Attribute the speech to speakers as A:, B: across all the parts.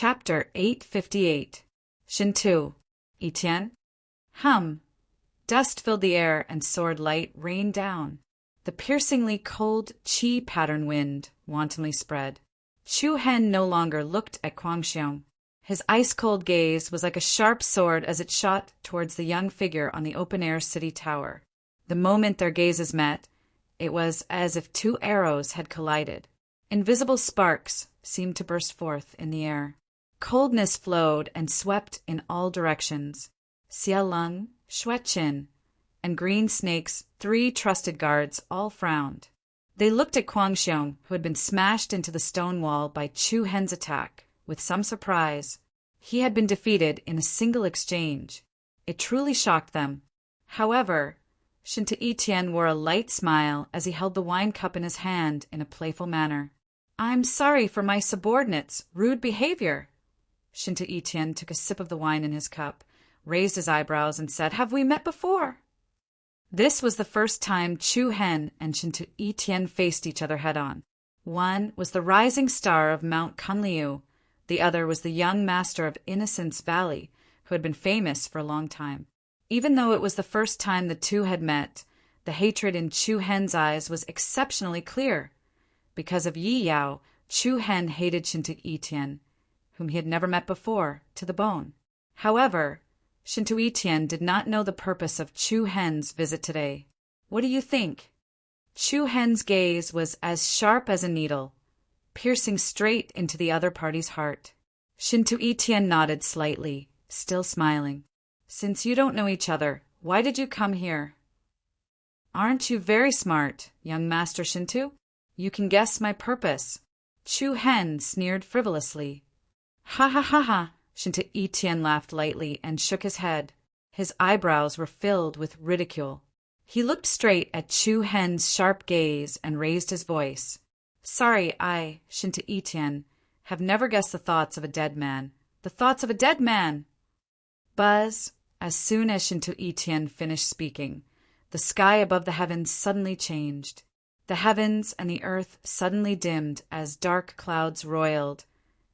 A: Chapter 858. Shintu. Etienne. Hum. Dust filled the air and sword light rained down. The piercingly cold chi pattern wind wantonly spread. Chu Hen no longer looked at Guangxiong. His ice-cold gaze was like a sharp sword as it shot towards the young figure on the open-air city tower. The moment their gazes met, it was as if two arrows had collided. Invisible sparks seemed to burst forth in the air. Coldness flowed and swept in all directions. Xia Leng, Xue Qin, and Green Snake's 3 trusted guards all frowned. They looked at Guangxiong, who had been smashed into the stone wall by Chu Hen's attack, with some surprise. He had been defeated in a single exchange. It truly shocked them. However, Shintu Etienne wore a light smile as he held the wine cup in his hand in a playful manner. "I'm sorry for my subordinates' rude behavior." Shintu Etienne took a sip of the wine in his cup, raised his eyebrows, and said, "Have we met before?" This was the first time Chu Hen and Shintu Etienne faced each other head-on. One was the rising star of Mount Kunliu, the other was the young master of Innocence Valley, who had been famous for a long time. Even though it was the first time the two had met, the hatred in Chu Hen's eyes was exceptionally clear. Because of Yi Yao, Chu Hen hated Shintu Etienne, whom he had never met before, to the bone. However, Shintu Etienne did not know the purpose of Chu Hen's visit today. "What do you think?" Chu Hen's gaze was as sharp as a needle, piercing straight into the other party's heart. Shintu Etienne nodded slightly, still smiling. "Since you don't know each other, why did you come here?" "Aren't you very smart, young Master Shintu? You can guess my purpose." Chu Hen sneered frivolously. "Ha ha ha ha!" Shintu Etienne laughed lightly and shook his head. His eyebrows were filled with ridicule. He looked straight at Chu Hen's sharp gaze and raised his voice. "Sorry, I, Shintu Etienne, have never guessed the thoughts of a dead man. The thoughts of a dead man!" Buzz. As soon as Shintu Etienne finished speaking, the sky above the heavens suddenly changed. The heavens and the earth suddenly dimmed as dark clouds roiled,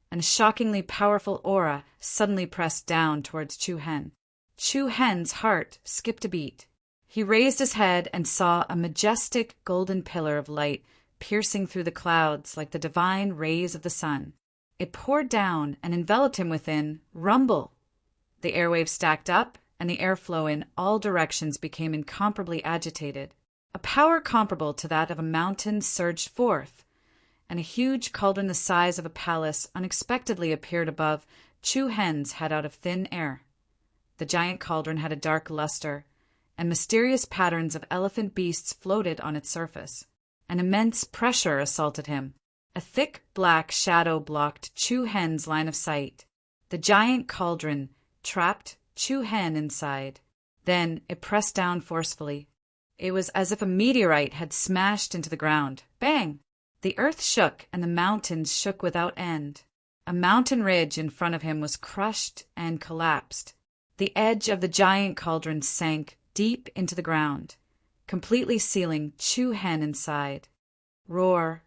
A: and a shockingly powerful aura suddenly pressed down towards Chu Hen. Chu Hen's heart skipped a beat. He raised his head and saw a majestic golden pillar of light piercing through the clouds like the divine rays of the sun. It poured down and enveloped him within rumble. The airwaves stacked up, and the airflow in all directions became incomparably agitated. A power comparable to that of a mountain surged forth, and a huge cauldron the size of a palace unexpectedly appeared above Chu Hen's head out of thin air. The giant cauldron had a dark luster, and mysterious patterns of elephant beasts floated on its surface. An immense pressure assaulted him. A thick black shadow blocked Chu Hen's line of sight. The giant cauldron trapped Chu Hen inside. Then it pressed down forcefully. It was as if a meteorite had smashed into the ground. Bang! The earth shook and the mountains shook without end. A mountain ridge in front of him was crushed and collapsed. The edge of the giant cauldron sank deep into the ground, completely sealing Chu Hen inside. Roar!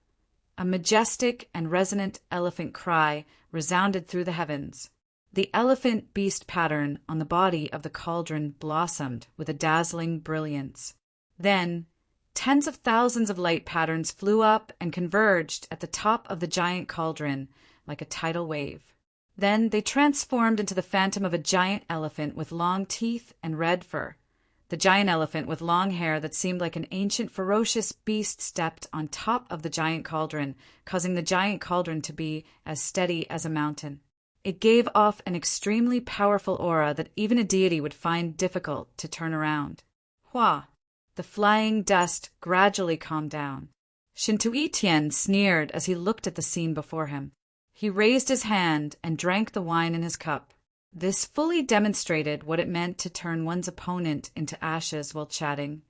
A: A majestic and resonant elephant cry resounded through the heavens. The elephant beast pattern on the body of the cauldron blossomed with a dazzling brilliance. Then, tens of thousands of light patterns flew up and converged at the top of the giant cauldron like a tidal wave. Then they transformed into the phantom of a giant elephant with long teeth and red fur. The giant elephant with long hair that seemed like an ancient ferocious beast stepped on top of the giant cauldron, causing the giant cauldron to be as steady as a mountain. It gave off an extremely powerful aura that even a deity would find difficult to turn around. Hua! The flying dust gradually calmed down. Shintu Etienne sneered as he looked at the scene before him. He raised his hand and drank the wine in his cup. This fully demonstrated what it meant to turn one's opponent into ashes while chatting.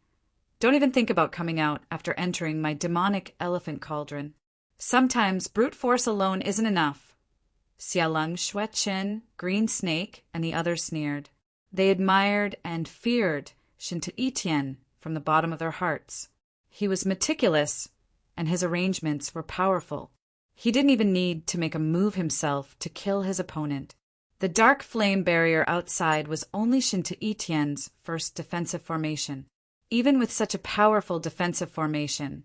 A: "Don't even think about coming out after entering my demonic elephant cauldron. Sometimes brute force alone isn't enough." Xia Leng, Xue Qin, Green Snake, and the others sneered. They admired and feared Shintu Etienne from the bottom of their hearts. He was meticulous, and his arrangements were powerful. He didn't even need to make a move himself to kill his opponent. The dark flame barrier outside was only Shinto Etienne's first defensive formation. Even with such a powerful defensive formation,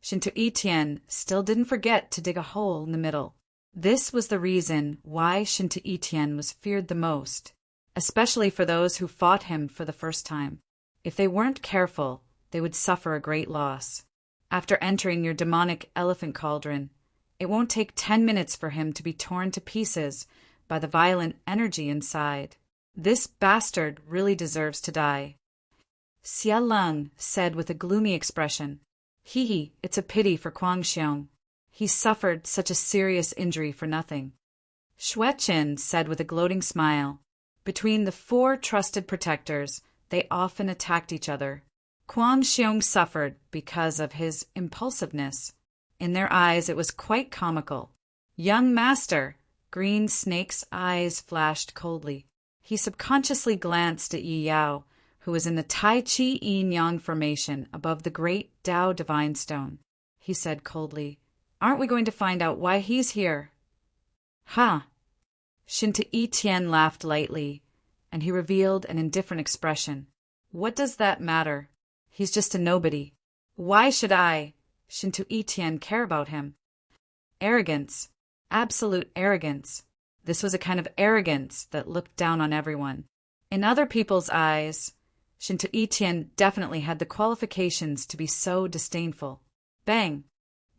A: Shinto Etienne still didn't forget to dig a hole in the middle. This was the reason why Shinto Etienne was feared the most, especially for those who fought him for the first time. If they weren't careful, they would suffer a great loss. After entering your demonic elephant cauldron, it won't take 10 minutes for him to be torn to pieces by the violent energy inside. This bastard really deserves to die. Xia Leng said with a gloomy expression. Hee, it's a pity for Kuang Xiong. He suffered such a serious injury for nothing. Xue Qin said with a gloating smile. Between the 4 trusted protectors, they often attacked each other. Kuang Xiong suffered because of his impulsiveness. In their eyes it was quite comical. Young master! Green Snake's eyes flashed coldly. He subconsciously glanced at Yi Yao, who was in the Tai Chi Yin Yang formation above the great Tao Divine Stone. He said coldly, "Aren't we going to find out why he's here?" "Huh." Shinto Etienne laughed lightly, and he revealed an indifferent expression. "What does that matter? He's just a nobody. Why should I, Shinto Etienne, care about him?" Arrogance. Absolute arrogance. This was a kind of arrogance that looked down on everyone. In other people's eyes, Shinto Etienne definitely had the qualifications to be so disdainful. Bang!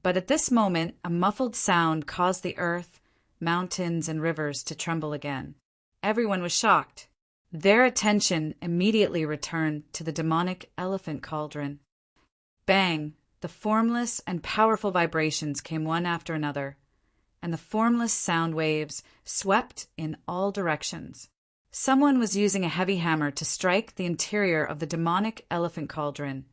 A: But at this moment, a muffled sound caused the earth, mountains, and rivers to tremble again. Everyone was shocked. Their attention immediately returned to the demonic elephant cauldron. Bang! The formless and powerful vibrations came one after another, and the formless sound waves swept in all directions. Someone was using a heavy hammer to strike the interior of the demonic elephant cauldron,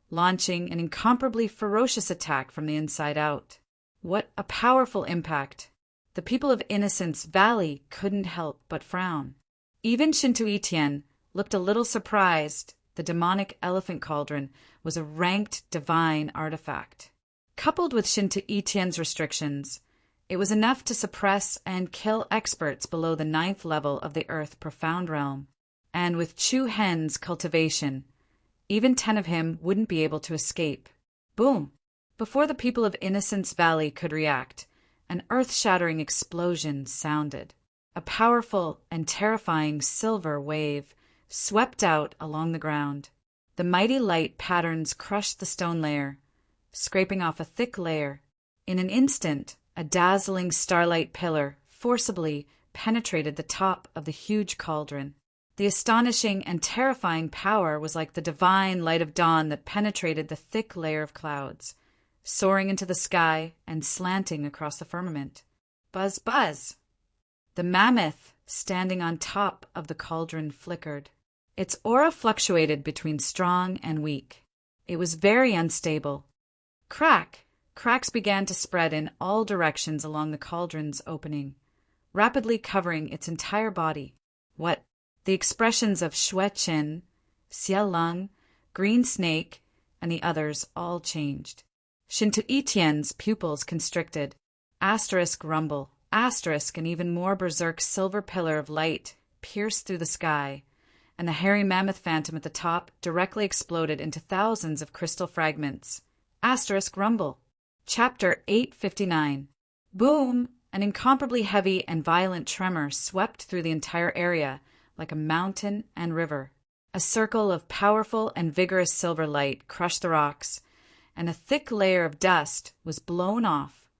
A: launching an incomparably ferocious attack from the inside out. What a powerful impact! The people of Innocence Valley couldn't help but frown. Even Shinto Etienne looked a little surprised. The demonic elephant cauldron was a ranked divine artifact. Coupled with Shinto Etienne's restrictions, it was enough to suppress and kill experts below the 9th level of the Earth Profound Realm. And with Chu Hen's cultivation, even 10 of him wouldn't be able to escape. Boom! Before the people of Innocence Valley could react, an earth-shattering explosion sounded. A powerful and terrifying silver wave swept out along the ground. The mighty light patterns crushed the stone layer, scraping off a thick layer. In an instant, a dazzling starlight pillar forcibly penetrated the top of the huge cauldron. The astonishing and terrifying power was like the divine light of dawn that penetrated the thick layer of clouds, soaring into the sky and slanting across the firmament. Buzz, buzz! The mammoth standing on top of the cauldron flickered. Its aura fluctuated between strong and weak. It was very unstable. Crack! Cracks began to spread in all directions along the cauldron's opening, rapidly covering its entire body. What? The expressions of Xue Qin, Xia Leng, Green Snake, and the others all changed. Shinto Etienne's pupils constricted. Asterisk rumble. Asterisk, an even more berserk silver pillar of light pierced through the sky, and the hairy mammoth phantom at the top directly exploded into thousands of crystal fragments. Asterisk rumble. Chapter 859. Boom! An incomparably heavy and violent tremor swept through the entire area like a mountain and river. A circle of powerful and vigorous silver light crushed the rocks, and a thick layer of dust was blown off.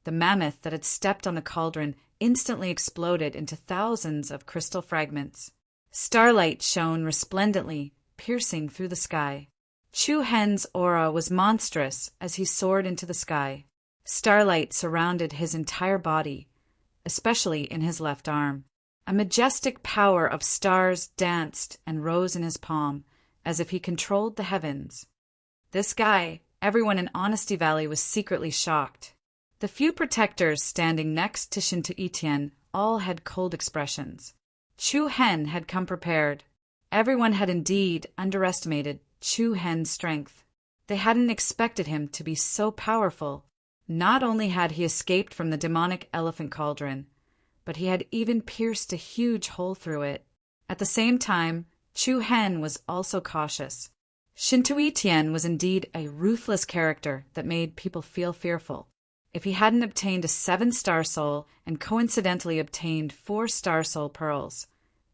A: The mammoth that had stepped on the cauldron instantly exploded into thousands of crystal fragments. Starlight shone resplendently, piercing through the sky. Chu Hen's aura was monstrous as he soared into the sky. Starlight surrounded his entire body, especially in his left arm. A majestic power of stars danced and rose in his palm, as if he controlled the heavens. This guy, everyone in Honesty Valley was secretly shocked. The few protectors standing next to Shinto Etienne all had cold expressions. Chu Hen had come prepared. Everyone had indeed underestimated Chu Hen's strength. They hadn't expected him to be so powerful. Not only had he escaped from the demonic elephant cauldron, but he had even pierced a huge hole through it. At the same time, Chu Hen was also cautious. Shinto Tian was indeed a ruthless character that made people feel fearful. If he hadn't obtained a 7-star soul and coincidentally obtained 4-star soul pearls,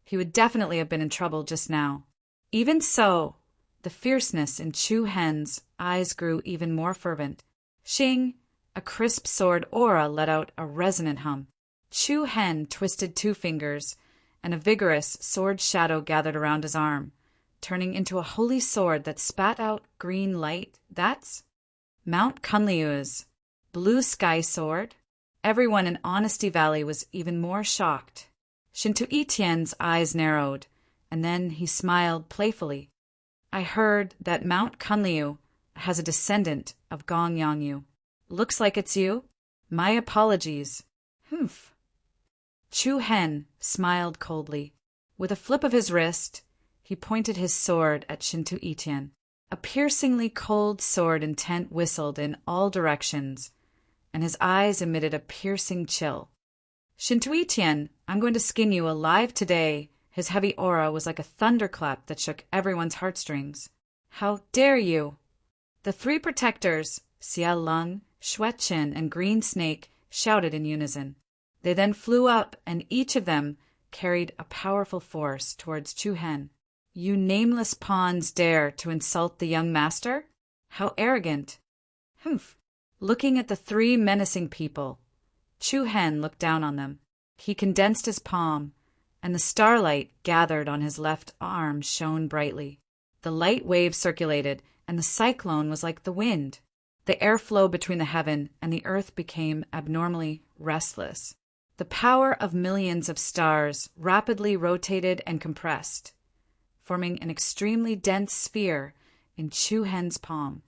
A: he would definitely have been in trouble just now. Even so, the fierceness in Chu Hen's eyes grew even more fervent. Shing! A crisp sword aura let out a resonant hum. Chu Hen twisted 2 fingers, and a vigorous sword shadow gathered around his arm, turning into a holy sword that spat out green light. That's Mount Kunliu's blue sky sword. Everyone in Honesty Valley was even more shocked. Shinto Tian's eyes narrowed, and then he smiled playfully. I heard that Mount Kunliu has a descendant of Gong Yangyu. Looks like it's you? My apologies. Humph. Chu Hen smiled coldly. With a flip of his wrist, he pointed his sword at Shinto Tian. A piercingly cold sword intent whistled in all directions, and his eyes emitted a piercing chill. Shinto Tian, I'm going to skin you alive today. His heavy aura was like a thunderclap that shook everyone's heartstrings. How dare you? The 3 protectors, Xia Lung, Xueqin, and Green Snake, shouted in unison. They then flew up, and each of them carried a powerful force towards Chu Hen. You nameless pawns dare to insult the young master? How arrogant! Humph! Looking at the 3 menacing people, Chu Hen looked down on them. He condensed his palm, and the starlight gathered on his left arm shone brightly. The light waves circulated, and the cyclone was like the wind. The airflow between the heaven and the earth became abnormally restless. The power of millions of stars rapidly rotated and compressed, forming an extremely dense sphere in Chu Hen's palm.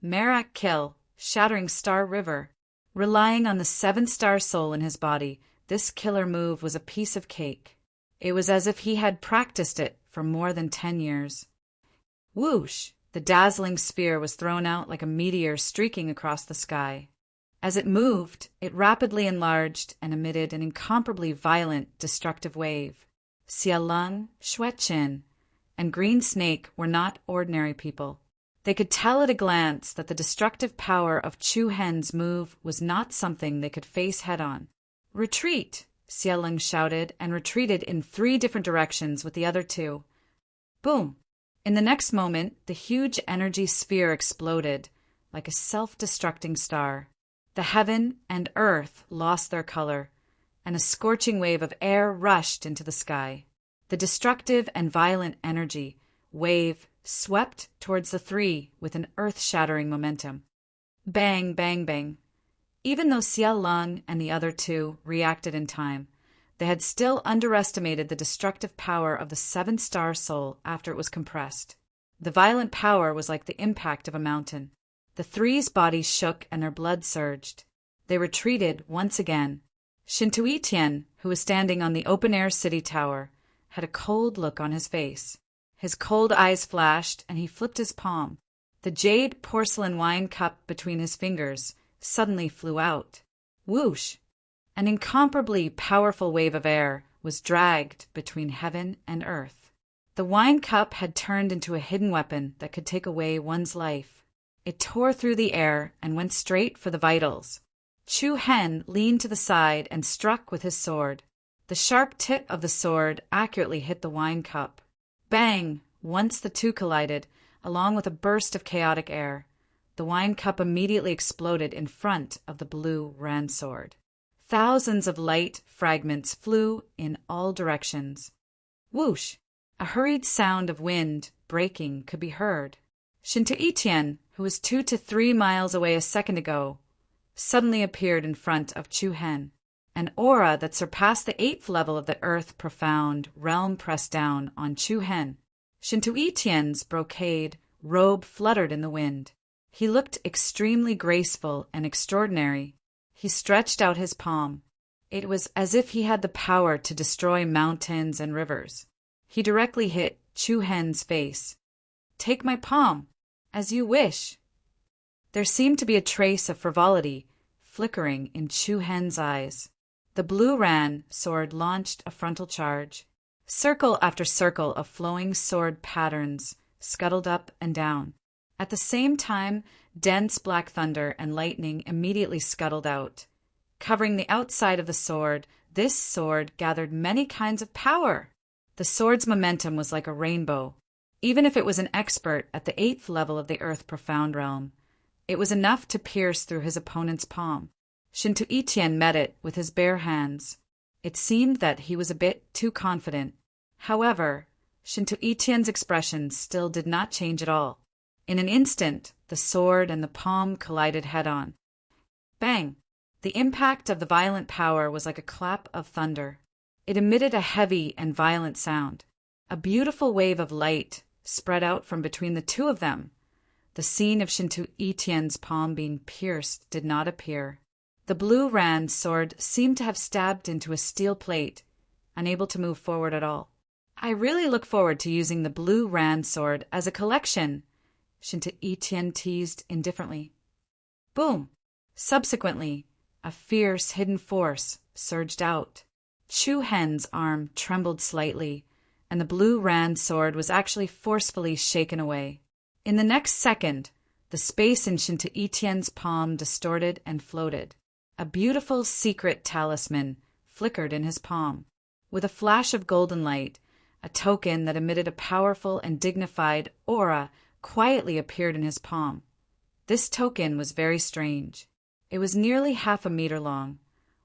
A: Merak Kill, Shattering Star River. Relying on the 7-star soul in his body, this killer move was a piece of cake. It was as if he had practiced it for more than 10 years. Whoosh! The dazzling sphere was thrown out like a meteor streaking across the sky. As it moved, it rapidly enlarged and emitted an incomparably violent, destructive wave. Xia Lung, Xueqin, and Green Snake were not ordinary people. They could tell at a glance that the destructive power of Chu Hen's move was not something they could face head-on. Retreat! Xia Lung shouted and retreated in 3 different directions with the other 2. Boom! In the next moment, the huge energy sphere exploded like a self-destructing star. The heaven and earth lost their color, and a scorching wave of air rushed into the sky. The destructive and violent energy wave swept towards the 3 with an earth-shattering momentum. Bang, bang, bang. Even though Xia Lung and the other 2 reacted in time, they had still underestimated the destructive power of the 7-star soul after it was compressed. The violent power was like the impact of a mountain. The 3's bodies shook and their blood surged. They retreated once again. Shinto Tian, who was standing on the open-air city tower, had a cold look on his face. His cold eyes flashed, and he flipped his palm. The jade porcelain wine cup between his fingers suddenly flew out. Whoosh! An incomparably powerful wave of air was dragged between heaven and earth. The wine cup had turned into a hidden weapon that could take away one's life. It tore through the air and went straight for the vitals. Chu Hen leaned to the side and struck with his sword. The sharp tip of the sword accurately hit the wine cup. Bang! Once the 2 collided, along with a burst of chaotic air. The wine cup immediately exploded in front of the blue Ran sword. Thousands of light fragments flew in all directions. Whoosh! A hurried sound of wind breaking could be heard. Shinto Tian, who was 2 to 3 miles away a second ago, suddenly appeared in front of Chu Hen. An aura that surpassed the 8th level of the earth profound realm pressed down on Chu Hen. Shinto Tian's brocade robe fluttered in the wind. He looked extremely graceful and extraordinary. He stretched out his palm. It was as if he had the power to destroy mountains and rivers. He directly hit Chu Hen's face. Take my palm, as you wish. There seemed to be a trace of frivolity flickering in Chu Hen's eyes. The blue ran sword launched a frontal charge. Circle after circle of flowing sword patterns scuttled up and down. At the same time, dense black thunder and lightning immediately scuttled out. Covering the outside of the sword, this sword gathered many kinds of power. The sword's momentum was like a rainbow. Even if it was an expert at the 8th level of the Earth Profound Realm, it was enough to pierce through his opponent's palm. Shinto Itian met it with his bare hands. It seemed that he was a bit too confident. However, Shinto Itian's expression still did not change at all. In an instant, the sword and the palm collided head-on. Bang! The impact of the violent power was like a clap of thunder. It emitted a heavy and violent sound. A beautiful wave of light spread out from between the two of them. The scene of Shinto Itian's palm being pierced did not appear. The blue ran sword seemed to have stabbed into a steel plate, unable to move forward at all. I really look forward to using the blue ran sword as a collection, Shinto Itian teased indifferently. Boom! Subsequently, a fierce hidden force surged out. Chu Hen's arm trembled slightly, and the blue ran sword was actually forcefully shaken away. In the next second, the space in Shinto Itian's palm distorted and floated. A beautiful secret talisman flickered in his palm. With a flash of golden light, a token that emitted a powerful and dignified aura quietly appeared in his palm. This token was very strange. It was nearly half a meter long,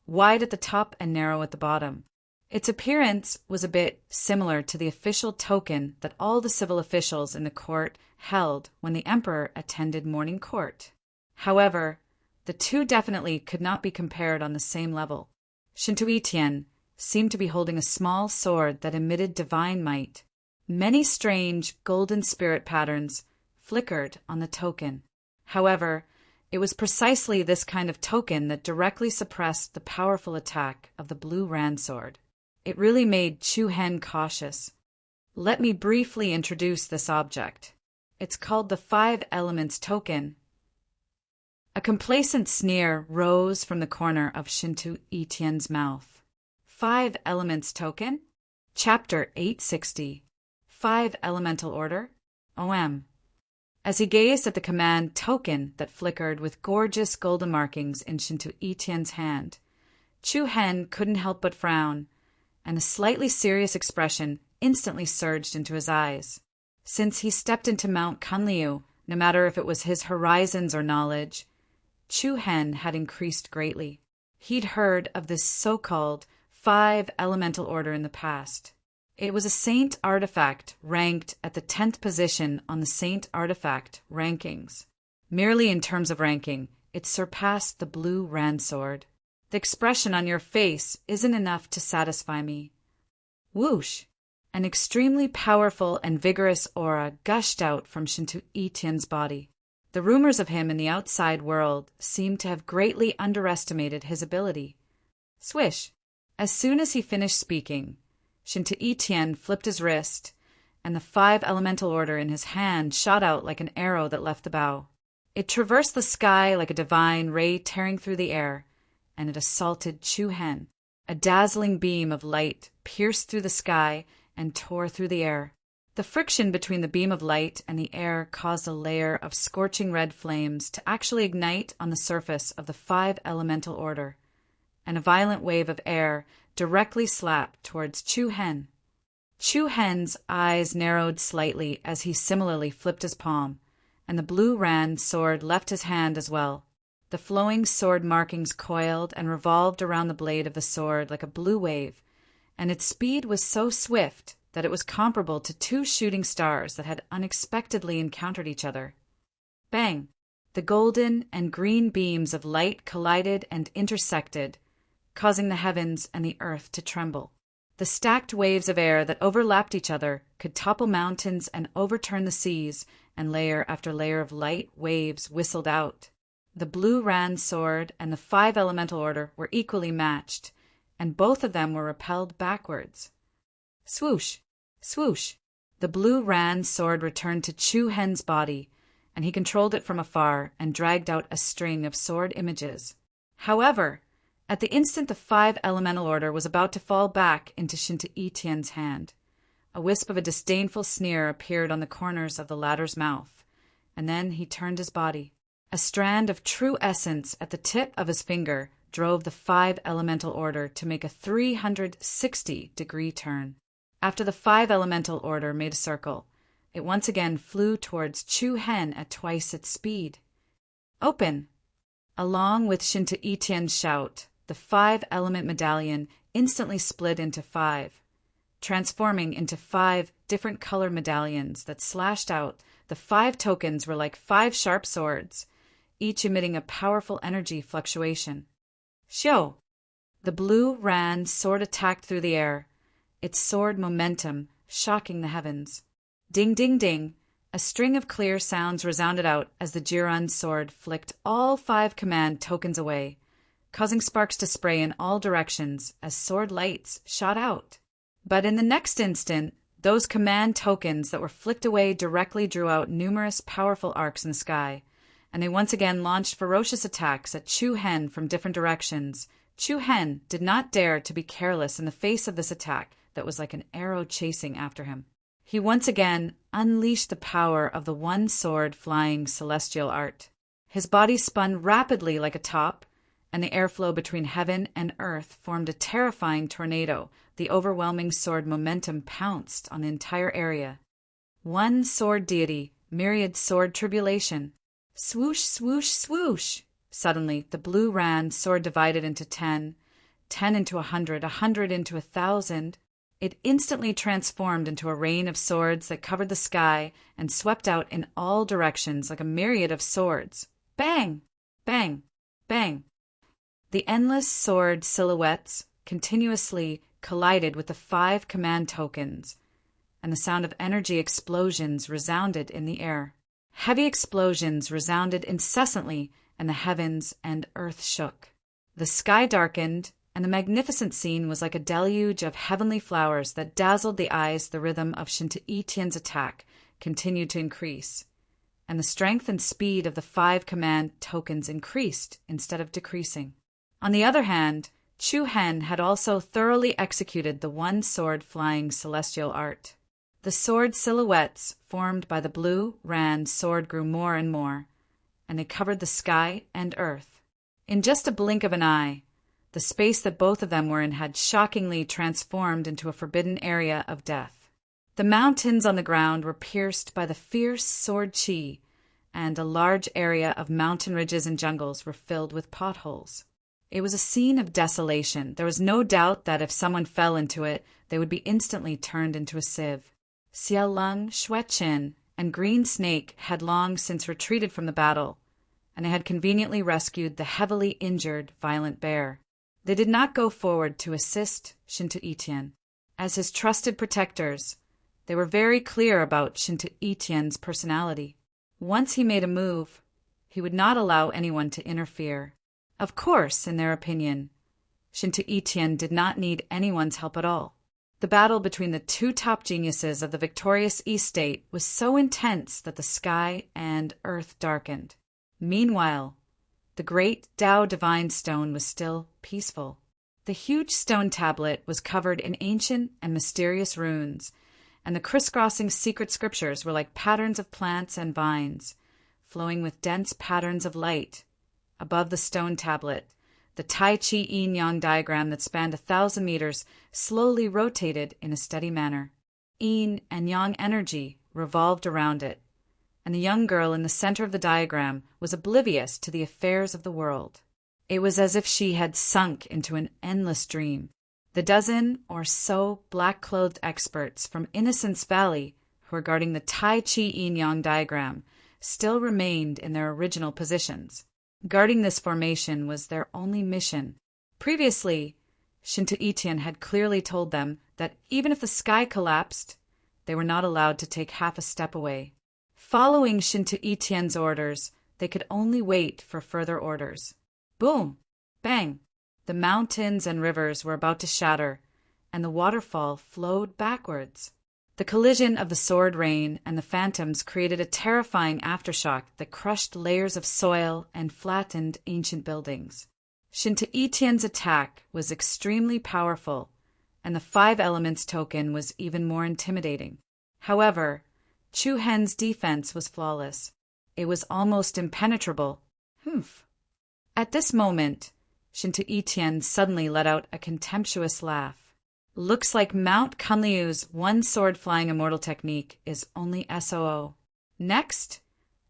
A: wide at the top and narrow at the bottom. Its appearance was a bit similar to the official token that all the civil officials in the court held when the emperor attended morning court. However, the two definitely could not be compared on the same level. Shinto Itian seemed to be holding a small sword that emitted divine might. Many strange golden spirit patterns flickered on the token. However, it was precisely this kind of token that directly suppressed the powerful attack of the blue ran sword. It really made Chu Hen cautious. Let me briefly introduce this object. It's called the 5 Elements token. A complacent sneer rose from the corner of Shinto Itian's mouth. 5 Elements token? Chapter 860. 5 Elemental Order? OM. As he gazed at the command token that flickered with gorgeous golden markings in Shinto Itian's hand, Chu Hen couldn't help but frown, and a slightly serious expression instantly surged into his eyes. Since he stepped into Mount Kunliu, no matter if it was his horizons or knowledge, Chu Hen had increased greatly. He'd heard of this so-called 5 Elemental Order in the past. It was a Saint artifact ranked at the 10th position on the Saint artifact rankings. Merely in terms of ranking, it surpassed the blue ran sword. The expression on your face isn't enough to satisfy me. Whoosh! An extremely powerful and vigorous aura gushed out from Shinto Itian's body. The rumors of him in the outside world seemed to have greatly underestimated his ability. Swish! As soon as he finished speaking, Shinto Itian flipped his wrist, and the 5 Elemental Order in his hand shot out like an arrow that left the bow. It traversed the sky like a divine ray tearing through the air, and it assaulted Chu Hen. A dazzling beam of light pierced through the sky and tore through the air. The friction between the beam of light and the air caused a layer of scorching red flames to actually ignite on the surface of the 5 Elemental Order, and a violent wave of air directly slapped towards Chu Hen. Chu Hen's eyes narrowed slightly as he similarly flipped his palm, and the blue ran sword left his hand as well. The flowing sword markings coiled and revolved around the blade of the sword like a blue wave, and its speed was so swift that it was comparable to 2 shooting stars that had unexpectedly encountered each other. Bang! The golden and green beams of light collided and intersected, causing the heavens and the earth to tremble. The stacked waves of air that overlapped each other could topple mountains and overturn the seas, and layer after layer of light waves whistled out. The blue ran sword and the 5 Elemental Order were equally matched, and both of them were repelled backwards. Swoosh! Swoosh! The blue ran sword returned to Chu Hen's body, and he controlled it from afar and dragged out a string of sword images. However, at the instant the five elemental order was about to fall back into Shinta Itian's hand, a wisp of a disdainful sneer appeared on the corners of the latter's mouth, and then he turned his body. A strand of true essence at the tip of his finger drove the five elemental order to make a 360-degree turn. After the five elemental order made a circle, it once again flew towards Chu Hen at twice its speed. Open! Along with Shinta Itian's shout, the five-element medallion instantly split into five, transforming into five different color medallions that slashed out. The five tokens were like five sharp swords, each emitting a powerful energy fluctuation. Xiu! The blue ran sword attacked through the air, its sword momentum shocking the heavens. Ding, ding, ding! A string of clear sounds resounded out as the Jiran's sword flicked all five command tokens away, causing sparks to spray in all directions as sword lights shot out. But in the next instant, those command tokens that were flicked away directly drew out numerous powerful arcs in the sky, and they once again launched ferocious attacks at Chu Hen from different directions. Chu Hen did not dare to be careless in the face of this attack that was like an arrow chasing after him. He once again unleashed the power of the one-sword flying celestial art. His body spun rapidly like a top, and the airflow between heaven and earth formed a terrifying tornado. The overwhelming sword momentum pounced on the entire area. One sword deity, myriad sword tribulation. Swoosh, swoosh, swoosh! Suddenly, the blue ran sword divided into 10, 10 into 100, 100 into 1,000. It instantly transformed into a rain of swords that covered the sky and swept out in all directions like a myriad of swords. Bang! Bang! Bang! The endless sword silhouettes continuously collided with the five command tokens, and the sound of energy explosions resounded in the air. Heavy explosions resounded incessantly, and the heavens and earth shook. The sky darkened, and the magnificent scene was like a deluge of heavenly flowers that dazzled the eyes. The rhythm of Shinta Itian's attack continued to increase, and the strength and speed of the five command tokens increased instead of decreasing. On the other hand, Chu Hen had also thoroughly executed the one-sword flying celestial art. The sword silhouettes formed by the blue ran sword grew more and more, and they covered the sky and earth. In just a blink of an eye, the space that both of them were in had shockingly transformed into a forbidden area of death. The mountains on the ground were pierced by the fierce sword chi, and a large area of mountain ridges and jungles were filled with potholes. It was a scene of desolation. There was no doubt that if someone fell into it, they would be instantly turned into a sieve. Xiao Lung, Xueqin, and Green Snake had long since retreated from the battle, and they had conveniently rescued the heavily injured Violent Bear. They did not go forward to assist Shinta Itian. As his trusted protectors, they were very clear about Shinta Itian's personality. Once he made a move, he would not allow anyone to interfere. Of course, in their opinion, Shinta Itian did not need anyone's help at all. The battle between the two top geniuses of the victorious East State was so intense that the sky and earth darkened. Meanwhile, the great Tao Divine Stone was still peaceful. The huge stone tablet was covered in ancient and mysterious runes, and the crisscrossing secret scriptures were like patterns of plants and vines, flowing with dense patterns of light. Above the stone tablet, the Tai Chi Yin-Yang diagram that spanned 1,000 meters slowly rotated in a steady manner. Yin and Yang energy revolved around it, and the young girl in the center of the diagram was oblivious to the affairs of the world. It was as if she had sunk into an endless dream. The dozen or so black-clothed experts from Innocence Valley who were guarding the Tai Chi Yin-Yang diagram still remained in their original positions. Guarding this formation was their only mission. Previously, Shinta Itian had clearly told them that even if the sky collapsed, they were not allowed to take half a step away. Following Shinta Itian's orders, they could only wait for further orders. Boom! Bang! The mountains and rivers were about to shatter, and the waterfall flowed backwards. The collision of the sword rain and the phantoms created a terrifying aftershock that crushed layers of soil and flattened ancient buildings. Shinta Etien's attack was extremely powerful, and the 5 elements token was even more intimidating. However, Chu Hen's defense was flawless. It was almost impenetrable. Humph. At this moment, Shinta Etian suddenly let out a contemptuous laugh. Looks like Mount Kunliu's one sword flying immortal technique is only SOO. Next,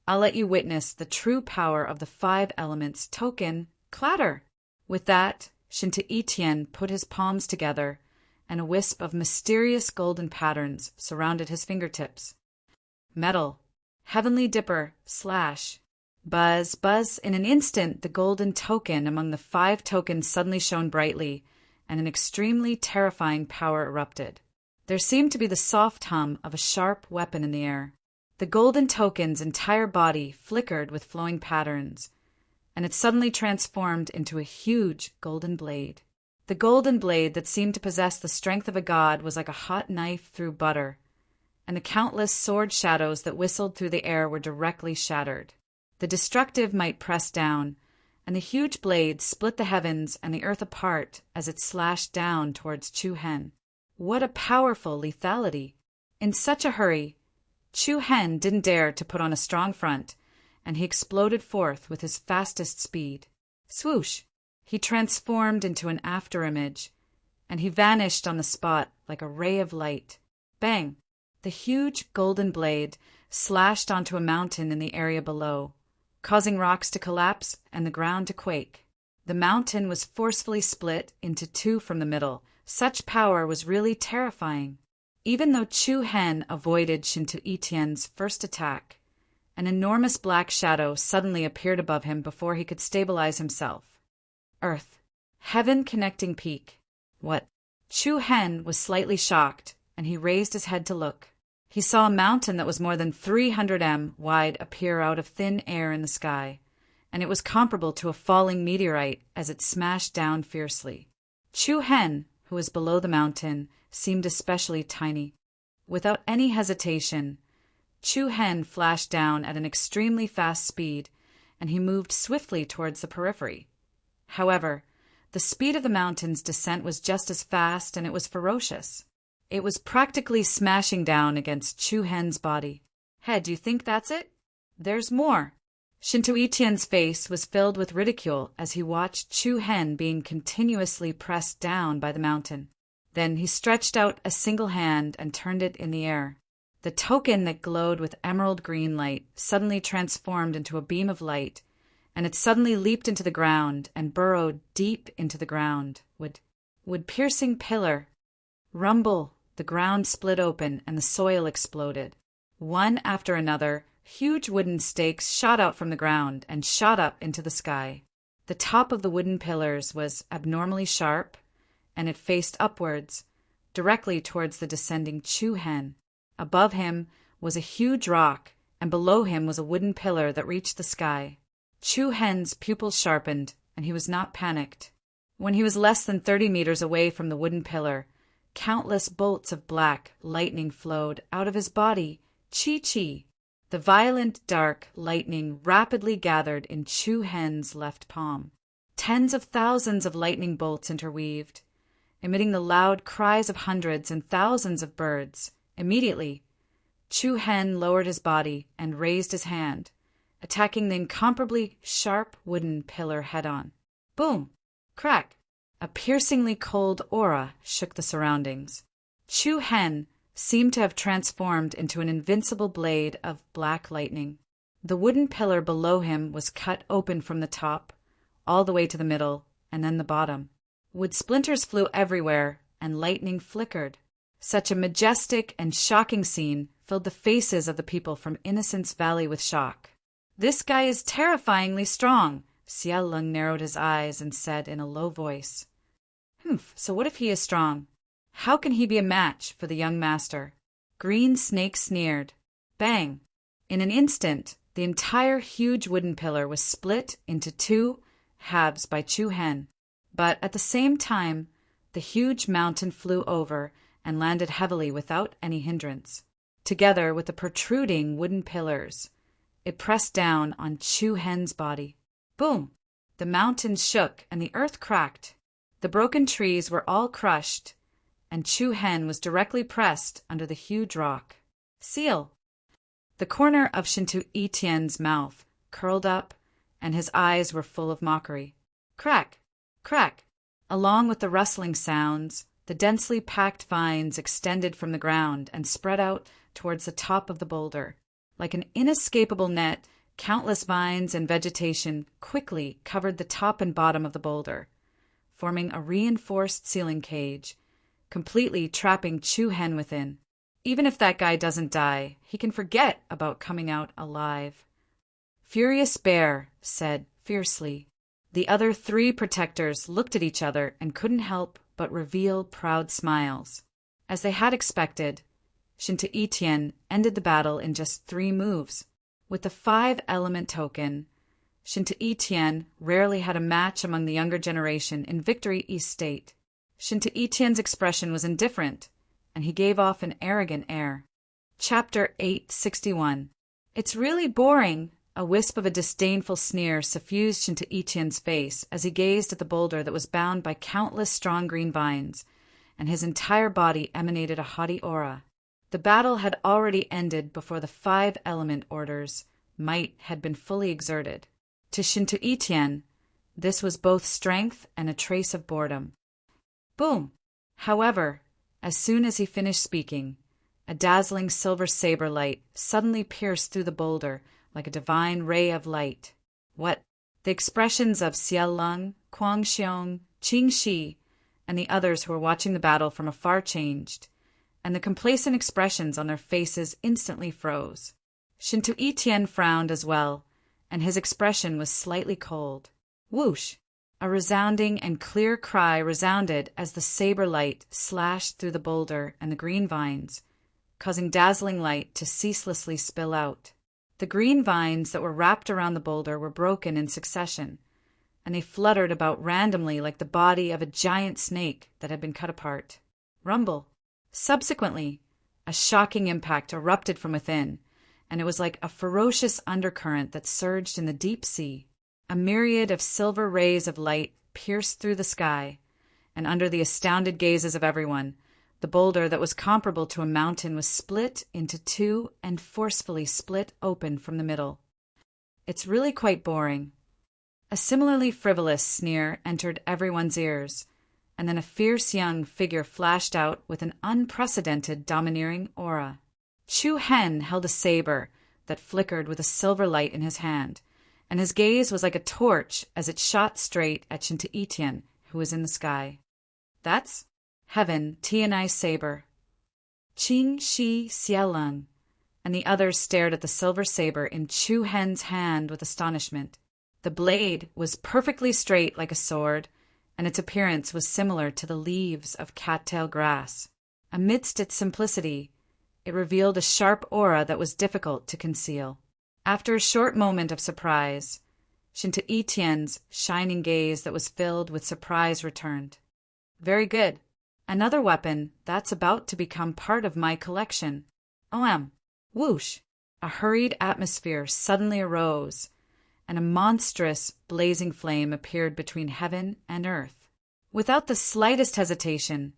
A: I'll let you witness the true power of the 5 elements token, Clatter. With that, Shinta Etian put his palms together, and a wisp of mysterious golden patterns surrounded his fingertips. Metal, Heavenly Dipper, Slash. Buzz, buzz, in an instant the golden token among the 5 tokens suddenly shone brightly, and an extremely terrifying power erupted. There seemed to be the soft hum of a sharp weapon in the air. The golden token's entire body flickered with flowing patterns, and it suddenly transformed into a huge golden blade. The golden blade that seemed to possess the strength of a god was like a hot knife through butter, and the countless sword shadows that whistled through the air were directly shattered. The destructive might pressed down, and the huge blade split the heavens and the earth apart as it slashed down towards Chu Hen. What a powerful lethality! In such a hurry, Chu Hen didn't dare to put on a strong front, and he exploded forth with his fastest speed. Swoosh! He transformed into an afterimage, and he vanished on the spot like a ray of light. Bang! The huge golden blade slashed onto a mountain in the area below, causing rocks to collapse and the ground to quake. The mountain was forcefully split into 2 from the middle. Such power was really terrifying. Even though Chu Hen avoided Shinta Etien's first attack, an enormous black shadow suddenly appeared above him before he could stabilize himself. Earth. Heaven connecting peak. What? Chu Hen was slightly shocked, and he raised his head to look. He saw a mountain that was more than 300 m wide appear out of thin air in the sky, and it was comparable to a falling meteorite as it smashed down fiercely. Chu Hen, who was below the mountain, seemed especially tiny. Without any hesitation, Chu Hen flashed down at an extremely fast speed, and he moved swiftly towards the periphery. However, the speed of the mountain's descent was just as fast, and it was ferocious. It was practically smashing down against Chu Hen's body. Hey, do you think that's it? There's more. Shinta Etien's face was filled with ridicule as he watched Chu Hen being continuously pressed down by the mountain. Then he stretched out a single hand and turned it in the air. The token that glowed with emerald green light suddenly transformed into a beam of light, and it suddenly leaped into the ground and burrowed deep into the ground. Would piercing pillar. Rumble, the ground split open and the soil exploded. One after another, huge wooden stakes shot out from the ground and shot up into the sky. The top of the wooden pillars was abnormally sharp, and it faced upwards, directly towards the descending Chu Hen. Above him was a huge rock, and below him was a wooden pillar that reached the sky. Chu Hen's pupils sharpened, and he was not panicked. When he was less than 30 meters away from the wooden pillar, countless bolts of black lightning flowed out of his body. Chi-chi! The violent, dark lightning rapidly gathered in Chu Hen's left palm. Tens of thousands of lightning bolts interweaved, emitting the loud cries of hundreds and thousands of birds. Immediately, Chu Hen lowered his body and raised his hand, attacking the incomparably sharp wooden pillar head-on. Boom! Crack! A piercingly cold aura shook the surroundings. Chu Hen seemed to have transformed into an invincible blade of black lightning. The wooden pillar below him was cut open from the top, all the way to the middle, and then the bottom. Wood splinters flew everywhere, and lightning flickered. Such a majestic and shocking scene filled the faces of the people from Innocence Valley with shock. "This guy is terrifyingly strong," Xiao Lung narrowed his eyes and said in a low voice. So what if he is strong? How can he be a match for the young master? Green Snake sneered. Bang! In an instant, the entire huge wooden pillar was split into 2 halves by Chu Hen. But at the same time, the huge mountain flew over and landed heavily without any hindrance. Together with the protruding wooden pillars, it pressed down on Chu Hen's body. Boom! The mountains shook and the earth cracked. The broken trees were all crushed, and Chu Hen was directly pressed under the huge rock. Seal! The corner of Shintu Etienne's mouth curled up, and his eyes were full of mockery. Crack! Crack! Along with the rustling sounds, the densely packed vines extended from the ground and spread out towards the top of the boulder. Like an inescapable net, countless vines and vegetation quickly covered the top and bottom of the boulder, forming a reinforced ceiling cage, completely trapping Chu Hen within. Even if that guy doesn't die, he can forget about coming out alive. Furious Bear said fiercely. The other 3 protectors looked at each other and couldn't help but reveal proud smiles. As they had expected, Shintu Etienne ended the battle in just 3 moves. With the 5-element token, Shintu Etienne rarely had a match among the younger generation in Victory East State. Shintu Etienne's expression was indifferent, and he gave off an arrogant air. Chapter 861. It's really boring. A wisp of a disdainful sneer suffused Shintu Etienne's face as he gazed at the boulder that was bound by countless strong green vines, and his entire body emanated a haughty aura. The battle had already ended before the 5-element order's might had been fully exerted. To Shintu Etienne, this was both strength and a trace of boredom. Boom! However, as soon as he finished speaking, a dazzling silver saber light suddenly pierced through the boulder like a divine ray of light. What? The expressions of Xiao Lung, Kuang Xiong, Qing Shi, and the others who were watching the battle from afar changed, and the complacent expressions on their faces instantly froze. Shintu Etienne frowned as well, and his expression was slightly cold. Whoosh! A resounding and clear cry resounded as the saber light slashed through the boulder and the green vines, causing dazzling light to ceaselessly spill out. The green vines that were wrapped around the boulder were broken in succession, and they fluttered about randomly like the body of a giant snake that had been cut apart. Rumble. Subsequently, a shocking impact erupted from within, and it was like a ferocious undercurrent that surged in the deep sea. A myriad of silver rays of light pierced through the sky, and under the astounded gazes of everyone, the boulder that was comparable to a mountain was split into 2 and forcefully split open from the middle. It's really quite boring. A similarly frivolous sneer entered everyone's ears, and then a fierce young figure flashed out with an unprecedented domineering aura. Chu Hen held a saber that flickered with a silver light in his hand, and his gaze was like a torch as it shot straight at Shintu Etienne, who was in the sky. That's Heaven, Tianai's saber. Qing Shi Xiaolong, and the others stared at the silver saber in Chu Hen's hand with astonishment. The blade was perfectly straight like a sword, and its appearance was similar to the leaves of cattail grass. Amidst its simplicity, it revealed a sharp aura that was difficult to conceal. After a short moment of surprise, Shintu Etienne's shining gaze that was filled with surprise returned. Very good. Another weapon that's about to become part of my collection. Whoosh! A hurried atmosphere suddenly arose, and a monstrous, blazing flame appeared between heaven and earth. Without the slightest hesitation,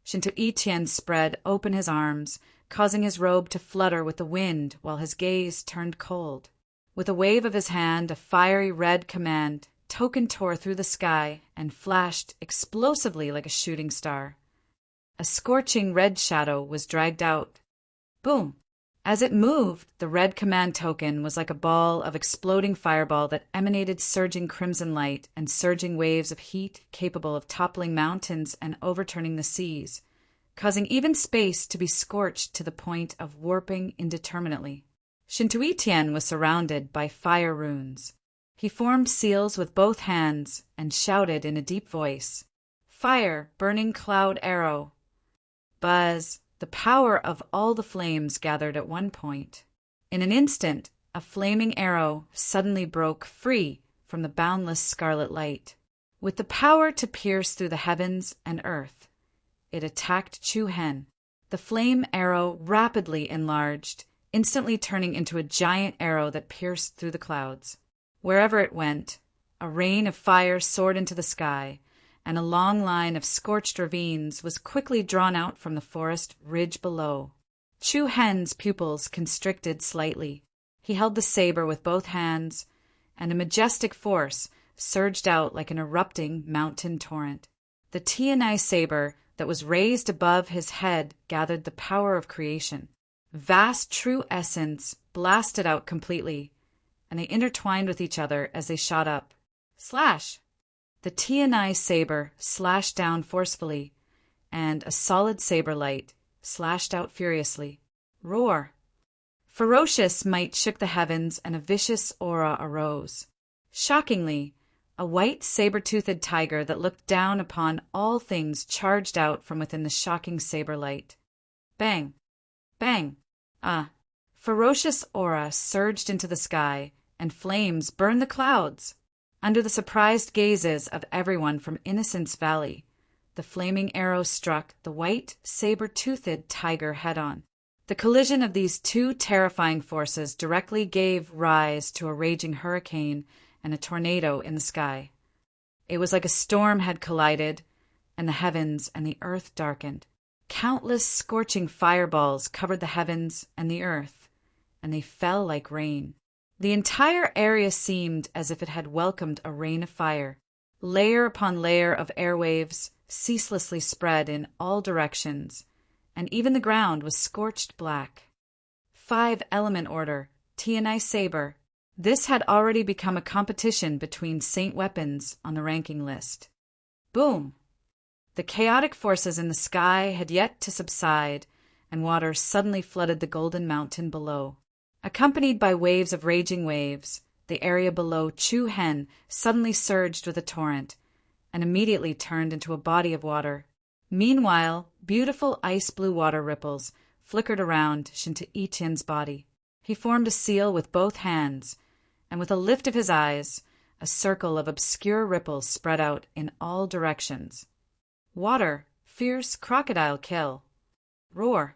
A: Shintu Etienne spread open his arms, causing his robe to flutter with the wind while his gaze turned cold. With a wave of his hand, a fiery red command token tore through the sky and flashed explosively like a shooting star. A scorching red shadow was dragged out. Boom! As it moved, the red command token was like a ball of exploding fireball that emanated surging crimson light and surging waves of heat capable of toppling mountains and overturning the seas, causing even space to be scorched to the point of warping indeterminately. Shintu Etienne was surrounded by fire runes. He formed seals with both hands and shouted in a deep voice, "Fire, burning cloud arrow!" Buzz! The power of all the flames gathered at one point. In an instant, a flaming arrow suddenly broke free from the boundless scarlet light. With the power to pierce through the heavens and earth, it attacked Chu Hen. The flame arrow rapidly enlarged, instantly turning into a giant arrow that pierced through the clouds. Wherever it went, a rain of fire soared into the sky, and a long line of scorched ravines was quickly drawn out from the forest ridge below. Chu Hen's pupils constricted slightly. He held the saber with both hands, and a majestic force surged out like an erupting mountain torrent. The Tianai saber that was raised above his head gathered the power of creation. Vast true essence blasted out completely, and they intertwined with each other as they shot up. Slash! The Tianai saber slashed down forcefully, and a solid saber light slashed out furiously. Roar! Ferocious might shook the heavens, and a vicious aura arose. Shockingly, a white saber-toothed tiger that looked down upon all things charged out from within the shocking saber light. Bang! Bang! Ah! Ferocious aura surged into the sky, and flames burned the clouds. Under the surprised gazes of everyone from Innocence Valley, the flaming arrow struck the white, saber-toothed tiger head-on. The collision of these two terrifying forces directly gave rise to a raging hurricane and a tornado in the sky. It was like a storm had collided, and the heavens and the earth darkened. Countless scorching fireballs covered the heavens and the earth, and they fell like rain. The entire area seemed as if it had welcomed a rain of fire. Layer upon layer of airwaves ceaselessly spread in all directions, and even the ground was scorched black. 5-element order, Tianai saber. This had already become a competition between saint weapons on the ranking list. Boom! The chaotic forces in the sky had yet to subside, and water suddenly flooded the golden mountain below. Accompanied by waves of raging waves, the area below Chu Hen suddenly surged with a torrent, and immediately turned into a body of water. Meanwhile, beautiful ice-blue water ripples flickered around Shinta Itian's body. He formed a seal with both hands, and with a lift of his eyes, a circle of obscure ripples spread out in all directions. Water, fierce crocodile kill. Roar.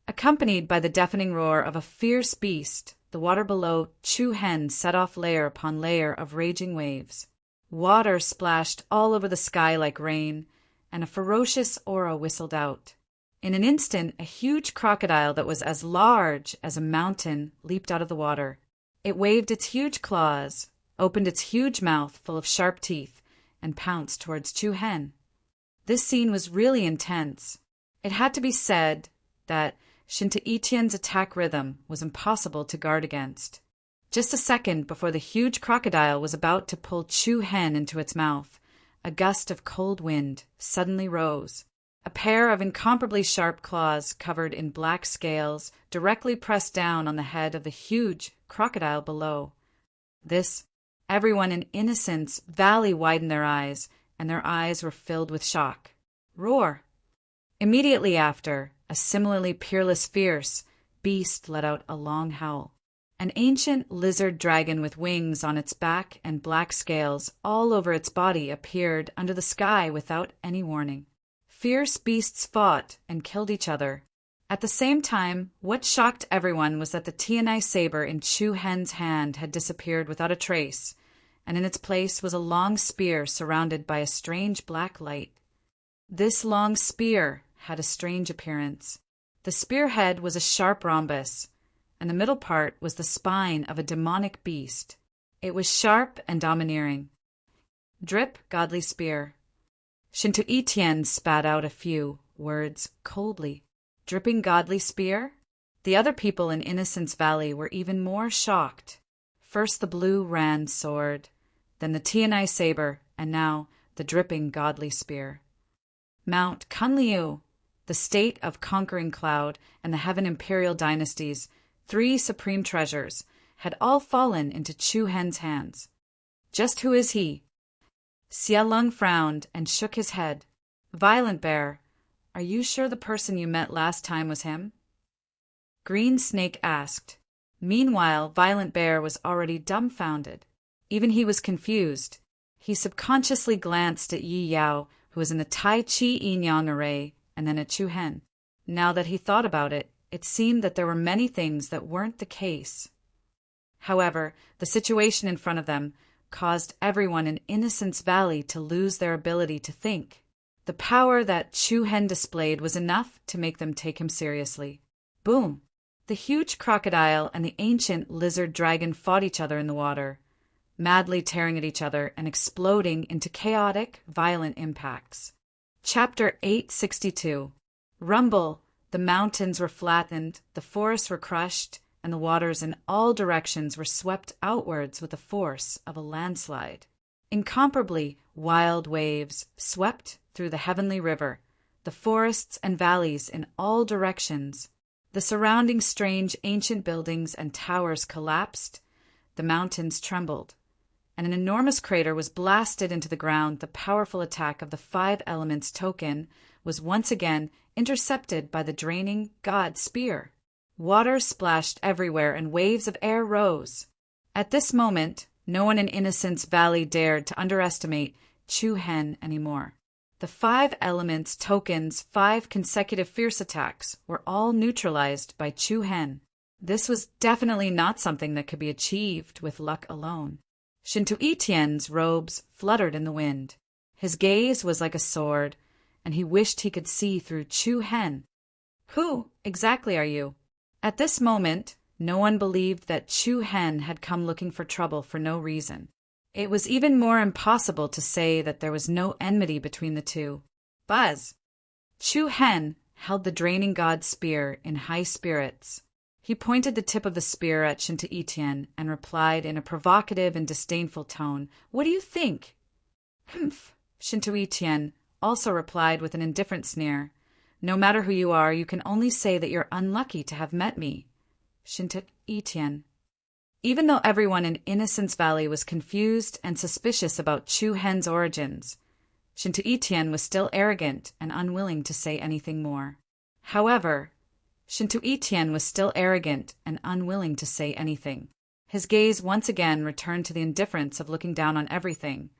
A: Accompanied by the deafening roar of a fierce beast, the water below Chu Hen set off layer upon layer of raging waves. Water splashed all over the sky like rain, and a ferocious aura whistled out. In an instant, a huge crocodile that was as large as a mountain leaped out of the water. It waved its huge claws, opened its huge mouth full of sharp teeth, and pounced towards Chu Hen. This scene was really intense. It had to be said that Shinta Itian's attack rhythm was impossible to guard against. Just a second before the huge crocodile was about to pull Chu Hen into its mouth, a gust of cold wind suddenly rose. A pair of incomparably sharp claws covered in black scales directly pressed down on the head of the huge crocodile below. Everyone in Innocence Valley widened their eyes, and their eyes were filled with shock. Roar! Immediately after, a similarly peerless fierce beast let out a long howl. An ancient lizard dragon with wings on its back and black scales all over its body appeared under the sky without any warning. Fierce beasts fought and killed each other. At the same time, what shocked everyone was that the Tianai saber in Chu Hen's hand had disappeared without a trace, and in its place was a long spear surrounded by a strange black light. This long spear had a strange appearance. The spearhead was a sharp rhombus, and the middle part was the spine of a demonic beast. It was sharp and domineering. Drip, godly spear. Shinta Itian spat out a few words coldly. Dripping godly spear? The other people in Innocence Valley were even more shocked. First the blue Ran sword, then the Tianai saber, and now the dripping godly spear. Mount Kunliu, the state of Conquering Cloud, and the Heaven Imperial dynasties, 3 supreme treasures, had all fallen into Chu Hen's hands. Just who is he? Xia Lung frowned and shook his head. Violent Bear, are you sure the person you met last time was him? Green Snake asked. Meanwhile, Violent Bear was already dumbfounded. Even he was confused. He subconsciously glanced at Yi Yao, who was in the Tai Chi Yin Yang array, and then at Chu Hen. Now that he thought about it, it seemed that there were many things that weren't the case. However, the situation in front of them caused everyone in Innocence Valley to lose their ability to think. The power that Chu Hen displayed was enough to make them take him seriously. Boom! The huge crocodile and the ancient lizard dragon fought each other in the water, madly tearing at each other and exploding into chaotic, violent impacts. Chapter 862. Rumble! The mountains were flattened, the forests were crushed, and the waters in all directions were swept outwards with the force of a landslide. Incomparably wild waves swept through the heavenly river, the forests and valleys in all directions. The surrounding strange ancient buildings and towers collapsed, the mountains trembled, and an enormous crater was blasted into the ground. The powerful attack of the five elements token was once again intercepted by the draining god spear. Water splashed everywhere and waves of air rose. At this moment, no one in Innocence Valley dared to underestimate Chu Hen anymore. The five elements token's 5 consecutive fierce attacks were all neutralized by Chu Hen. This was definitely not something that could be achieved with luck alone. Shinto Etienne's robes fluttered in the wind. His gaze was like a sword, and he wished he could see through Chu Hen. Who exactly are you? At this moment, no one believed that Chu Hen had come looking for trouble for no reason. It was even more impossible to say that there was no enmity between the two. Buzz! Chu Hen held the draining god's spear in high spirits. He pointed the tip of the spear at Shinto Etienne and replied in a provocative and disdainful tone, "What do you think?" "Humph!" Shinto Etienne also replied with an indifferent sneer. "No matter who you are, you can only say that you're unlucky to have met me." Shinto Etienne. Even though everyone in Innocence Valley was confused and suspicious about Chu Hen's origins, Shinto Etienne was still arrogant and unwilling to say anything more. However, Shinto Etienne was still arrogant and unwilling to say anything. His gaze once again returned to the indifference of looking down on everything,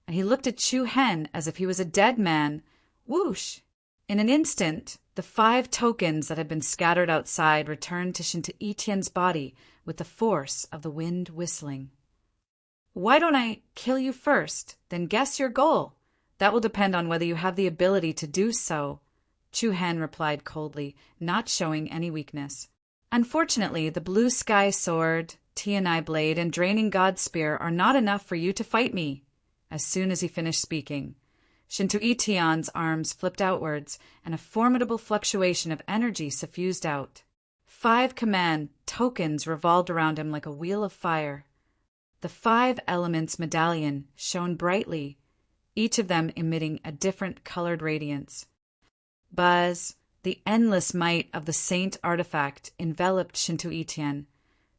A: and he looked at Chu Hen as if he was a dead man. Whoosh! In an instant, the 5 tokens that had been scattered outside returned to Shinto Etienne's body with the force of the wind whistling. "Why don't I kill you first, then guess your goal? That will depend on whether you have the ability to do so," Chu Hen replied coldly, not showing any weakness. "Unfortunately, the blue sky sword, Tianai blade, and draining god spear are not enough for you to fight me." As soon as he finished speaking, Shinto Etienne's arms flipped outwards, and a formidable fluctuation of energy suffused out. 5 command tokens revolved around him like a wheel of fire. The 5 elements medallion shone brightly, each of them emitting a different colored radiance. Buzz, the endless might of the saint artifact enveloped Shinto Etienne,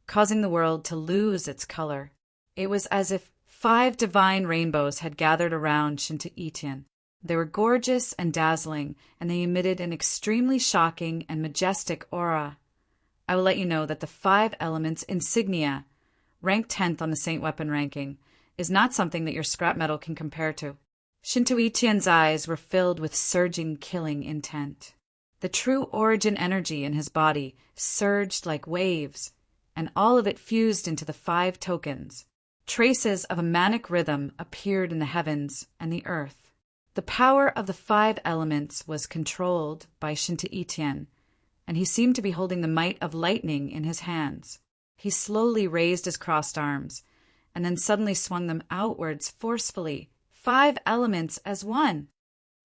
A: causing the world to lose its color. It was as if 5 divine rainbows had gathered around Shinto Etienne. They were gorgeous and dazzling, and they emitted an extremely shocking and majestic aura. I will let you know that the 5 elements insignia, ranked 10th on the Saint Weapon ranking, is not something that your scrap metal can compare to. Shinto Etienne's eyes were filled with surging, killing intent. The true origin energy in his body surged like waves, and all of it fused into the 5 tokens. Traces of a manic rhythm appeared in the heavens and the earth. The power of the 5 elements was controlled by Shinto Etienne, and he seemed to be holding the might of lightning in his hands. He slowly raised his crossed arms, and then suddenly swung them outwards forcefully, 5 elements as one.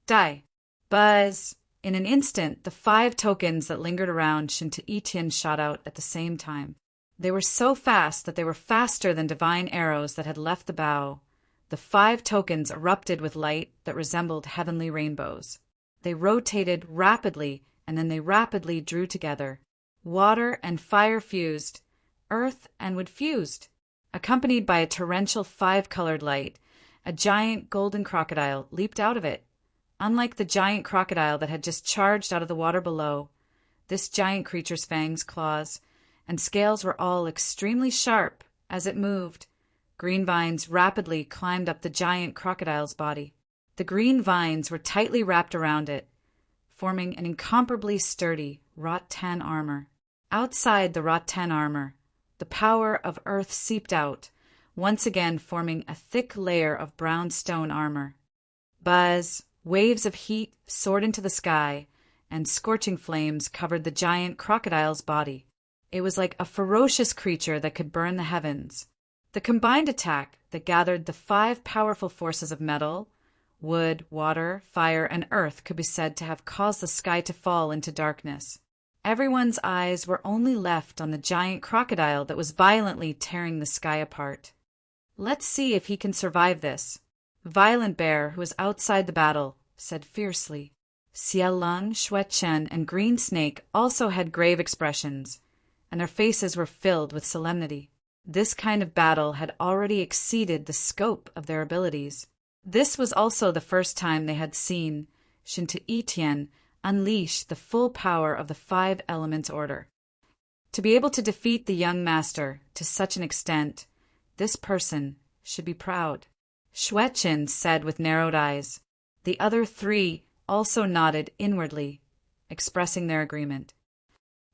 A: Die! Buzz! In an instant, the 5 tokens that lingered around Shinto Etienne shot out at the same time. They were so fast that they were faster than divine arrows that had left the bow. The 5 tokens erupted with light that resembled heavenly rainbows. They rotated rapidly, and then they rapidly drew together. Water and fire fused, earth and wood fused. Accompanied by a torrential 5-colored light, a giant golden crocodile leaped out of it. Unlike the giant crocodile that had just charged out of the water below, this giant creature's fangs, claws, and scales were all extremely sharp. As it moved, green vines rapidly climbed up the giant crocodile's body. The green vines were tightly wrapped around it, forming an incomparably sturdy wrought-tan armor. Outside the wrought-tan armor, the power of earth seeped out, once again forming a thick layer of brown stone armor. Buzz, waves of heat soared into the sky, and scorching flames covered the giant crocodile's body. It was like a ferocious creature that could burn the heavens. The combined attack that gathered the 5 powerful forces of metal, wood, water, fire, and earth could be said to have caused the sky to fall into darkness. Everyone's eyes were only left on the giant crocodile that was violently tearing the sky apart. "Let's see if he can survive this," Violent Bear, who was outside the battle, said fiercely. Xiao Lung, Xue Chen, and Green Snake also had grave expressions, and their faces were filled with solemnity. This kind of battle had already exceeded the scope of their abilities. This was also the first time they had seen Shinta Itian unleash the full power of the 5 elements order. To be able to defeat the young master to such an extent, this person should be proud. Xue Chen said with narrowed eyes. The other 3 also nodded inwardly, expressing their agreement.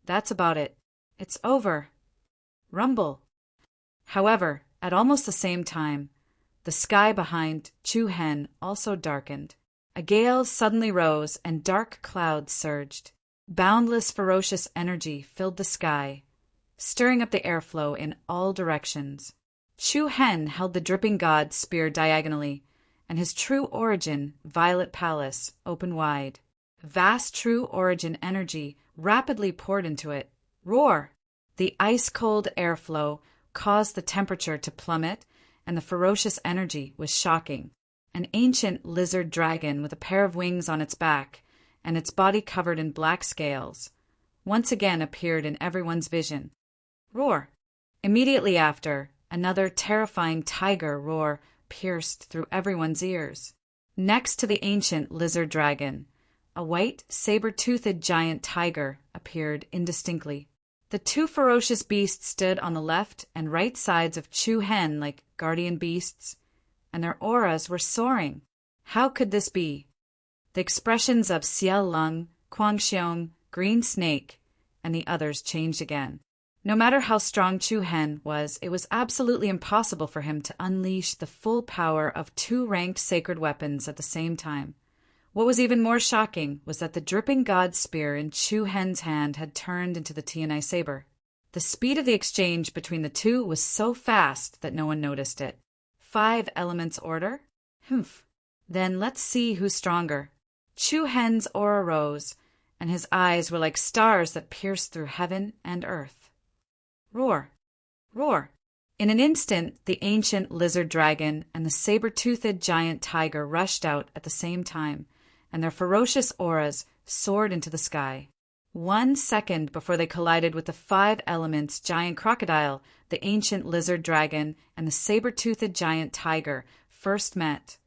A: "That's about it. It's over." Rumble. However, at almost the same time, the sky behind Chu Hen also darkened. A gale suddenly rose and dark clouds surged. Boundless ferocious energy filled the sky, stirring up the airflow in all directions. Chu Hen held the dripping god spear diagonally, and his true origin, Violet Palace, open wide. Vast true origin energy rapidly poured into it. Roar! The ice-cold airflow caused the temperature to plummet, and the ferocious energy was shocking. An ancient lizard dragon with a pair of wings on its back, and its body covered in black scales, once again appeared in everyone's vision. Roar! Immediately after, another terrifying tiger roar pierced through everyone's ears. Next to the ancient lizard dragon, a white, saber-toothed giant tiger appeared indistinctly. The 2 ferocious beasts stood on the left and right sides of Chu Hen like guardian beasts, and their auras were soaring. How could this be? The expressions of Xiao Lung, Kuang Xiong, Green Snake, and the others changed again. No matter how strong Chu Hen was, it was absolutely impossible for him to unleash the full power of 2 ranked sacred weapons at the same time. What was even more shocking was that the dripping god spear in Chu Hen's hand had turned into the Tianai saber. The speed of the exchange between the 2 was so fast that no one noticed it. 5 elements order? Humph. Then let's see who's stronger. Chu Hen's aura rose, and his eyes were like stars that pierced through heaven and earth. Roar! Roar! In an instant, the ancient lizard dragon and the saber-toothed giant tiger rushed out at the same time, and their ferocious auras soared into the sky. 1 second before they collided with the 5 elements giant crocodile, the ancient lizard dragon, and the saber-toothed giant tiger first met.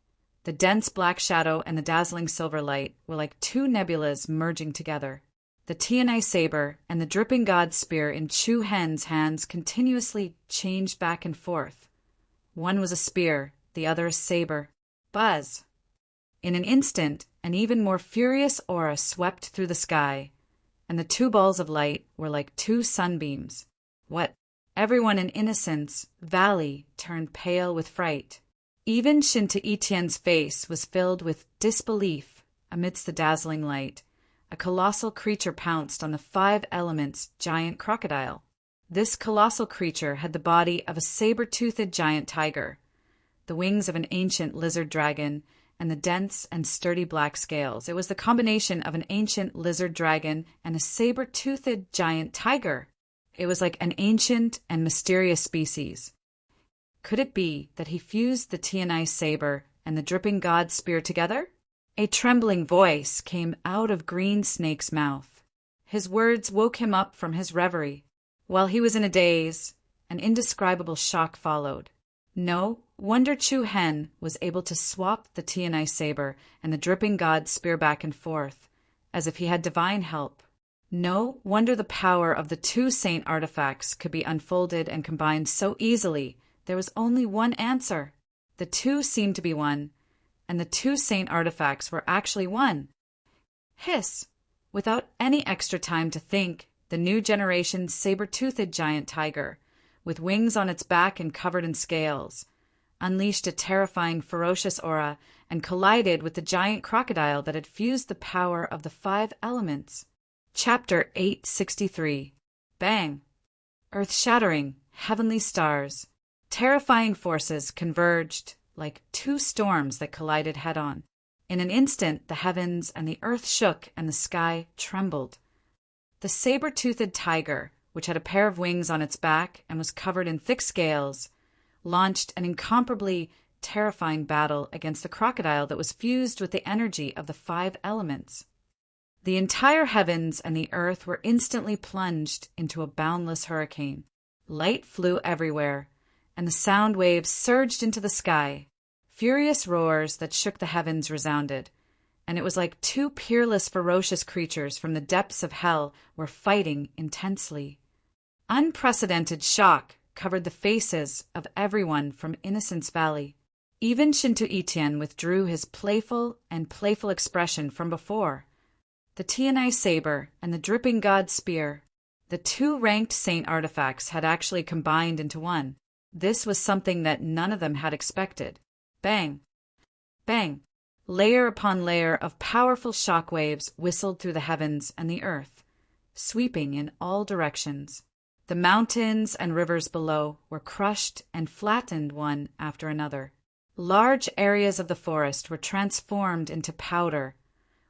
A: The dense black shadow and the dazzling silver light were like 2 nebulas merging together. The Tianai saber and the dripping god spear in Chu Hen's hands continuously changed back and forth. One was a spear, the other a saber. Buzz! In an instant, an even more furious aura swept through the sky, and the 2 balls of light were like 2 sunbeams. What? Everyone in Innocence Valley turned pale with fright. Even Shinta Itian's face was filled with disbelief amidst the dazzling light. A colossal creature pounced on the 5 elements giant crocodile. This colossal creature had the body of a saber-toothed giant tiger, the wings of an ancient lizard dragon, and the dense and sturdy black scales. It was the combination of an ancient lizard dragon and a saber-toothed giant tiger. It was like an ancient and mysterious species. Could it be that he fused the Tianai saber and the dripping god spear together? A trembling voice came out of Green Snake's mouth. His words woke him up from his reverie. While he was in a daze, an indescribable shock followed. No wonder Chu Hen was able to swap the Tianai saber and the dripping god spear back and forth, as if he had divine help. No wonder the power of the 2 saint artifacts could be unfolded and combined so easily. There was only one answer. The 2 seemed to be one, and the 2 saint artifacts were actually one. Hiss! Without any extra time to think, the new generation saber-toothed giant tiger with wings on its back and covered in scales, unleashed a terrifying, ferocious aura and collided with the giant crocodile that had fused the power of the 5 elements. Chapter 863. Bang! Earth-shattering, heavenly stars. Terrifying forces converged like 2 storms that collided head-on. In an instant, the heavens and the earth shook and the sky trembled. The saber-toothed tiger, which had a pair of wings on its back and was covered in thick scales, launched an incomparably terrifying battle against the crocodile that was fused with the energy of the 5 elements. The entire heavens and the earth were instantly plunged into a boundless hurricane. Light flew everywhere, and the sound waves surged into the sky. Furious roars that shook the heavens resounded, and it was like 2 peerless, ferocious creatures from the depths of hell were fighting intensely. Unprecedented shock covered the faces of everyone from Innocence Valley. Even Shinto Itian withdrew his playful expression from before. The Tianai saber and the dripping god spear, the 2 ranked saint artifacts, had actually combined into one. This was something that none of them had expected. Bang! Bang! Layer upon layer of powerful shock waves whistled through the heavens and the earth, sweeping in all directions. The mountains and rivers below were crushed and flattened one after another. Large areas of the forest were transformed into powder.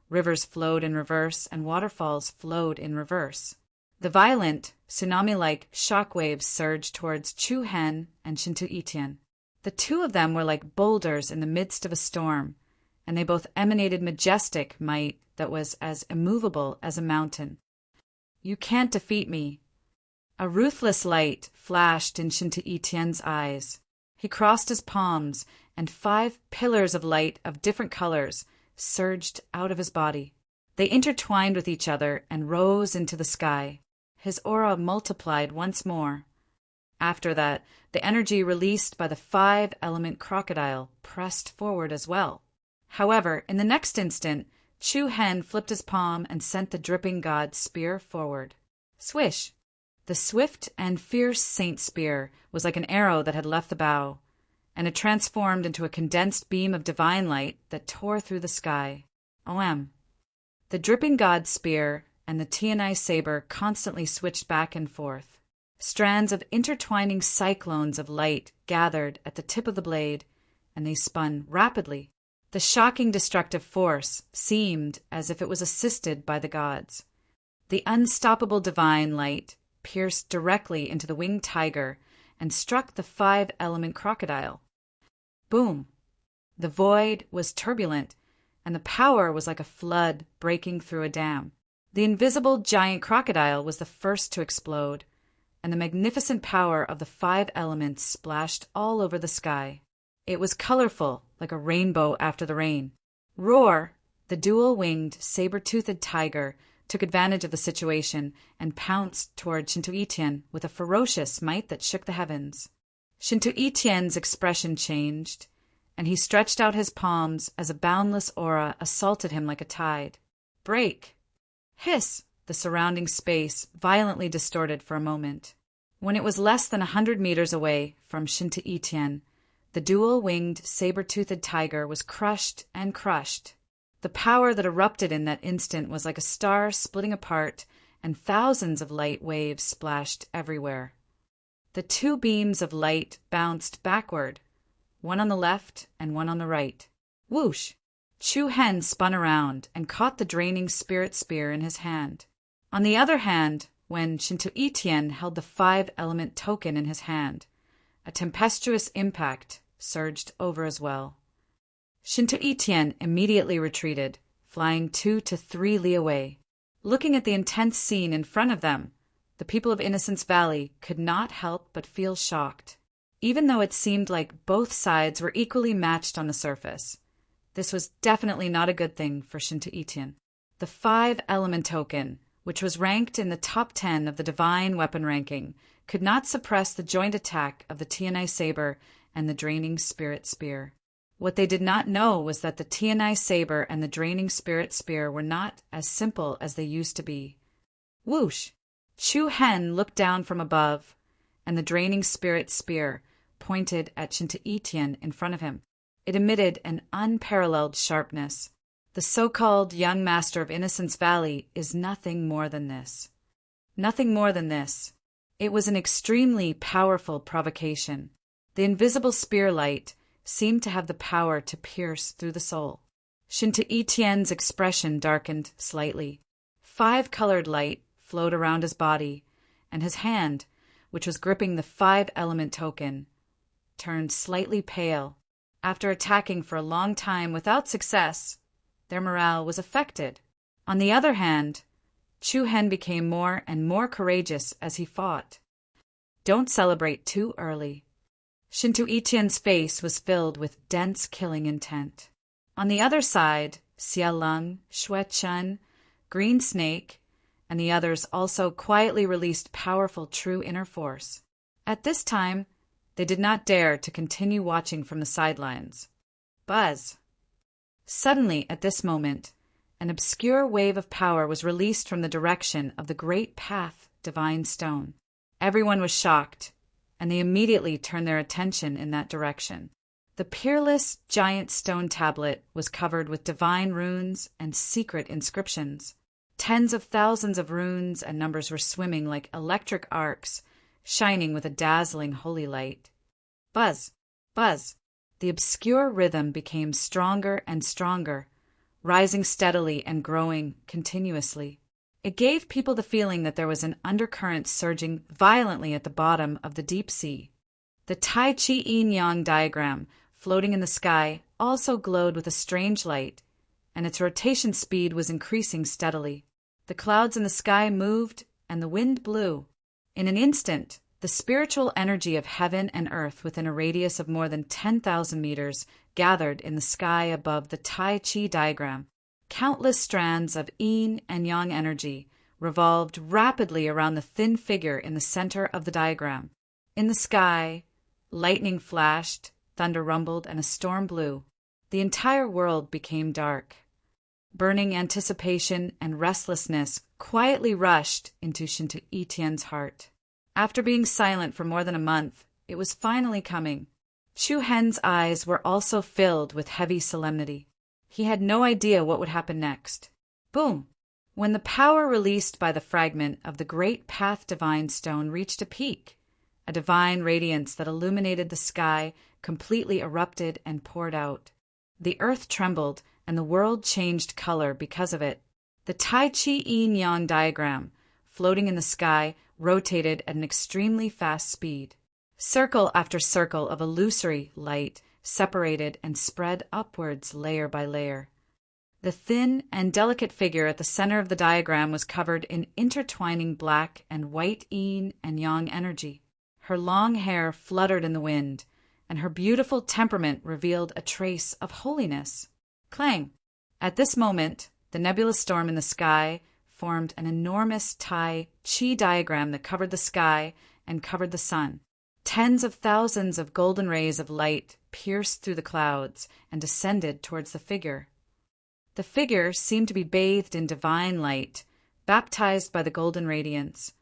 A: Rivers flowed in reverse and waterfalls flowed in reverse. The violent, tsunami-like shock waves surged towards Chu Hen and Shinto Itian. The 2 of them were like boulders in the midst of a storm, and they both emanated majestic might that was as immovable as a mountain. "You can't defeat me." A ruthless light flashed in Shinto Itian's eyes. He crossed his palms, and 5 pillars of light of different colors surged out of his body. They intertwined with each other and rose into the sky. His aura multiplied once more. After that, the energy released by the 5-element crocodile pressed forward as well. However, in the next instant, Chu Hen flipped his palm and sent the dripping god spear forward. Swish! The swift and fierce saint spear was like an arrow that had left the bow, and it transformed into a condensed beam of divine light that tore through the sky. OM. The dripping god spear and the Tianai saber constantly switched back and forth. Strands of intertwining cyclones of light gathered at the tip of the blade, and they spun rapidly. The shocking destructive force seemed as if it was assisted by the gods. The unstoppable divine light pierced directly into the winged tiger and struck the 5-element crocodile. Boom! The void was turbulent, and the power was like a flood breaking through a dam. The invisible giant crocodile was the first to explode, and the magnificent power of the 5 elements splashed all over the sky. It was colorful, like a rainbow after the rain. Roar! The dual-winged, saber-toothed tiger took advantage of the situation and pounced toward Shinto Itian with a ferocious might that shook the heavens. Shinto Itian's expression changed, and he stretched out his palms as a boundless aura assaulted him like a tide. Break! Hiss! The surrounding space violently distorted for a moment. When it was less than 100 meters away from Shinto Itian, the dual-winged, saber-toothed tiger was crushed and crushed. The power that erupted in that instant was like a star splitting apart, and thousands of light waves splashed everywhere. The 2 beams of light bounced backward, one on the left and one on the right. Whoosh! Chu Hen spun around and caught the draining spirit spear in his hand. On the other hand, when Shinto Itian held the 5-element token in his hand, a tempestuous impact surged over as well. Shinto Itian immediately retreated, flying 2 to 3 li away. Looking at the intense scene in front of them, the people of Innocence Valley could not help but feel shocked. Even though it seemed like both sides were equally matched on the surface, this was definitely not a good thing for Shinto Itian. The 5-element token, which was ranked in the top 10 of the divine weapon ranking, could not suppress the joint attack of the Tianai saber and the draining spirit spear. What they did not know was that the Tianai saber and the draining spirit spear were not as simple as they used to be. Whoosh! Chu Hen looked down from above, and the draining spirit spear pointed at Shinta in front of him. It emitted an unparalleled sharpness. The so-called young master of Innocence Valley is nothing more than this. Nothing more than this. It was an extremely powerful provocation. The invisible spear light seemed to have the power to pierce through the soul. Shinta expression darkened slightly. 5-colored light flowed around his body, and his hand, which was gripping the 5-element token, turned slightly pale. After attacking for a long time without success, their morale was affected. On the other hand, Chu Hen became more and more courageous as he fought. Don't celebrate too early. Shinta face was filled with dense killing intent. On the other side, Xia Leng, Xue Chen, Green Snake, and the others also quietly released powerful true inner force. At this time, they did not dare to continue watching from the sidelines. Buzz! Suddenly, at this moment, an obscure wave of power was released from the direction of the Great Path Divine Stone. Everyone was shocked, and they immediately turned their attention in that direction. The peerless giant stone tablet was covered with divine runes and secret inscriptions. Tens of thousands of runes and numbers were swimming like electric arcs, shining with a dazzling holy light. Buzz! Buzz! The obscure rhythm became stronger and stronger, rising steadily and growing continuously. It gave people the feeling that there was an undercurrent surging violently at the bottom of the deep sea. The Tai Chi Yin-Yang diagram, floating in the sky, also glowed with a strange light, and its rotation speed was increasing steadily. The clouds in the sky moved, and the wind blew. In an instant, the spiritual energy of heaven and earth within a radius of more than 10,000 meters gathered in the sky above the Tai Chi diagram. Countless strands of yin and yang energy revolved rapidly around the thin figure in the center of the diagram. In the sky, lightning flashed, thunder rumbled, and a storm blew. The entire world became dark. Burning anticipation and restlessness quietly rushed into Shinta heart. After being silent for more than a month, it was finally coming. Chu Hen's eyes were also filled with heavy solemnity. He had no idea what would happen next. Boom! When the power released by the fragment of the Great Path Divine Stone reached a peak, a divine radiance that illuminated the sky completely erupted and poured out. The earth trembled, and the world changed color because of it. The Tai Chi Yin-Yang diagram, floating in the sky, rotated at an extremely fast speed. Circle after circle of illusory light separated and spread upwards layer by layer. The thin and delicate figure at the center of the diagram was covered in intertwining black and white yin and yang energy. Her long hair fluttered in the wind, and her beautiful temperament revealed a trace of holiness. Clang! At this moment, the nebulous storm in the sky formed an enormous Tai Chi diagram that covered the sky and covered the sun. Tens of thousands of golden rays of light pierced through the clouds and descended towards the figure. The figure seemed to be bathed in divine light, baptized by the golden radiance,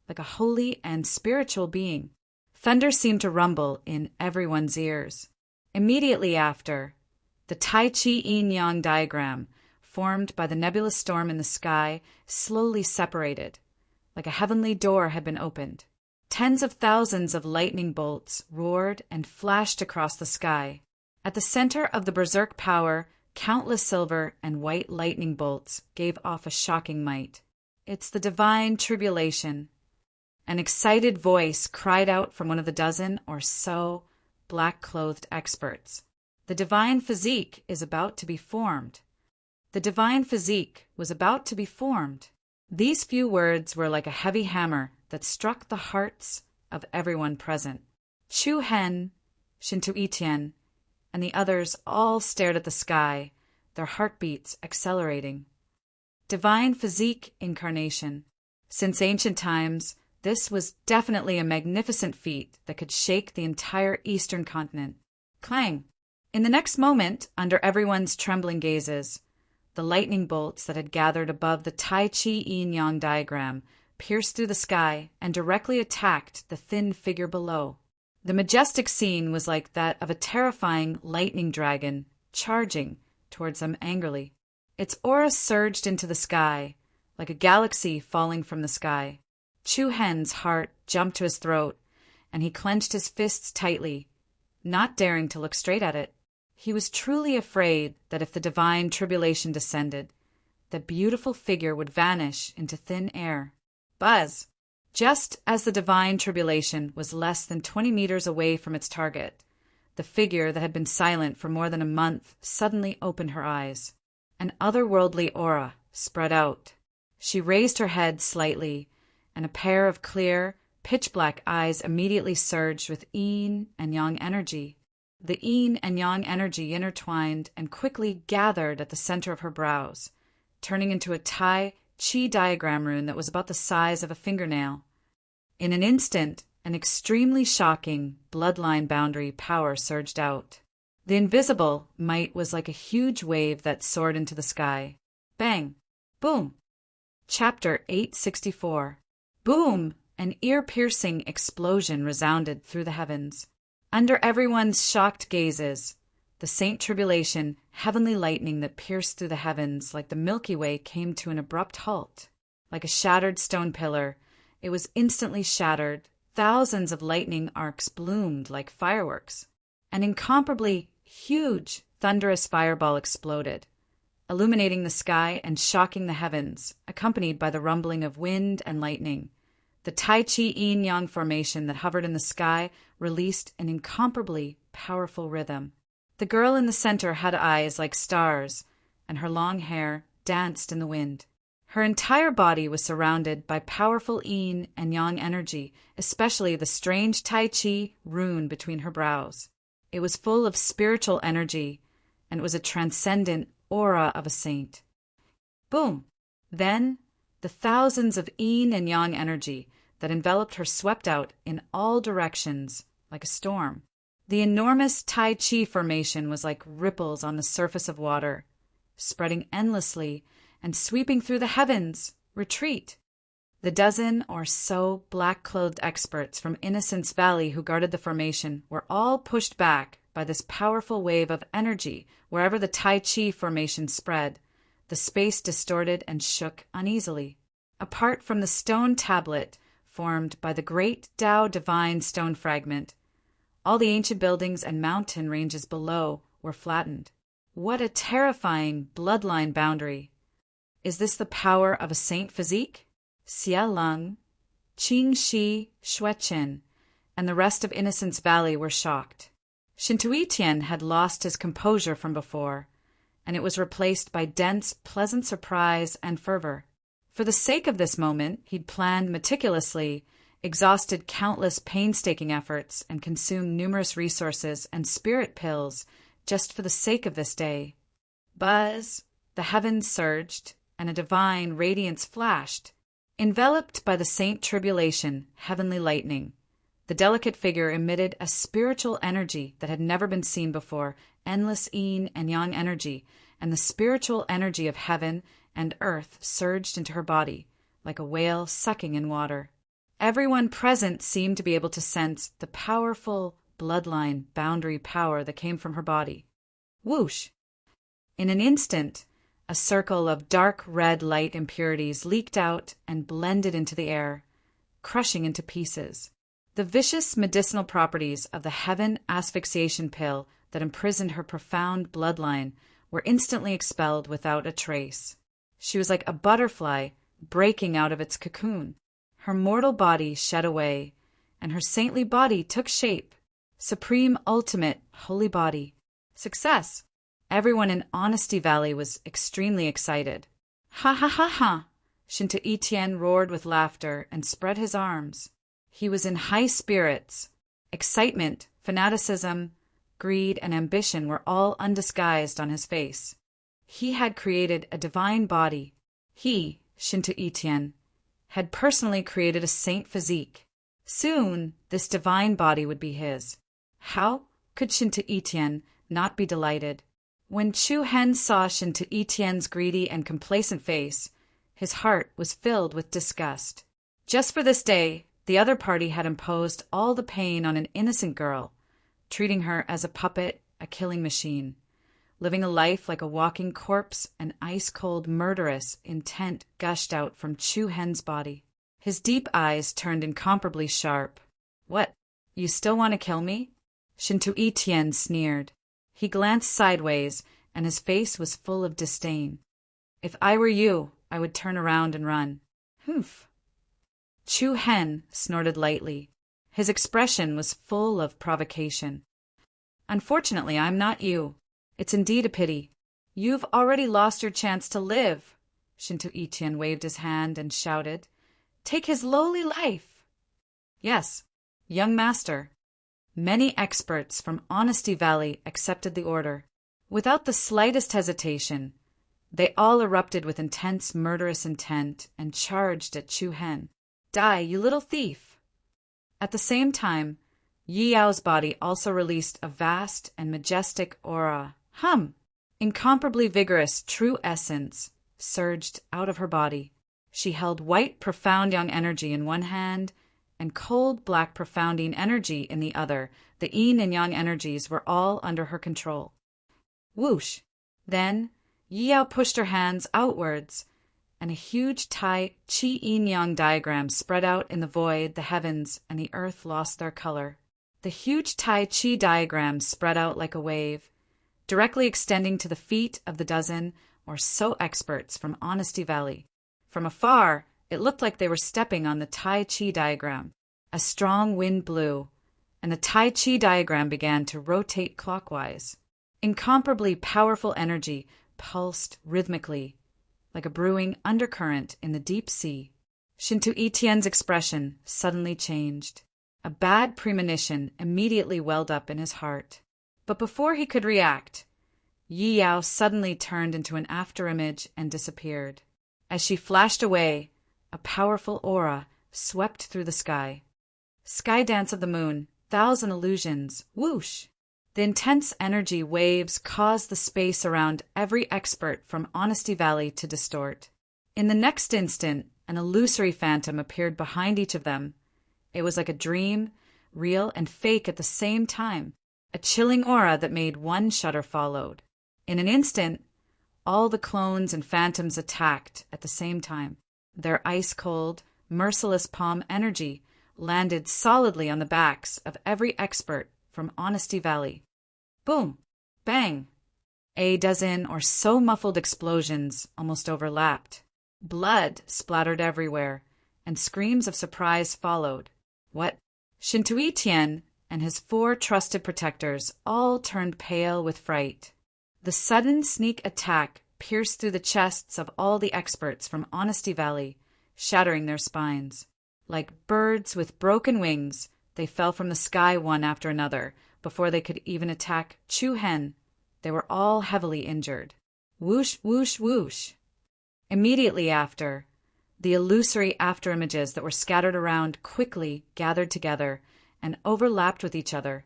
A: like a holy and spiritual being. Thunder seemed to rumble in everyone's ears. Immediately after, the Tai Chi Yin-Yang diagram, formed by the nebulous storm in the sky, slowly separated, like a heavenly door had been opened. Tens of thousands of lightning bolts roared and flashed across the sky. At the center of the berserk power, countless silver and white lightning bolts gave off a shocking might. It's the divine tribulation. An excited voice cried out from one of the dozen or so black-clothed experts. The divine physique is about to be formed. The divine physique was about to be formed. These few words were like a heavy hammer that struck the hearts of everyone present. Chu Hen, Shinta and the others all stared at the sky, their heartbeats accelerating. Divine physique incarnation. Since ancient times, this was definitely a magnificent feat that could shake the entire eastern continent. Clang! In the next moment, under everyone's trembling gazes, the lightning bolts that had gathered above the Tai Chi Yin-Yang diagram pierced through the sky and directly attacked the thin figure below. The majestic scene was like that of a terrifying lightning dragon charging towards them angrily. Its aura surged into the sky, like a galaxy falling from the sky. Chu Hen's heart jumped to his throat, and he clenched his fists tightly, not daring to look straight at it. He was truly afraid that if the divine tribulation descended, the beautiful figure would vanish into thin air. Buzz! Just as the divine tribulation was less than 20 meters away from its target, the figure that had been silent for more than a month suddenly opened her eyes. An otherworldly aura spread out. She raised her head slightly, and a pair of clear, pitch-black eyes immediately surged with yin and yang energy. The yin and yang energy intertwined and quickly gathered at the center of her brows, turning into a Tai Chi diagram rune that was about the size of a fingernail. In an instant, an extremely shocking bloodline boundary power surged out. The invisible might was like a huge wave that soared into the sky. Bang! Boom! Chapter 864. Boom! An ear-piercing explosion resounded through the heavens. Under everyone's shocked gazes, the Saint Tribulation, heavenly lightning that pierced through the heavens like the Milky Way came to an abrupt halt. Like a shattered stone pillar, it was instantly shattered. Thousands of lightning arcs bloomed like fireworks. An incomparably huge, thunderous fireball exploded, illuminating the sky and shocking the heavens, accompanied by the rumbling of wind and lightning. The Tai Chi yin-yang formation that hovered in the sky released an incomparably powerful rhythm. The girl in the center had eyes like stars, and her long hair danced in the wind. Her entire body was surrounded by powerful yin and yang energy, especially the strange Tai Chi rune between her brows. It was full of spiritual energy, and it was a transcendent aura of a saint. Boom! Then, the thousands of yin and yang energy that enveloped her swept out in all directions like a storm. The enormous Tai Chi formation was like ripples on the surface of water, spreading endlessly and sweeping through the heavens. Retreat! The dozen or so black-clothed experts from Innocence Valley who guarded the formation were all pushed back by this powerful wave of energy. Wherever the Tai Chi formation spread, the space distorted and shook uneasily. Apart from the stone tablet formed by the great Tao divine stone fragment, all the ancient buildings and mountain ranges below were flattened. What a terrifying bloodline boundary! Is this the power of a saint physique? Xia Lung, Qing Shi, Xueqin, and the rest of Innocence Valley were shocked. Shintuitian had lost his composure from before, and it was replaced by dense, pleasant surprise and fervor. For the sake of this moment, he'd planned meticulously, exhausted countless painstaking efforts, and consumed numerous resources and spirit pills just for the sake of this day. Buzz! The heavens surged, and a divine radiance flashed. Enveloped by the Saint Tribulation, heavenly lightning, the delicate figure emitted a spiritual energy that had never been seen before, endless yin and yang energy, and the spiritual energy of heaven and earth surged into her body, like a whale sucking in water. Everyone present seemed to be able to sense the powerful bloodline boundary power that came from her body. Whoosh! In an instant, a circle of dark red light impurities leaked out and blended into the air, crushing into pieces. The vicious medicinal properties of the heaven asphyxiation pill that imprisoned her profound bloodline were instantly expelled without a trace. She was like a butterfly breaking out of its cocoon. Her mortal body shed away, and her saintly body took shape. Supreme, ultimate, holy body. Success! Everyone in Honesty Valley was extremely excited. Ha ha ha ha! Shinta Etienne roared with laughter and spread his arms. He was in high spirits. Excitement, fanaticism, greed, and ambition were all undisguised on his face. He had created a divine body. He, Shinta Etienne, had personally created a saint physique. Soon, this divine body would be his. How could Shinta Etienne not be delighted? When Chu Hen saw Shinta Etienne's greedy and complacent face, his heart was filled with disgust. Just for this day, the other party had imposed all the pain on an innocent girl, treating her as a puppet, a killing machine, living a life like a walking corpse. An ice-cold, murderous intent gushed out from Chu Hen's body. His deep eyes turned incomparably sharp. "What, you still want to kill me?" Shintu Etienne sneered. He glanced sideways, and his face was full of disdain. "If I were you, I would turn around and run." "Humph." Chu Hen snorted lightly. His expression was full of provocation. "Unfortunately, I'm not you. It's indeed a pity. You've already lost your chance to live." Shintu Etienne waved his hand and shouted, "Take his lowly life!" "Yes, young master." Many experts from Honesty Valley accepted the order. Without the slightest hesitation, they all erupted with intense murderous intent and charged at Chu Hen. "Die, you little thief!" At the same time, Yi Yao's body also released a vast and majestic aura. Incomparably vigorous true essence surged out of her body. She held white profound yang energy in one hand and cold black profound yin energy in the other. The yin and yang energies were all under her control. Whoosh! Then Yi Yao pushed her hands outwards, and a huge Tai Chi Yin Yang diagram spread out in the void. The heavens and the earth lost their color. The huge Tai Chi diagram spread out like a wave, directly extending to the feet of the dozen or so experts from Honesty Valley. From afar, it looked like they were stepping on the Tai Chi diagram. A strong wind blew, and the Tai Chi diagram began to rotate clockwise. Incomparably powerful energy pulsed rhythmically, like a brewing undercurrent in the deep sea. Shintu Etienne's expression suddenly changed. A bad premonition immediately welled up in his heart. But before he could react, Yi Yao suddenly turned into an afterimage and disappeared. As she flashed away, a powerful aura swept through the sky. Sky dance of the moon, thousand illusions, whoosh! The intense energy waves caused the space around every expert from Honesty Valley to distort. In the next instant, an illusory phantom appeared behind each of them. It was like a dream, real and fake at the same time, a chilling aura that made one shudder followed. In an instant, all the clones and phantoms attacked at the same time. Their ice-cold, merciless palm energy landed solidly on the backs of every expert from Honesty Valley. Boom! Bang! A dozen or so muffled explosions almost overlapped. Blood splattered everywhere, and screams of surprise followed. What? Shintu Etienne and his 4 trusted protectors all turned pale with fright. The sudden sneak attack pierced through the chests of all the experts from Honesty Valley, shattering their spines. Like birds with broken wings, they fell from the sky one after another before they could even attack Chu Hen. They were all heavily injured. Whoosh, whoosh, whoosh. Immediately after, the illusory afterimages that were scattered around quickly gathered together and overlapped with each other,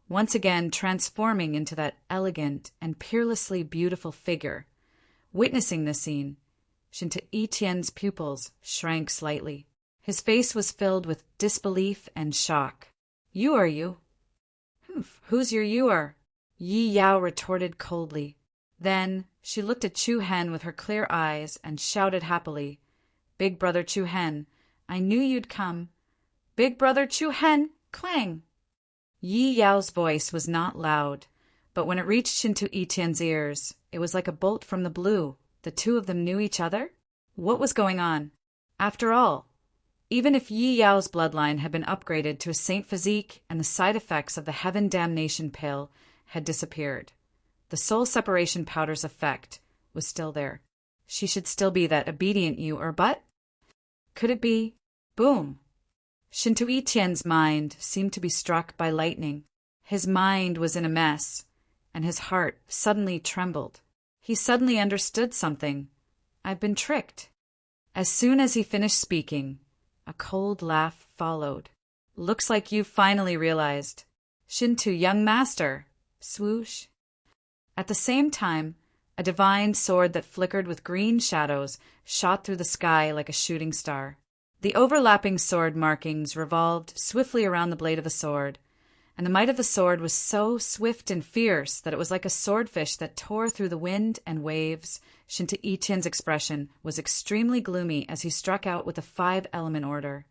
A: once again transforming into that elegant and peerlessly beautiful figure. Witnessing this scene, Shintu Etienne's pupils shrank slightly. His face was filled with disbelief and shock. "You are you?" "Who's your you-er?" Yi Yao retorted coldly. Then she looked at Chu Hen with her clear eyes and shouted happily, "Big brother Chu Hen, I knew you'd come. Big brother Chu Hen, clang!" Yi Yao's voice was not loud, but when it reached Shintu Etienne's ears, it was like a bolt from the blue. The two of them knew each other? What was going on? After all, even if Yi Yao's bloodline had been upgraded to a saint physique and the side effects of the heaven damnation pill had disappeared, the soul separation powder's effect was still there. She should still be that obedient but? Could it be? Boom! Shintu Etienne's mind seemed to be struck by lightning. His mind was in a mess, and his heart suddenly trembled. He suddenly understood something. I've been tricked. As soon as he finished speaking, a cold laugh followed. Looks like you've finally realized. Shintu, young master. Swoosh. At the same time, a divine sword that flickered with green shadows shot through the sky like a shooting star. The overlapping sword markings revolved swiftly around the blade of the sword, and the might of the sword was so swift and fierce that it was like a swordfish that tore through the wind and waves. Shinto Itien's expression was extremely gloomy as he struck out with a 5-element order,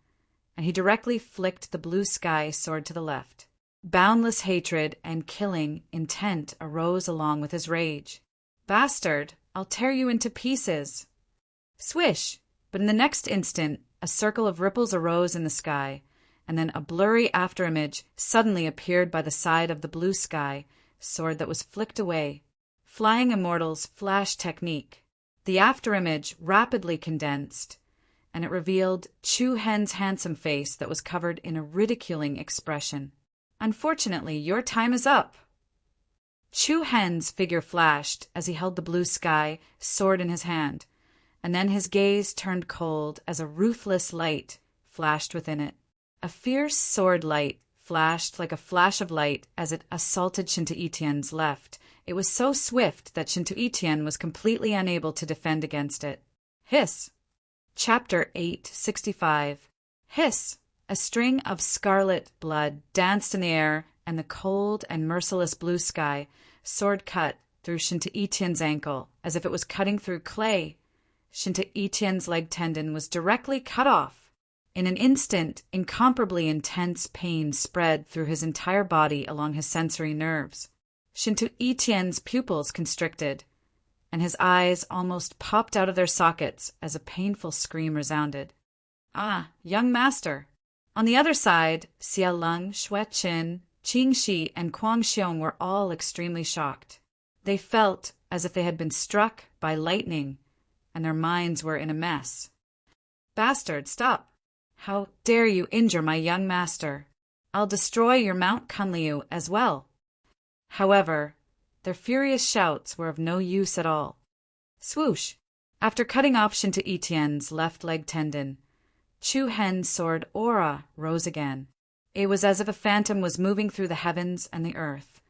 A: and he directly flicked the blue sky sword to the left. Boundless hatred and killing intent arose along with his rage. "Bastard, I'll tear you into pieces!" Swish! But in the next instant, a circle of ripples arose in the sky, and then a blurry afterimage suddenly appeared by the side of the blue sky sword that was flicked away. Flying Immortal's flash technique. The afterimage rapidly condensed, and it revealed Chu Hen's handsome face that was covered in a ridiculing expression. "Unfortunately, your time is up." Chu Hen's figure flashed as he held the blue sky sword in his hand, and then his gaze turned cold as a ruthless light flashed within it. A fierce sword light flashed like a flash of light as it assaulted Shinto Itien's left. It was so swift that Shinto Itien was completely unable to defend against it. Hiss! Chapter 865. Hiss! A string of scarlet blood danced in the air, and the cold and merciless blue sky sword cut through Shinto Itien's ankle as if it was cutting through clay. Shinto Itien's leg tendon was directly cut off. In an instant, incomparably intense pain spread through his entire body along his sensory nerves. Shinto Itien's pupils constricted, and his eyes almost popped out of their sockets as a painful scream resounded. "Ah, young master!" On the other side, Xia Leng, Xue Qin, Qing Shi, and Kuang Xiong were all extremely shocked. They felt as if they had been struck by lightning, and their minds were in a mess. "Bastard, stop! How dare you injure my young master? I'll destroy your Mount Kunliu as well." However, their furious shouts were of no use at all. Swoosh! After cutting off Shinto Itien's left leg tendon, Chu Hen's sword aura rose again. It was as if a phantom was moving through the heavens and the earth,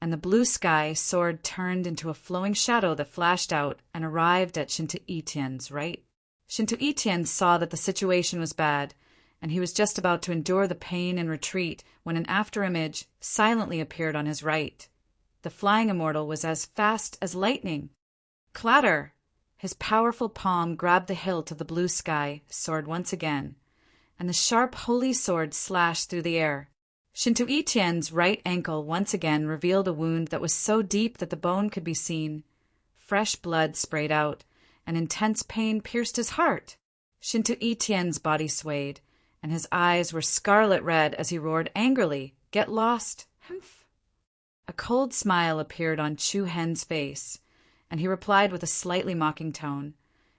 A: and the blue sky sword turned into a flowing shadow that flashed out and arrived at Shinto Itien's right. Shinto Itien saw that the situation was bad, and he was just about to endure the pain and retreat when an afterimage silently appeared on his right. The flying immortal was as fast as lightning. Clatter! His powerful palm grabbed the hilt of the blue sky sword once again, and the sharp holy sword slashed through the air. Shinto Itien's right ankle once again revealed a wound that was so deep that the bone could be seen. Fresh blood sprayed out, and intense pain pierced his heart. Shinto Itien's body swayed, and his eyes were scarlet red as he roared angrily, "Get lost!" Humph! A cold smile appeared on Chu Hen's face, and he replied with a slightly mocking tone,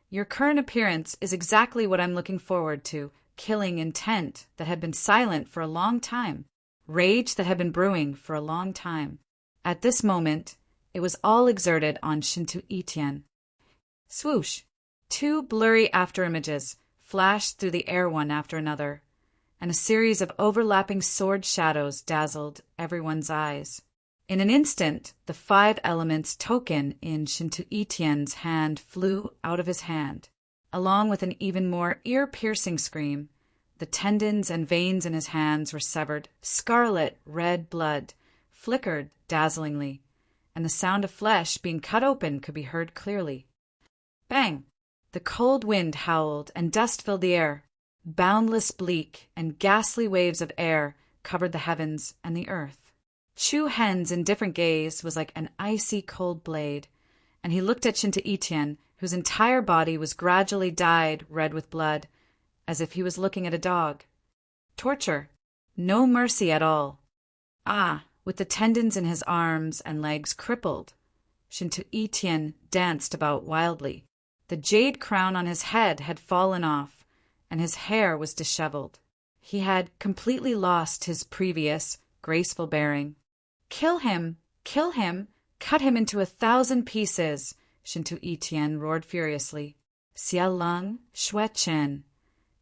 A: "Your current appearance is exactly what I'm looking forward to, killing intent that had been silent for a long time, rage that had been brewing for a long time." At this moment, it was all exerted on Shinto Itien. Swoosh! 2 blurry afterimages flashed through the air one after another, and a series of overlapping sword shadows dazzled everyone's eyes. In an instant, the 5 elements token in Shinto Itien's hand flew out of his hand. Along with an even more ear-piercing scream, the tendons and veins in his hands were severed. Scarlet red blood flickered dazzlingly, and the sound of flesh being cut open could be heard clearly. Bang! The cold wind howled, and dust filled the air. Boundless bleak and ghastly waves of air covered the heavens and the earth. Chu Hen's indifferent gaze was like an icy cold blade, and he looked at Shinto Itien, whose entire body was gradually dyed red with blood, as if he was looking at a dog. Torture. No mercy at all. Ah, with the tendons in his arms and legs crippled, Shinto Itien danced about wildly. The jade crown on his head had fallen off, and his hair was disheveled. He had completely lost his previous graceful bearing. "Kill him! Kill him! Cut him into 1,000 pieces!" Shinto Itien roared furiously. Xia Leng, Xue Chen,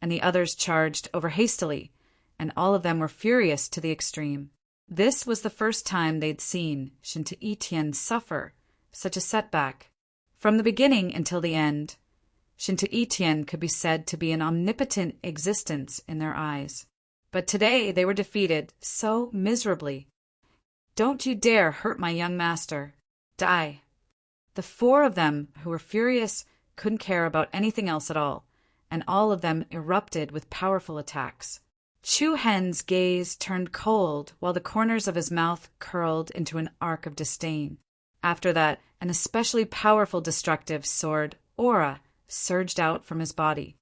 A: and the others charged over hastily, and all of them were furious to the extreme. This was the first time they'd seen Shinto Itien suffer such a setback. From the beginning until the end, Shinto Etienne could be said to be an omnipotent existence in their eyes. But today they were defeated so miserably. "Don't you dare hurt my young master. Die." The four of them, who were furious, couldn't care about anything else at all, and all of them erupted with powerful attacks. Chu Hen's gaze turned cold while the corners of his mouth curled into an arc of disdain. After that, an especially powerful destructive sword, Aura, surged out from his body.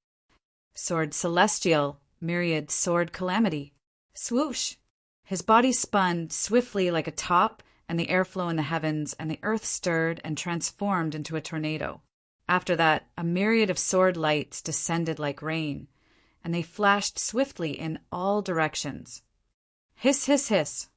A: Sword Celestial, myriad sword Calamity. Swoosh! His body spun swiftly like a top, and the airflow in the heavens and the earth stirred and transformed into a tornado. After that, a myriad of sword lights descended like rain, and they flashed swiftly in all directions. Hiss, hiss, hiss!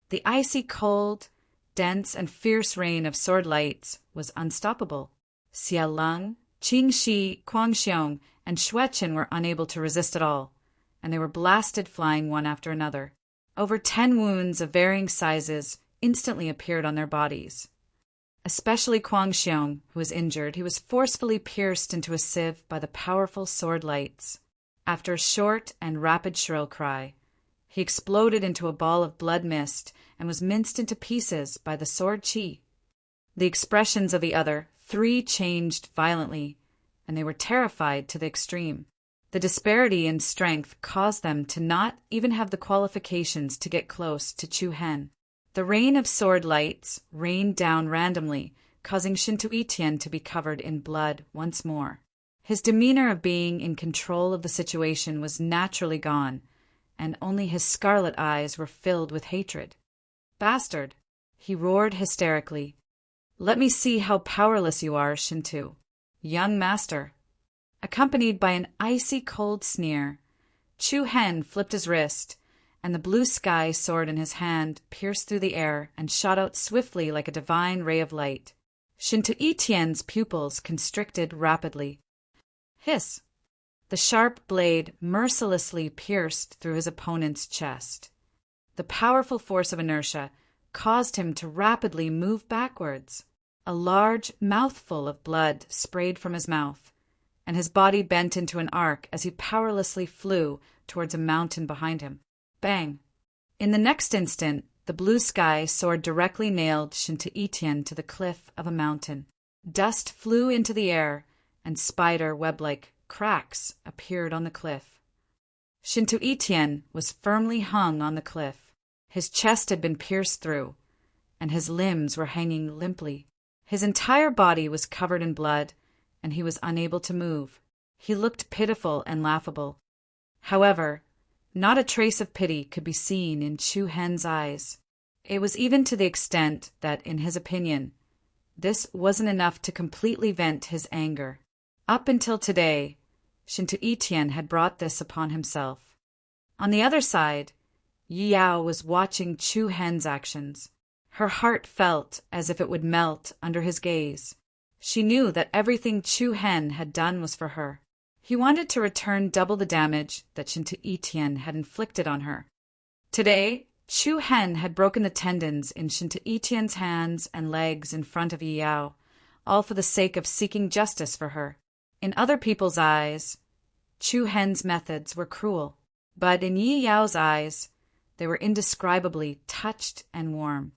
A: The icy cold, dense, and fierce rain of sword lights was unstoppable. Xia Leng, Qing Shi, Kuang Xiong, and Xueqin were unable to resist at all, and they were blasted flying one after another. Over 10 wounds of varying sizes instantly appeared on their bodies. Especially Kuang Xiong, who was injured, he was forcefully pierced into a sieve by the powerful sword lights. After a short and rapid shrill cry, he exploded into a ball of blood mist and was minced into pieces by the sword qi. The expressions of the other 3 changed violently, and they were terrified to the extreme. The disparity in strength caused them to not even have the qualifications to get close to Chu Hen. The rain of sword lights rained down randomly, causing Shinto Etienne to be covered in blood once more. His demeanor of being in control of the situation was naturally gone, and only his scarlet eyes were filled with hatred. "Bastard!" he roared hysterically. "Let me see how powerless you are, Shinto. Young master." Accompanied by an icy cold sneer, Chu Hen flipped his wrist, and the blue sky sword in his hand pierced through the air and shot out swiftly like a divine ray of light. Shinto Etienne's pupils constricted rapidly. Hiss! The sharp blade mercilessly pierced through his opponent's chest. The powerful force of inertia caused him to rapidly move backwards. A large mouthful of blood sprayed from his mouth, and his body bent into an arc as he powerlessly flew towards a mountain behind him. Bang! In the next instant, the blue sky sword directly nailed Shinto Etienne to the cliff of a mountain. Dust flew into the air, and spider web-like cracks appeared on the cliff. Shinto Etienne was firmly hung on the cliff. His chest had been pierced through, and his limbs were hanging limply. His entire body was covered in blood, and he was unable to move. He looked pitiful and laughable. However, not a trace of pity could be seen in Chu Hen's eyes. It was even to the extent that, in his opinion, this wasn't enough to completely vent his anger. Up until today, Shinto Etienne had brought this upon himself. On the other side, Yi Yao was watching Chu Hen's actions. Her heart felt as if it would melt under his gaze. She knew that everything Chu Hen had done was for her. He wanted to return double the damage that Shinto Etienne had inflicted on her. Today, Chu Hen had broken the tendons in Shinto Etienne's hands and legs in front of Yi Yao, all for the sake of seeking justice for her. In other people's eyes, Chu Hen's methods were cruel, but in Yi Yao's eyes, they were indescribably touched and warm.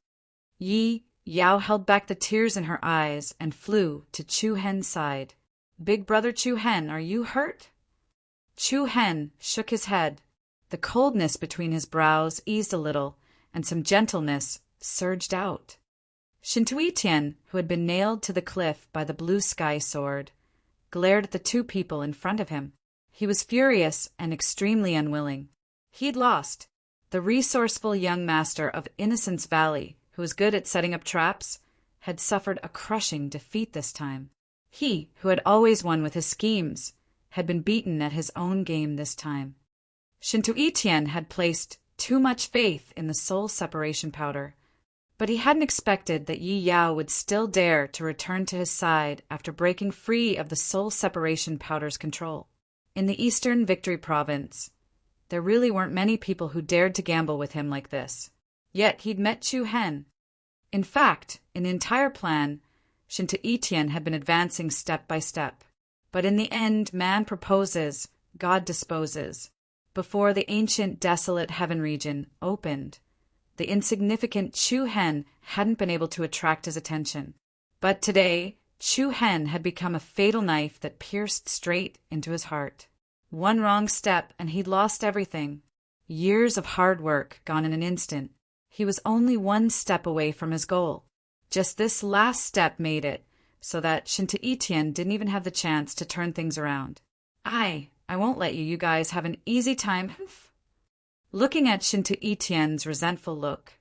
A: Yi Yao held back the tears in her eyes and flew to Chu Hen's side. "Big brother Chu Hen, are you hurt?" Chu Hen shook his head. The coldness between his brows eased a little, and some gentleness surged out. Shinto Etienne, who had been nailed to the cliff by the blue sky sword, glared at the 2 people in front of him. He was furious and extremely unwilling. He'd lost. The resourceful young master of Innocence Valley, who was good at setting up traps, had suffered a crushing defeat this time. He, who had always won with his schemes, had been beaten at his own game this time. Shinto Etienne had placed too much faith in the soul separation powder, but he hadn't expected that Yi Yao would still dare to return to his side after breaking free of the soul separation powder's control. In the Eastern Victory Province, there really weren't many people who dared to gamble with him like this. Yet he'd met Chu Hen. In fact, in the entire plan, Shinto Etienne had been advancing step by step. But in the end, man proposes, God disposes. Before the ancient desolate heaven region opened, the insignificant Chu Hen hadn't been able to attract his attention. But today, Chu Hen had become a fatal knife that pierced straight into his heart. One wrong step and he'd lost everything. Years of hard work gone in an instant. He was only one step away from his goal. Just this last step made it so that Shinta Etienne didn't even have the chance to turn things around. I won't let you guys have an easy time. Looking at Shinta Etienne's resentful look,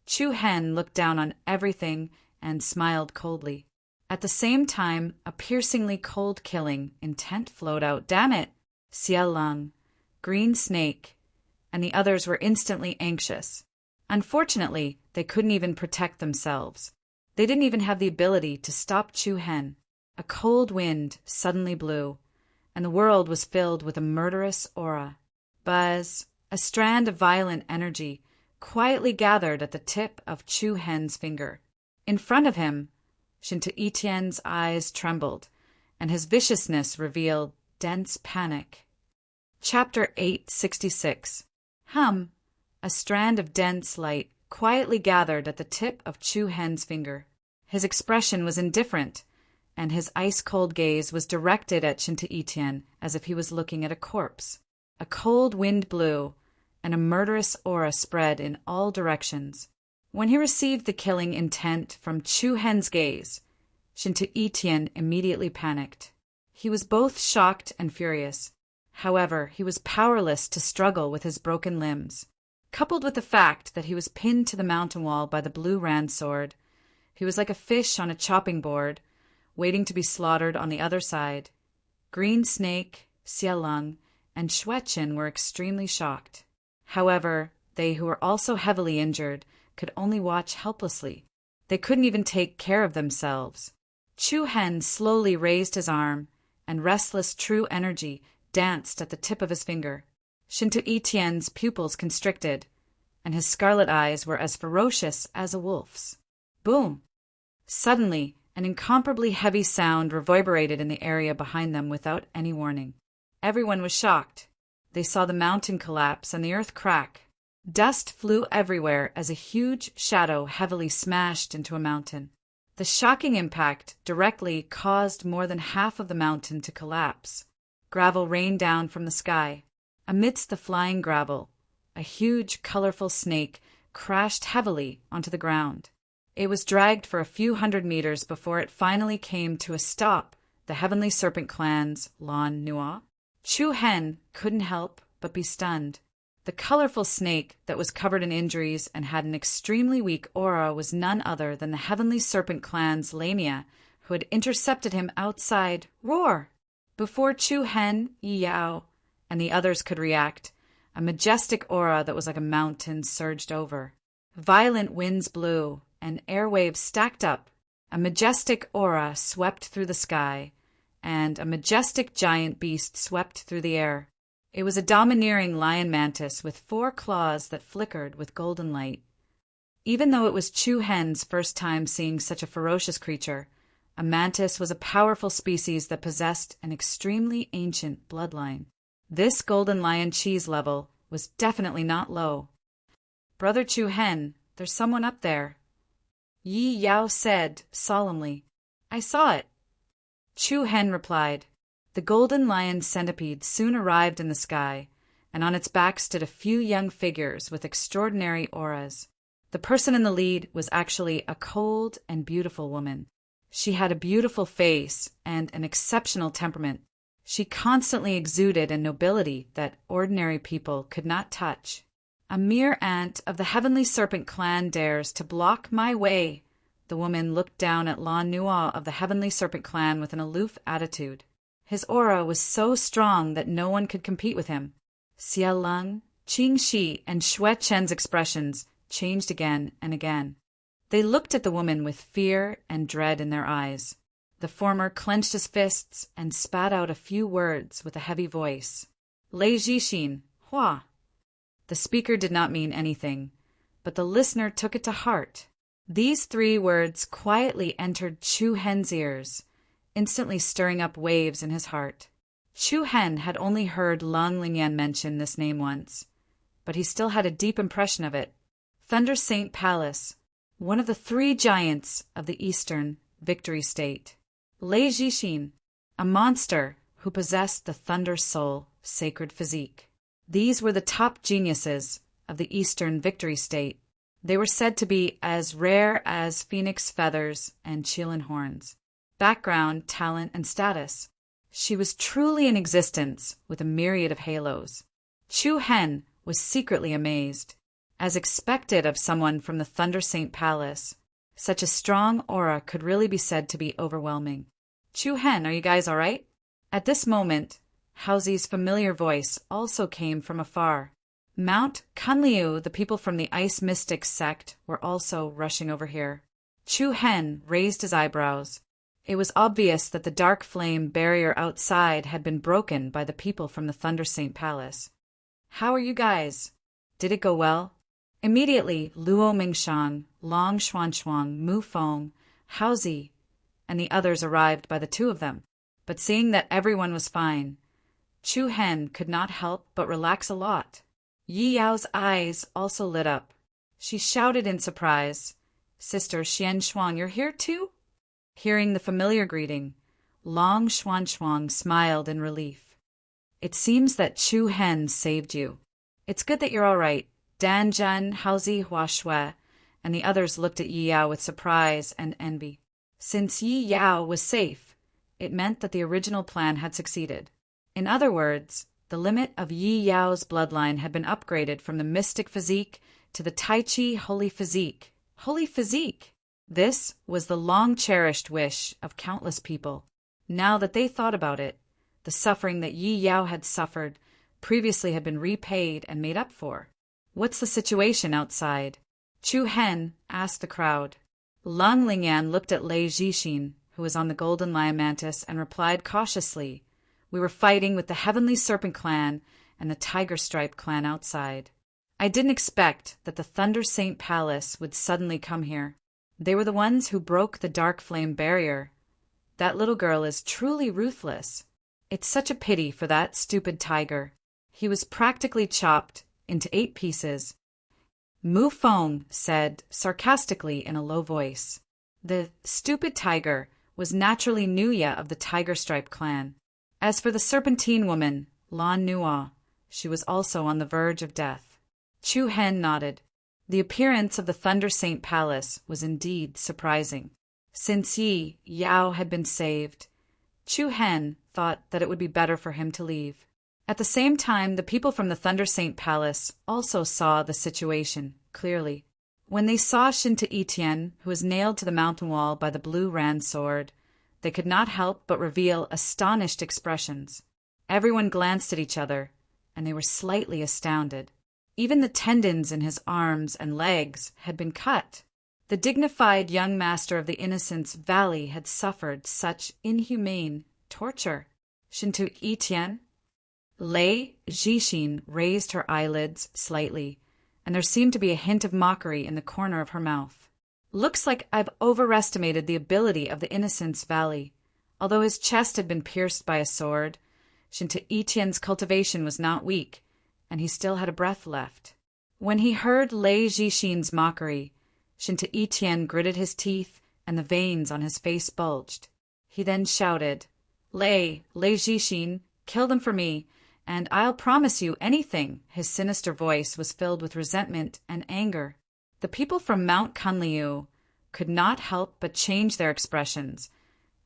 A: Chu Hen looked down on everything and smiled coldly. At the same time, a piercingly cold killing intent flowed out. Damn it! Xie Lung, Green Snake, and the others were instantly anxious. Unfortunately, they couldn't even protect themselves. They didn't even have the ability to stop Chu Hen. A cold wind suddenly blew, and the world was filled with a murderous aura. Buzz, a strand of violent energy, quietly gathered at the tip of Chu Hen's finger. In front of him, Shinta Etienne's eyes trembled, and his viciousness revealed dense panic. Chapter 866. A strand of dense light quietly gathered at the tip of Chu Hen's finger. His expression was indifferent, and his ice-cold gaze was directed at Shinta Etienne as if he was looking at a corpse. A cold wind blew, and a murderous aura spread in all directions. When he received the killing intent from Chu Hen's gaze, Shinta Etienne immediately panicked. He was both shocked and furious. However, he was powerless to struggle with his broken limbs. Coupled with the fact that he was pinned to the mountain wall by the blue Rand sword, he was like a fish on a chopping board, waiting to be slaughtered on the other side. Green Snake, Xie Lung, and Xueqin were extremely shocked. However, they who were also heavily injured could only watch helplessly. They couldn't even take care of themselves. Chu Hen slowly raised his arm, and restless true energy danced at the tip of his finger. Shinta Etienne's pupils constricted, and his scarlet eyes were as ferocious as a wolf's. Boom! Suddenly, an incomparably heavy sound reverberated in the area behind them without any warning. Everyone was shocked. They saw the mountain collapse and the earth crack. Dust flew everywhere as a huge shadow heavily smashed into a mountain. The shocking impact directly caused more than half of the mountain to collapse. Gravel rained down from the sky. Amidst the flying gravel, a huge, colorful snake crashed heavily onto the ground. It was dragged for a few hundred meters before it finally came to a stop. The Heavenly Serpent Clan's Lan Nua. Chu Hen couldn't help but be stunned. The colorful snake that was covered in injuries and had an extremely weak aura was none other than the Heavenly Serpent Clan's Lamia, who had intercepted him outside. Roar! Before Chu Hen, Yi Yao, and the others could react, a majestic aura that was like a mountain surged over. Violent winds blew, and airwaves stacked up. A majestic aura swept through the sky, and a majestic giant beast swept through the air. It was a domineering lion mantis with 4 claws that flickered with golden light. Even though it was Chu Hen's first time seeing such a ferocious creature, a mantis was a powerful species that possessed an extremely ancient bloodline. This golden lion cheese level was definitely not low. Brother Chu Hen, there's someone up there, Yi Yao said solemnly. I saw it. Chu Hen replied. The golden lion centipede soon arrived in the sky, and on its back stood a few young figures with extraordinary auras. The person in the lead was actually a cold and beautiful woman. She had a beautiful face and an exceptional temperament. She constantly exuded a nobility that ordinary people could not touch. A mere ant of the Heavenly Serpent Clan dares to block my way. The woman looked down at Lan Nua of the Heavenly Serpent Clan with an aloof attitude. His aura was so strong that no one could compete with him. Xie Lung, Qing Shi, and Xueqin's expressions changed again and again. They looked at the woman with fear and dread in their eyes. The former clenched his fists and spat out a few words with a heavy voice. Lei Jixin, Hua. The speaker did not mean anything, but the listener took it to heart. These 3 words quietly entered Chu Hen's ears, instantly stirring up waves in his heart. Chu Hen had only heard Lang Lingyan mention this name once, but he still had a deep impression of it. Thunder Saint Palace, one of the three giants of the Eastern Victory State. Lei Jixin, a monster who possessed the Thunder Soul sacred physique. These were the top geniuses of the Eastern Victory State. They were said to be as rare as phoenix feathers and qilin horns. Background, talent, and status. She was truly in existence with a myriad of halos. Chu Hen was secretly amazed. As expected of someone from the Thunder Saint Palace, such a strong aura could really be said to be overwhelming. Chu Hen, are you guys all right? At this moment, Haozi's familiar voice also came from afar. Mount Kunliu, the people from the Ice Mystic sect, were also rushing over here. Chu Hen raised his eyebrows. It was obvious that the dark flame barrier outside had been broken by the people from the Thunder Saint Palace. How are you guys? Did it go well? Immediately, Luo Mingshang, Long Xuanchuang, Mu Feng, Haozi, and the others arrived by the two of them. But seeing that everyone was fine, Chu Hen could not help but relax a lot. Yi Yao's eyes also lit up. She shouted in surprise, "Sister Xian Shuang, you're here too?" Hearing the familiar greeting, Long Xuanchuang smiled in relief. "It seems that Chu Hen saved you. It's good that you're all right." Dan Zhen, Haozi, Hua Shui, and the others looked at Yi Yao with surprise and envy. Since Yi Yao was safe, it meant that the original plan had succeeded. In other words, the limit of Yi Yao's bloodline had been upgraded from the mystic physique to the Tai Chi holy physique. Holy physique! This was the long-cherished wish of countless people. Now that they thought about it, the suffering that Yi Yao had suffered previously had been repaid and made up for. "What's the situation outside?" Chu Hen asked the crowd. Lang Lingyan looked at Lei Jixin, who was on the golden lion mantis, and replied cautiously, "We were fighting with the Heavenly Serpent clan and the Tiger Stripe clan outside. I didn't expect that the Thunder Saint Palace would suddenly come here. They were the ones who broke the dark flame barrier. That little girl is truly ruthless. It's such a pity for that stupid tiger. He was practically chopped into 8 pieces." Mu Feng said sarcastically in a low voice. The stupid tiger was naturally Nuya of the Tiger Stripe clan. As for the Serpentine woman, Lan Nua, she was also on the verge of death. Chu Hen nodded. The appearance of the Thunder Saint Palace was indeed surprising. Since Yi Yao had been saved, Chu Hen thought that it would be better for him to leave. At the same time, the people from the Thunder Saint Palace also saw the situation clearly. When they saw Shinta Etienne, who was nailed to the mountain wall by the blue Ran sword, they could not help but reveal astonished expressions. Everyone glanced at each other, and they were slightly astounded. Even the tendons in his arms and legs had been cut. The dignified young master of the Innocence Valley had suffered such inhumane torture. Shinta Etienne? Lei Jixin raised her eyelids slightly, and there seemed to be a hint of mockery in the corner of her mouth. "Looks like I've overestimated the ability of the Innocence Valley. Although his chest had been pierced by a sword, Shinta Etienne's cultivation was not weak, and he still had a breath left." When he heard Lei Jixin's mockery, Shinta Etienne gritted his teeth, and the veins on his face bulged. He then shouted, Lei Jixin, kill them for me, and I'll promise you anything." His sinister voice was filled with resentment and anger. The people from Mount Kunliu could not help but change their expressions,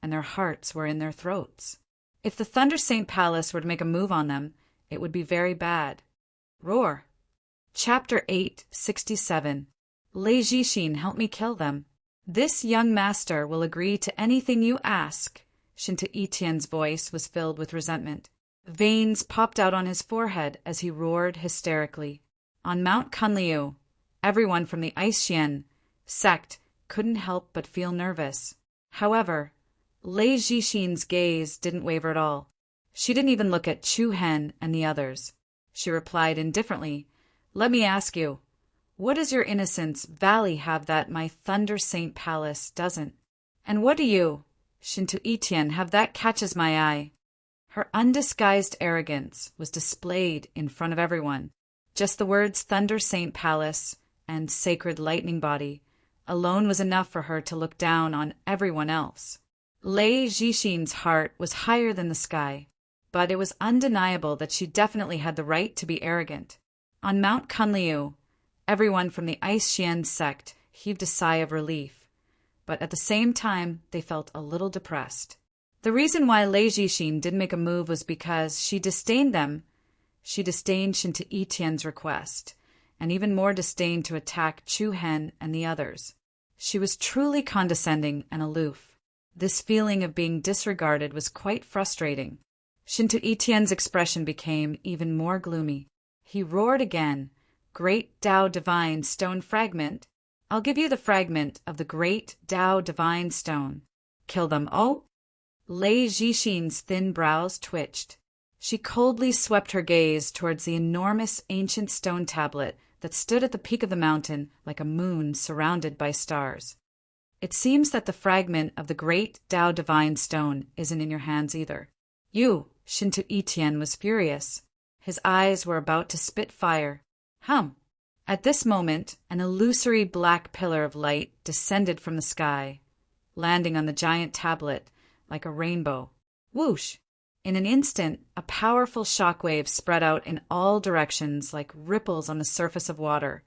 A: and their hearts were in their throats. If the Thunder Saint Palace were to make a move on them, it would be very bad. Roar. Chapter 867. Lei Jixin, help me kill them. "This young master will agree to anything you ask." Shinta Etienne's voice was filled with resentment. Veins popped out on his forehead as he roared hysterically. On Mount Kunliu, everyone from the Ice Xian sect couldn't help but feel nervous. However, Lei Jixin's gaze didn't waver at all. She didn't even look at Chu Hen and the others. She replied indifferently, "Let me ask you, what does your Innocence Valley have that my Thunder Saint Palace doesn't? And what do you, Shinto Itian, have that catches my eye. Her undisguised arrogance was displayed in front of everyone. Just the words Thunder Saint Palace and Sacred Lightning Body alone was enough for her to look down on everyone else. Lei Jixin's heart was higher than the sky, but it was undeniable that she definitely had the right to be arrogant. On Mount Kunliu, everyone from the Ice Xian sect heaved a sigh of relief, but at the same time they felt a little depressed. The reason why Lei Jixin didn't make a move was because she disdained them. She disdained Shinto Itian's request, and even more disdained to attack Chu Hen and the others. She was truly condescending and aloof. This feeling of being disregarded was quite frustrating. Shinto Itian's expression became even more gloomy. He roared again, "Great Tao Divine Stone Fragment! I'll give you the fragment of the Great Tao Divine Stone. Kill them, oh!" Lei Jixin's thin brows twitched. She coldly swept her gaze towards the enormous ancient stone tablet that stood at the peak of the mountain like a moon surrounded by stars. "It seems that the fragment of the Great Tao Divine Stone isn't in your hands either." "You!" Shinto Itian was furious. His eyes were about to spit fire. At this moment, an illusory black pillar of light descended from the sky, landing on the giant tablet like a rainbow. Whoosh! In an instant, a powerful shockwave spread out in all directions like ripples on the surface of water,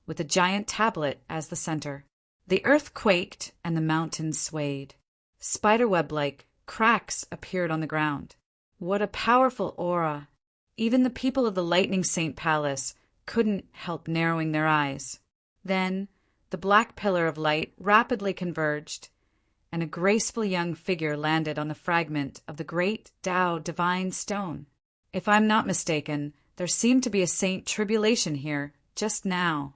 A: with the giant tablet as the center. The earth quaked and the mountains swayed. Spiderweb-like cracks appeared on the ground. What a powerful aura! Even the people of the Lightning Saint Palace couldn't help narrowing their eyes. Then, the black pillar of light rapidly converged, and a graceful young figure landed on the fragment of the Great Tao Divine Stone. If I'm not mistaken, there seemed to be a Saint Tribulation here, just now.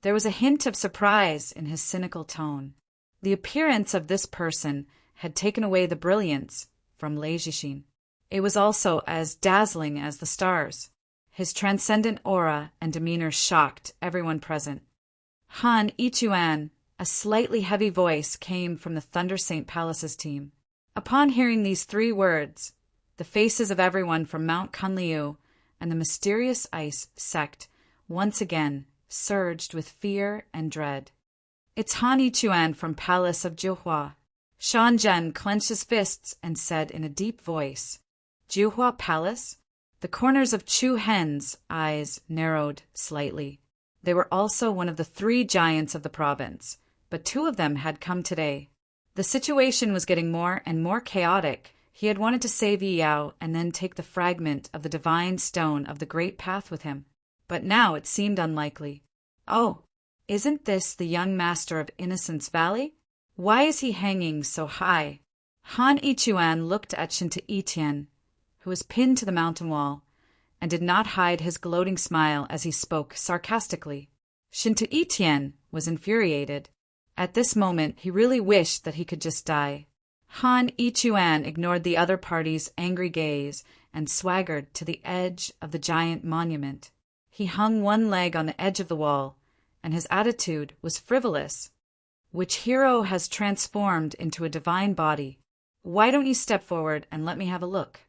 A: There was a hint of surprise in his cynical tone. The appearance of this person had taken away the brilliance from Lei Jixin. It was also as dazzling as the stars. His transcendent aura and demeanor shocked everyone present. "Han Ichuan," a slightly heavy voice came from the Thunder Saint Palace's team. Upon hearing these 3 words, the faces of everyone from Mount Kunliu and the mysterious ice sect once again surged with fear and dread. "It's Han Ichuan from Palace of Jiuhua." Shan Zhen clenched his fists and said in a deep voice, "Jiuhua Palace?" The corners of Chu Hen's eyes narrowed slightly. They were also one of the 3 giants of the province, but 2 of them had come today. The situation was getting more and more chaotic. He had wanted to save Yi Yao and then take the fragment of the divine stone of the Great Path with him. But now it seemed unlikely. "Oh, isn't this the young master of Innocence Valley? Why is he hanging so high?" Han Ichuan looked at Shinto Itian, who was pinned to the mountain wall, and did not hide his gloating smile as he spoke sarcastically. Shinto Itian was infuriated. At this moment, he really wished that he could just die. Han Ichuan ignored the other party's angry gaze and swaggered to the edge of the giant monument. He hung one leg on the edge of the wall, and his attitude was frivolous. "Which hero has transformed into a divine body? Why don't you step forward and let me have a look?"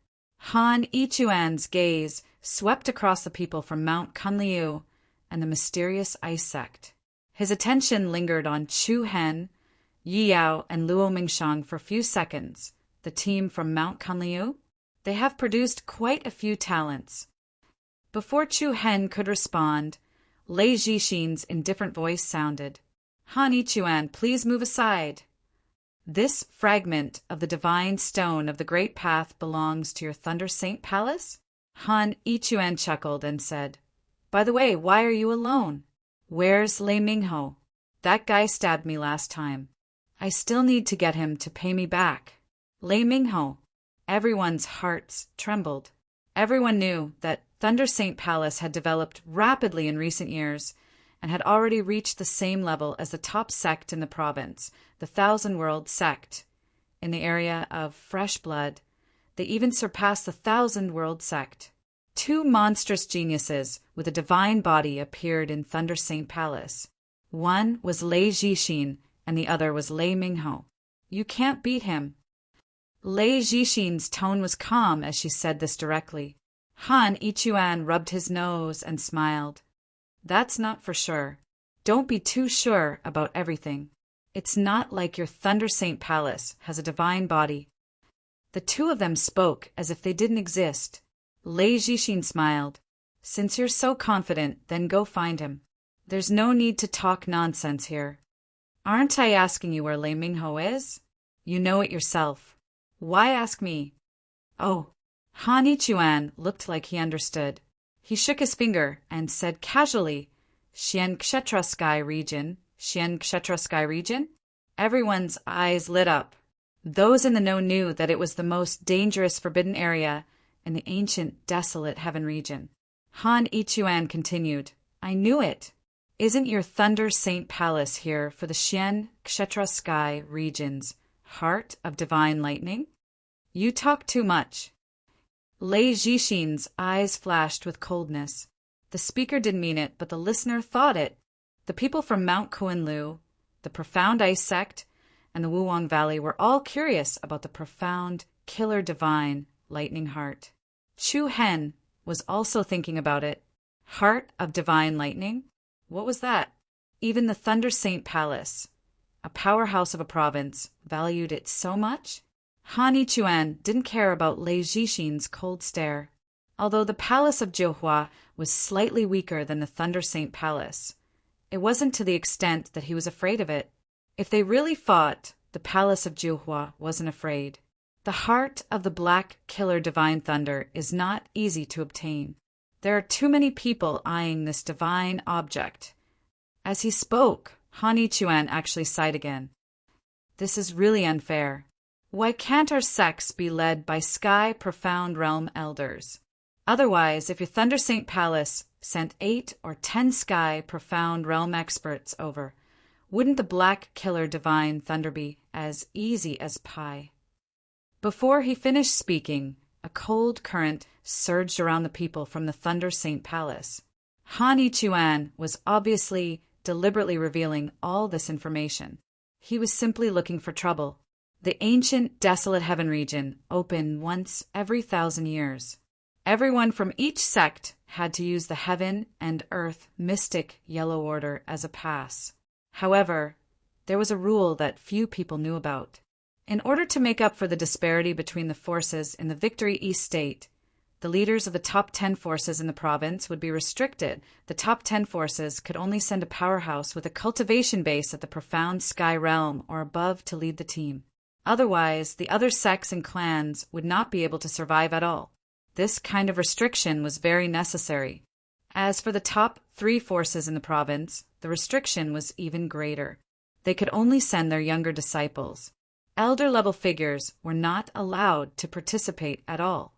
A: Han Ichuan's gaze swept across the people from Mount Kunliu and the mysterious ice sect. His attention lingered on Chu Hen, Yi Yao, and Luo Mingshang for a few seconds. The team from Mount Kunliu? They have produced quite a few talents. Before Chu Hen could respond, Lei Jixin's indifferent voice sounded. "Han Ichuan, please move aside. This fragment of the divine stone of the Great Path belongs to your Thunder Saint Palace?" Han Ichuan chuckled and said, "By the way, why are you alone? Where's Lei Mingho? That guy stabbed me last time. I still need to get him to pay me back." Lei Mingho. Everyone's hearts trembled. Everyone knew that Thunder Saint Palace had developed rapidly in recent years and had already reached the same level as the top sect in the province, the Thousand World sect. In the area of fresh blood, they even surpassed the Thousand World sect. 2 monstrous geniuses with a divine body appeared in Thunder Saint Palace. One was Lei Jixin, and the other was Lei Mingho. You can't beat him." Lei Jixin's tone was calm as she said this directly. Han Ichuan rubbed his nose and smiled. "That's not for sure. Don't be too sure about everything. It's not like your Thunder Saint Palace has a divine body." The two of them spoke as if they didn't exist. Lei Jixin smiled. "Since you're so confident, then go find him. There's no need to talk nonsense here." "Aren't I asking you where Lei Mingho is? You know it yourself. Why ask me?" "Oh." Han Ichuan looked like he understood. He shook his finger and said casually, "Xian Kshetra Sky region, Xian Kshetra Sky region?" Everyone's eyes lit up. Those in the know knew that it was the most dangerous forbidden area in the ancient desolate heaven region. Han Ichuan continued, "I knew it. Isn't your Thunder Saint Palace here for the Xian Kshetra Sky region's heart of divine lightning?" "You talk too much." Lei Jixin's eyes flashed with coldness. The speaker didn't mean it, but the listener thought it. The people from Mount Kuan-Lu, the Profound Ice Sect, and the Wuwang Valley were all curious about the profound, killer divine lightning heart. Chu Hen was also thinking about it. Heart of divine lightning? What was that? Even the Thunder Saint Palace, a powerhouse of a province, valued it so much? Han Ichuan didn't care about Lei Jixin's cold stare. Although the palace of Jiuhua was slightly weaker than the Thunder Saint Palace, it wasn't to the extent that he was afraid of it. If they really fought, the palace of Jiuhua wasn't afraid. The heart of the black killer divine thunder is not easy to obtain. There are too many people eyeing this divine object. As he spoke, Han Ichuan actually sighed again. This is really unfair. Why can't our sects be led by Sky Profound Realm elders? Otherwise, if your Thunder Saint Palace sent 8 or 10 Sky Profound Realm experts over, wouldn't the black killer divine thunder be as easy as pie? Before he finished speaking, a cold current surged around the people from the Thunder Saint Palace. Han Ichuan was obviously deliberately revealing all this information. He was simply looking for trouble. The ancient desolate heaven region opened once every 1,000 years. Everyone from each sect had to use the heaven and earth mystic yellow order as a pass. However, there was a rule that few people knew about. In order to make up for the disparity between the forces in the Victory East State, the leaders of the top 10 forces in the province would be restricted. The top 10 forces could only send a powerhouse with a cultivation base at the Profound Sky Realm or above to lead the team. Otherwise, the other sects and clans would not be able to survive at all. This kind of restriction was very necessary. As for the top 3 forces in the province, the restriction was even greater. They could only send their younger disciples. Elder-level figures were not allowed to participate at all.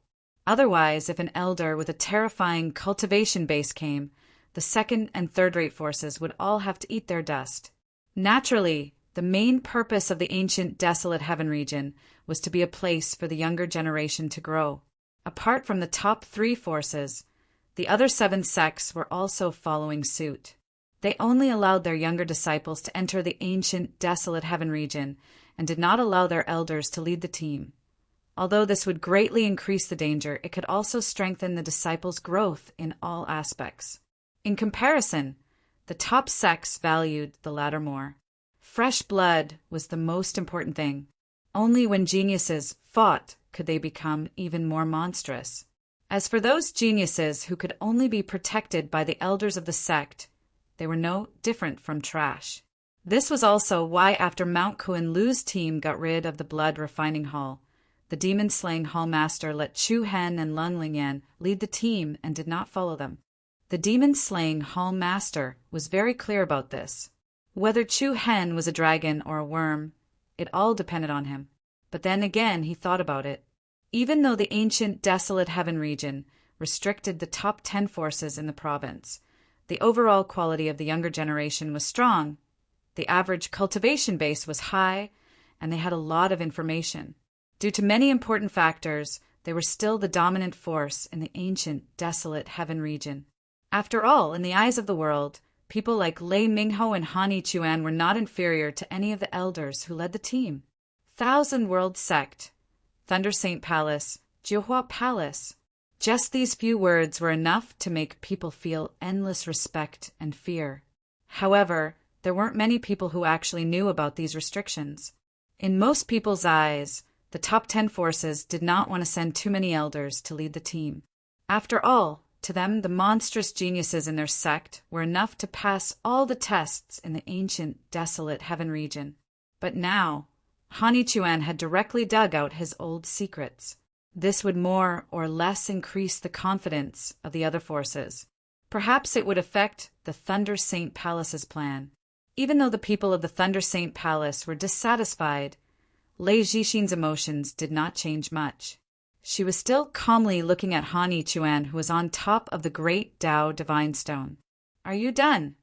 A: Otherwise, if an elder with a terrifying cultivation base came, the second and third-rate forces would all have to eat their dust. Naturally, the main purpose of the ancient desolate heaven region was to be a place for the younger generation to grow. Apart from the top 3 forces, the other 7 sects were also following suit. They only allowed their younger disciples to enter the ancient desolate heaven region and did not allow their elders to lead the team. Although this would greatly increase the danger, it could also strengthen the disciples' growth in all aspects. In comparison, the top sects valued the latter more. Fresh blood was the most important thing. Only when geniuses fought could they become even more monstrous. As for those geniuses who could only be protected by the elders of the sect, they were no different from trash. This was also why after Mount Kuan-Lu's team got rid of the blood refining hall, the demon-slaying hall master let Chu Hen and Lung Lingyan lead the team and did not follow them. The demon-slaying hall master was very clear about this. Whether Chu Hen was a dragon or a worm, it all depended on him. But then again he thought about it. Even though the ancient desolate heaven region restricted the top 10 forces in the province, the overall quality of the younger generation was strong, the average cultivation base was high, and they had a lot of information. Due to many important factors, they were still the dominant force in the ancient desolate heaven region. After all, in the eyes of the world, people like Lei Mingho and Han Ichuan were not inferior to any of the elders who led the team. Thousand World Sect, Thunder Saint Palace, Jiuhua Palace. Just these few words were enough to make people feel endless respect and fear. However, there weren't many people who actually knew about these restrictions. In most people's eyes, the top 10 forces did not want to send too many elders to lead the team. After all, to them, the monstrous geniuses in their sect were enough to pass all the tests in the ancient, desolate heaven region. But now, Han Yichuan had directly dug out his old secrets. This would more or less increase the confidence of the other forces. Perhaps it would affect the Thunder Saint Palace's plan. Even though the people of the Thunder Saint Palace were dissatisfied, Lei Zhixin's emotions did not change much. She was still calmly looking at Han Yichuan, who was on top of the great Tao Divine Stone. "Are you done?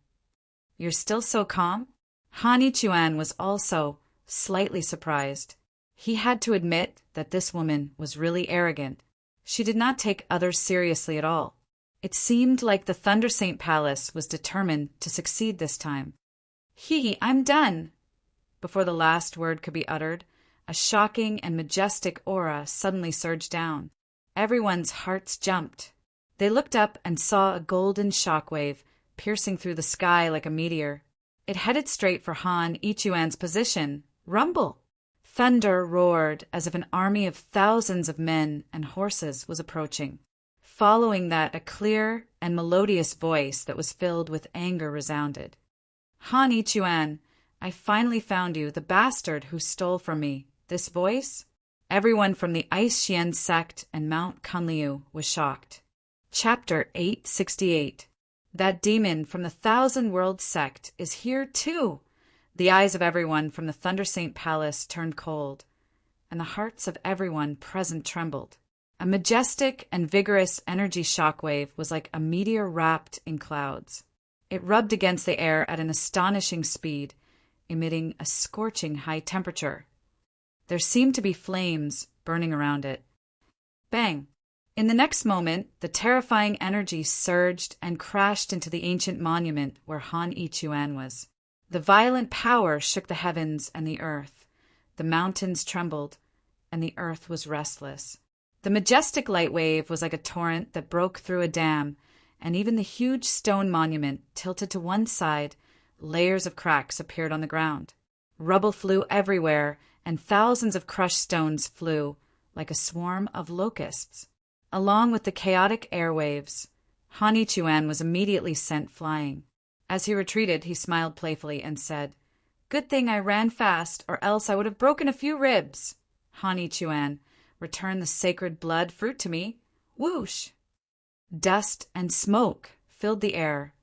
A: You're still so calm?" Han Yichuan was also slightly surprised. He had to admit that this woman was really arrogant. She did not take others seriously at all. It seemed like the Thunder Saint Palace was determined to succeed this time. I'm done." Before the last word could be uttered, a shocking and majestic aura suddenly surged down. Everyone's hearts jumped. They looked up and saw a golden shockwave piercing through the sky like a meteor. It headed straight for Han Yichuan's position. Rumble! Thunder roared as if an army of thousands of men and horses was approaching. Following that, a clear and melodious voice that was filled with anger resounded. "Han Yichuan, I finally found you, the bastard who stole from me." This voice? Everyone from the Ice Xian sect and Mount Kunliu was shocked. Chapter 868. That demon from the Thousand World sect is here too! The eyes of everyone from the Thunder Saint Palace turned cold, and the hearts of everyone present trembled. A majestic and vigorous energy shockwave was like a meteor wrapped in clouds. It rubbed against the air at an astonishing speed, emitting a scorching high temperature. There seemed to be flames burning around it. Bang! In the next moment, the terrifying energy surged and crashed into the ancient monument where Han Yichuan was. The violent power shook the heavens and the earth. The mountains trembled, and the earth was restless. The majestic light wave was like a torrent that broke through a dam, and even the huge stone monument tilted to one side. Layers of cracks appeared on the ground. Rubble flew everywhere, and thousands of crushed stones flew like a swarm of locusts. Along with the chaotic airwaves, Han Yichuan was immediately sent flying. As he retreated, he smiled playfully and said, "Good thing I ran fast, or else I would have broken a few ribs." Han Yichuan, return the sacred blood fruit to me. Whoosh! Dust and smoke filled the air,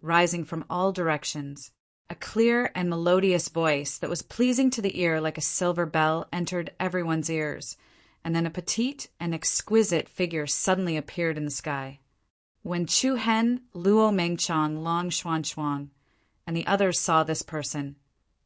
A: rising from all directions. A clear and melodious voice that was pleasing to the ear like a silver bell entered everyone's ears, and then a petite and exquisite figure suddenly appeared in the sky. When Chu Hen, Luo Mengchang, Long Xuanshuang, and the others saw this person,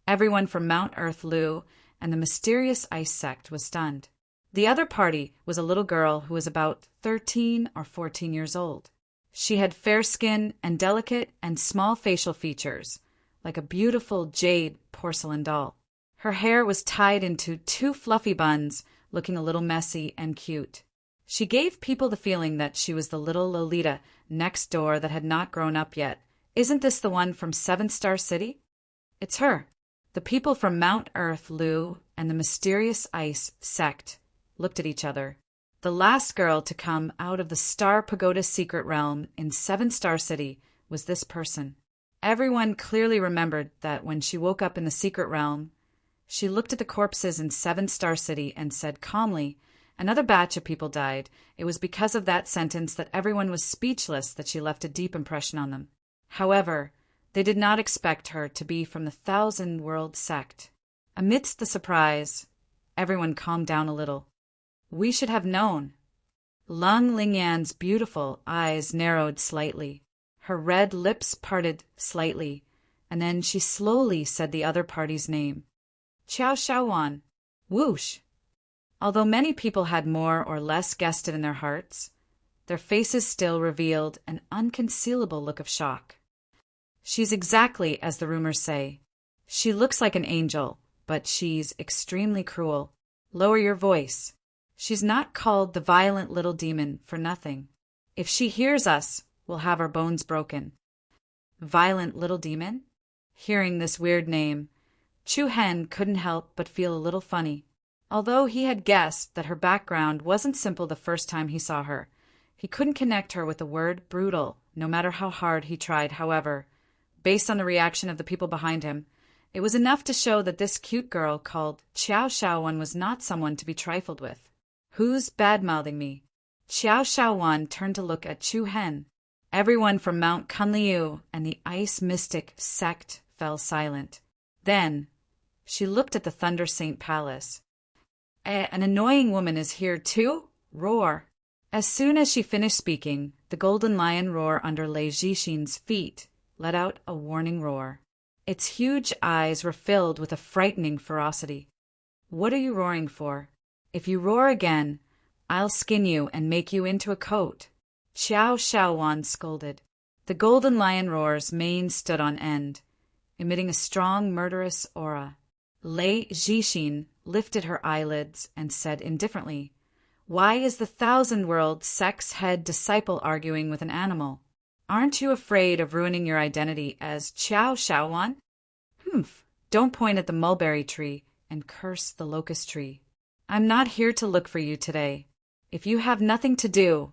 A: everyone from Mount Earth Lu and the mysterious ice sect was stunned. The other party was a little girl who was about 13 or 14 years old. She had fair skin and delicate and small facial features, like a beautiful jade porcelain doll. Her hair was tied into 2 fluffy buns, looking a little messy and cute. She gave people the feeling that she was the little Lolita next door that had not grown up yet. "Isn't this the one from 7-Star City?" "It's her." The people from Mount Earth Lu and the mysterious ice sect looked at each other. The last girl to come out of the Star Pagoda secret realm in 7-Star City was this person. Everyone clearly remembered that when she woke up in the secret realm, she looked at the corpses in 7-Star City and said calmly, "Another batch of people died. It was because of that sentence that everyone was speechless that she left a deep impression on them." However, they did not expect her to be from the Thousand World sect. Amidst the surprise, everyone calmed down a little. "We should have known." Lung Lingyan's beautiful eyes narrowed slightly. Her red lips parted slightly, and then she slowly said the other party's name. "Qiao Shaowan." Whoosh! Although many people had more or less guessed it in their hearts, their faces still revealed an unconcealable look of shock. "She's exactly as the rumors say. She looks like an angel, but she's extremely cruel. Lower your voice. She's not called the violent little demon for nothing. If she hears us, we'll have our bones broken. Violent little demon? Hearing this weird name, Chu Hen couldn't help but feel a little funny. Although he had guessed that her background wasn't simple the first time he saw her, he couldn't connect her with the word brutal, no matter how hard he tried. However, based on the reaction of the people behind him, it was enough to show that this cute girl called Xiao Xiaowan was not someone to be trifled with. Who's bad-mouthing me? Xiao Xiaowan turned to look at Chu Hen. Everyone from Mount Kunliu and the Ice Mystic sect fell silent. Then, she looked at the Thunder Saint Palace. An annoying woman is here too? Roar. As soon as she finished speaking, the golden lion roar under Lei Zhixin's feet let out a warning roar. Its huge eyes were filled with a frightening ferocity. What are you roaring for? If you roar again, I'll skin you and make you into a coat. Xiao Xiaowan scolded. The golden lion roar's mane stood on end, emitting a strong, murderous aura. Lei Zhixin lifted her eyelids and said indifferently, "Why is the Thousand-World Sect's head disciple arguing with an animal? Aren't you afraid of ruining your identity as Xiao Xiaowan? Humph, don't point at the mulberry tree and curse the locust tree. I'm not here to look for you today. If you have nothing to do,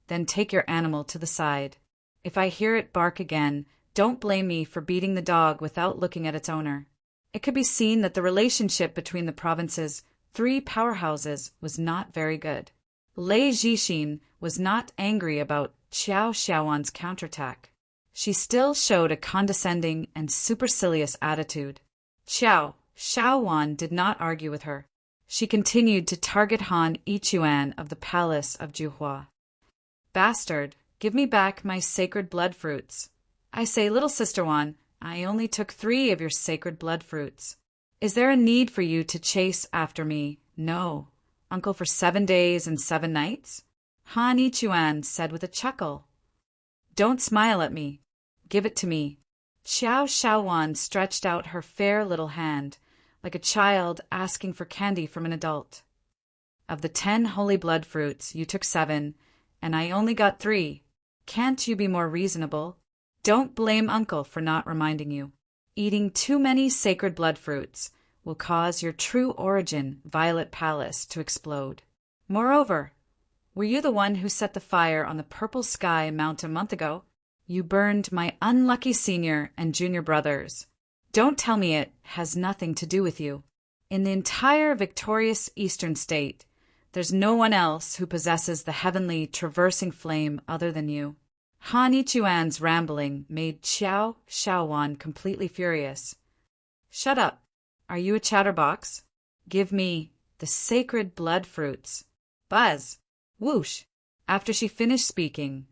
A: then take your animal to the side. If I hear it bark again, don't blame me for beating the dog without looking at its owner." It could be seen that the relationship between the province's three powerhouses was not very good. Lei Zhixin was not angry about Xiao Xiaowan's counterattack. She still showed a condescending and supercilious attitude. Xiao Xiaowan did not argue with her. She continued to target Han Yichuan of the palace of Juhua. "Bastard, give me back my sacred blood fruits. I say, little sister Wan, I only took 3 of your sacred blood fruits. Is there a need for you to chase after me? No, uncle, for 7 days and 7 nights? Han Yichuan said with a chuckle. Don't smile at me. Give it to me. Xiao Xiaowan stretched out her fair little hand, like a child asking for candy from an adult. Of the 10 holy blood fruits, you took 7, and I only got 3. Can't you be more reasonable? Don't blame Uncle for not reminding you. Eating too many sacred blood fruits will cause your true origin, Violet Palace, to explode. Moreover, were you the one who set the fire on the Purple Sky Mount a month ago? You burned my unlucky senior and junior brothers. Don't tell me it has nothing to do with you. In the entire victorious Eastern State, there's no one else who possesses the heavenly traversing flame other than you. Han Yichuan's rambling made Xiao Xiaowan completely furious. Shut up. Are you a chatterbox? Give me the sacred blood fruits. Buzz. Whoosh. After she finished speaking,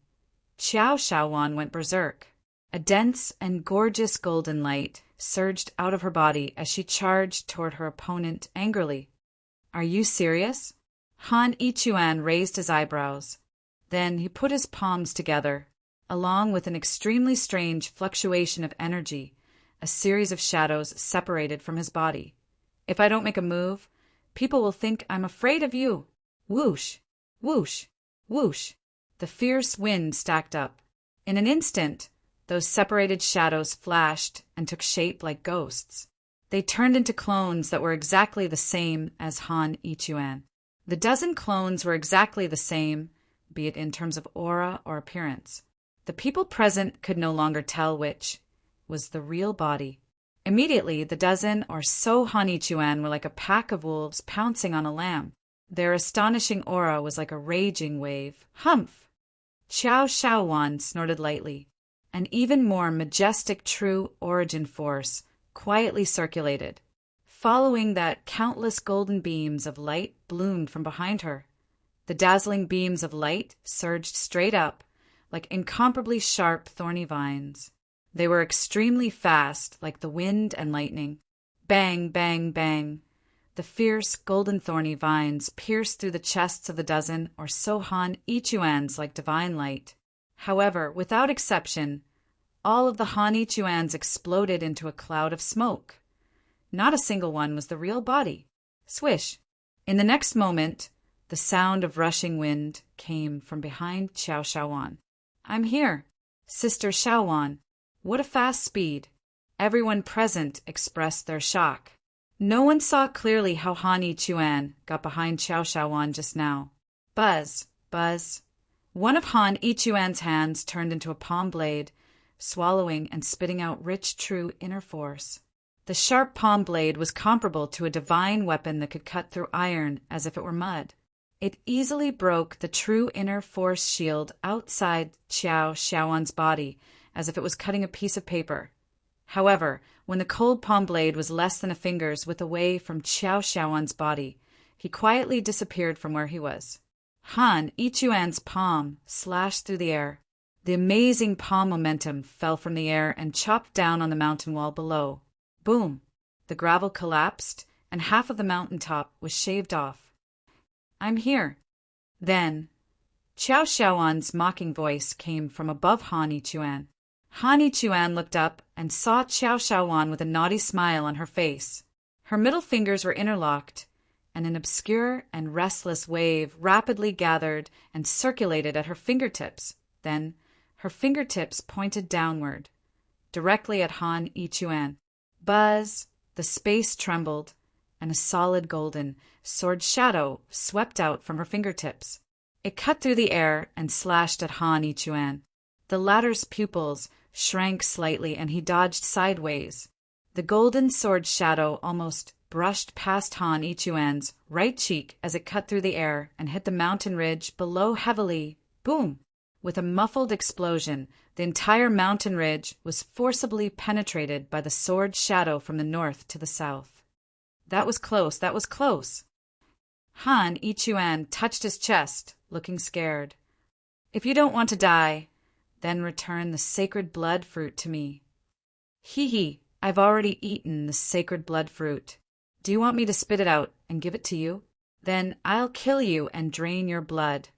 A: Xiao Xiaowan went berserk. A dense and gorgeous golden light surged out of her body as she charged toward her opponent angrily. Are you serious? Han Yichuan raised his eyebrows. Then he put his palms together. Along with an extremely strange fluctuation of energy, a series of shadows separated from his body. If I don't make a move, people will think I'm afraid of you. Whoosh, whoosh, whoosh. The fierce wind stacked up. In an instant, those separated shadows flashed and took shape like ghosts. They turned into clones that were exactly the same as Han Yichuan. The dozen clones were exactly the same, be it in terms of aura or appearance. The people present could no longer tell which was the real body. Immediately, the dozen or so Han Yichuan were like a pack of wolves pouncing on a lamb. Their astonishing aura was like a raging wave. Humph! Xiao Xiaowan snorted lightly. An even more majestic true origin force quietly circulated. Following that, countless golden beams of light bloomed from behind her. The dazzling beams of light surged straight up, like incomparably sharp, thorny vines. They were extremely fast, like the wind and lightning. Bang, bang, bang. The fierce, golden thorny vines pierced through the chests of the dozen or so Han Yichuans like divine light. However, without exception, all of the Han Yichuans exploded into a cloud of smoke. Not a single one was the real body. Swish! In the next moment, the sound of rushing wind came from behind Xiao Shaowan. "I'm here, Sister Shaowan." What a fast speed! Everyone present expressed their shock. No one saw clearly how Han Yichuan got behind Xiao Shaowan just now. Buzz, buzz. One of Han Yichuan's hands turned into a palm blade, swallowing and spitting out rich, true inner force. The sharp palm blade was comparable to a divine weapon that could cut through iron as if it were mud. It easily broke the true inner force shield outside Xiao Shaowan's body, as if it was cutting a piece of paper. However, when the cold palm blade was less than a finger's width away from Xiao Shaowan's body, he quietly disappeared from where he was. Han Yichuan's palm slashed through the air. The amazing palm momentum fell from the air and chopped down on the mountain wall below. Boom! The gravel collapsed, and half of the mountain top was shaved off. "I'm here." Then, Xiao Shaowan's mocking voice came from above Han Yichuan. Han Yichuan looked up and saw Xiao Shaowan with a naughty smile on her face. Her middle fingers were interlocked, and an obscure and restless wave rapidly gathered and circulated at her fingertips. Then, her fingertips pointed downward, directly at Han Yichuan. Buzz! The space trembled, and a solid golden sword shadow swept out from her fingertips. It cut through the air and slashed at Han Yichuan. The latter's pupils shrank slightly, and he dodged sideways. The golden sword shadow almost brushed past Han Yichuan's right cheek as it cut through the air and hit the mountain ridge below heavily. Boom! With a muffled explosion, the entire mountain ridge was forcibly penetrated by the sword shadow from the north to the south. That was close, that was close. Han Yichuan touched his chest, looking scared. "If you don't want to die, then return the sacred blood fruit to me." "Hee, I've already eaten the sacred blood fruit. Do you want me to spit it out and give it to you? Then I'll kill you and drain your blood."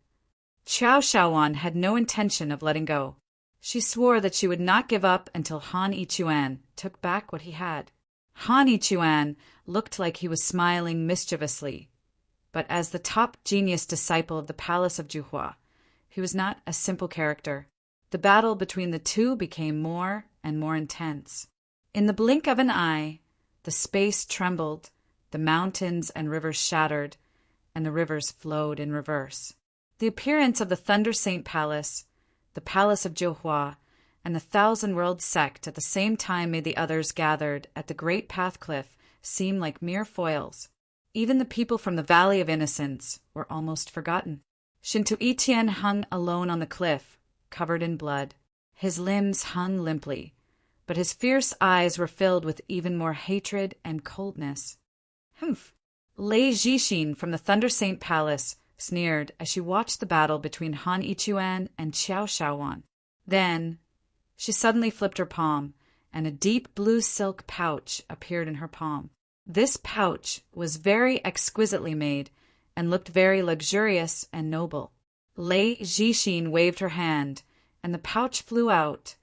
A: Xiao Shaowan had no intention of letting go. She swore that she would not give up until Han Yichuan took back what he had. Han Yichuan looked like he was smiling mischievously, but as the top genius disciple of the palace of Juhua, he was not a simple character. The battle between the two became more and more intense. In the blink of an eye, the space trembled, the mountains and rivers shattered, and the rivers flowed in reverse. The appearance of the Thunder Saint Palace, the Palace of Johua, and the Thousand-World Sect at the same time made the others gathered at the Great Path Cliff seem like mere foils. Even the people from the Valley of Innocence were almost forgotten. Shinto Etienne hung alone on the cliff, covered in blood. His limbs hung limply, but his fierce eyes were filled with even more hatred and coldness. "Humph!" Lei Jixin from the Thunder Saint Palace sneered as she watched the battle between Han Yichuan and Xiao Shaowan. Then she suddenly flipped her palm, and a deep blue silk pouch appeared in her palm. This pouch was very exquisitely made and looked very luxurious and noble. Lei Jixin waved her hand, and the pouch flew out,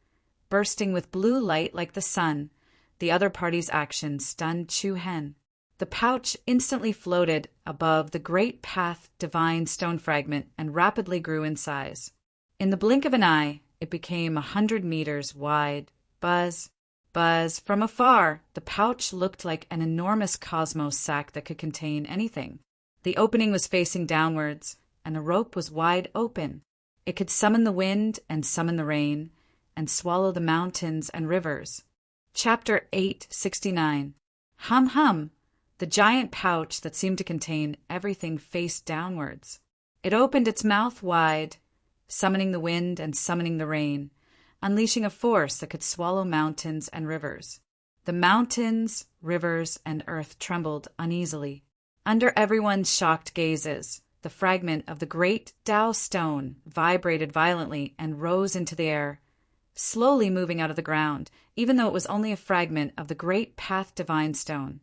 A: bursting with blue light like the sun. The other party's action stunned Chu Hen. The pouch instantly floated above the Great Path divine stone fragment and rapidly grew in size. In the blink of an eye, it became 100 meters wide. Buzz, buzz. From afar, the pouch looked like an enormous cosmos sack that could contain anything. The opening was facing downwards, and the rope was wide open. It could summon the wind and summon the rain, and swallow the mountains and rivers. Chapter 869. Hum hum. The giant pouch that seemed to contain everything faced downwards. It opened its mouth wide, summoning the wind and summoning the rain, unleashing a force that could swallow mountains and rivers. The mountains, rivers, and earth trembled uneasily. Under everyone's shocked gazes, the fragment of the great Tao stone vibrated violently and rose into the air, slowly moving out of the ground, even though it was only a fragment of the Great Path Divine Stone.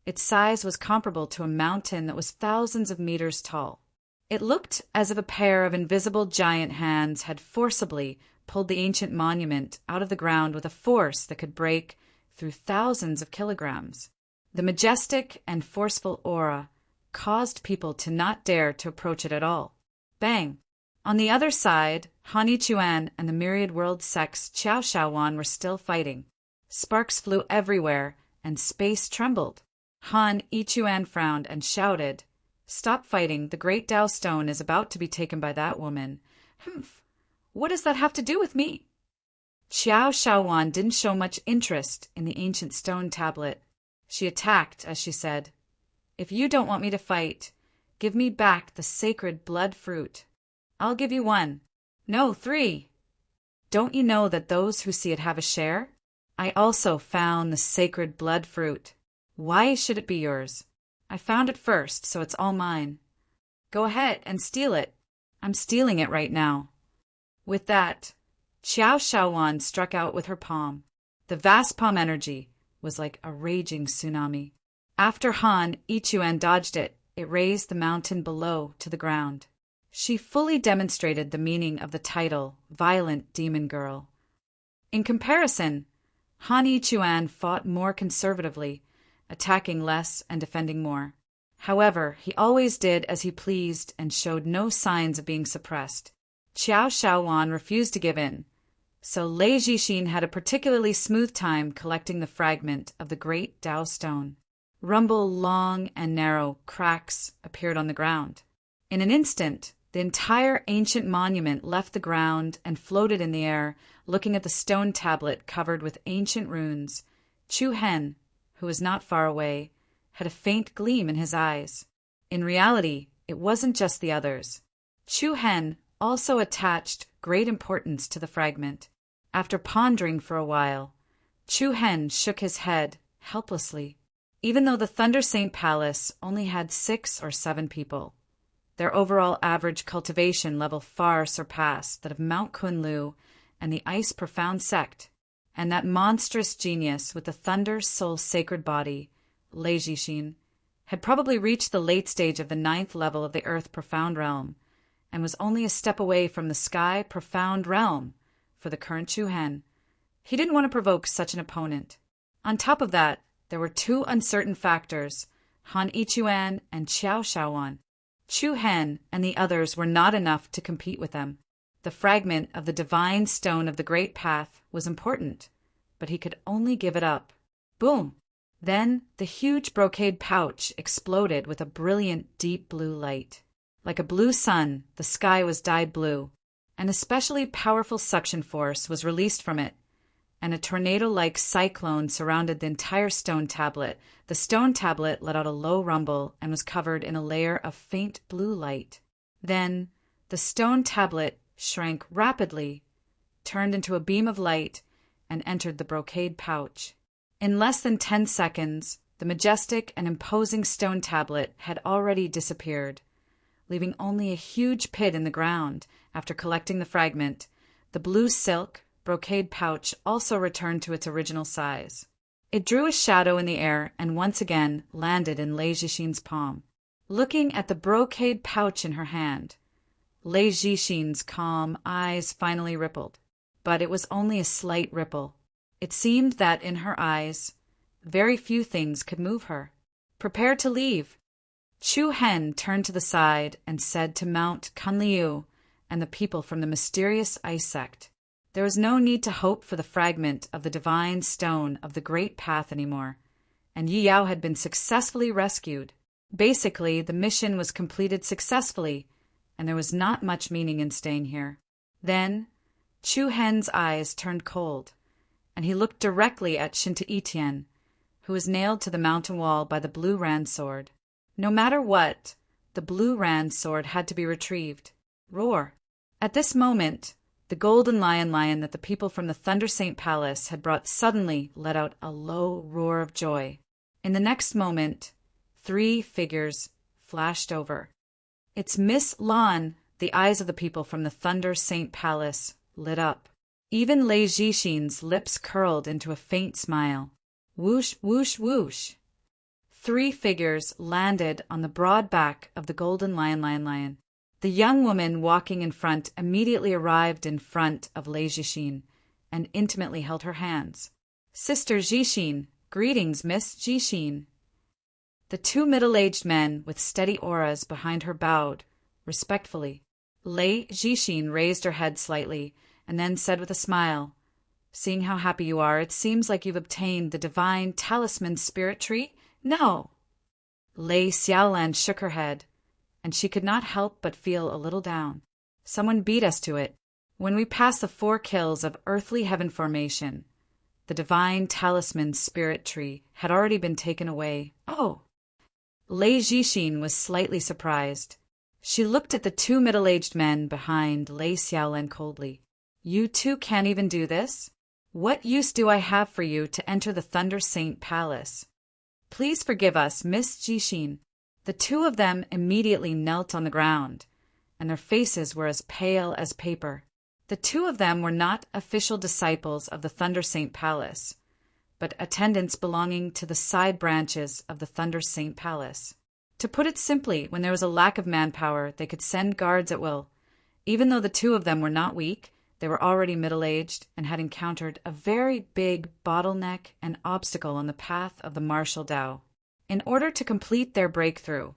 A: Its size was comparable to a mountain that was thousands of meters tall. It looked as if a pair of invisible giant hands had forcibly pulled the ancient monument out of the ground with a force that could break through thousands of kilograms. The majestic and forceful aura caused people to not dare to approach it at all. Bang! On the other side, Han Yichuan and the myriad world sects Qiao Shaowan were still fighting. Sparks flew everywhere, and space trembled. Han Yichuan frowned and shouted, "Stop fighting, the great Tao stone is about to be taken by that woman." "Humph! What does that have to do with me?" Qiao Shaowan didn't show much interest in the ancient stone tablet. She attacked as she said, "If you don't want me to fight, give me back the sacred blood fruit. I'll give you 1. No, 3. Don't you know that those who see it have a share? I also found the sacred blood fruit. Why should it be yours? I found it first, so it's all mine. Go ahead and steal it. I'm stealing it right now." With that, Qiao Shaowan struck out with her palm. The vast palm energy was like a raging tsunami. After Han Yichuan dodged it, it razed the mountain below to the ground. She fully demonstrated the meaning of the title, Violent Demon Girl. In comparison, Han Yichuan fought more conservatively, attacking less and defending more. However, he always did as he pleased and showed no signs of being suppressed. Qiao Shaowan refused to give in, so Lei Jixin had a particularly smooth time collecting the fragment of the great Tao stone. Rumble long and narrow cracks appeared on the ground. In an instant, the entire ancient monument left the ground and floated in the air, looking at the stone tablet covered with ancient runes. Chu Hen, who was not far away, had a faint gleam in his eyes. In reality, it wasn't just the others. Chu Hen also attached great importance to the fragment. After pondering for a while, Chu Hen shook his head helplessly. Even though the Thunder Saint Palace only had 6 or 7 people, their overall average cultivation level far surpassed that of Mount Kunlu and the Ice Profound Sect, and that monstrous genius with the Thunder Soul Sacred Body, Lei Jixin, had probably reached the late stage of the 9th level of the Earth Profound Realm, and was only a step away from the Sky Profound Realm for the current Chu Hen. He didn't want to provoke such an opponent. On top of that, there were 2 uncertain factors, Han Yichuan and Qiao Shaowan. Chu Hen and the others were not enough to compete with them. The fragment of the divine stone of the Great Path was important, but he could only give it up. Boom! Then the huge brocade pouch exploded with a brilliant deep blue light. Like a blue sun, the sky was dyed blue. An especially powerful suction force was released from it, and a tornado-like cyclone surrounded the entire stone tablet. The stone tablet let out a low rumble and was covered in a layer of faint blue light. Then the stone tablet shrank rapidly, turned into a beam of light, and entered the brocade pouch. In less than 10 seconds, the majestic and imposing stone tablet had already disappeared, leaving only a huge pit in the ground. After collecting the fragment, the blue silk brocade pouch also returned to its original size. It drew a shadow in the air and once again landed in Lei Jixin's palm. Looking at the brocade pouch in her hand, Lei Jixin's calm eyes finally rippled. But it was only a slight ripple. It seemed that in her eyes, very few things could move her. "Prepare to leave." Chu Hen turned to the side and said to Mount Kunliu and the people from the mysterious ice sect, there was no need to hope for the fragment of the divine stone of the Great Path anymore, and Yi Yao had been successfully rescued. Basically, the mission was completed successfully, and there was not much meaning in staying here. Then, Chu Hen's eyes turned cold, and he looked directly at Shinta Etienne, who was nailed to the mountain wall by the blue Ran sword. No matter what, the blue Ran sword had to be retrieved. Roar! At this moment, the golden lion that the people from the Thunder Saint Palace had brought suddenly let out a low roar of joy. In the next moment, 3 figures flashed over. "It's Miss Lan!" The eyes of the people from the Thunder Saint Palace lit up. Even Lei Jixin's lips curled into a faint smile. Whoosh, whoosh, whoosh. 3 figures landed on the broad back of the golden lion. The young woman walking in front immediately arrived in front of Lei Jixin and intimately held her hands. "Sister Jixin, greetings, Miss Jixin." The two middle-aged men with steady auras behind her bowed, respectfully. Lei Jixin raised her head slightly, and then said with a smile, "Seeing how happy you are, it seems like you've obtained the divine talisman spirit tree? No." Lei Xiaolan shook her head, and she could not help but feel a little down. "Someone beat us to it. When we passed the 4 kills of earthly heaven formation, the divine talisman spirit tree had already been taken away." "Oh." Lei Jixin was slightly surprised. She looked at the two middle-aged men behind Lei Xiaolan coldly. "You two can't even do this? What use do I have for you to enter the Thunder Saint Palace?" "Please forgive us, Miss Jixin." The two of them immediately knelt on the ground, and their faces were as pale as paper. The two of them were not official disciples of the Thunder Saint Palace, but attendants belonging to the side branches of the Thunder Saint Palace. To put it simply, when there was a lack of manpower, they could send guards at will. Even though the two of them were not weak, they were already middle-aged and had encountered a very big bottleneck and obstacle on the path of the martial Tao. In order to complete their breakthrough,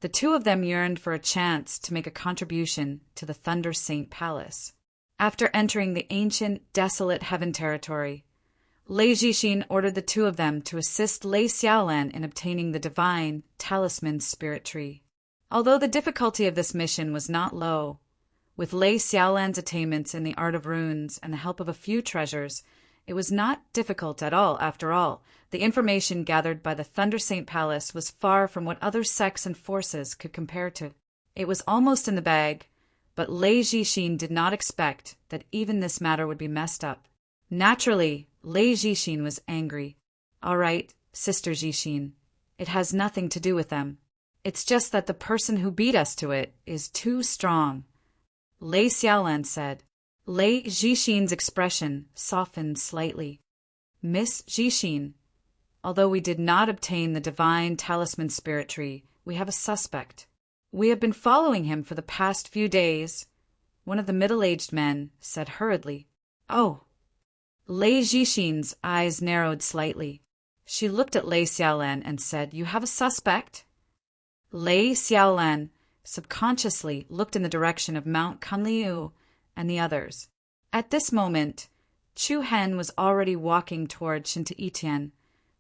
A: the two of them yearned for a chance to make a contribution to the Thunder Saint Palace. After entering the ancient, desolate heaven territory, Lei Jixin ordered the two of them to assist Lei Xiaolan in obtaining the divine talisman spirit tree. Although the difficulty of this mission was not low, with Lei Xiaolan's attainments in the art of runes and the help of a few treasures, it was not difficult at all. After all, the information gathered by the Thunder Saint Palace was far from what other sects and forces could compare to. It was almost in the bag, but Lei Jixin did not expect that even this matter would be messed up. Naturally, Lei Jixin was angry. "All right, Sister Jixin, it has nothing to do with them. It's just that the person who beat us to it is too strong," Lei Xiaolan said. Lei Jixin's expression softened slightly. "Miss Jixin, although we did not obtain the divine talisman spirit tree, we have a suspect. We have been following him for the past few days," one of the middle-aged men said hurriedly. "Oh." Lei Jixin's eyes narrowed slightly. She looked at Lei Xiaolan and said, "You have a suspect?" Lei Xiaolan subconsciously looked in the direction of Mount Kunliu and the others. At this moment, Chu Hen was already walking toward Shinta Etian,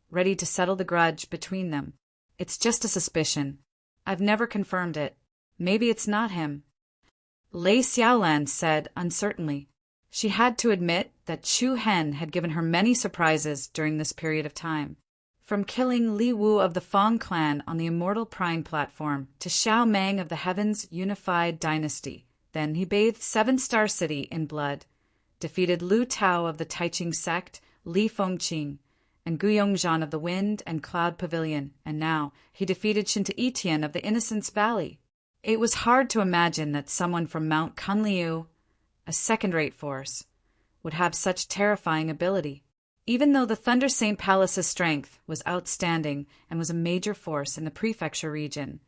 A: ready to settle the grudge between them. "It's just a suspicion. I've never confirmed it. Maybe it's not him," Lei Xiaolan said uncertainly. She had to admit that Chu Hen had given her many surprises during this period of time. From killing Li Wu of the Fong clan on the Immortal Prime platform to Xiao Meng of the Heavens Unified Dynasty. Then he bathed 7-Star City in blood, defeated Lu Tao of the Taiching sect, Li Fengqing, and Guyongzhan of the Wind and Cloud Pavilion, and now he defeated Shinta Etian of the Innocence Valley. It was hard to imagine that someone from Mount Kunliu, a second-rate force, would have such terrifying ability. Even though the Thunder Saint Palace's strength was outstanding and was a major force in the prefecture region,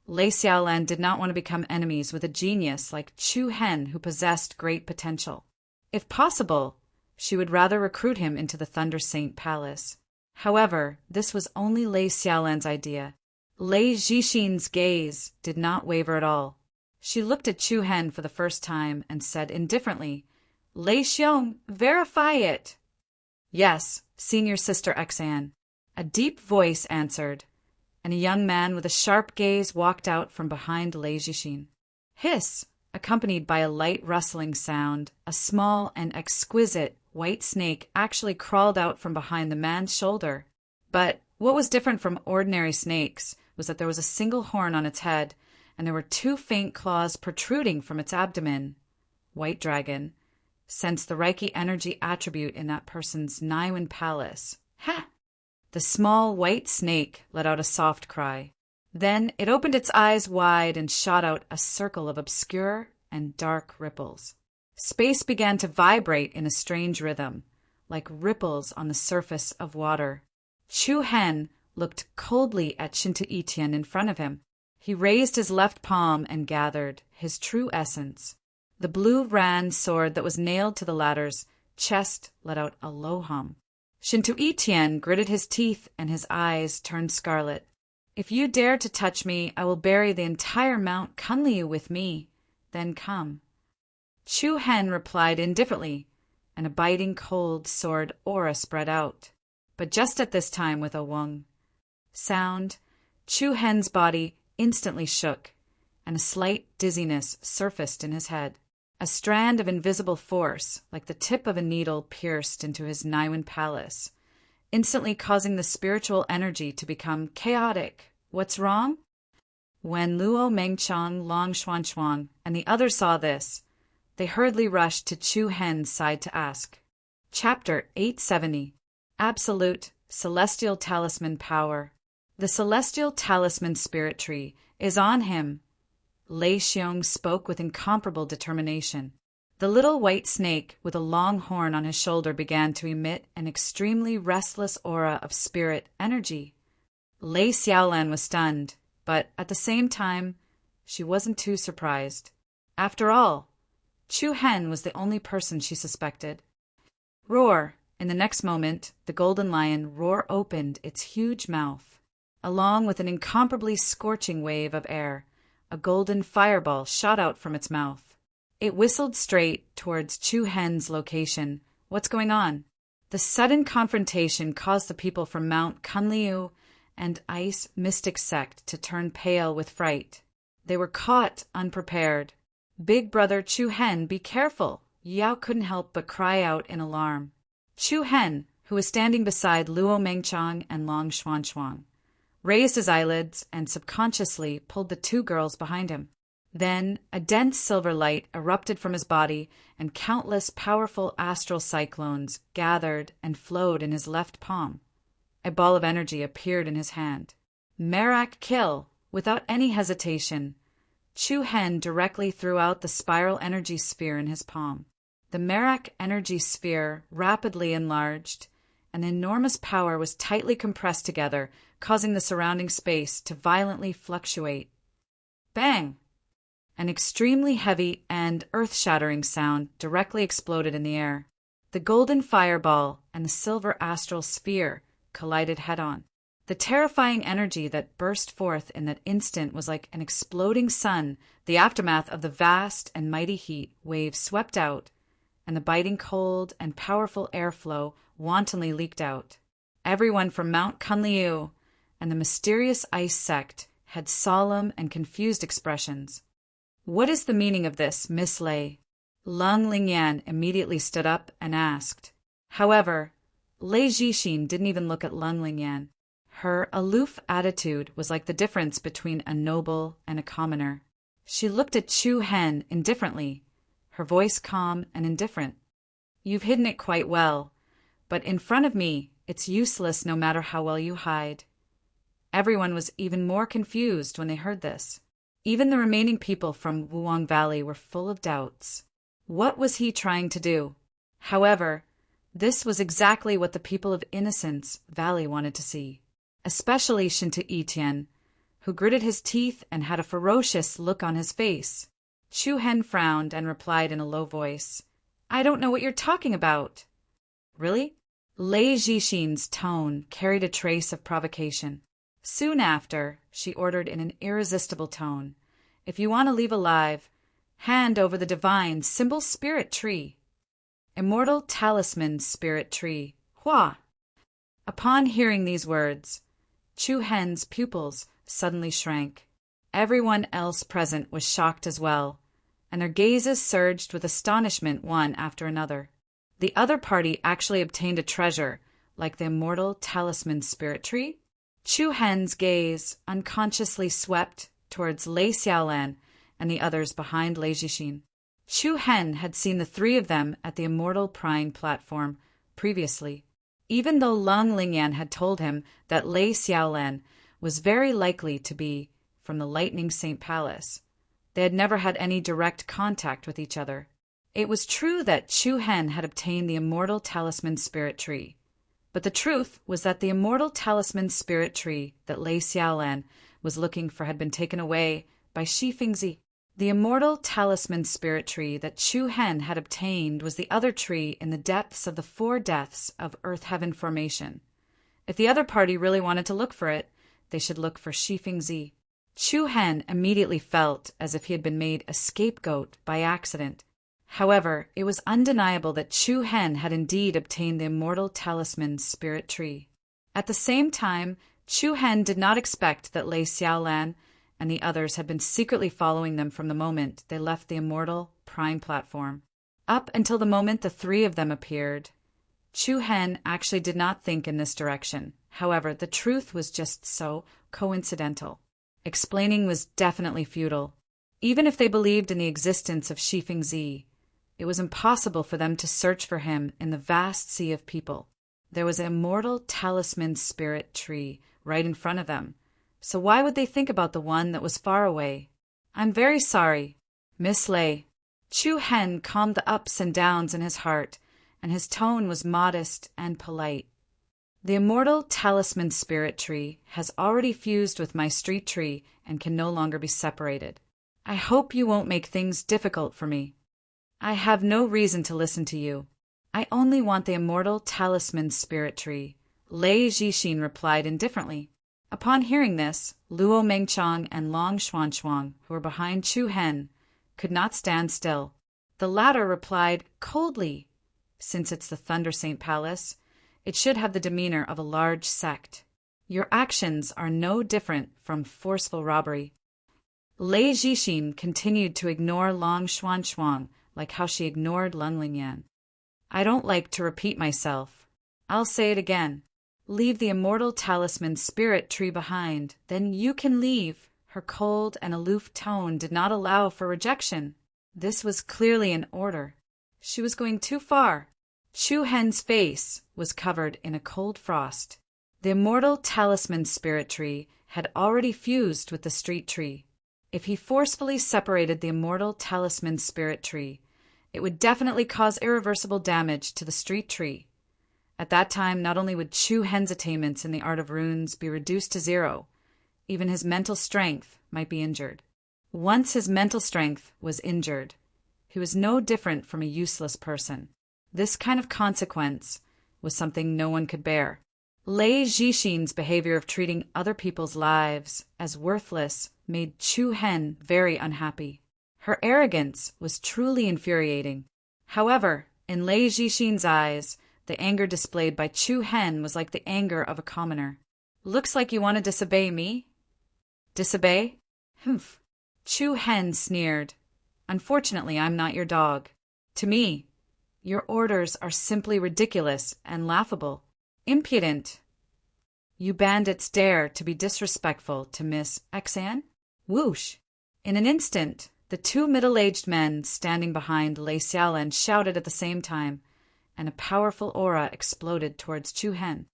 A: Lei Xiaolan did not want to become enemies with a genius like Chu Hen who possessed great potential. If possible, she would rather recruit him into the Thunder Saint Palace. However, this was only Lei Xiaolan's idea. Lei Jixin's gaze did not waver at all. She looked at Chu Hen for the first time and said indifferently, "Lei Xiong, verify it." "Yes, Senior Sister Xan," a deep voice answered, and a young man with a sharp gaze walked out from behind Lei Jixin. Hiss! Accompanied by a light rustling sound, a small and exquisite white snake actually crawled out from behind the man's shoulder. But what was different from ordinary snakes was that there was a single horn on its head, and there were 2 faint claws protruding from its abdomen. White Dragon sensed the Reiki energy attribute in that person's Niwen Palace. Ha! The small white snake let out a soft cry. Then it opened its eyes wide and shot out a circle of obscure and dark ripples. Space began to vibrate in a strange rhythm, like ripples on the surface of water. Chu Hen looked coldly at Shinta Etian in front of him. He raised his left palm and gathered his true essence. The blue Ran sword that was nailed to the latter's chest let out a low hum. Shinta Etian gritted his teeth and his eyes turned scarlet. If you dare to touch me, I will bury the entire Mount Kunliu with me. Then come. Chu Hen replied indifferently, and a biting cold sword aura spread out. But just at this time, with a wong sound, Chu Hen's body instantly shook, and a slight dizziness surfaced in his head. A strand of invisible force, like the tip of a needle, pierced into his Niwen palace, instantly causing the spiritual energy to become chaotic. What's wrong? When Luo Mengchang, Long Xuanchuang, and the others saw this, they hurriedly rushed to Chu Hen's side to ask. Chapter 870. Absolute Celestial Talisman Power. The Celestial Talisman Spirit Tree is on him. Lei Xiong spoke with incomparable determination. The little white snake with a long horn on his shoulder began to emit an extremely restless aura of spirit energy. Lei Xiaolan was stunned, but at the same time, she wasn't too surprised. After all, Chu Hen was the only person she suspected. Roar! In the next moment, the golden lion roar opened its huge mouth. Along with an incomparably scorching wave of air, a golden fireball shot out from its mouth. It whistled straight towards Chu Hen's location. What's going on? The sudden confrontation caused the people from Mount Kunliu and Ice Mystic Sect to turn pale with fright. They were caught unprepared. Big brother Chu Hen, be careful! Yao couldn't help but cry out in alarm. Chu Hen, who was standing beside Luo Mengchang and Long Xuanchuang, raised his eyelids and subconsciously pulled the two girls behind him. Then a dense silver light erupted from his body, and countless powerful astral cyclones gathered and flowed in his left palm. A ball of energy appeared in his hand. Merak kill! Without any hesitation, Chu Hen directly threw out the spiral energy sphere in his palm. The Merak energy sphere rapidly enlarged. An enormous power was tightly compressed together, causing the surrounding space to violently fluctuate. Bang! An extremely heavy and earth-shattering sound directly exploded in the air. The golden fireball and the silver astral sphere collided head-on. The terrifying energy that burst forth in that instant was like an exploding sun. The aftermath of the vast and mighty heat wave swept out, and the biting cold and powerful airflow wantonly leaked out. Everyone from Mount Kunliu and the mysterious ice sect had solemn and confused expressions. What is the meaning of this, Miss Lei? Lung Lingyan immediately stood up and asked. However, Lei Jixin didn't even look at Lung Lingyan. Her aloof attitude was like the difference between a noble and a commoner. She looked at Chu Hen indifferently, her voice calm and indifferent. You've hidden it quite well, but in front of me, it's useless no matter how well you hide. Everyone was even more confused when they heard this. Even the remaining people from Wuang Valley were full of doubts. What was he trying to do? However, this was exactly what the people of Innocence Valley wanted to see, especially Shinta Etienne, who gritted his teeth and had a ferocious look on his face. Chu Hen frowned and replied in a low voice, I don't know what you're talking about. Really? Lei Jixin's tone carried a trace of provocation. Soon after, she ordered in an irresistible tone, if you want to leave alive, hand over the divine symbol spirit tree. Immortal talisman spirit tree. Hua! Upon hearing these words, Chu Hen's pupils suddenly shrank. Everyone else present was shocked as well, and their gazes surged with astonishment one after another. The other party actually obtained a treasure, like the immortal talisman spirit tree. Chu Hen's gaze unconsciously swept towards Lei Xiaolan and the others behind Lei Jixin. Chu Hen had seen the three of them at the immortal prying platform previously. Even though Lung Lingyan had told him that Lei Xiaolan was very likely to be from the Lightning Saint Palace, they had never had any direct contact with each other. It was true that Chu Hen had obtained the immortal talisman spirit tree, but the truth was that the immortal talisman spirit tree that Lei Xiaolan was looking for had been taken away by Shi Fingzi. The immortal talisman spirit tree that Chu Hen had obtained was the other tree in the depths of the 4 deaths of Earth-Heaven formation. If the other party really wanted to look for it, they should look for Shifengzi. Chu Hen immediately felt as if he had been made a scapegoat by accident. However, it was undeniable that Chu Hen had indeed obtained the immortal talisman spirit tree. At the same time, Chu Hen did not expect that Lei Xiaolan and the others had been secretly following them from the moment they left the immortal prime platform. Up until the moment the three of them appeared, Chu Hen actually did not think in this direction. However, the truth was just so coincidental. Explaining was definitely futile. Even if they believed in the existence of Shifengzi, it was impossible for them to search for him in the vast sea of people. There was an immortal talisman spirit tree right in front of them, so why would they think about the one that was far away? I'm very sorry, Miss Lei. Chu Hen calmed the ups and downs in his heart, and his tone was modest and polite. The immortal talisman spirit tree has already fused with my street tree and can no longer be separated. I hope you won't make things difficult for me. I have no reason to listen to you. I only want the immortal talisman spirit tree, Lei Jixin replied indifferently. Upon hearing this, Luo Mengchang and Long Xuanchuang, who were behind Chu Hen, could not stand still. The latter replied coldly, "Since it's the Thunder Saint Palace, it should have the demeanor of a large sect. Your actions are no different from forceful robbery." Lei Jixin continued to ignore Long Xuanchuang like how she ignored Lung Lingyan. I don't like to repeat myself. I'll say it again. Leave the immortal talisman spirit tree behind, then you can leave. Her cold and aloof tone did not allow for rejection. This was clearly an order. She was going too far. Chu Hen's face was covered in a cold frost. The immortal talisman spirit tree had already fused with the street tree. If he forcefully separated the immortal talisman spirit tree, it would definitely cause irreversible damage to the street tree. At that time, not only would Chu Hen's attainments in the art of runes be reduced to zero, even his mental strength might be injured. Once his mental strength was injured, he was no different from a useless person. This kind of consequence was something no one could bear. Lei Jixin's behavior of treating other people's lives as worthless made Chu Hen very unhappy. Her arrogance was truly infuriating. However, in Lei Jixin's eyes, the anger displayed by Chu Hen was like the anger of a commoner. Looks like you want to disobey me? Disobey? Humph. Chu Hen sneered. Unfortunately, I'm not your dog. To me, your orders are simply ridiculous and laughable. Impudent. You bandits dare to be disrespectful to Miss Xan? Whoosh! In an instant, the two middle-aged men standing behind Lei Xiaolan shouted at the same time, and a powerful aura exploded towards Chu Hen.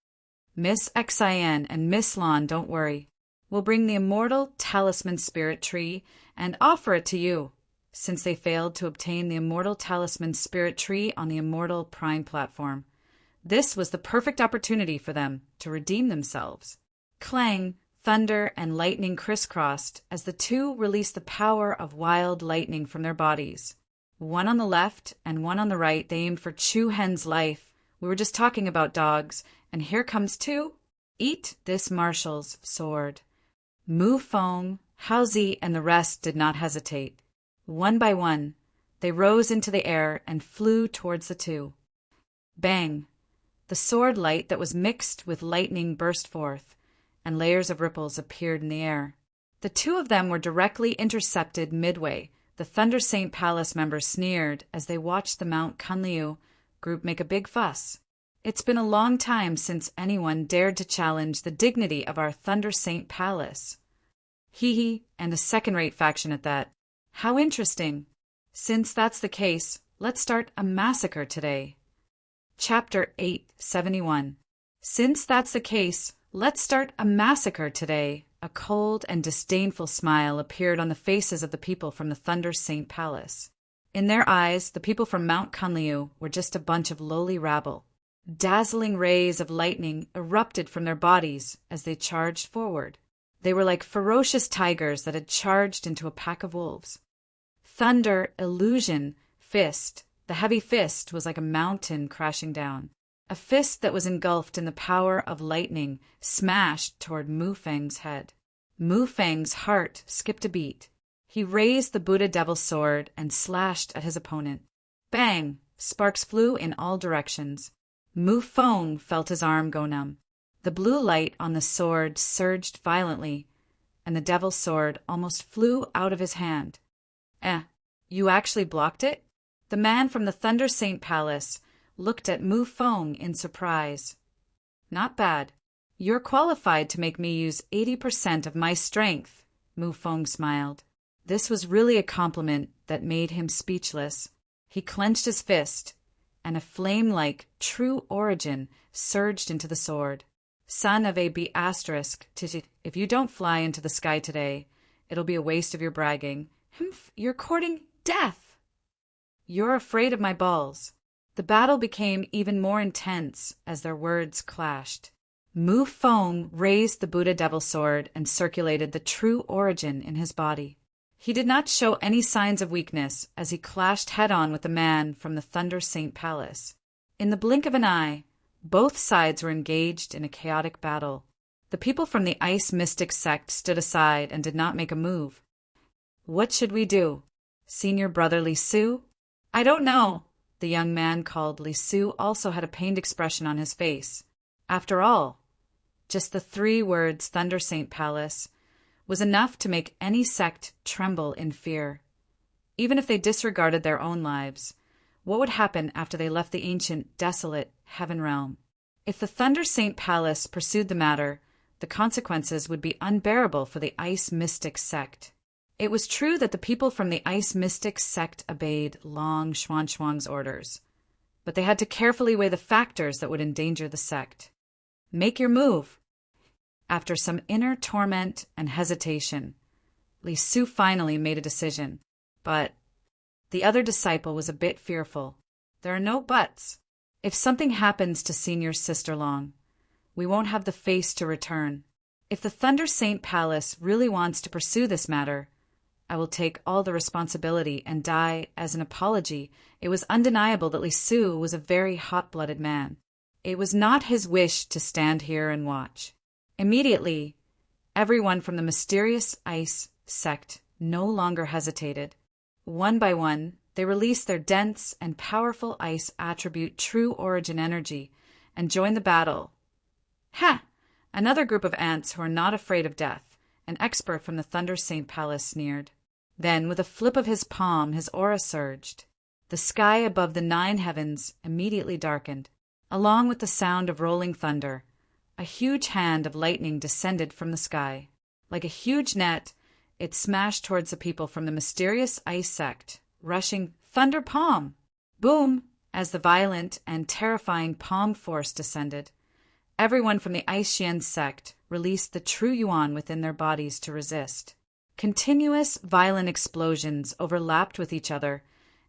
A: Miss Xian and Miss Lan, don't worry. We'll bring the immortal talisman spirit tree and offer it to you, since they failed to obtain the immortal talisman spirit tree on the immortal prime platform. This was the perfect opportunity for them to redeem themselves. Clang, thunder, and lightning crisscrossed as the two released the power of wild lightning from their bodies. One on the left and one on the right, they aimed for Chu Hen's life. We were just talking about dogs, and here comes two. Eat this marshal's sword. Mu Feng, Hao Zi, and the rest did not hesitate. One by one, they rose into the air and flew towards the two. Bang! The sword light that was mixed with lightning burst forth, and layers of ripples appeared in the air. The two of them were directly intercepted midway. The Thunder Saint Palace members sneered as they watched the Mount Kunliu group make a big fuss. It's been a long time since anyone dared to challenge the dignity of our Thunder Saint Palace. Hee, and a second-rate faction at that. How interesting. Since that's the case, let's start a massacre today. Chapter 871. Since that's the case, let's start a massacre today. A cold and disdainful smile appeared on the faces of the people from the Thunder Saint Palace. In their eyes, the people from Mount Kunliu were just a bunch of lowly rabble. Dazzling rays of lightning erupted from their bodies as they charged forward. They were like ferocious tigers that had charged into a pack of wolves. Thunder, illusion, fist. The heavy fist was like a mountain crashing down. A fist that was engulfed in the power of lightning smashed toward Mu Feng's head. Mu Feng's heart skipped a beat. He raised the Buddha Devil's sword and slashed at his opponent. Bang! Sparks flew in all directions. Mu Feng felt his arm go numb. The blue light on the sword surged violently, and the devil's sword almost flew out of his hand. You actually blocked it? The man from the Thunder Saint Palace looked at Mu Feng in surprise. Not bad. You're qualified to make me use 80% of my strength, Mu Feng smiled. This was really a compliment that made him speechless. He clenched his fist, and a flame-like true origin surged into the sword. Son of a B***, if you don't fly into the sky today, it'll be a waste of your bragging. You're courting death. You're afraid of my balls. The battle became even more intense as their words clashed. Mu Feng raised the Buddha Devil sword and circulated the true origin in his body. He did not show any signs of weakness as he clashed head-on with the man from the Thunder Saint Palace. In the blink of an eye, both sides were engaged in a chaotic battle. The people from the Ice Mystic sect stood aside and did not make a move. What should we do? Senior brother Li Su? I don't know. The young man called Li Su also had a pained expression on his face. After all, just the 3 words Thunder Saint Palace was enough to make any sect tremble in fear. Even if they disregarded their own lives, what would happen after they left the ancient, desolate Heaven Realm? If the Thunder Saint Palace pursued the matter, the consequences would be unbearable for the Ice Mystic sect. It was true that the people from the Ice Mystic sect obeyed Long Xuanzhuang's orders, but they had to carefully weigh the factors that would endanger the sect. Make your move. After some inner torment and hesitation, Li Su finally made a decision, but the other disciple was a bit fearful. There are no buts. If something happens to Senior Sister Long, we won't have the face to return. If the Thunder Saint Palace really wants to pursue this matter, I will take all the responsibility and die as an apology. It was undeniable that Li Su was a very hot-blooded man. It was not his wish to stand here and watch. Immediately, everyone from the mysterious Ice sect no longer hesitated. One by one, they released their dense and powerful ice attribute true origin energy and joined the battle. Ha! Another group of ants who are not afraid of death, an expert from the Thunder Saint Palace sneered. Then, with a flip of his palm, his aura surged. The sky above the 9 heavens immediately darkened. Along with the sound of rolling thunder, a huge hand of lightning descended from the sky. Like a huge net, it smashed towards the people from the mysterious ice sect, rushing thunder palm. Boom! As the violent and terrifying palm force descended, everyone from the Ice Xian sect released the true yuan within their bodies to resist. Continuous violent explosions overlapped with each other,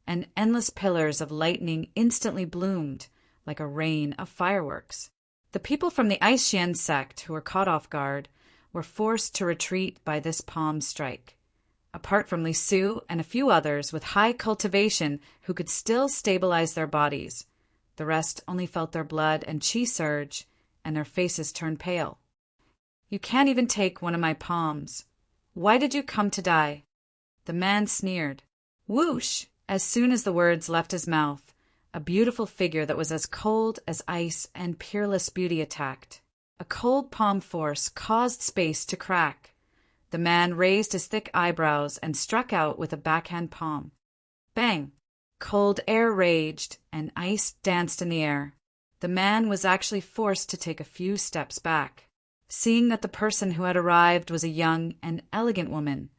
A: and endless pillars of lightning instantly bloomed like a rain of fireworks. The people from the Ice Xian sect who were caught off guard were forced to retreat by this palm strike. Apart from Li Su and a few others with high cultivation who could still stabilize their bodies, the rest only felt their blood and qi surge, and their faces turned pale. You can't even take one of my palms. Why did you come to die? The man sneered. Whoosh! As soon as the words left his mouth, a beautiful figure that was as cold as ice and peerless beauty attacked. A cold palm force caused space to crack. The man raised his thick eyebrows and struck out with a backhand palm. Bang! Cold air raged, and ice danced in the air. The man was actually forced to take a few steps back. Seeing that the person who had arrived was a young and elegant woman,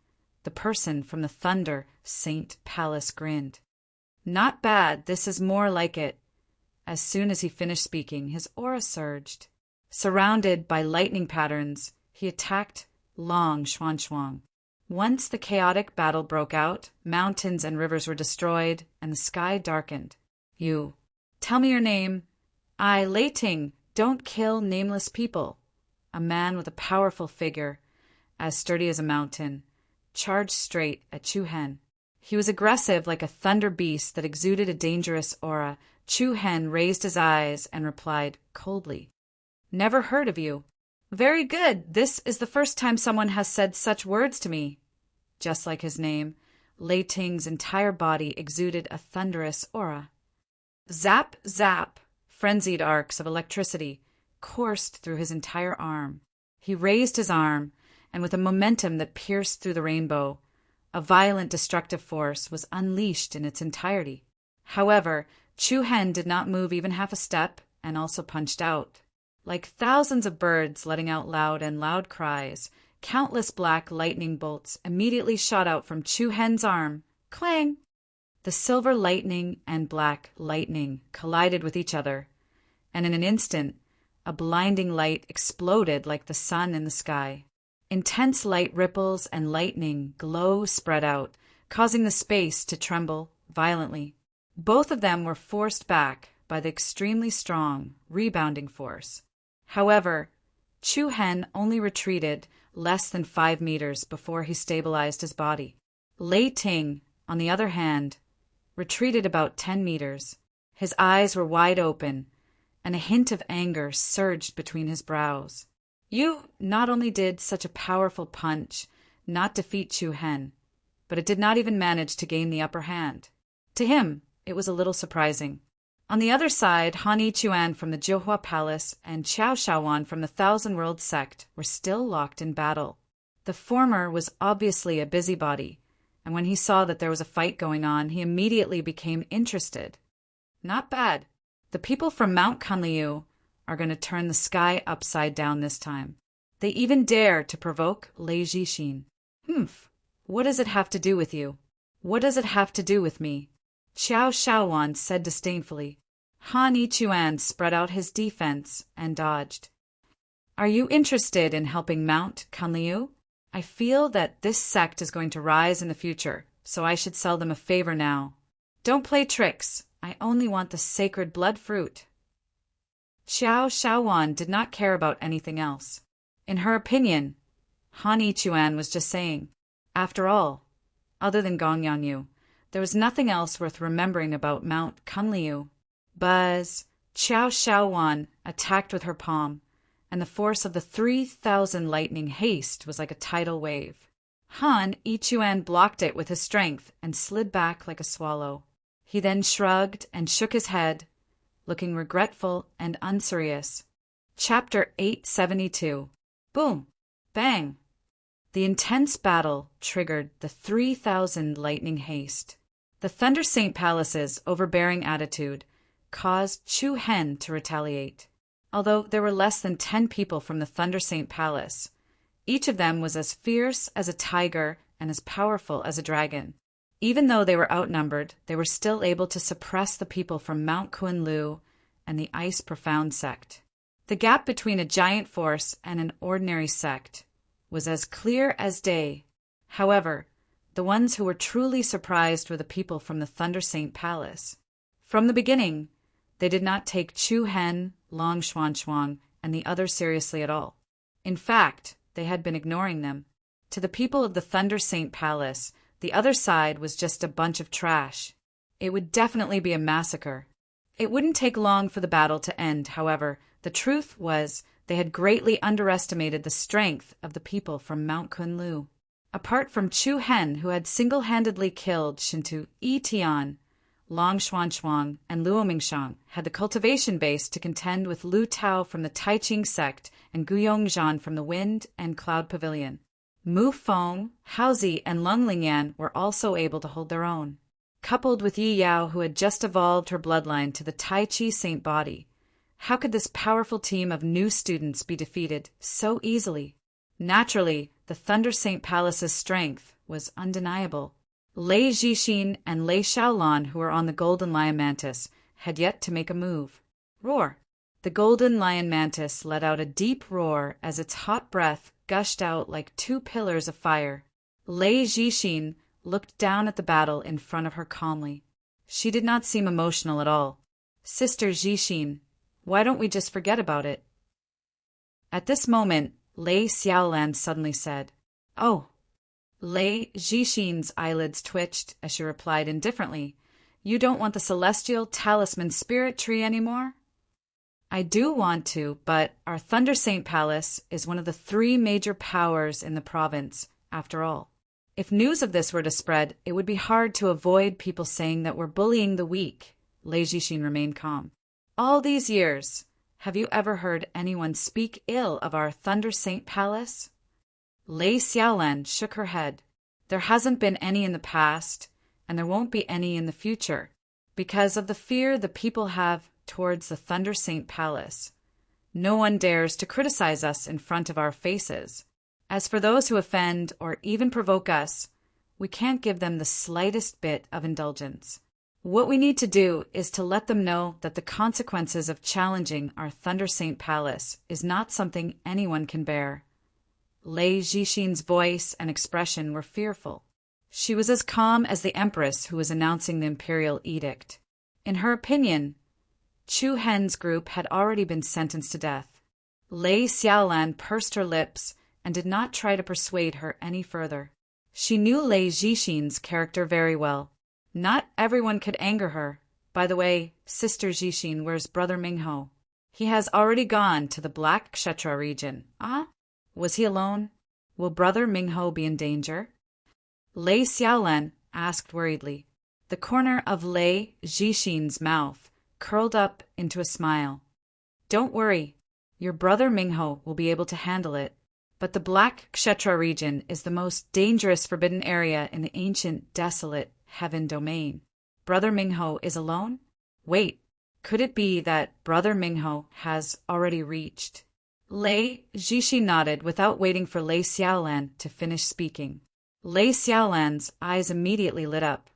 A: the person from the Thunder Saint Palace grinned. Not bad, this is more like it. As soon as he finished speaking, his aura surged. Surrounded by lightning patterns, he attacked Long Xuanzhuang. Once the chaotic battle broke out, mountains and rivers were destroyed, and the sky darkened. You, tell me your name. I, Lei Ting, don't kill nameless people. A man with a powerful figure, as sturdy as a mountain, charged straight at Chu Hen. He was aggressive like a thunder beast that exuded a dangerous aura Chu Hen raised his eyes and replied coldly, "Never heard of you." "Very good. This is the first time someone has said such words to me." Just like his name, Lei Ting's entire body exuded a thunderous aura. Zap, zap, frenzied arcs of electricity coursed through his entire arm. He raised his arm, and with a momentum that pierced through the rainbow, a violent destructive force was unleashed in its entirety. However, Chu Hen did not move even half a step and also punched out. Like thousands of birds letting out loud cries, countless black lightning bolts immediately shot out from Chu Hen's arm. Clang! The silver lightning and black lightning collided with each other, and in an instant, a blinding light exploded like the sun in the sky. Intense light ripples and lightning glow spread out, causing the space to tremble violently. Both of them were forced back by the extremely strong, rebounding force. However, Chu Hen only retreated less than 5 meters before he stabilized his body. Lei Ting, on the other hand, retreated about 10 meters. His eyes were wide open, and a hint of anger surged between his brows. You not only did such a powerful punch not defeat Chu Hen, but it did not even manage to gain the upper hand. To him, it was a little surprising. On the other side, Han Yichuan from the Jiuhua Palace and Qiao Shaowan from the Thousand Worlds sect were still locked in battle. The former was obviously a busybody, and when he saw that there was a fight going on, he immediately became interested. Not bad. The people from Mount Kunliu are going to turn the sky upside down this time. They even dare to provoke Lei Jixin. Humph. What does it have to do with you? What does it have to do with me? Qiao Shaowan said disdainfully. Han Yichuan spread out his defense and dodged. Are you interested in helping Mount Kunliu? I feel that this sect is going to rise in the future, so I should sell them a favor now. Don't play tricks. I only want the sacred blood fruit. Qiao Shaowan did not care about anything else. In her opinion, Han Yichuan was just saying. After all, other than Gong Yanyu, there was nothing else worth remembering about Mount Kunliu. Buzz! Qiao Shaowan attacked with her palm, and the force of the 3,000 lightning haste was like a tidal wave. Han Yichuan blocked it with his strength and slid back like a swallow. He then shrugged and shook his head, looking regretful and unserious. Chapter 872. Boom! Bang! The intense battle triggered the 3,000 lightning haste. The Thunder Saint Palace's overbearing attitude caused Chu Hen to retaliate. Although there were less than 10 people from the Thunder Saint Palace, each of them was as fierce as a tiger and as powerful as a dragon. Even though they were outnumbered, they were still able to suppress the people from Mount Kunlu and the Ice Profound sect. The gap between a giant force and an ordinary sect was as clear as day. However, the ones who were truly surprised were the people from the Thunder Saint Palace. From the beginning, they did not take Chu Hen, Long Xuanchuang, and the others seriously at all. In fact, they had been ignoring them. To the people of the Thunder Saint Palace, the other side was just a bunch of trash. It would definitely be a massacre. It wouldn't take long for the battle to end, however. The truth was they had greatly underestimated the strength of the people from Mount Kunlu. Apart from Chu Hen, who had single-handedly killed Shintu Yi Tian, Long Xuanchuang, and Luo Mingshang, had the cultivation base to contend with Lu Tao from the Taiqing sect and Guyong Zhan from the Wind and Cloud Pavilion. Mu Feng, Haozi, and Lung Lingyan were also able to hold their own. Coupled with Yi Yao, who had just evolved her bloodline to the Tai Chi Saint body, how could this powerful team of new students be defeated so easily? Naturally, the Thunder Saint Palace's strength was undeniable. Lei Jixin and Lei Xiaolan, who were on the Golden Lion Mantis, had yet to make a move. Roar! The Golden Lion Mantis let out a deep roar as its hot breath gushed out like 2 pillars of fire. Lei Jixin looked down at the battle in front of her calmly. She did not seem emotional at all. Sister Jixin, why don't we just forget about it? At this moment, Lei Xiaolan suddenly said, Oh. Lei Jixin's eyelids twitched as she replied indifferently, You don't want the celestial talisman spirit tree anymore? I do want to, but our Thunder Saint Palace is one of the 3 major powers in the province, after all. If news of this were to spread, it would be hard to avoid people saying that we're bullying the weak. Lei Jixin remained calm. All these years, have you ever heard anyone speak ill of our Thunder Saint Palace? Lei Xiaolan shook her head. There hasn't been any in the past, and there won't be any in the future, because of the fear the people have towards the Thunder Saint Palace. No one dares to criticize us in front of our faces. As for those who offend or even provoke us, we can't give them the slightest bit of indulgence. What we need to do is to let them know that the consequences of challenging our Thunder Saint Palace is not something anyone can bear. Lei Jixin's voice and expression were fearful. She was as calm as the empress who was announcing the imperial edict. In her opinion, Chu Hen's group had already been sentenced to death. Lei Xiaolan pursed her lips and did not try to persuade her any further. She knew Lei Jixin's character very well. Not everyone could anger her. By the way, Sister Jixin, where's Brother Mingho? He has already gone to the Black Kshetra region. Ah? Was he alone? Will Brother Mingho be in danger? Lei Xiaolan asked worriedly. The corner of Lei Jixin's mouth curled up into a smile. Don't worry. Your Brother Mingho will be able to handle it. But the Black Kshetra region is the most dangerous forbidden area in the ancient, desolate heaven domain. Brother Mingho is alone? Wait, could it be that Brother Mingho has already reached? Lei Jixin nodded without waiting for Lei Xiaolan to finish speaking. Lei Xiaolan's eyes immediately lit up.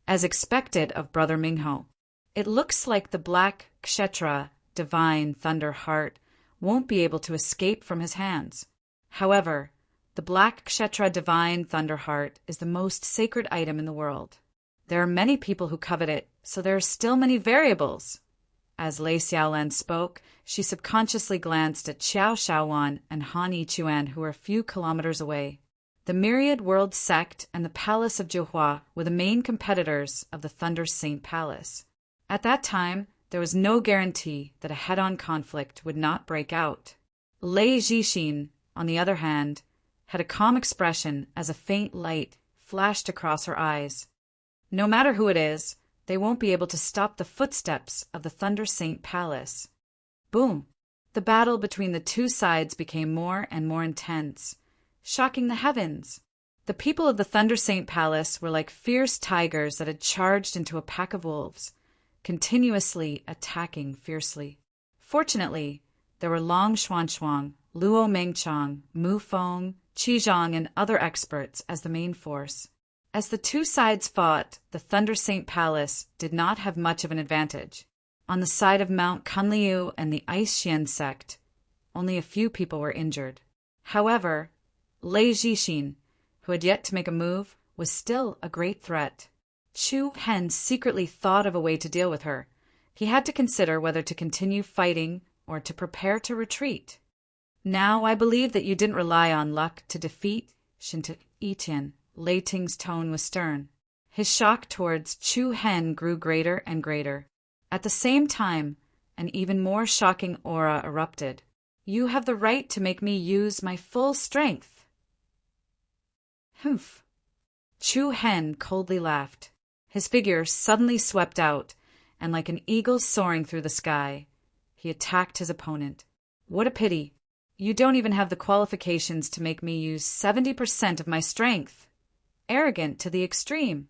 A: As expected of Brother Mingho, it looks like the Black Kshetra, divine thunder heart, won't be able to escape from his hands. However, the Black Kshetra divine thunder heart is the most sacred item in the world. There are many people who covet it, so there are still many variables. As Lei Xiaolan spoke, she subconsciously glanced at Xiao Shaowan and Han Yichuan, who were a few kilometers away. The Myriad World Sect and the Palace of Johua were the main competitors of the Thunder Saint Palace. At that time, there was no guarantee that a head-on conflict would not break out. Lei Jixin, on the other hand, had a calm expression as a faint light flashed across her eyes. No matter who it is, they won't be able to stop the footsteps of the Thunder Saint Palace. Boom! The battle between the two sides became more and more intense, shocking the heavens. The people of the Thunder Saint Palace were like fierce tigers that had charged into a pack of wolves, continuously attacking fiercely. Fortunately, there were Long Xuanshuang, Luo Mengchang, Mu Feng, Qizhang, and other experts as the main force. As the two sides fought, the Thunder Saint Palace did not have much of an advantage. On the side of Mount Kunliu and the Ice Xian sect, only a few people were injured. However, Lei Jixin, who had yet to make a move, was still a great threat. Chu Hen secretly thought of a way to deal with her. He had to consider whether to continue fighting or to prepare to retreat. Now I believe that you didn't rely on luck to defeat Etienne. Lei Ting's tone was stern. His shock towards Chu Hen grew greater and greater. At the same time, an even more shocking aura erupted. You have the right to make me use my full strength. Humph. Chu Hen coldly laughed. His figure suddenly swept out, and like an eagle soaring through the sky, he attacked his opponent. What a pity. You don't even have the qualifications to make me use 70% of my strength. Arrogant to the extreme.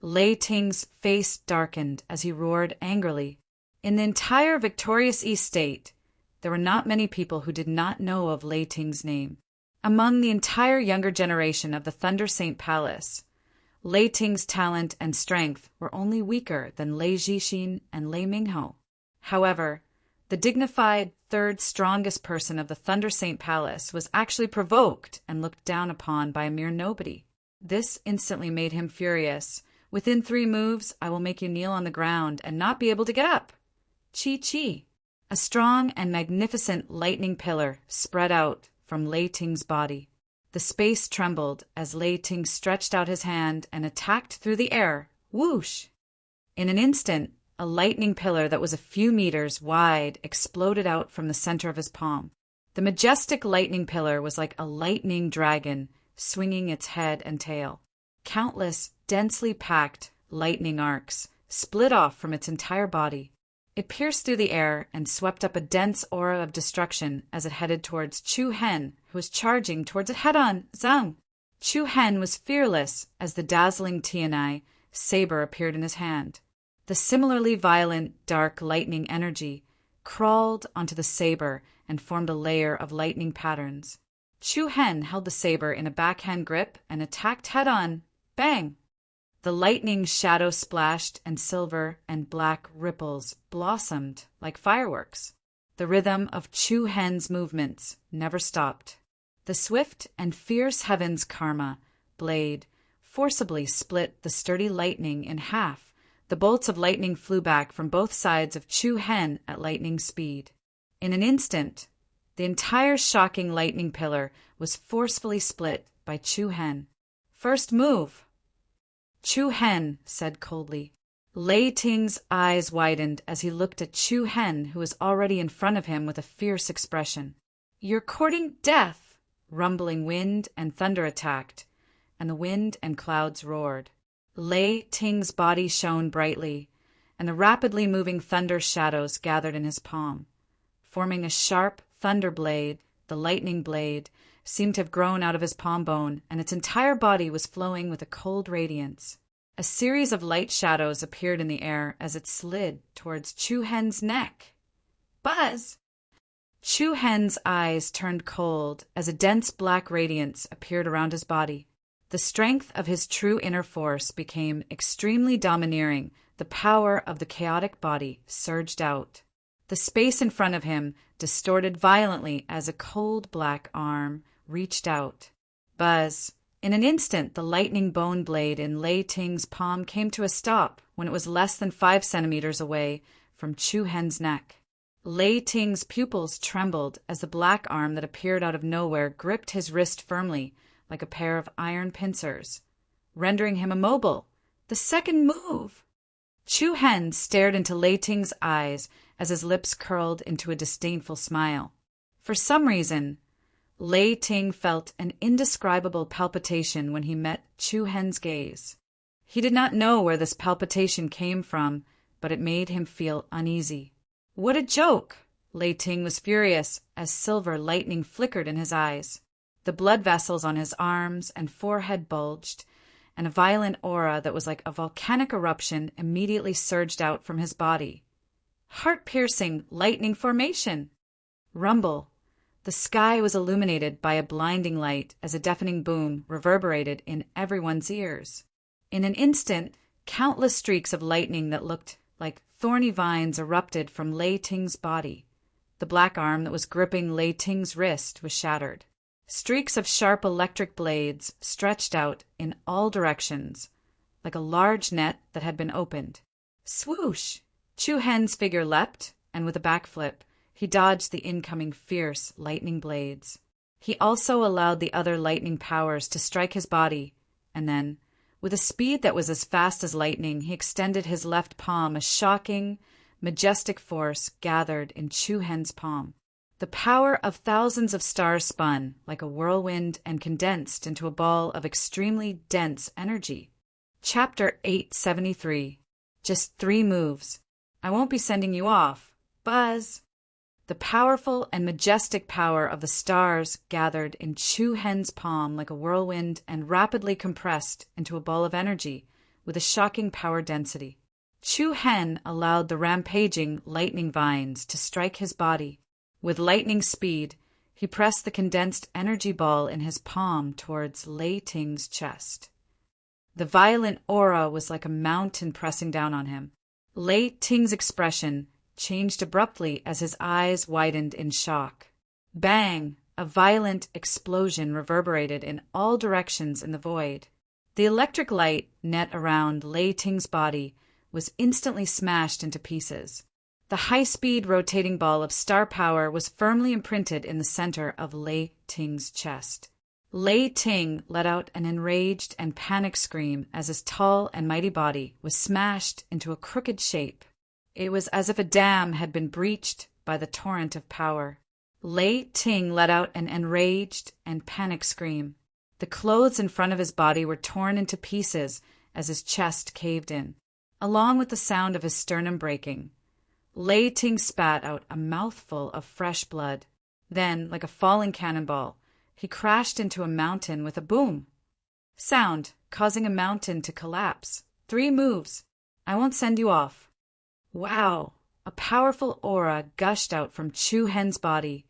A: Lei Ting's face darkened as he roared angrily. In the entire victorious East State, there were not many people who did not know of Lei Ting's name. Among the entire younger generation of the Thunder Saint Palace, Lei Ting's talent and strength were only weaker than Lei Jixin and Lei Mingho. However, the dignified third strongest person of the Thunder Saint Palace was actually provoked and looked down upon by a mere nobody. This instantly made him furious. Within 3 moves, I will make you kneel on the ground and not be able to get up. Chi. A strong and magnificent lightning pillar spread out from Lei Ting's body. The space trembled as Lei Ting stretched out his hand and attacked through the air. Whoosh! In an instant, a lightning pillar that was a few meters wide exploded out from the center of his palm. The majestic lightning pillar was like a lightning dragon, swinging its head and tail. Countless, densely packed lightning arcs split off from its entire body. It pierced through the air and swept up a dense aura of destruction as it headed towards Chu Hen, who was charging towards it head-on. Zhang! Chu Hen was fearless as the dazzling Tianai saber appeared in his hand. The similarly violent, dark lightning energy crawled onto the saber and formed a layer of lightning patterns. Chu Hen held the saber in a backhand grip and attacked head-on. Bang! The lightning shadow splashed and silver and black ripples blossomed like fireworks. The rhythm of Chu Hen's movements never stopped. The swift and fierce heaven's karma blade forcibly split the sturdy lightning in half. The bolts of lightning flew back from both sides of Chu Hen at lightning speed. In an instant, the entire shocking lightning pillar was forcefully split by Chu Hen. First move. Chu Hen said coldly. Lei Ting's eyes widened as he looked at Chu Hen, who was already in front of him with a fierce expression. You're courting death! Rumbling wind and thunder attacked, and the wind and clouds roared. Lei Ting's body shone brightly, and the rapidly moving thunder shadows gathered in his palm. Forming a sharp thunder blade, the lightning blade seemed to have grown out of his palm bone, and its entire body was flowing with a cold radiance. A series of light shadows appeared in the air as it slid towards Chu Hen's neck. Buzz! Chu Hen's eyes turned cold as a dense black radiance appeared around his body. The strength of his true inner force became extremely domineering. The power of the chaotic body surged out. The space in front of him distorted violently as a cold black arm reached out. Buzz! In an instant, the lightning bone blade in Lei Ting's palm came to a stop when it was less than 5 centimeters away from Chu Hen's neck. Lei Ting's pupils trembled as the black arm that appeared out of nowhere gripped his wrist firmly, like a pair of iron pincers, rendering him immobile. The second move! Chu Hen stared into Lei Ting's eyes as his lips curled into a disdainful smile. For some reason, Lei Ting felt an indescribable palpitation when he met Chu Hen's gaze. He did not know where this palpitation came from, but it made him feel uneasy. What a joke! Lei Ting was furious as silver lightning flickered in his eyes. The blood vessels on his arms and forehead bulged, and a violent aura that was like a volcanic eruption immediately surged out from his body. Heart-piercing lightning formation! Rumble! The sky was illuminated by a blinding light as a deafening boom reverberated in everyone's ears. In an instant, countless streaks of lightning that looked like thorny vines erupted from Lei Ting's body. The black arm that was gripping Lei Ting's wrist was shattered. Streaks of sharp electric blades stretched out in all directions, like a large net that had been opened. Swoosh! Chu Hen's figure leapt, and with a backflip, he dodged the incoming fierce lightning blades. He also allowed the other lightning powers to strike his body, and then, with a speed that was as fast as lightning, he extended his left palm. A shocking, majestic force gathered in Chu Hen's palm. The power of thousands of stars spun like a whirlwind and condensed into a ball of extremely dense energy. Chapter 873. Just 3 moves. I won't be sending you off. Buzz! The powerful and majestic power of the stars gathered in Chu Hen's palm like a whirlwind and rapidly compressed into a ball of energy with a shocking power density. Chu Hen allowed the rampaging lightning vines to strike his body. With lightning speed, he pressed the condensed energy ball in his palm towards Lei Ting's chest. The violent aura was like a mountain pressing down on him. Lei Ting's expression changed abruptly as his eyes widened in shock. Bang! A violent explosion reverberated in all directions in the void. The electric light net around Lei Ting's body was instantly smashed into pieces. The high-speed rotating ball of star power was firmly imprinted in the center of Lei Ting's chest. Lei Ting let out an enraged and panicked scream as his tall and mighty body was smashed into a crooked shape. It was as if a dam had been breached by the torrent of power. Lei Ting let out an enraged and panicked scream. The clothes in front of his body were torn into pieces as his chest caved in, along with the sound of his sternum breaking. Lei Ting spat out a mouthful of fresh blood. Then, like a falling cannonball, he crashed into a mountain with a boom sound, causing a mountain to collapse. 3 moves. I won't send you off. Wow! A powerful aura gushed out from Chu Hen's body,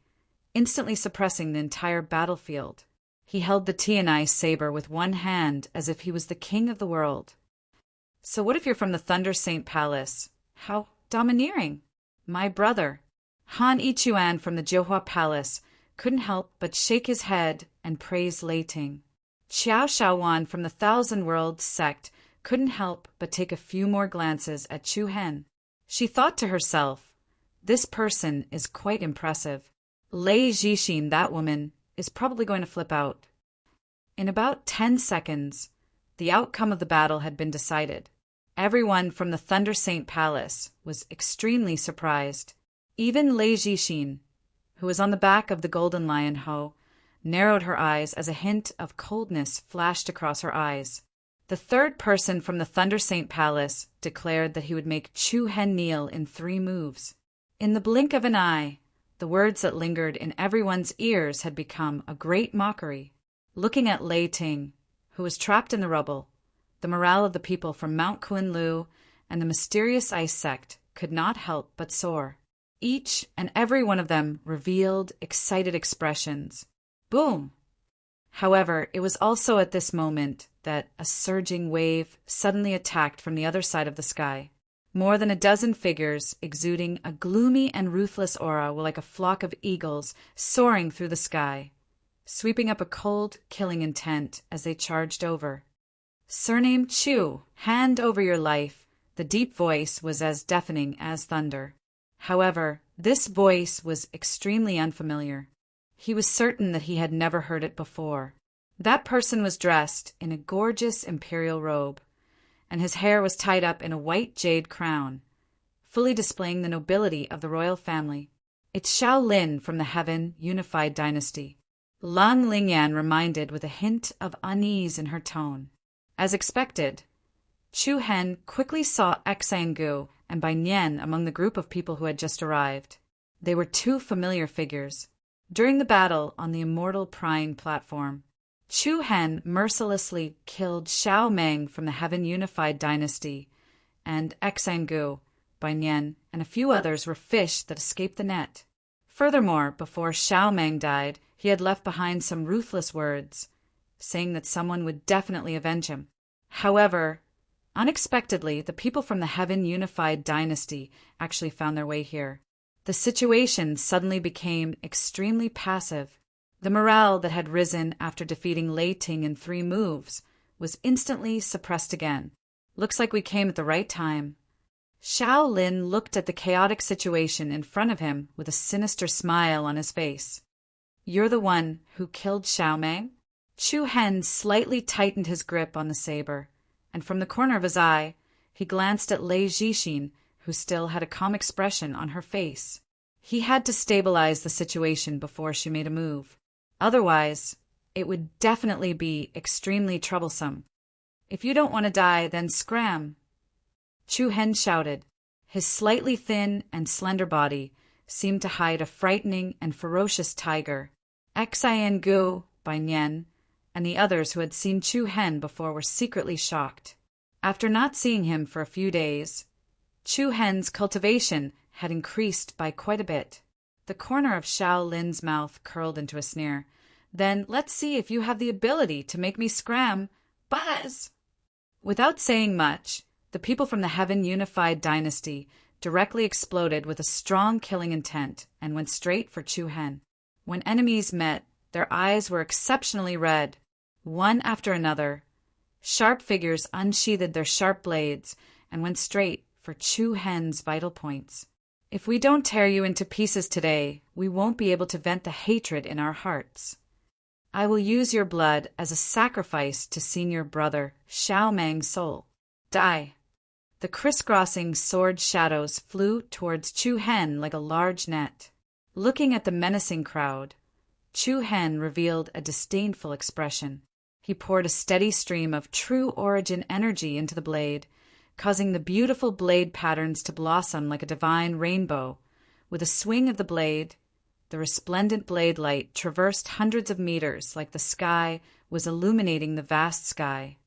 A: instantly suppressing the entire battlefield. He held the Tianai saber with one hand as if he was the king of the world. So what if you're from the Thunder Saint Palace? How domineering! My brother, Han Ichuan from the Johua Palace, couldn't help but shake his head and praise Lei Ting. Qiao Shaowan from the Thousand Worlds sect couldn't help but take a few more glances at Chu Hen. She thought to herself, this person is quite impressive. Lei Jixin, that woman, is probably going to flip out. In about 10 seconds, the outcome of the battle had been decided. Everyone from the Thunder Saint Palace was extremely surprised. Even Lei Jixin, who was on the back of the Golden Lion Ho, narrowed her eyes as a hint of coldness flashed across her eyes. The third person from the Thunder Saint Palace declared that he would make Chu Hen kneel in 3 moves. In the blink of an eye, the words that lingered in everyone's ears had become a great mockery. Looking at Lei Ting, who was trapped in the rubble, the morale of the people from Mount Kunlu and the mysterious ice sect could not help but soar. Each and every one of them revealed excited expressions. Boom! However, it was also at this moment that a surging wave suddenly attacked from the other side of the sky. More than a dozen figures exuding a gloomy and ruthless aura were like a flock of eagles soaring through the sky, sweeping up a cold, killing intent as they charged over. Surname Chu, hand over your life. The deep voice was as deafening as thunder. However, this voice was extremely unfamiliar. He was certain that he had never heard it before. That person was dressed in a gorgeous imperial robe, and his hair was tied up in a white jade crown, fully displaying the nobility of the royal family. It's Xiao Lin from the Heaven Unified Dynasty. Lang Lingyan reminded with a hint of unease in her tone. As expected, Chu Hen quickly saw Xangu and Bai Nian among the group of people who had just arrived. They were 2 familiar figures. During the battle on the Immortal Prying platform, Chu Hen mercilessly killed Xiao Meng from the Heaven Unified Dynasty, and Xangu, Bai Nian, and a few others were fish that escaped the net. Furthermore, before Xiao Meng died, he had left behind some ruthless words, saying that someone would definitely avenge him. However, unexpectedly, the people from the Heaven Unified Dynasty actually found their way here. The situation suddenly became extremely passive. The morale that had risen after defeating Lei Ting in 3 moves was instantly suppressed again. Looks like we came at the right time. Xiao Lin looked at the chaotic situation in front of him with a sinister smile on his face. You're the one who killed Xiao Meng? Chu Hen slightly tightened his grip on the saber, and from the corner of his eye, he glanced at Lei Jixin, who still had a calm expression on her face. He had to stabilize the situation before she made a move. Otherwise, it would definitely be extremely troublesome. If you don't want to die, then scram! Chu Hen shouted. His slightly thin and slender body seemed to hide a frightening and ferocious tiger. Xian Gu, Bai Nian, and the others who had seen Chu Hen before were secretly shocked. After not seeing him for a few days, Chu Hen's cultivation had increased by quite a bit. The corner of Xiao Lin's mouth curled into a sneer. Then let's see if you have the ability to make me scram. Buzz! Without saying much, the people from the Heaven Unified Dynasty directly exploded with a strong killing intent and went straight for Chu Hen. When enemies met, their eyes were exceptionally red. One after another, sharp figures unsheathed their sharp blades and went straight for Chu Hen's vital points. If we don't tear you into pieces today, we won't be able to vent the hatred in our hearts. I will use your blood as a sacrifice to senior brother Xiao Mang's soul. Die. The crisscrossing sword shadows flew towards Chu Hen like a large net. Looking at the menacing crowd, Chu Hen revealed a disdainful expression. He poured a steady stream of true origin energy into the blade, causing the beautiful blade patterns to blossom like a divine rainbow. With a swing of the blade, the resplendent blade light traversed hundreds of meters like the sky was illuminating the vast sky.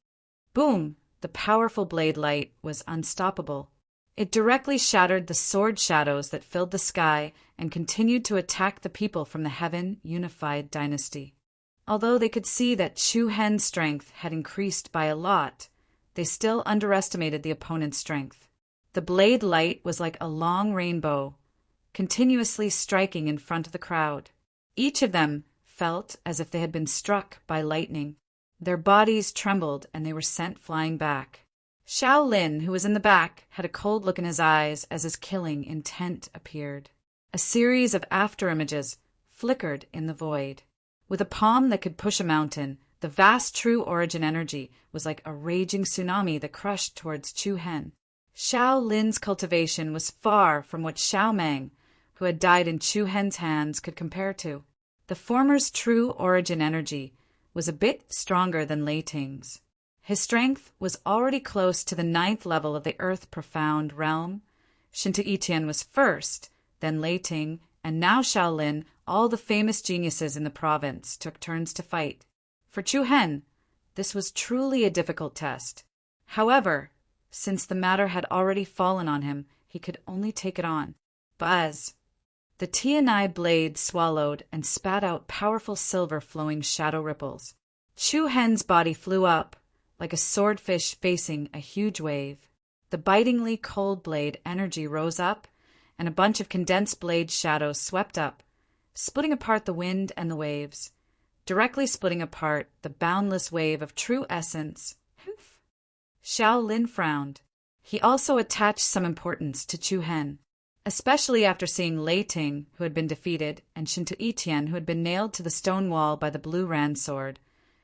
A: Boom! The powerful blade light was unstoppable. It directly shattered the sword shadows that filled the sky and continued to attack the people from the Heaven Unified Dynasty. Although they could see that Chu Hen's strength had increased by a lot, they still underestimated the opponent's strength. The blade light was like a long rainbow, continuously striking in front of the crowd. Each of them felt as if they had been struck by lightning. Their bodies trembled and they were sent flying back. Xiao Lin, who was in the back, had a cold look in his eyes as his killing intent appeared. A series of afterimages flickered in the void. With a palm that could push a mountain, the vast true origin energy was like a raging tsunami that crushed towards Chu Hen. Xiao Lin's cultivation was far from what Xiao Mang, who had died in Chu Hen's hands, could compare to. The former's true origin energy was a bit stronger than Lei Ting's. His strength was already close to the 9th level of the Earth Profound realm. Shinto Itian was first, then Lei Ting, and now Xiao Lin. All the famous geniuses in the province took turns to fight. For Chu Hen, this was truly a difficult test. However, since the matter had already fallen on him, he could only take it on. Buzz! The Tianai blade swallowed and spat out powerful silver-flowing shadow ripples. Chu Hen's body flew up, like a swordfish facing a huge wave. The bitingly cold blade energy rose up, and a bunch of condensed blade shadows swept up, splitting apart the wind and the waves, directly splitting apart the boundless wave of true essence. Xiao Lin frowned. He also attached some importance to Chu Hen, especially after seeing Lei Ting, who had been defeated, and Shinto Itian, who had been nailed to the stone wall by the blue Ran sword.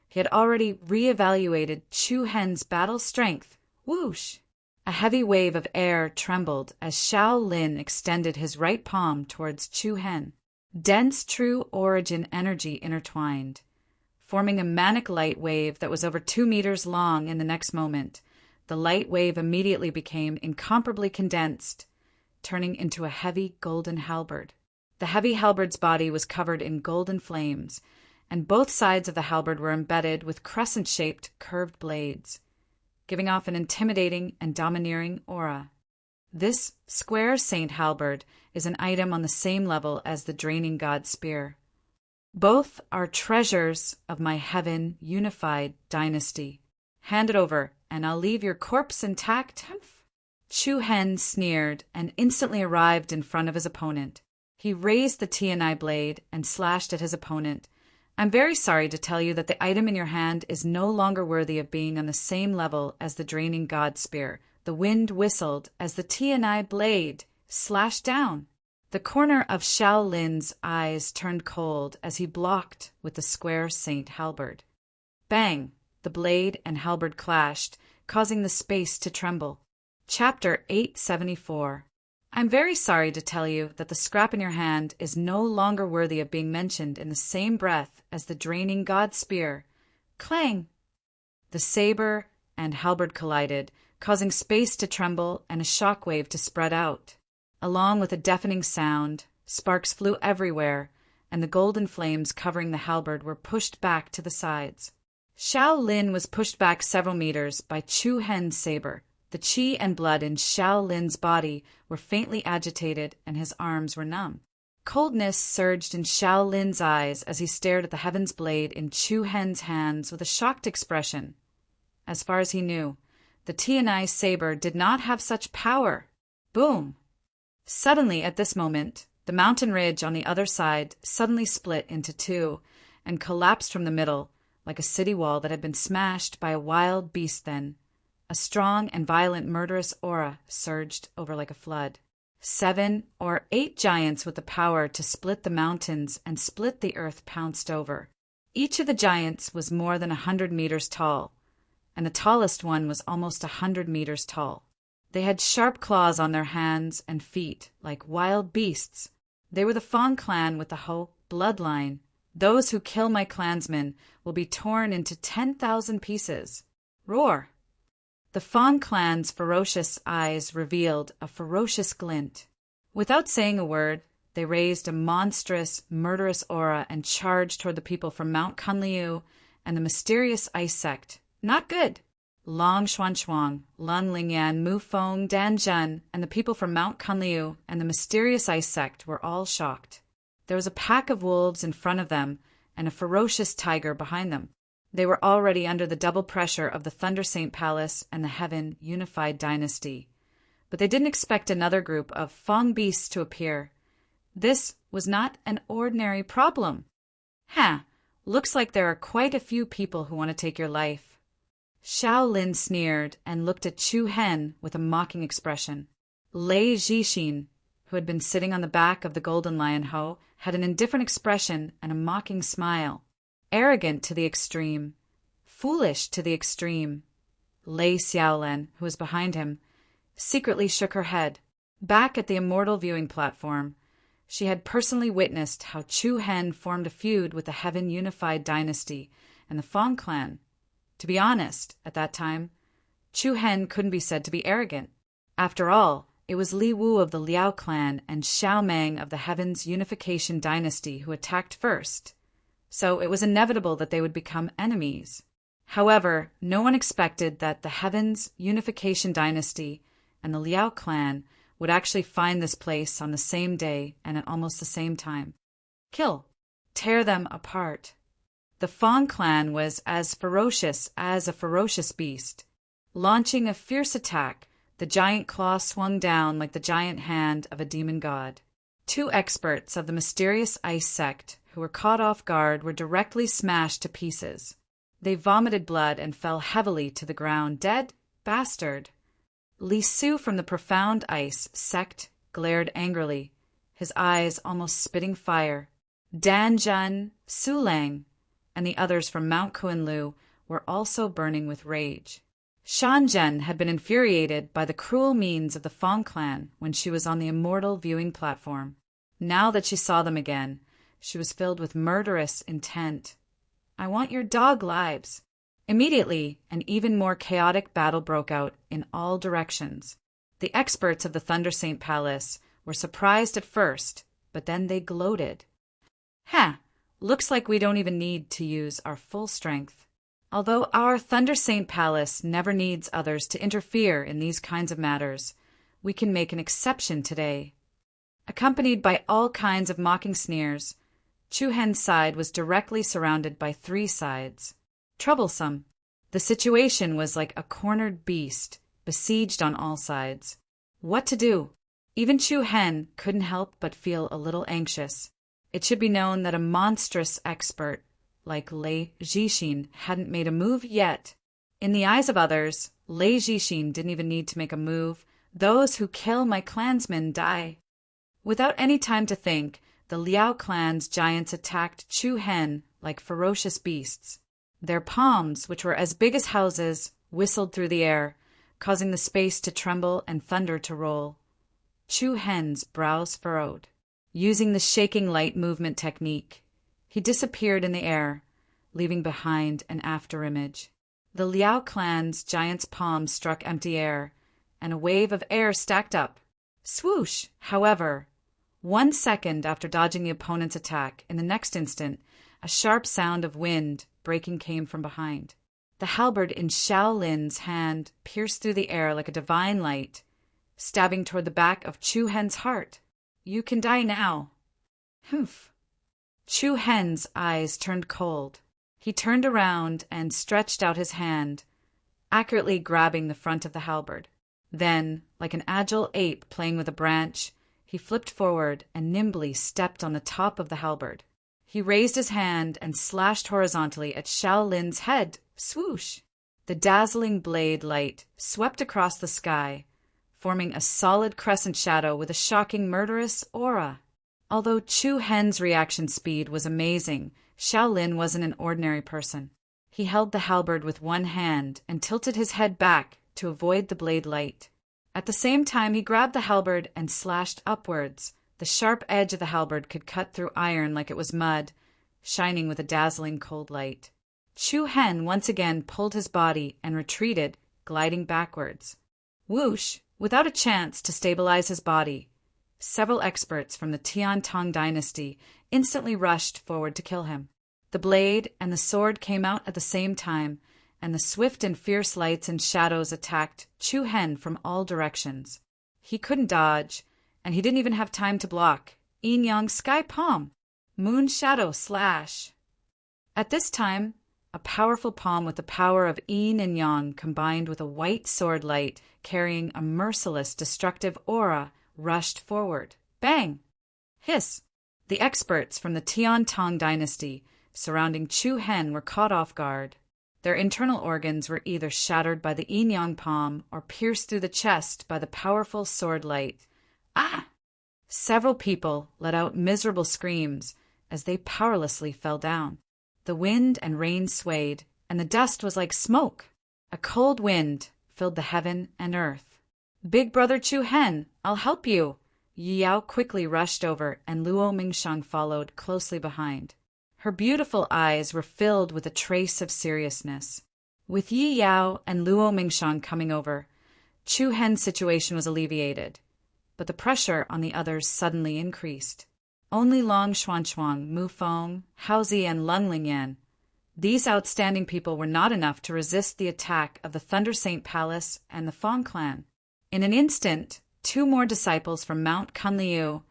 A: He had already re-evaluated Chu Hen's battle strength. Whoosh! A heavy wave of air trembled as Xiao Lin extended his right palm towards Chu Hen. Dense true origin energy intertwined, forming a manic light wave that was over 2 meters long. In the next moment, the light wave immediately became incomparably condensed, turning into a heavy golden halberd. The heavy halberd's body was covered in golden flames, and both sides of the halberd were embedded with crescent-shaped curved blades, giving off an intimidating and domineering aura. This square saint halberd is an item on the same level as the draining god spear. Both are treasures of my Heaven Unified Dynasty. Hand it over, and I'll leave your corpse intact. Chu Hen sneered and instantly arrived in front of his opponent. He raised the Tianai blade and slashed at his opponent. I'm very sorry to tell you that the item in your hand is no longer worthy of being on the same level as the draining god spear. The wind whistled as the Tianai blade slashed down. The corner of Xiao Lin's eyes turned cold as he blocked with the square saint halberd. Bang! The blade and halberd clashed, causing the space to tremble. Chapter 874. I'm very sorry to tell you that the scrap in your hand is no longer worthy of being mentioned in the same breath as the draining god spear. Clang! The saber and halberd collided, causing space to tremble and a shock wave to spread out. Along with a deafening sound, sparks flew everywhere, and the golden flames covering the halberd were pushed back to the sides. Xiao Lin was pushed back several meters by Chu Hen's saber. The qi and blood in Xiao Lin's body were faintly agitated, and his arms were numb. Coldness surged in Xiao Lin's eyes as he stared at the heaven's blade in Chu Hen's hands with a shocked expression. As far as he knew, the Tianai saber did not have such power. Boom! Suddenly, at this moment, the mountain ridge on the other side suddenly split into two and collapsed from the middle, like a city wall that had been smashed by a wild beast. Then a strong and violent murderous aura surged over like a flood. 7 or 8 giants with the power to split the mountains and split the earth pounced over. Each of the giants was more than 100 meters tall, and the tallest one was almost 100 meters tall. They had sharp claws on their hands and feet, like wild beasts. They were the Fong clan with the Ho bloodline. Those who kill my clansmen will be torn into 10,000 pieces. Roar! The Fong clan's ferocious eyes revealed a ferocious glint. Without saying a word, they raised a monstrous, murderous aura and charged toward the people from Mount Kunliu and the mysterious ice sect. Not good! Long Xuanshuang, Lun Lingyan, Mu Feng, Dan Zhen, and the people from Mount Kunliu and the mysterious ice sect were all shocked. There was a pack of wolves in front of them and a ferocious tiger behind them. They were already under the double pressure of the Thunder Saint Palace and the Heaven Unified Dynasty. But they didn't expect another group of Fong beasts to appear. This was not an ordinary problem. Looks like there are quite a few people who want to take your life. Xiao Lin sneered and looked at Chu Hen with a mocking expression. Lei Zhixin, who had been sitting on the back of the golden lion Ho, had an indifferent expression and a mocking smile. Arrogant to the extreme. Foolish to the extreme. Lei Xiaolen, who was behind him, secretly shook her head. Back at the immortal viewing platform, she had personally witnessed how Chu Hen formed a feud with the Heaven Unified Dynasty and the Fong clan. To be honest, at that time, Chu Hen couldn't be said to be arrogant. After all, it was Li Wu of the Liao clan and Xiao Meng of the Heaven's Unification Dynasty who attacked first, so it was inevitable that they would become enemies. However, no one expected that the Heaven's Unification Dynasty and the Liao clan would actually find this place on the same day and at almost the same time. Kill. Tear them apart. The Fong clan was as ferocious as a ferocious beast. Launching a fierce attack, the giant claw swung down like the giant hand of a demon god. Two experts of the mysterious ice sect who were caught off guard were directly smashed to pieces. They vomited blood and fell heavily to the ground. Dead? Bastard! Li Su from the profound ice sect glared angrily, his eyes almost spitting fire. Dan Zhen, Su Lang, and the others from Mount Kunlu were also burning with rage. Shan Zhen had been infuriated by the cruel means of the Fong clan when she was on the immortal viewing platform. Now that she saw them again, she was filled with murderous intent. I want your dog lives. Immediately, an even more chaotic battle broke out in all directions. The experts of the Thunder Saint Palace were surprised at first, but then they gloated. Looks like we don't even need to use our full strength. Although our Thunder Saint Palace never needs others to interfere in these kinds of matters, we can make an exception today. Accompanied by all kinds of mocking sneers, Chu Hen's side was directly surrounded by three sides. Troublesome. The situation was like a cornered beast, besieged on all sides. What to do? Even Chu Hen couldn't help but feel a little anxious. It should be known that a monstrous expert like Lei Zhixin hadn't made a move yet. In the eyes of others, Lei Zhixin didn't even need to make a move. Those who kill my clansmen die. Without any time to think, the Liao clan's giants attacked Chu Hen like ferocious beasts. Their palms, which were as big as houses, whistled through the air, causing the space to tremble and thunder to roll. Chu Hen's brows furrowed. Using the shaking light movement technique, he disappeared in the air, leaving behind an afterimage. The Liao clan's giant's palms struck empty air, and a wave of air stacked up. Swoosh! However, 1 second after dodging the opponent's attack, in the next instant, a sharp sound of wind breaking came from behind. The halberd in Xiao Lin's hand pierced through the air like a divine light, stabbing toward the back of Chu Hen's heart. You can die now. Humph. Chu Hen's eyes turned cold. He turned around and stretched out his hand, accurately grabbing the front of the halberd. Then, like an agile ape playing with a branch, he flipped forward and nimbly stepped on the top of the halberd. He raised his hand and slashed horizontally at Xiao Lin's head. Swoosh! The dazzling blade light swept across the sky, forming a solid crescent shadow with a shocking murderous aura. Although Chu Hen's reaction speed was amazing, Shaolin wasn't an ordinary person. He held the halberd with one hand and tilted his head back to avoid the blade light. At the same time, he grabbed the halberd and slashed upwards. The sharp edge of the halberd could cut through iron like it was mud, shining with a dazzling cold light. Chu Hen once again pulled his body and retreated, gliding backwards. Whoosh! Without a chance to stabilize his body, several experts from the Tian Tong dynasty instantly rushed forward to kill him. The blade and the sword came out at the same time, and the swift and fierce lights and shadows attacked Chu Hen from all directions. He couldn't dodge, and he didn't even have time to block. Yin Yang Sky Palm, Moon Shadow Slash. At this time, a powerful palm with the power of Yin and Yang combined with a white sword light carrying a merciless, destructive aura rushed forward. Bang! Hiss! The experts from the Tian Tong dynasty surrounding Chu Hen were caught off guard. Their internal organs were either shattered by the Yin Yang palm or pierced through the chest by the powerful sword light. Ah! Several people let out miserable screams as they powerlessly fell down. The wind and rain swayed, and the dust was like smoke. A cold wind filled the heaven and earth. Big brother Chu Hen, I'll help you. Yi Yao quickly rushed over, and Luo Mingshang followed closely behind. Her beautiful eyes were filled with a trace of seriousness. With Yi Yao and Luo Mingshang coming over, Chu Hen's situation was alleviated, but the pressure on the others suddenly increased. Only Long Xuanchuang, Mu Feng, Haozi, and Lung Lingyan, these outstanding people were not enough to resist the attack of the Thunder Saint Palace and the Fong clan. In an instant, 2 more disciples from Mount Kunliu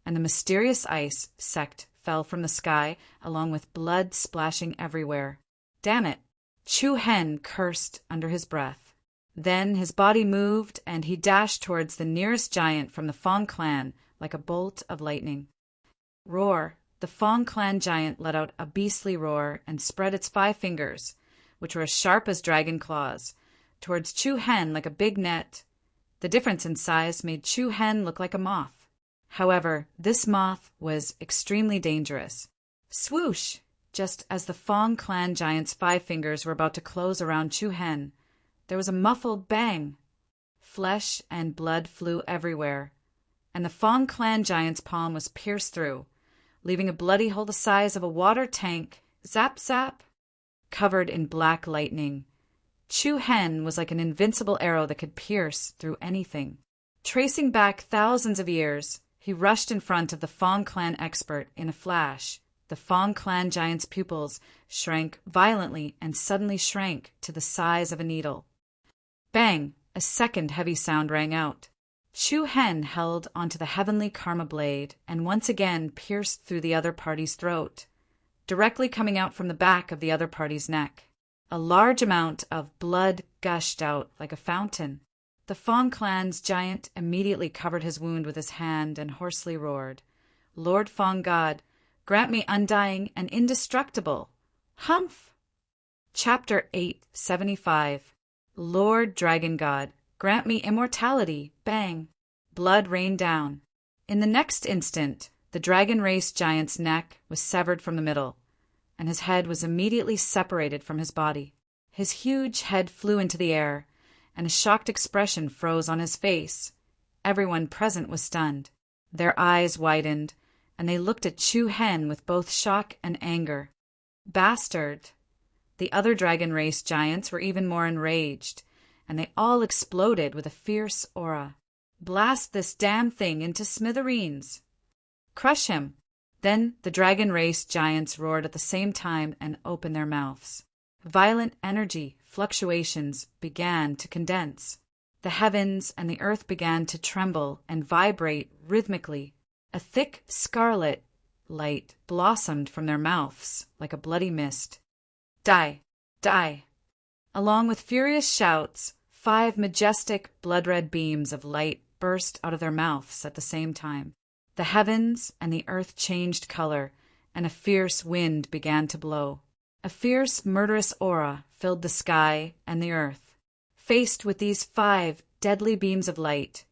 A: and the mysterious ice sect fell from the sky, along with blood splashing everywhere. Damn it! Chu Hen cursed under his breath. Then his body moved, and he dashed towards the nearest giant from the Fong clan like a bolt of lightning. Roar! The Fong clan giant let out a beastly roar and spread its 5 fingers, which were as sharp as dragon claws, towards Chu Hen like a big net. The difference in size made Chu Hen look like a moth. However, this moth was extremely dangerous. Swoosh! Just as the Fong clan giant's 5 fingers were about to close around Chu Hen, there was a muffled bang. Flesh and blood flew everywhere, and the Fong clan giant's palm was pierced through, leaving a bloody hole the size of a water tank, zap zap, covered in black lightning. Chu Hen was like an invincible arrow that could pierce through anything. Tracing back thousands of years, he rushed in front of the Fong clan expert in a flash. The Fong clan giant's pupils shrank violently and suddenly shrank to the size of a needle. Bang! A second heavy sound rang out. Chu Hen held onto the heavenly karma blade and once again pierced through the other party's throat, directly coming out from the back of the other party's neck. A large amount of blood gushed out like a fountain. The Fong clan's giant immediately covered his wound with his hand and hoarsely roared, "Lord Fong God, grant me undying and indestructible." Humph! Chapter 875. Lord Dragon God, grant me immortality. Bang! Blood rained down. In the next instant, the dragon race giant's neck was severed from the middle, and his head was immediately separated from his body. His huge head flew into the air, and a shocked expression froze on his face. Everyone present was stunned. Their eyes widened, and they looked at Chu Hen with both shock and anger. Bastard! The other dragon race giants were even more enraged, and they all exploded with a fierce aura. Blast this damn thing into smithereens! Crush him! Then the dragon race giants roared at the same time and opened their mouths. Violent energy fluctuations began to condense. The heavens and the earth began to tremble and vibrate rhythmically. A thick scarlet light blossomed from their mouths like a bloody mist. Die! Die! Along with furious shouts, 5 majestic blood-red beams of light burst out of their mouths at the same time. The heavens and the earth changed color, and a fierce wind began to blow. A fierce, murderous aura filled the sky and the earth. Faced with these 5 deadly beams of light,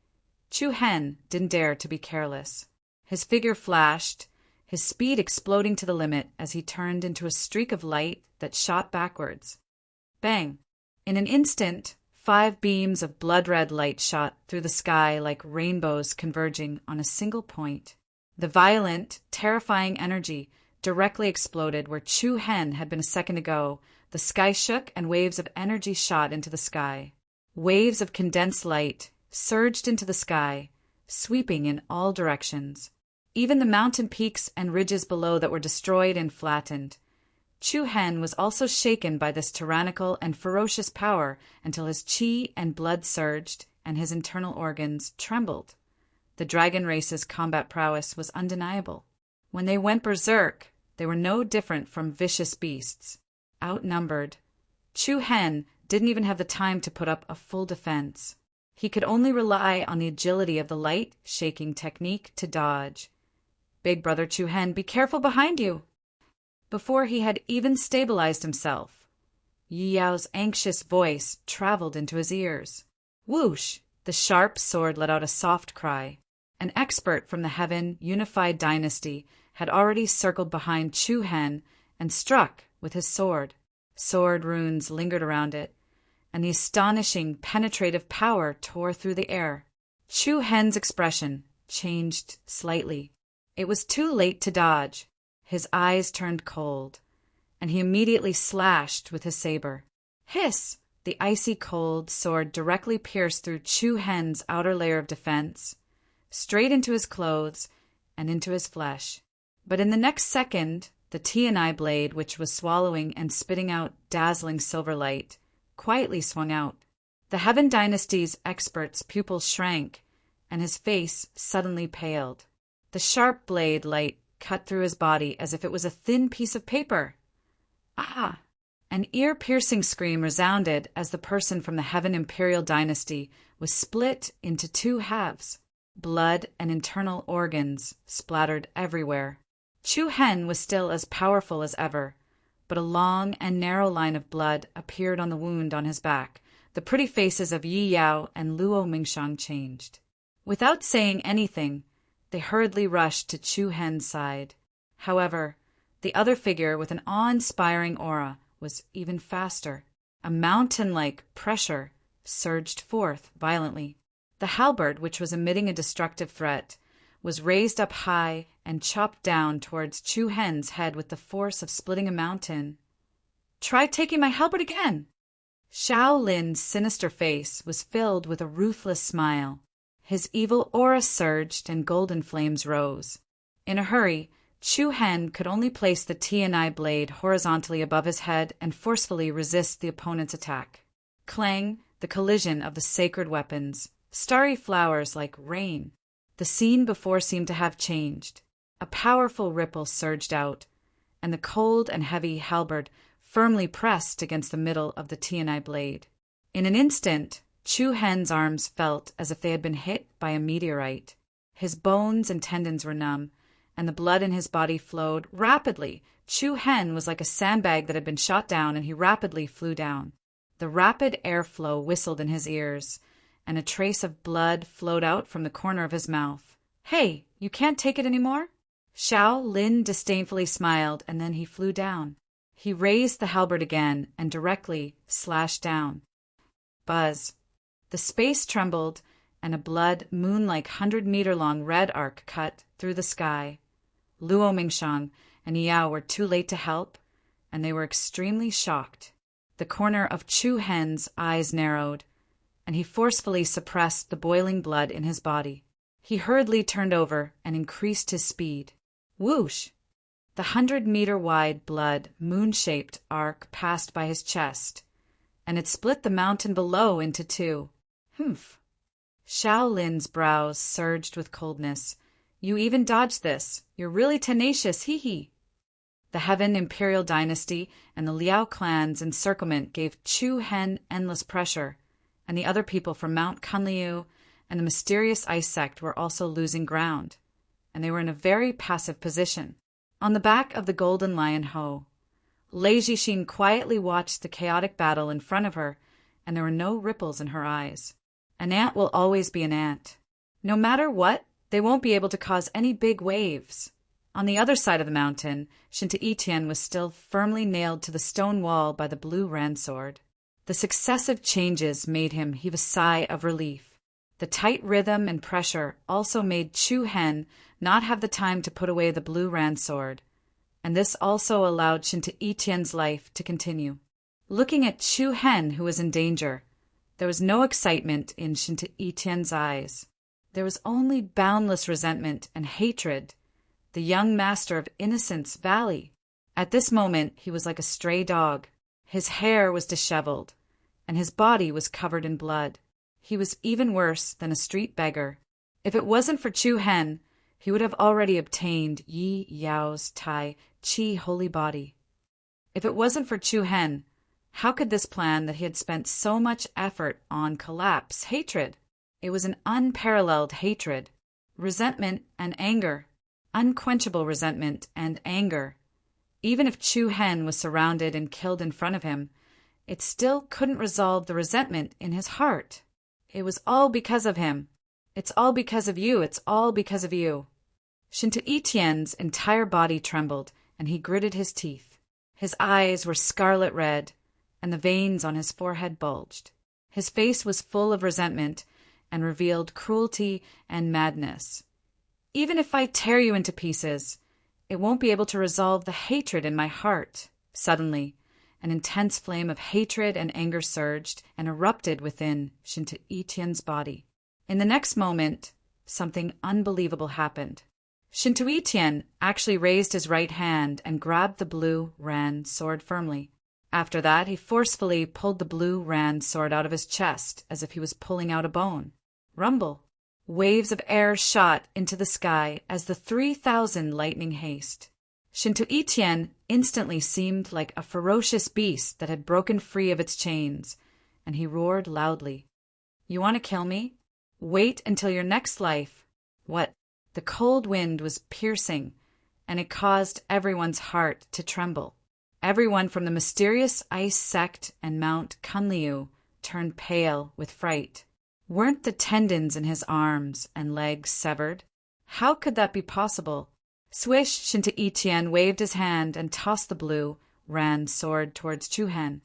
A: Chu Hen didn't dare to be careless. His figure flashed, his speed exploding to the limit as he turned into a streak of light that shot backwards. Bang! In an instant, 5 beams of blood-red light shot through the sky like rainbows converging on a single point. The violent, terrifying energy directly exploded where Chu Hen had been a second ago. The sky shook and waves of energy shot into the sky. Waves of condensed light surged into the sky, sweeping in all directions. Even the mountain peaks and ridges below that were destroyed and flattened. Chu Hen was also shaken by this tyrannical and ferocious power until his qi and blood surged and his internal organs trembled. The dragon race's combat prowess was undeniable. When they went berserk, they were no different from vicious beasts. Outnumbered, Chu Hen didn't even have the time to put up a full defense. He could only rely on the agility of the light-shaking technique to dodge. "Big brother Chu Hen, be careful behind you!" Before he had even stabilized himself, Yi Yao's anxious voice traveled into his ears. Whoosh! The sharp sword let out a soft cry. An expert from the Heaven Unified Dynasty had already circled behind Chu Hen and struck with his sword. Sword runes lingered around it, and the astonishing penetrative power tore through the air. Chu Hen's expression changed slightly. It was too late to dodge. His eyes turned cold, and he immediately slashed with his saber. Hiss! The icy cold sword directly pierced through Chu Hen's outer layer of defense, straight into his clothes and into his flesh. But in the next second, the Tianai blade, which was swallowing and spitting out dazzling silver light, quietly swung out. The Heaven Dynasty's expert's pupils shrank, and his face suddenly paled. The sharp blade light cut through his body as if it was a thin piece of paper. Ah! An ear-piercing scream resounded as the person from the Heaven Imperial Dynasty was split into 2 halves. Blood and internal organs splattered everywhere. Chu Hen was still as powerful as ever, but a long and narrow line of blood appeared on the wound on his back. The pretty faces of Yi Yao and Luo Mingshang changed. Without saying anything, they hurriedly rushed to Chu Hen's side. However, the other figure with an awe-inspiring aura was even faster. A mountain-like pressure surged forth violently. The halberd, which was emitting a destructive threat, was raised up high and chopped down towards Chu Hen's head with the force of splitting a mountain. "Try taking my halberd again!" Xiao Lin's sinister face was filled with a ruthless smile. His evil aura surged and golden flames rose. In a hurry, Chu Hen could only place the Tianai blade horizontally above his head and forcefully resist the opponent's attack. Clang, the collision of the sacred weapons, starry flowers like rain. The scene before seemed to have changed. A powerful ripple surged out, and the cold and heavy halberd firmly pressed against the middle of the Tianai blade. In an instant, Chu Hen's arms felt as if they had been hit by a meteorite. His bones and tendons were numb, and the blood in his body flowed rapidly. Chu Hen was like a sandbag that had been shot down, and he rapidly flew down. The rapid airflow whistled in his ears, and a trace of blood flowed out from the corner of his mouth. "Hey, you can't take it anymore?" Xiao Lin disdainfully smiled, and then he flew down. He raised the halberd again and directly slashed down. Buzz. The space trembled, and a blood, moon-like 100-meter-long red arc cut through the sky. Luo Mingshang and Yao were too late to help, and they were extremely shocked. The corner of Chu Hen's eyes narrowed, and he forcefully suppressed the boiling blood in his body. He hurriedly turned over and increased his speed. Whoosh! The 100-meter-wide blood, moon-shaped arc passed by his chest, and it split the mountain below into 2. Humph! Xiao Lin's brows surged with coldness. "You even dodged this. You're really tenacious, hee-hee." The Heaven Imperial Dynasty and the Liao clan's encirclement gave Chu Hen endless pressure, and the other people from Mount Kunliu and the mysterious ice sect were also losing ground, and they were in a very passive position. On the back of the golden lion Ho, Lei Jixin quietly watched the chaotic battle in front of her, and there were no ripples in her eyes. An ant will always be an ant. No matter what, They won't be able to cause any big waves. On the other side of the mountain, Shinta was still firmly nailed to the stone wall by the blue ran sword. The successive changes made him heave a sigh of relief. The tight rhythm and pressure also made Chu Hen not have the time to put away the blue ran sword, and this also allowed Shinta life to continue. Looking at Chu Hen, who was in danger, there was no excitement in Shinta eyes. There was only boundless resentment and hatred. The young master of Innocence Valley. At this moment, he was like a stray dog. His hair was disheveled, and his body was covered in blood. He was even worse than a street beggar. If it wasn't for Chu Hen, he would have already obtained Yi Yao's Tai Chi holy body. If it wasn't for Chu Hen, how could this plan that he had spent so much effort on collapse? Hatred. It was an unparalleled hatred. Resentment and anger. Unquenchable resentment and anger. Even if Chu Hen was surrounded and killed in front of him, it still couldn't resolve the resentment in his heart. It was all because of him. It's all because of you. It's all because of you. Shinta entire body trembled, and he gritted his teeth. His eyes were scarlet red, and the veins on his forehead bulged. His face was full of resentment and revealed cruelty and madness. Even if I tear you into pieces, it won't be able to resolve the hatred in my heart. Suddenly, an intense flame of hatred and anger surged and erupted within Shinta body. In the next moment, something unbelievable happened. Shinta actually raised his right hand and grabbed the blue ran sword firmly. After that, he forcefully pulled the blue ran sword out of his chest as if he was pulling out a bone. Rumble. Waves of air shot into the sky as the 3,000 lightning haste. Shinta instantly seemed like a ferocious beast that had broken free of its chains, and he roared loudly. You want to kill me? Wait until your next life. What? The cold wind was piercing, and it caused everyone's heart to tremble. Everyone from the mysterious ice sect and Mount Kunliu turned pale with fright. Weren't the tendons in his arms and legs severed? How could that be possible? Swish, Shinta waved his hand and tossed the blue ran sword towards Chu Hen.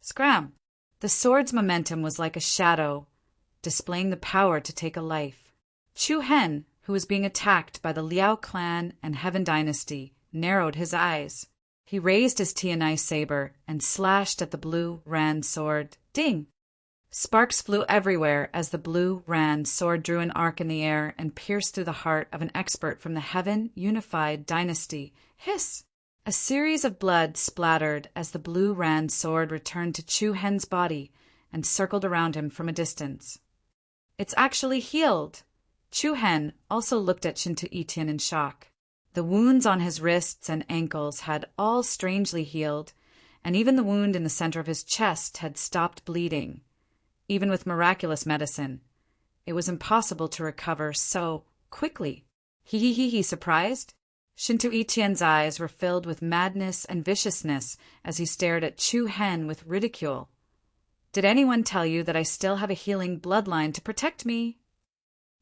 A: Scram! The sword's momentum was like a shadow, displaying the power to take a life. Chu Hen, who was being attacked by the Liao clan and Heaven Dynasty, narrowed his eyes. He raised his Tianai saber and slashed at the blue ran sword. Ding! Sparks flew everywhere as the blue ran sword drew an arc in the air and pierced through the heart of an expert from the Heaven Unified Dynasty. Hiss! A series of blood splattered as the blue ran sword returned to Chu Hen's body and circled around him from a distance. It's actually healed! Chu Hen also looked at Shinta in shock. The wounds on his wrists and ankles had all strangely healed, and even the wound in the center of his chest had stopped bleeding. Even with miraculous medicine, it was impossible to recover so quickly. He surprised? Shinta eyes were filled with madness and viciousness as he stared at Chu Hen with ridicule. Did anyone tell you that I still have a healing bloodline to protect me?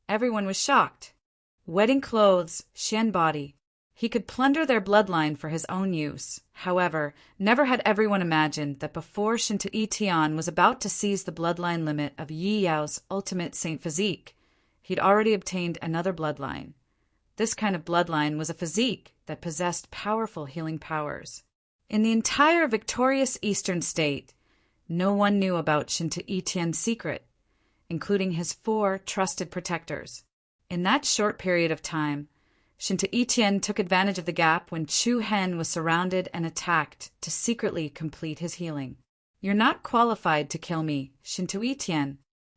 A: Everyone was shocked. Wedding clothes, Xian body. He could plunder their bloodline for his own use. However, never had everyone imagined that before Shinta was about to seize the bloodline limit of Yi Yao's ultimate saint physique, he'd already obtained another bloodline. This kind of bloodline was a physique that possessed powerful healing powers. In the entire victorious eastern state, no one knew about Shinta secret, including his 4 trusted protectors. In that short period of time, Shinta took advantage of the gap when Chu Hen was surrounded and attacked to secretly complete his healing. You're not qualified to kill me, Shinta.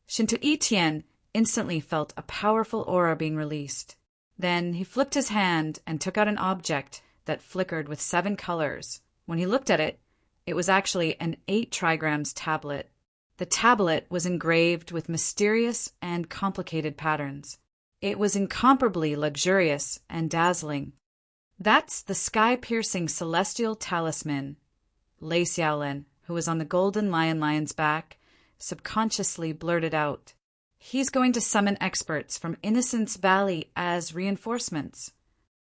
A: Shinta instantly felt a powerful aura being released. Then he flipped his hand and took out an object that flickered with 7 colors. When he looked at it, it was actually an 8 trigrams tablet. The tablet was engraved with mysterious and complicated patterns. It was incomparably luxurious and dazzling. That's the sky-piercing celestial talisman. Lei Xiaolin, who was on the golden lion's back, subconsciously blurted out. He's going to summon experts from Innocence Valley as reinforcements.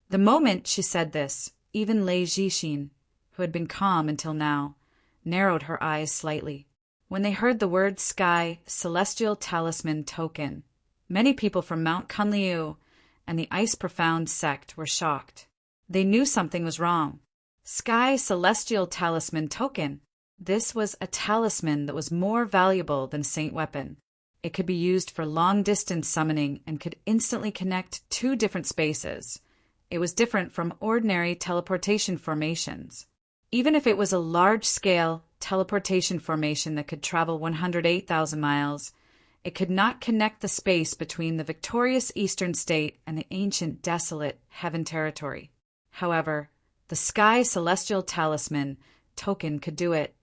A: The moment she said this, even Lei Jixin, who had been calm until now, narrowed her eyes slightly. When they heard the word sky celestial talisman token, many people from Mount Kunliu and the Ice Profound sect were shocked. They knew something was wrong. Sky celestial talisman token. This was a talisman that was more valuable than Saint Weapon. It could be used for long-distance summoning and could instantly connect two different spaces. It was different from ordinary teleportation formations. Even if it was a large-scale teleportation formation that could travel 108,000 miles, it could not connect the space between the victorious eastern state and the ancient desolate heaven territory. However, the Sky Celestial Talisman token could do it.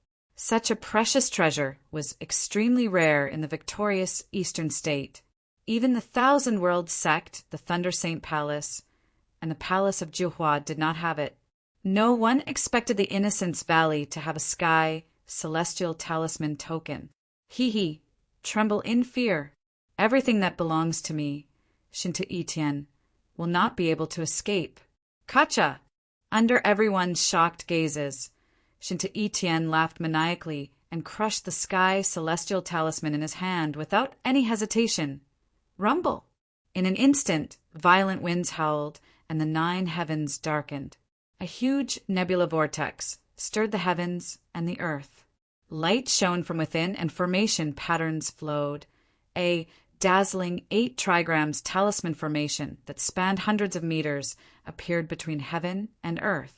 A: Such a precious treasure was extremely rare in the victorious eastern state. Even the Thousand Worlds sect, the Thunder Saint Palace, and the Palace of Juhua did not have it. No one expected the Innocence Valley to have a Sky Celestial Talisman token. He, tremble in fear. Everything that belongs to me, Shinta Etienne, will not be able to escape. Kacha! Under everyone's shocked gazes, Shinta Etienne laughed maniacally and crushed the Sky Celestial Talisman in his hand without any hesitation. Rumble! In an instant, violent winds howled and the 9 heavens darkened. A huge nebula vortex stirred the heavens and the earth. Light shone from within and formation patterns flowed. A dazzling 8 trigrams talisman formation that spanned hundreds of meters appeared between heaven and earth.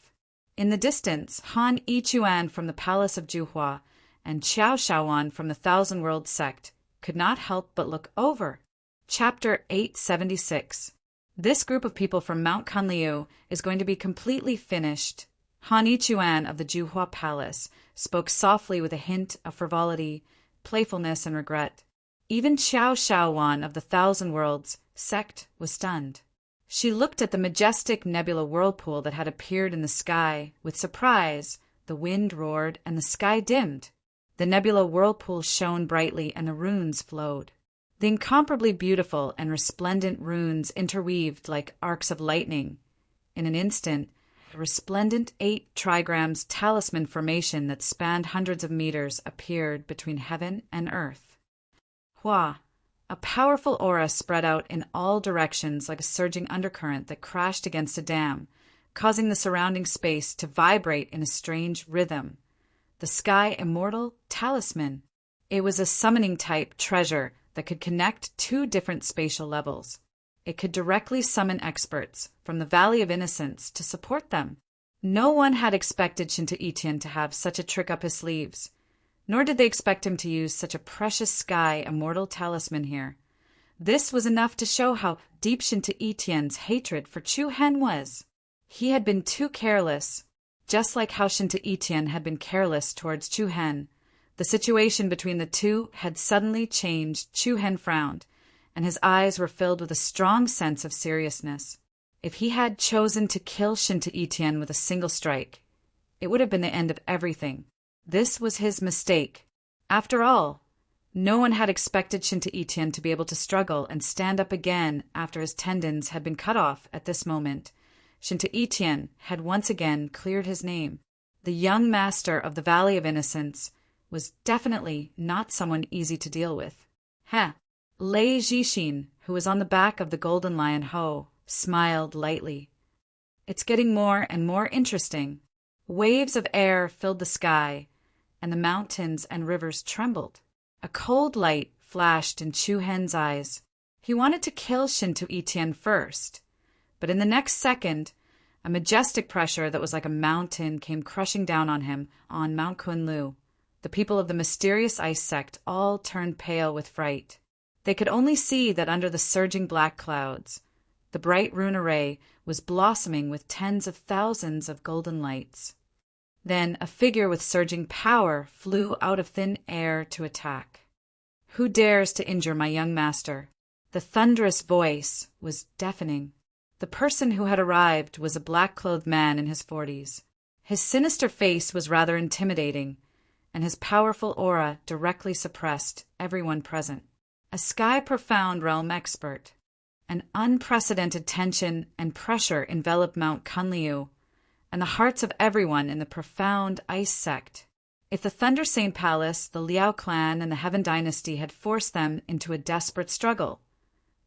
A: In the distance, Han Yichuan from the Palace of Juhua and Qiao Shaowan from the Thousand Worlds sect could not help but look over. Chapter 876. This group of people from Mount Kunliu is going to be completely finished. Han Yichuan of the Juhua Palace spoke softly with a hint of frivolity, playfulness, and regret. Even Qiao Shaowan of the Thousand Worlds sect was stunned. She looked at the majestic nebula whirlpool that had appeared in the sky. With surprise, the wind roared and the sky dimmed. The nebula whirlpool shone brightly and the runes flowed. The incomparably beautiful and resplendent runes interweaved like arcs of lightning. In an instant, a resplendent 8 trigrams talisman formation that spanned hundreds of meters appeared between heaven and earth. Hua! A powerful aura spread out in all directions like a surging undercurrent that crashed against a dam, causing the surrounding space to vibrate in a strange rhythm. The Sky Immortal Talisman. It was a summoning-type treasure that could connect 2 different spatial levels. It could directly summon experts from the Valley of Innocence to support them. No one had expected Shinta Etienne to have such a trick up his sleeves. Nor did they expect him to use such a precious Sky Immortal Talisman here. This was enough to show how deep Shinta Etienne's hatred for Chu Hen was. He had been too careless, just like how Shinta Etienne had been careless towards Chu Hen. The situation between the two had suddenly changed. Chu Hen frowned, and his eyes were filled with a strong sense of seriousness. If he had chosen to kill Shinta Etienne with a single strike, it would have been the end of everything. This was his mistake. After all, no one had expected Shinta Etienne to be able to struggle and stand up again after his tendons had been cut off at this moment. Shinta Etienne had once again cleared his name. The young master of the Valley of Innocence was definitely not someone easy to deal with. Lei Jixin, who was on the back of the Golden Lion Ho, smiled lightly. It's getting more and more interesting. Waves of air filled the sky, and the mountains and rivers trembled. A cold light flashed in Chu Hen's eyes. He wanted to kill Shinta Etienne first, but in the next second, a majestic pressure that was like a mountain came crushing down on him on Mount Kunlu. The people of the mysterious ice sect all turned pale with fright. They could only see that under the surging black clouds, the bright rune array was blossoming with tens of thousands of golden lights. Then a figure with surging power flew out of thin air to attack. Who dares to injure my young master? The thunderous voice was deafening. The person who had arrived was a black-clothed man in his 40s. His sinister face was rather intimidating, and his powerful aura directly suppressed everyone present. a sky-profound realm expert. An unprecedented tension and pressure enveloped Mount Kunliu and the hearts of everyone in the profound ice sect. If the Thunder Saint Palace, the Liao clan, and the Heaven Dynasty had forced them into a desperate struggle,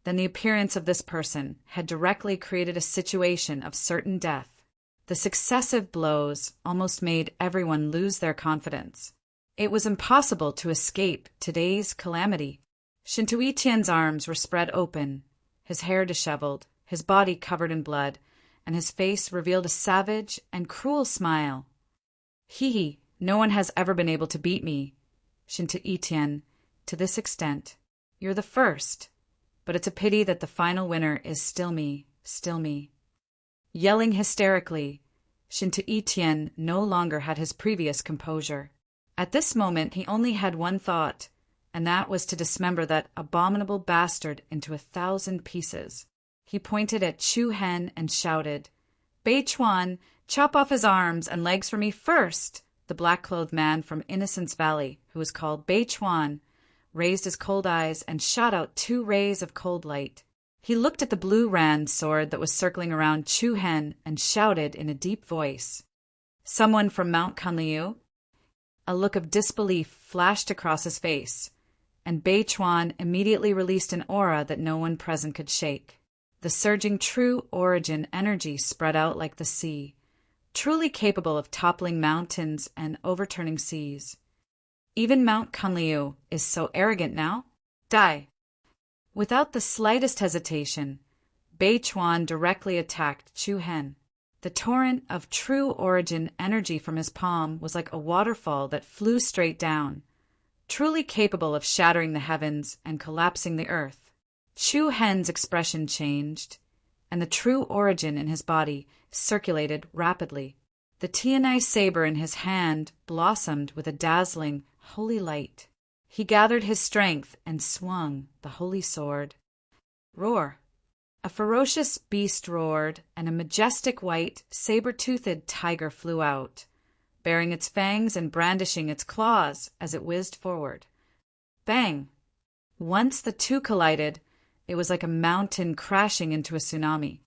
A: then the appearance of this person had directly created a situation of certain death. The successive blows almost made everyone lose their confidence. It was impossible to escape today's calamity. Shinto Tian's arms were spread open, his hair disheveled, his body covered in blood, and his face revealed a savage and cruel smile. Hee, no one has ever been able to beat me, Shinto Tian, to this extent. You're the first, but it's a pity that the final winner is still me, still me. Yelling hysterically, Shinto Tian no longer had his previous composure. At this moment he only had one thought, and that was to dismember that abominable bastard into 1,000 pieces. He pointed at Chu Hen and shouted, "Bei Chuan, chop off his arms and legs for me first!" The black-clothed man from Innocence Valley, who was called Bei Chuan, raised his cold eyes and shot out 2 rays of cold light. He looked at the blue Rand sword that was circling around Chu Hen and shouted in a deep voice, "Someone from Mount Kunliu?" A look of disbelief flashed across his face, and Bei Chuan immediately released an aura that no one present could shake. The surging true origin energy spread out like the sea, truly capable of toppling mountains and overturning seas. Even Mount Kunliu is so arrogant now? Die! Without the slightest hesitation, Bei Chuan directly attacked Chu Hen. The torrent of true origin energy from his palm was like a waterfall that flew straight down, truly capable of shattering the heavens and collapsing the earth. Chu Hen's expression changed, and the true origin in his body circulated rapidly. The Tianai saber in his hand blossomed with a dazzling, holy light. He gathered his strength and swung the holy sword. Roar! A ferocious beast roared, and a majestic white, saber-toothed tiger flew out, baring its fangs and brandishing its claws as it whizzed forward. Bang! Once the two collided, it was like a mountain crashing into a tsunami.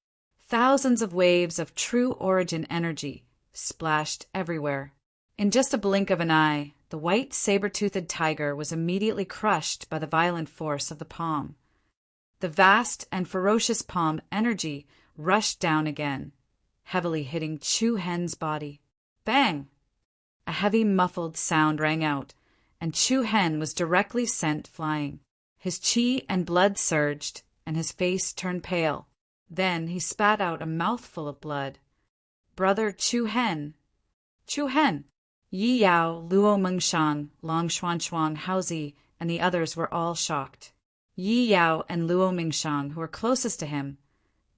A: Thousands of waves of true origin energy splashed everywhere. In just a blink of an eye, the white saber-toothed tiger was immediately crushed by the violent force of the palm. The vast and ferocious palm energy rushed down again, heavily hitting Chu Hen's body. Bang! A heavy muffled sound rang out, and Chu Hen was directly sent flying. His chi and blood surged, and his face turned pale. Then he spat out a mouthful of blood. "Brother Chu Hen! Chu Hen!" Yi Yao, Luo Mengshang, Long Xuanchuang, Haozi, and the others were all shocked. Yi Yao and Luo Mengshang, who were closest to him,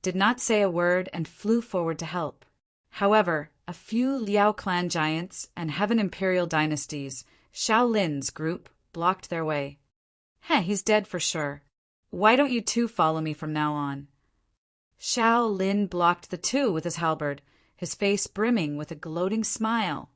A: did not say a word and flew forward to help. However, a few Liao clan giants and Heaven Imperial dynasties, Shaolin's group, blocked their way. He's dead for sure. Why don't you two follow me from now on?" Xiao Lin blocked the two with his halberd, his face brimming with a gloating smile.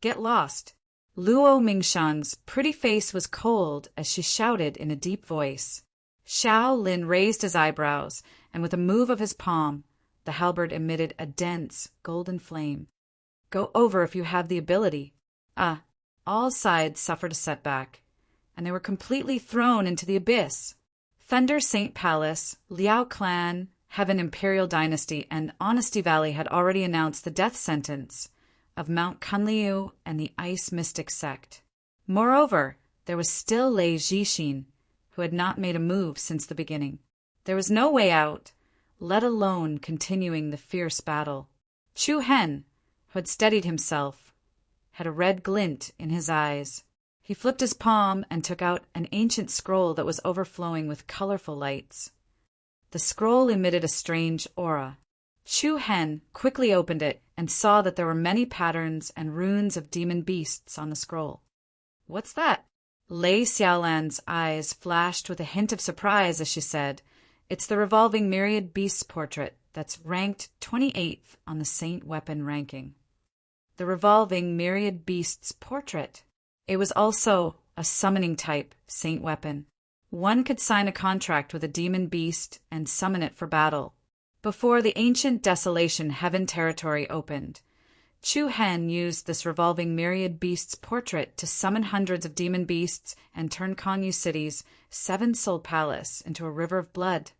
A: "Get lost." Luo Mingshang's pretty face was cold as she shouted in a deep voice. Xiao Lin raised his eyebrows, and with a move of his palm, the halberd emitted a dense, golden flame. "Go over if you have the ability." All sides suffered a setback, and they were completely thrown into the abyss. Thunder Saint Palace, Liao clan, Heaven Imperial Dynasty, and Honesty Valley had already announced the death sentence of Mount Kunliu and the Ice Mystic Sect. Moreover, there was still Lei Zhixin, who had not made a move since the beginning. There was no way out, let alone continuing the fierce battle. Chu Hen, who had steadied himself, had a red glint in his eyes. He flipped his palm and took out an ancient scroll that was overflowing with colorful lights. The scroll emitted a strange aura. Chu Hen quickly opened it and saw that there were many patterns and runes of demon beasts on the scroll. "What's that?" Lei Xiaolan's eyes flashed with a hint of surprise as she said, "It's the revolving myriad beasts portrait that's ranked 28th on the Saint Weapon ranking." The revolving myriad beasts portrait. It was also a summoning type Saint Weapon. One could sign a contract with a demon beast and summon it for battle. Before the ancient desolation heaven territory opened, Chu Hen used this revolving myriad beasts portrait to summon hundreds of demon beasts and turn Konyu City's seven-soul palace into a river of blood.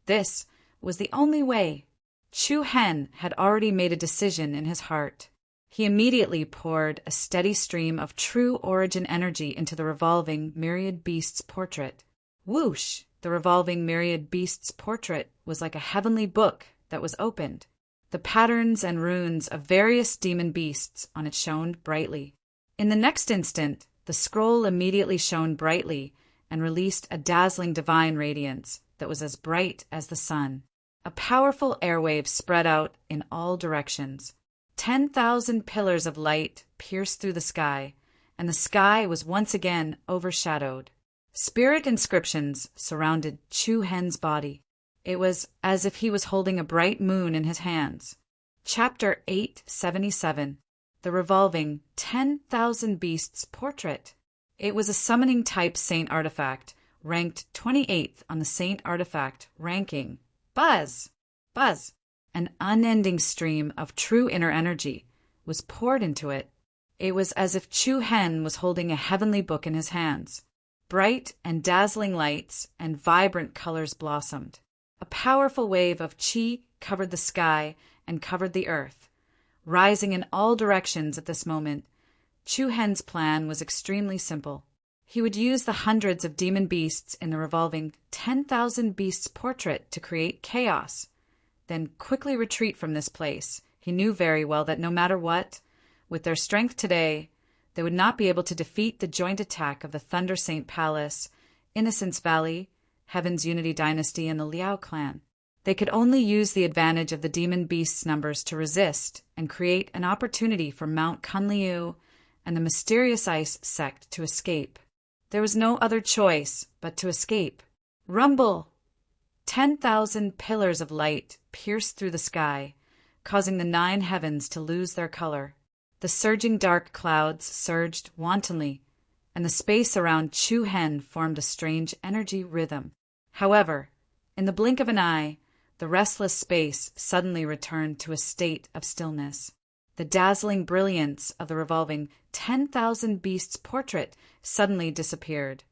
A: This was the only way. Chu Hen had already made a decision in his heart. He immediately poured a steady stream of true origin energy into the revolving myriad beasts portrait. Whoosh! The revolving myriad beasts portrait was like a heavenly book that was opened. The patterns and runes of various demon beasts on it shone brightly. In the next instant, the scroll immediately shone brightly and released a dazzling divine radiance that was as bright as the sun. A powerful airwave spread out in all directions. 10,000 pillars of light pierced through the sky, and the sky was once again overshadowed. Spirit inscriptions surrounded Chu Hen's body. It was as if he was holding a bright moon in his hands. Chapter 877. The Revolving 10,000 Beasts Portrait. It was a summoning type saint artifact, ranked 28th on the saint artifact ranking. Buzz! Buzz! An unending stream of true inner energy was poured into it. It was as if Chu Hen was holding a heavenly book in his hands. Bright and dazzling lights and vibrant colors blossomed. A powerful wave of qi covered the sky and covered the earth. Rising in all directions at this moment, Chu Hen's plan was extremely simple. He would use the hundreds of demon beasts in the revolving 10,000 beasts portrait to create chaos, then quickly retreat from this place. He knew very well that no matter what, with their strength today, they would not be able to defeat the joint attack of the Thunder Saint Palace, Innocence Valley, Heaven's Unity Dynasty, and the Liao clan. They could only use the advantage of the demon beasts' numbers to resist and create an opportunity for Mount Kunliu and the mysterious ice sect to escape. There was no other choice but to escape. Rumble! 10,000 pillars of light pierced through the sky, causing the 9 heavens to lose their color. The surging dark clouds surged wantonly, and the space around Chu Hen formed a strange energy rhythm. However, in the blink of an eye, the restless space suddenly returned to a state of stillness. The dazzling brilliance of the revolving 10,000 beasts portrait suddenly disappeared,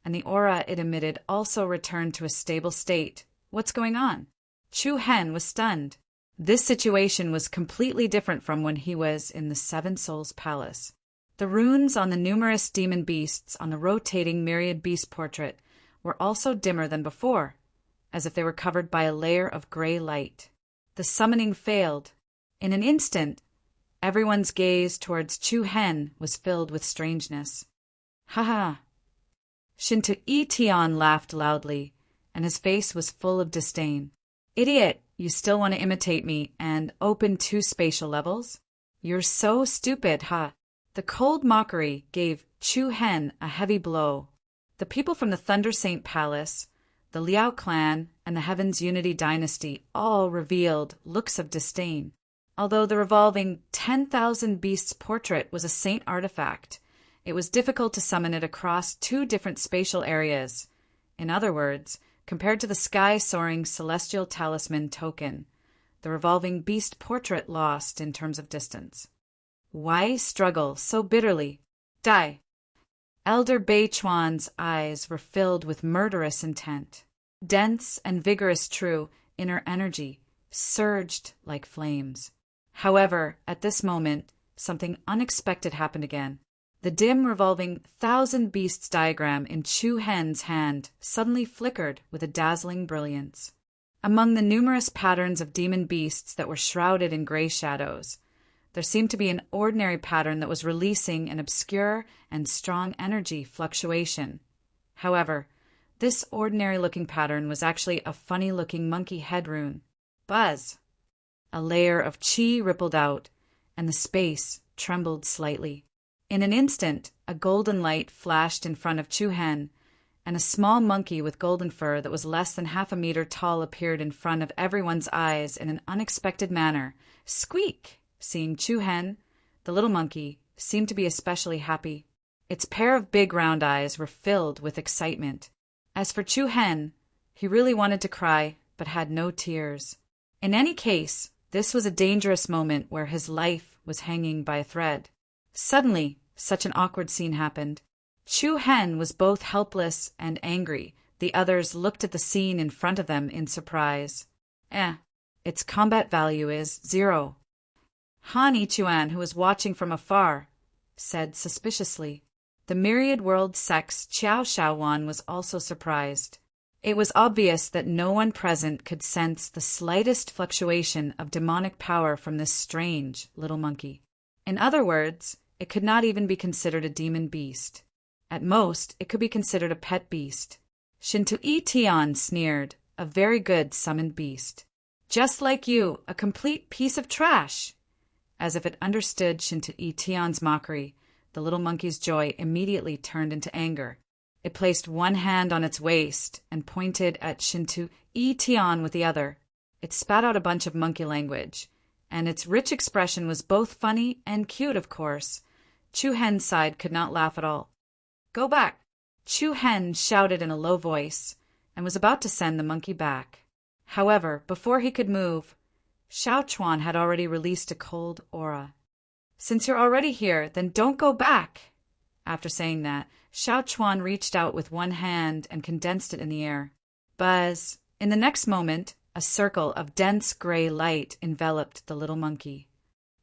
A: and the aura it emitted also returned to a stable state. What's going on? Chu Hen was stunned. This situation was completely different from when he was in the Seven Souls Palace. The runes on the numerous demon beasts on the rotating myriad beast portrait were also dimmer than before, as if they were covered by a layer of gray light. The summoning failed. In an instant, everyone's gaze towards Chu Hen was filled with strangeness. Ha ha! Shinto Itian laughed loudly, and his face was full of disdain. Idiot! You still want to imitate me and open 2 spatial levels? You're so stupid, huh? The cold mockery gave Chu Hen a heavy blow. The people from the Thunder Saint Palace, the Liao clan, and the Heaven's Unity Dynasty all revealed looks of disdain. Although the revolving 10,000 beasts portrait was a saint artifact, it was difficult to summon it across 2 different spatial areas. In other words, compared to the sky-soaring celestial talisman token, the revolving beast portrait lost in terms of distance. Why struggle so bitterly? Die! Elder Bei Chuan's eyes were filled with murderous intent. Dense and vigorous true inner energy surged like flames. However, at this moment, something unexpected happened again. The dim revolving 1,000 beasts diagram in Chu Hen's hand suddenly flickered with a dazzling brilliance. Among the numerous patterns of demon beasts that were shrouded in gray shadows, there seemed to be an ordinary pattern that was releasing an obscure and strong energy fluctuation. However, this ordinary-looking pattern was actually a funny-looking monkey head rune. Buzz! A layer of qi rippled out, and the space trembled slightly. In an instant, a golden light flashed in front of Chu Hen, and a small monkey with golden fur that was less than half a meter tall appeared in front of everyone's eyes in an unexpected manner. Squeak! Seeing Chu Hen, the little monkey seemed to be especially happy. Its pair of big round eyes were filled with excitement. As for Chu Hen, he really wanted to cry, but had no tears. In any case, this was a dangerous moment where his life was hanging by a thread. Suddenly, such an awkward scene happened. Chu Hen was both helpless and angry. The others looked at the scene in front of them in surprise. Its combat value is 0. Han Ichuan, who was watching from afar, said suspiciously. The myriad world sex Qiao Shaowan was also surprised. It was obvious that no one present could sense the slightest fluctuation of demonic power from this strange little monkey. In other words, it could not even be considered a demon beast. At most, it could be considered a pet beast. Shintu Yi Tian sneered, a very good summoned beast. Just like you, a complete piece of trash. As if it understood Shintu Yi Tian's mockery, the little monkey's joy immediately turned into anger. It placed one hand on its waist and pointed at Shintu Yi Tian with the other. It spat out a bunch of monkey language, and its rich expression was both funny and cute, of course. Chu Hen's side could not laugh at all. Go back! Chu Hen shouted in a low voice, and was about to send the monkey back. However, before he could move, Xiao Chuan had already released a cold aura. Since you're already here, then don't go back! After saying that, Xiao Chuan reached out with one hand and condensed it in the air. Buzz! In the next moment, a circle of dense gray light enveloped the little monkey.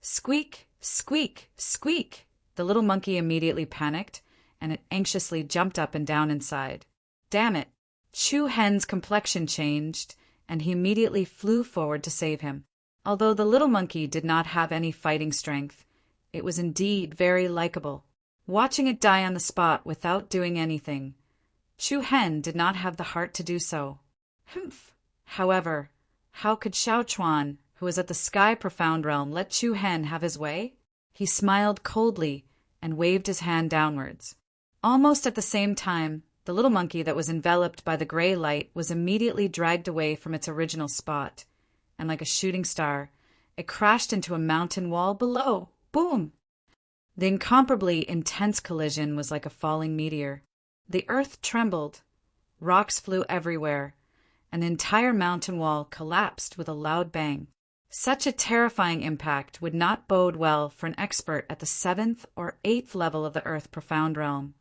A: Squeak! Squeak! Squeak! The little monkey immediately panicked, and it anxiously jumped up and down inside. Damn it! Chu Hen's complexion changed, and he immediately flew forward to save him. Although the little monkey did not have any fighting strength, it was indeed very likable. Watching it die on the spot without doing anything, Chu Hen did not have the heart to do so. Humph! However, how could Xiao Chuan, who was at the sky profound realm, let Chu Hen have his way? He smiled coldly and waved his hand downwards. Almost at the same time, the little monkey that was enveloped by the gray light was immediately dragged away from its original spot, and like a shooting star, it crashed into a mountain wall below. Boom! The incomparably intense collision was like a falling meteor. The earth trembled, rocks flew everywhere, and the entire mountain wall collapsed with a loud bang. Such a terrifying impact would not bode well for an expert at the 7th or 8th level of the earth profound realm,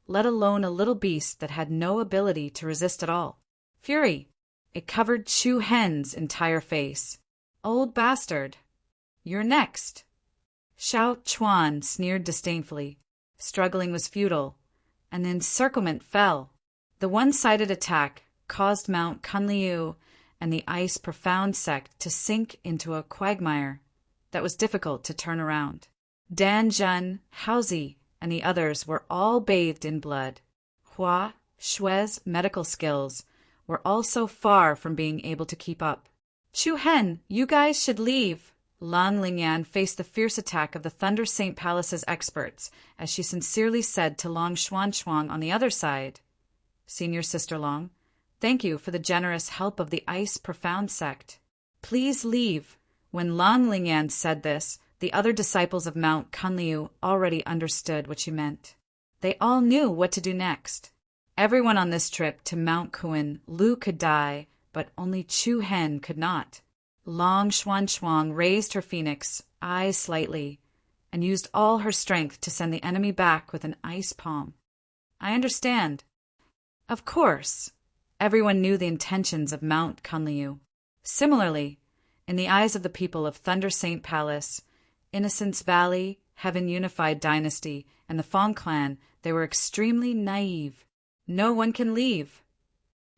A: let alone a little beast that had no ability to resist at all. Fury! It covered Chu Hen's entire face. Old bastard! You're next! Xiao Chuan sneered disdainfully. Struggling was futile, and the encirclement fell. The one-sided attack caused Mount Kunliu and the Ice Profound sect to sink into a quagmire that was difficult to turn around. Dan Zhen, Haozi, and the others were all bathed in blood. Hua Shui's medical skills were all so far from being able to keep up. Chu Hen, you guys should leave. Lan Lingyan faced the fierce attack of the Thunder Saint Palace's experts, as she sincerely said to Long Xuanchuang on the other side, Senior Sister Long, thank you for the generous help of the Ice Profound sect. Please leave. When Lan Lingyan said this, the other disciples of Mount Kunliu already understood what she meant. They all knew what to do next. Everyone on this trip to Mount Kun Lu could die, but only Chu Hen could not. Long Xuanchuang raised her phoenix, eyes slightly, and used all her strength to send the enemy back with an ice palm. I understand. Of course, everyone knew the intentions of Mount Kunliu. Similarly, in the eyes of the people of Thunder Saint Palace, Innocence Valley, Heaven Unified Dynasty, and the Fong clan, they were extremely naive. No one can leave.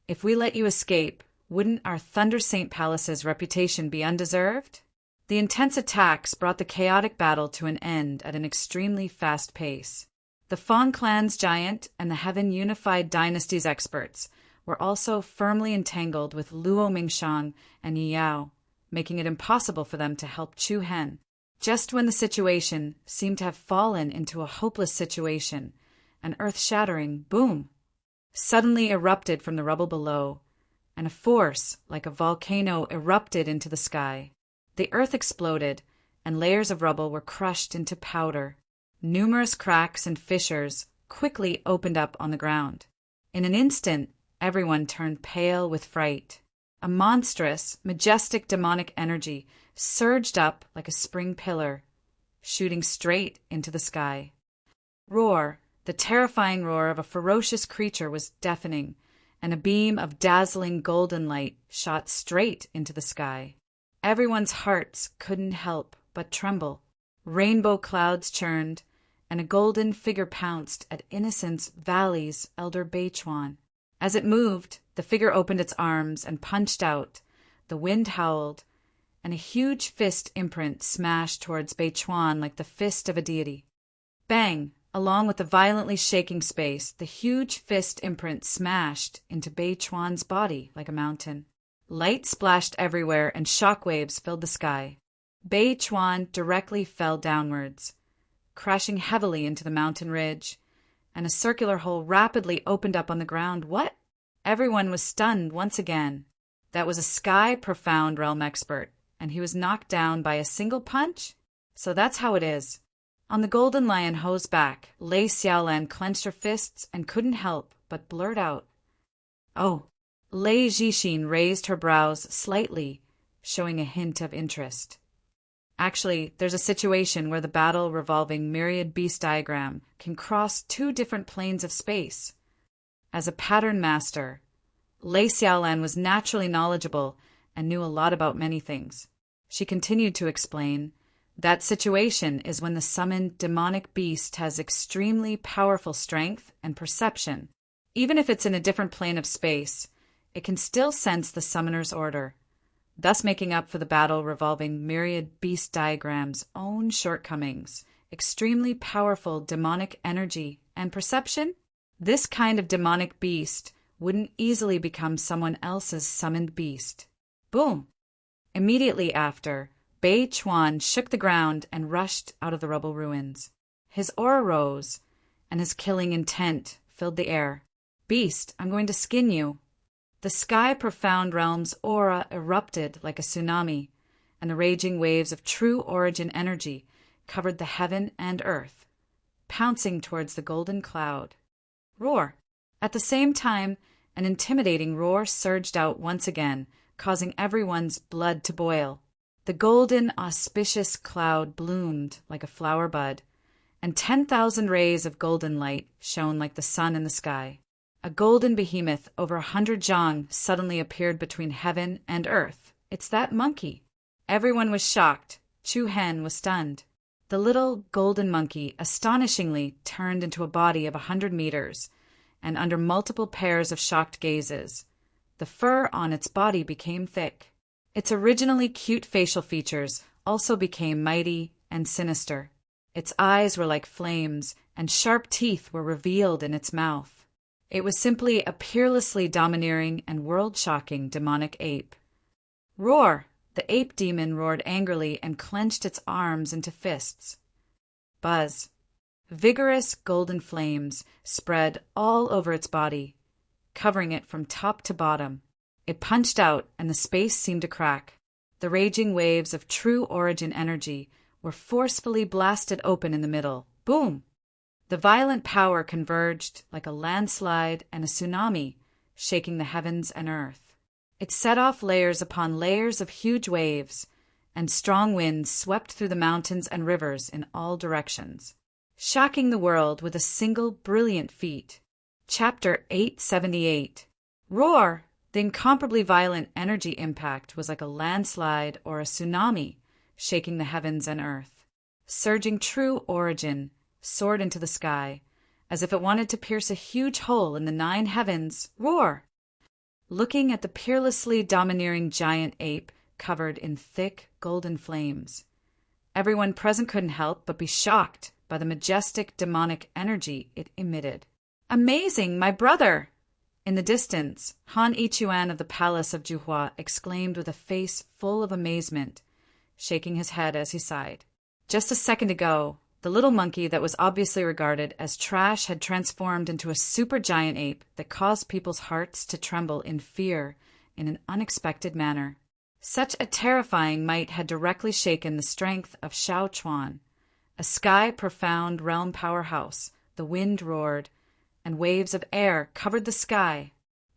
A: If we let you escape, wouldn't our Thunder Saint Palace's reputation be undeserved? The intense attacks brought the chaotic battle to an end at an extremely fast pace. The Fong clan's giant and the Heaven Unified Dynasty's experts were also firmly entangled with Luo Mingshang and Yi Yao, making it impossible for them to help Chu Hen. Just when the situation seemed to have fallen into a hopeless situation, an earth-shattering boom suddenly erupted from the rubble below, and a force like a volcano erupted into the sky. The earth exploded, and layers of rubble were crushed into powder. Numerous cracks and fissures quickly opened up on the ground. In an instant, Everyone turned pale with fright. A monstrous, majestic demonic energy surged up like a spring pillar, shooting straight into the sky. Roar, the terrifying roar of a ferocious creature, was deafening, and a beam of dazzling golden light shot straight into the sky. Everyone's hearts couldn't help but tremble. Rainbow clouds churned, and a golden figure pounced at Innocence Valley's elder Beichuan. As it moved, the figure opened its arms and punched out. The wind howled, and a huge fist imprint smashed towards Beichuan like the fist of a deity. Bang! Along with the violently shaking space, the huge fist imprint smashed into Beichuan's body like a mountain. Light splashed everywhere and shockwaves filled the sky. Beichuan directly fell downwards, crashing heavily into the mountain ridge, and a circular hole rapidly opened up on the ground. What? Everyone was stunned once again. That was a Sky Profound Realm expert, and he was knocked down by a single punch? So that's how it is. On the Golden Lion Ho's back, Lei Xiaolan clenched her fists and couldn't help but blurt out, "Oh." Lei Jixin raised her brows slightly, showing a hint of interest. Actually, there's a situation where the battle revolving myriad beast diagram can cross two different planes of space. As a pattern master, Lei Xiaolan was naturally knowledgeable and knew a lot about many things. She continued to explain, that situation is when the summoned demonic beast has extremely powerful strength and perception. Even if it's in a different plane of space, it can still sense the summoner's order, thus making up for the battle revolving myriad beast diagram's own shortcomings. Extremely powerful demonic energy and perception? This kind of demonic beast wouldn't easily become someone else's summoned beast. Boom! Immediately after, Beichuan shook the ground and rushed out of the rubble ruins. His aura rose, and his killing intent filled the air. "Beast, I'm going to skin you." The Sky Profound Realm's aura erupted like a tsunami, and the raging waves of true origin energy covered the heaven and earth, pouncing towards the golden cloud. Roar! At the same time, an intimidating roar surged out once again, causing everyone's blood to boil. The golden, auspicious cloud bloomed like a flower bud, and 10,000 rays of golden light shone like the sun in the sky. A golden behemoth over 100 zhang suddenly appeared between heaven and earth. It's that monkey. Everyone was shocked. Chu Hen was stunned. The little golden monkey astonishingly turned into a body of 100 meters, and under multiple pairs of shocked gazes, the fur on its body became thick. Its originally cute facial features also became mighty and sinister. Its eyes were like flames, and sharp teeth were revealed in its mouth. It was simply a peerlessly domineering and world-shocking demonic ape. Roar! The ape demon roared angrily and clenched its arms into fists. Buzz! Vigorous golden flames spread all over its body, covering it from top to bottom. It punched out, and the space seemed to crack. The raging waves of true origin energy were forcefully blasted open in the middle. Boom! The violent power converged like a landslide and a tsunami, shaking the heavens and earth. It set off layers upon layers of huge waves, and strong winds swept through the mountains and rivers in all directions, shocking the world with a single brilliant feat. Chapter 878. Roar! The incomparably violent energy impact was like a landslide or a tsunami, shaking the heavens and earth. Surging true origin soared into the sky, as if it wanted to pierce a huge hole in the 9 heavens. Roar! Looking at the peerlessly domineering giant ape covered in thick golden flames, everyone present couldn't help but be shocked by the majestic demonic energy it emitted. "Amazing, my brother!" In the distance, Han Ichuan of the palace of Juhua exclaimed with a face full of amazement, shaking his head as he sighed. Just a second ago, the little monkey that was obviously regarded as trash had transformed into a supergiant ape that caused people's hearts to tremble in fear in an unexpected manner. Such a terrifying might had directly shaken the strength of Shaochuan, a sky-profound realm powerhouse. The wind roared, and waves of air covered the sky.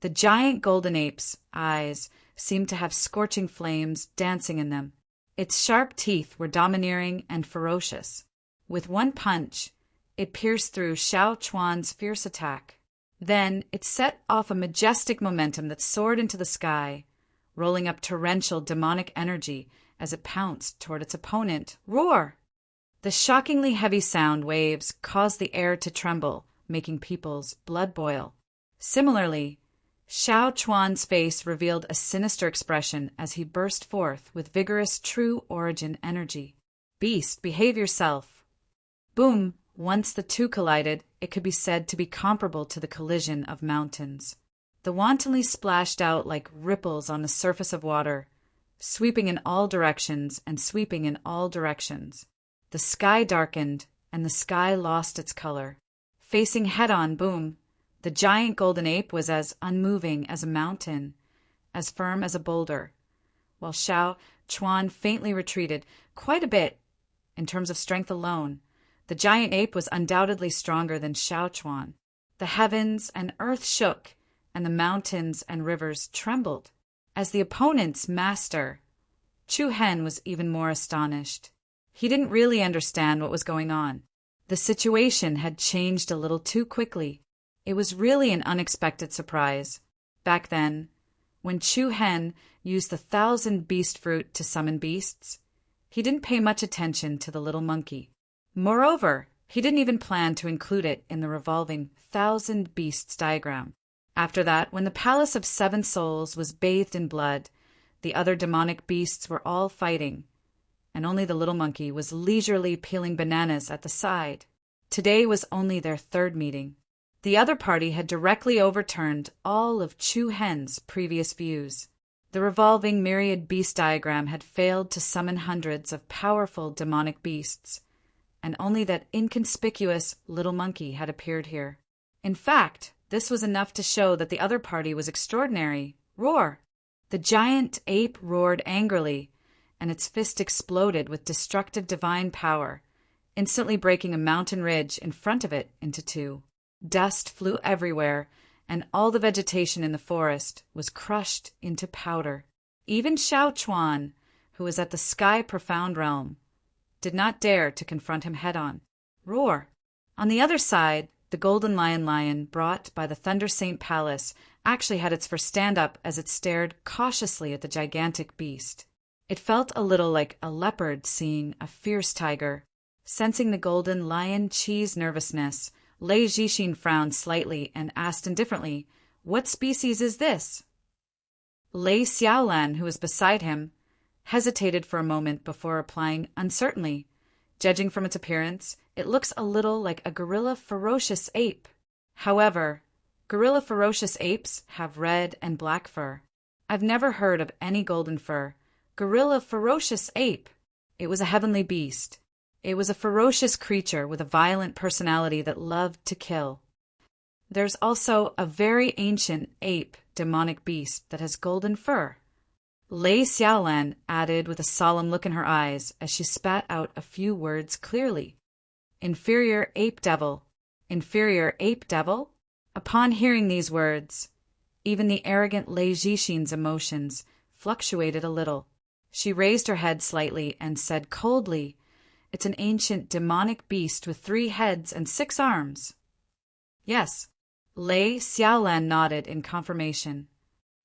A: The giant golden ape's eyes seemed to have scorching flames dancing in them. Its sharp teeth were domineering and ferocious. With one punch, it pierced through Xiao Chuan's fierce attack. Then it set off a majestic momentum that soared into the sky, rolling up torrential demonic energy as it pounced toward its opponent. Roar! The shockingly heavy sound waves caused the air to tremble, making people's blood boil. Similarly, Xiao Chuan's face revealed a sinister expression as he burst forth with vigorous true origin energy. Beast, behave yourself! Boom! Once the two collided, it could be said to be comparable to the collision of mountains. The wantonly splashed out like ripples on the surface of water, sweeping in all directions and sweeping in all directions. The sky darkened, and the sky lost its color. Facing head-on, boom! The giant golden ape was as unmoving as a mountain, as firm as a boulder, while Xiao Chuan faintly retreated quite a bit in terms of strength alone. The giant ape was undoubtedly stronger than Xiao Chuan. The heavens and earth shook, and the mountains and rivers trembled. As the opponent's master, Chu Hen was even more astonished. He didn't really understand what was going on. The situation had changed a little too quickly. It was really an unexpected surprise. Back then, when Chu Hen used the 1,000 beast fruit to summon beasts, he didn't pay much attention to the little monkey. Moreover, he didn't even plan to include it in the revolving 1,000 beasts diagram. After that, when the Palace of 7 Souls was bathed in blood, the other demonic beasts were all fighting, and only the little monkey was leisurely peeling bananas at the side. Today was only their 3rd meeting. The other party had directly overturned all of Chu Hen's previous views. The revolving myriad beast diagram had failed to summon hundreds of powerful demonic beasts, and only that inconspicuous little monkey had appeared here. In fact, this was enough to show that the other party was extraordinary. Roar! The giant ape roared angrily, and its fist exploded with destructive divine power, instantly breaking a mountain ridge in front of it into 2. Dust flew everywhere, and all the vegetation in the forest was crushed into powder. Even Xiao Chuan, who was at the sky profound realm, did not dare to confront him head-on. Roar! On the other side, the golden lion brought by the Thunder Saint Palace actually had its first stand-up as it stared cautiously at the gigantic beast. It felt a little like a leopard seeing a fierce tiger. Sensing the golden lion Qi's nervousness, Lei Zhixin frowned slightly and asked indifferently, "What species is this?" Lei Xiaolan, who was beside him, hesitated for a moment before replying uncertainly. Judging from its appearance, it looks a little like a gorilla ferocious ape. However, gorilla ferocious apes have red and black fur. I've never heard of any golden fur. Gorilla ferocious ape. It was a heavenly beast. It was a ferocious creature with a violent personality that loved to kill. There's also a very ancient ape demonic beast that has golden fur. Lei Xiaolan added with a solemn look in her eyes as she spat out a few words clearly. Inferior ape devil. Inferior ape devil? Upon hearing these words, even the arrogant Lei Zhixin's emotions fluctuated a little. She raised her head slightly and said coldly, "It's an ancient demonic beast with 3 heads and 6 arms." Yes, Lei Xiaolan nodded in confirmation.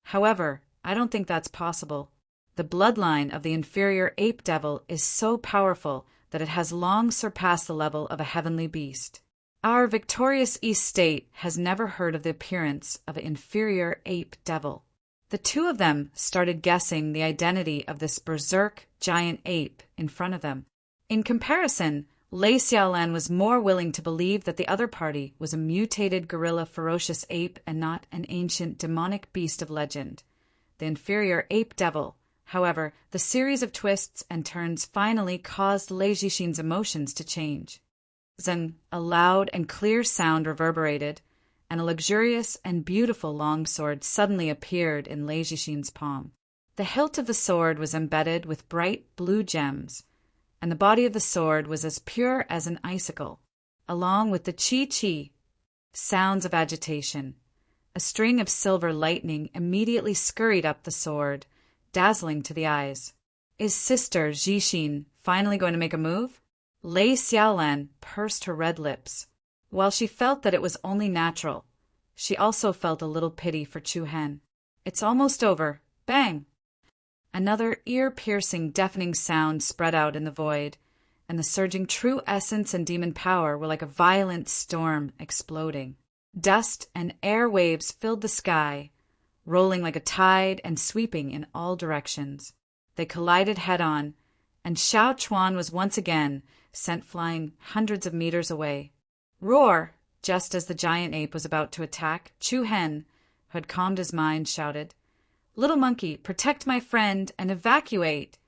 A: However, I don't think that's possible. The bloodline of the inferior ape devil is so powerful that it has long surpassed the level of a heavenly beast. Our victorious East State has never heard of the appearance of an inferior ape devil. The 2 of them started guessing the identity of this berserk giant ape in front of them. In comparison, Lei Xiaolan was more willing to believe that the other party was a mutated gorilla ferocious ape and not an ancient demonic beast of legend. The inferior ape devil. However, the series of twists and turns finally caused Lei Zhixin's emotions to change. Then a loud and clear sound reverberated, and a luxurious and beautiful longsword suddenly appeared in Lei Zhixin's palm. The hilt of the sword was embedded with bright blue gems, and the body of the sword was as pure as an icicle. Along with the chi-chi, sounds of agitation, A string of silver lightning immediately scurried up the sword, dazzling to the eyes. Is Sister Jixin finally going to make a move? Lei Xiaolan pursed her red lips. While she felt that it was only natural, she also felt a little pity for Chu Hen. It's almost over. Bang! Another ear-piercing, deafening sound spread out in the void, and the surging true essence and demon power were like a violent storm exploding. Dust and air waves filled the sky, rolling like a tide and sweeping in all directions. They collided head-on, and Xiao Chuan was once again sent flying hundreds of meters away. Roar! Just as the giant ape was about to attack, Chu Hen, who had calmed his mind, shouted, "Little monkey, protect my friend and evacuate!"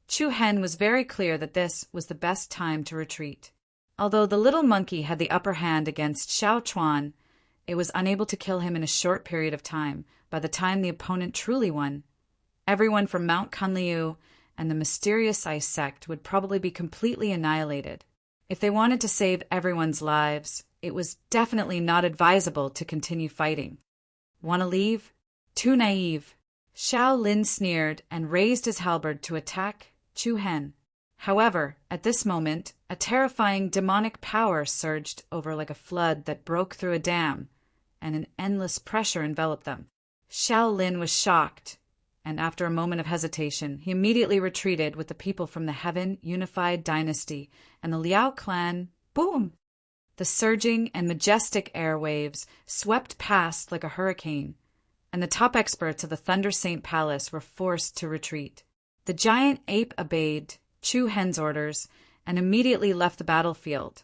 A: Chu Hen was very clear that this was the best time to retreat. Although the little monkey had the upper hand against Xiao Chuan, it was unable to kill him in a short period of time. By the time the opponent truly won, everyone from Mount Kunliu and the mysterious ice sect would probably be completely annihilated. If they wanted to save everyone's lives, it was definitely not advisable to continue fighting. Want to leave? Too naive. Xiao Lin sneered and raised his halberd to attack Chu Hen. However, at this moment, a terrifying demonic power surged over like a flood that broke through a dam, and an endless pressure enveloped them. Xiao Lin was shocked, and after a moment of hesitation, he immediately retreated with the people from the Heaven Unified Dynasty and the Liao clan. Boom! The surging and majestic airwaves swept past like a hurricane, and the top experts of the Thunder Saint Palace were forced to retreat. The giant ape obeyed Chu Hen's orders and immediately left the battlefield,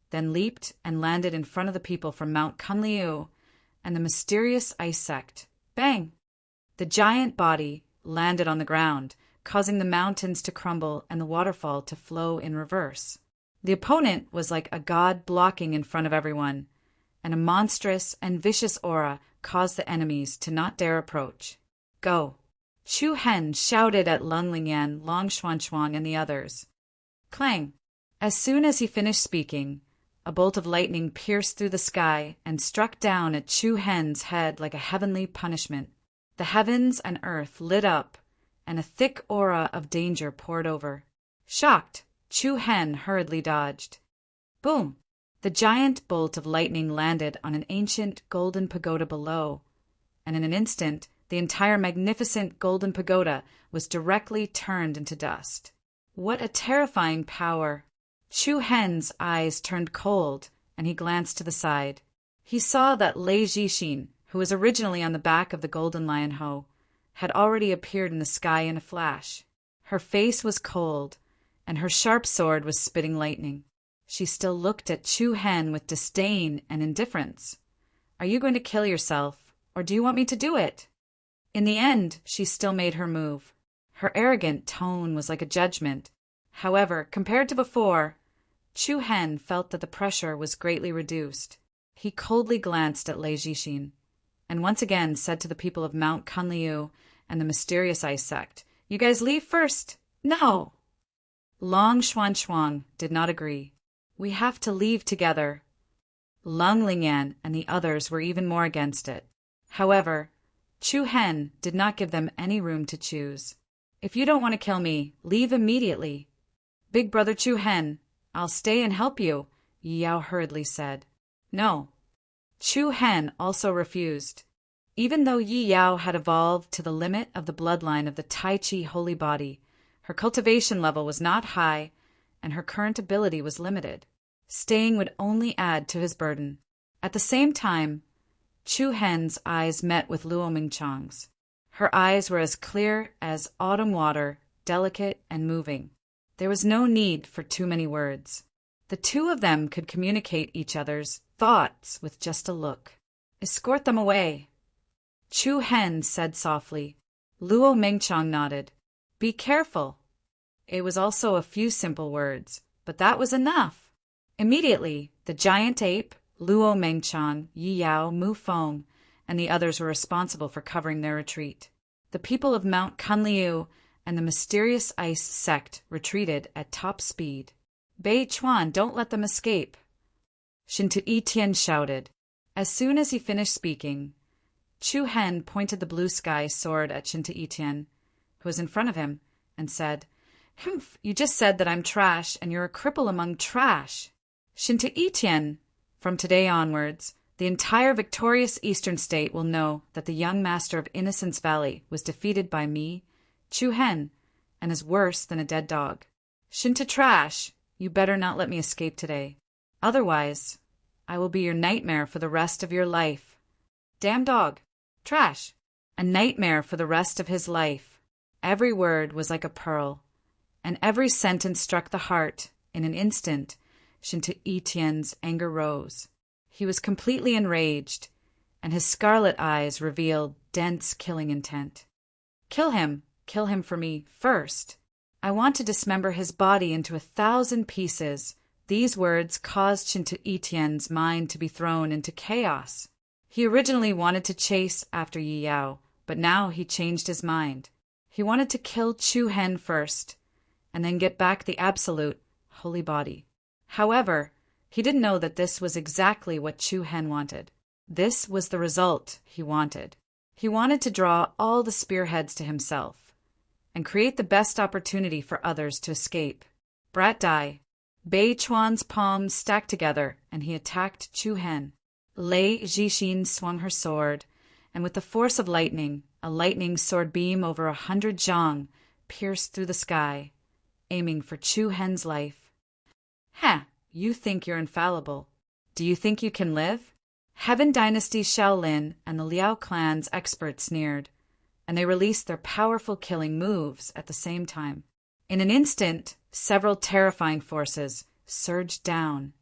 A: then leaped and landed in front of the people from Mount Kunliu and the mysterious ice sect. Bang! The giant body landed on the ground, causing the mountains to crumble and the waterfall to flow in reverse. The opponent was like a god blocking in front of everyone, and a monstrous and vicious aura caused the enemies to not dare approach. Go! Chu Hen shouted at Lung Lingyan, Long Xuanchuang, and the others. Clang! As soon as he finished speaking, a bolt of lightning pierced through the sky and struck down at Chu Hen's head like a heavenly punishment. The heavens and earth lit up, and a thick aura of danger poured over. Shocked, Chu Hen hurriedly dodged. Boom! The giant bolt of lightning landed on an ancient golden pagoda below, and in an instant, the entire magnificent golden pagoda was directly turned into dust. What a terrifying power! Chu Hen's eyes turned cold, and he glanced to the side. He saw that Lei Jixin, who was originally on the back of the golden lion ho, had already appeared in the sky in a flash. Her face was cold, and her sharp sword was spitting lightning. She still looked at Chu Hen with disdain and indifference. Are you going to kill yourself, or do you want me to do it? In the end, she still made her move. Her arrogant tone was like a judgment. However, compared to before, Chu Hen felt that the pressure was greatly reduced. He coldly glanced at Lei Jixin, and once again said to the people of Mount Kunliu and the mysterious ice sect, "You guys leave first." No! Long Xuanchuang did not agree. "We have to leave together." Lung Lingyan and the others were even more against it. However, Chu Hen did not give them any room to choose. "If you don't want to kill me, leave immediately." "Big brother Chu Hen, I'll stay and help you," Yi Yao hurriedly said. No. Chu Hen also refused. Even though Yi Yao had evolved to the limit of the bloodline of the Tai Chi holy body, her cultivation level was not high, and her current ability was limited. Staying would only add to his burden. At the same time, Chu Hen's eyes met with Luo Mingchang's. Her eyes were as clear as autumn water, delicate and moving. There was no need for too many words. The two of them could communicate each other's thoughts with just a look. "Escort them away," Chu Hen said softly. Luo Mingchang nodded. "Be careful." It was also a few simple words, but that was enough. Immediately, the giant ape, Luo Mengchang, Yi Yao, Mu Feng, and the others were responsible for covering their retreat. The people of Mount Kunliu and the mysterious ice sect retreated at top speed. "Bei Chuan, don't let them escape," Shintu Etian shouted. As soon as he finished speaking, Chu Hen pointed the blue sky sword at Shinta Etienne, who was in front of him, and said, "Humph, you just said that I'm trash, and you're a cripple among trash. Shinta Etienne, from today onwards, the entire victorious Eastern State will know that the young master of Innocence Valley was defeated by me, Chu Hen, and is worse than a dead dog. Shinta Trash, you better not let me escape today. Otherwise, I will be your nightmare for the rest of your life. Damn dog. Trash. A nightmare for the rest of his life." Every word was like a pearl, and every sentence struck the heart. In an instant, Shinta Etienne's anger rose. He was completely enraged, and his scarlet eyes revealed dense killing intent. Kill him for me, first. I want to dismember his body into 1,000 pieces." These words caused Shinta Etienne's mind to be thrown into chaos. He originally wanted to chase after Yi Yao, but now he changed his mind. He wanted to kill Chu Hen first, and then get back the absolute, holy body. However, he didn't know that this was exactly what Chu Hen wanted. This was the result he wanted. He wanted to draw all the spearheads to himself, and create the best opportunity for others to escape. Brat die. Bei Chuan's palms stacked together, and he attacked Chu Hen. Lei Jixin swung her sword, and with the force of lightning, a lightning sword beam over 100 zhang pierced through the sky, aiming for Chu Hen's life. "Ha! You think you're infallible. Do you think you can live?" Heaven Dynasty's Shaolin and the Liao clan's experts sneered, and they released their powerful killing moves at the same time. In an instant, several terrifying forces surged down,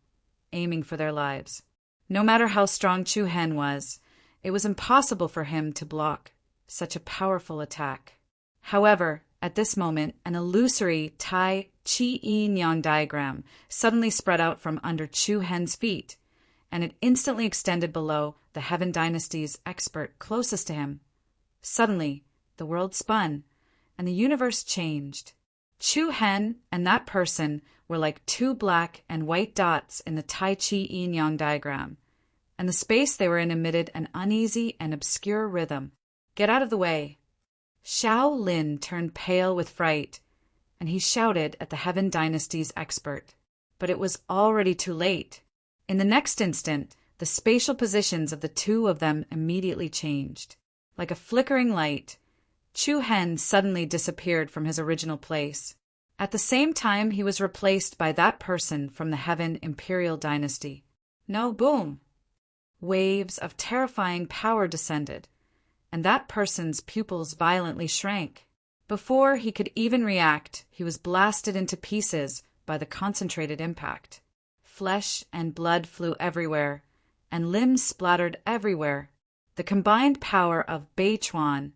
A: aiming for their lives. No matter how strong Chu Hen was, it was impossible for him to block such a powerful attack. However, at this moment, an illusory Tai Chi Yin Yang diagram suddenly spread out from under Chu Hen's feet, and it instantly extended below the Heaven Dynasty's expert closest to him. Suddenly, the world spun, and the universe changed. Chu Hen and that person were like two black and white dots in the Tai Chi Yin Yang diagram, and the space they were in emitted an uneasy and obscure rhythm. "Get out of the way." Xiao Lin turned pale with fright, and he shouted at the Heaven Dynasty's expert. But it was already too late. In the next instant, the spatial positions of the two of them immediately changed. Like a flickering light, Chu Hen suddenly disappeared from his original place. At the same time, he was replaced by that person from the Heaven Imperial Dynasty. No, boom! Waves of terrifying power descended, and that person's pupils violently shrank. Before he could even react, he was blasted into pieces by the concentrated impact. Flesh and blood flew everywhere, and limbs splattered everywhere. The combined power of Bei Chuan,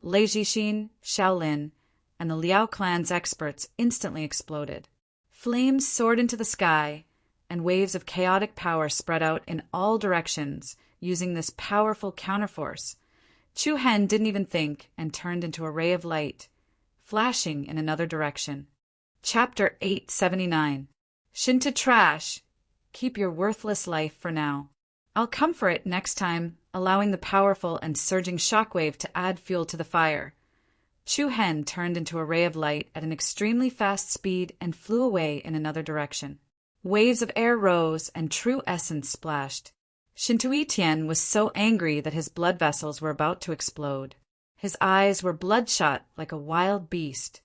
A: Lei Jixin, Shaolin, and the Liao clan's experts instantly exploded. Flames soared into the sky, and waves of chaotic power spread out in all directions using this powerful counterforce. Chu Hen didn't even think and turned into a ray of light, flashing in another direction. Chapter 879. Shinta Trash, keep your worthless life for now. I'll come for it next time, allowing the powerful and surging shockwave to add fuel to the fire. Chu Hen turned into a ray of light at an extremely fast speed and flew away in another direction. Waves of air rose and true essence splashed. Shinta Etienne was so angry that his blood vessels were about to explode. His eyes were bloodshot like a wild beast.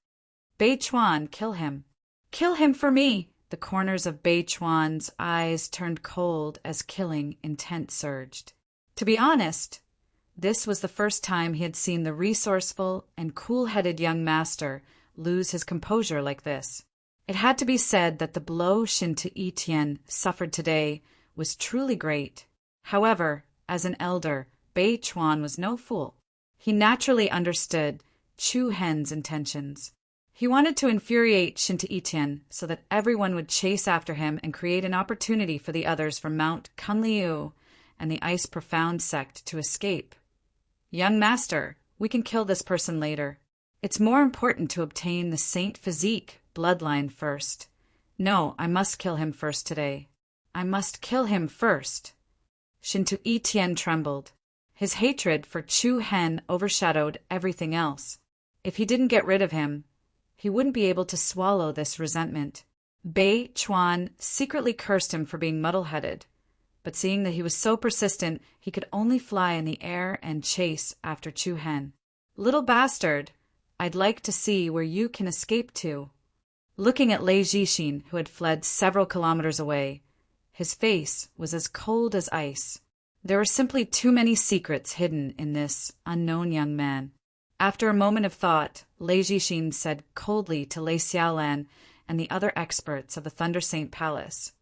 A: Bei Chuan, kill him. Kill him for me! The corners of Bei Chuan's eyes turned cold as killing intent surged. To be honest, this was the first time he had seen the resourceful and cool-headed young master lose his composure like this. It had to be said that the blow Shinta Etienne suffered today was truly great. However, as an elder, Bei Chuan was no fool. He naturally understood Chu Hen's intentions. He wanted to infuriate Shinta Etienne so that everyone would chase after him and create an opportunity for the others from Mount Kunliu and the Ice Profound sect to escape. Young master, we can kill this person later. It's more important to obtain the Saint Physique bloodline first. No, I must kill him first today. I must kill him first. Shinta Etienne trembled. His hatred for Chu Hen overshadowed everything else. If he didn't get rid of him, he wouldn't be able to swallow this resentment. Bei Chuan secretly cursed him for being muddle-headed, but seeing that he was so persistent, he could only fly in the air and chase after Chu Hen. "Little bastard, I'd like to see where you can escape to." Looking at Lei Jixin, who had fled several kilometers away, his face was as cold as ice. There were simply too many secrets hidden in this unknown young man. After a moment of thought, Lei Jixin said coldly to Lei Xiaolan and the other experts of the Thunder Saint Palace,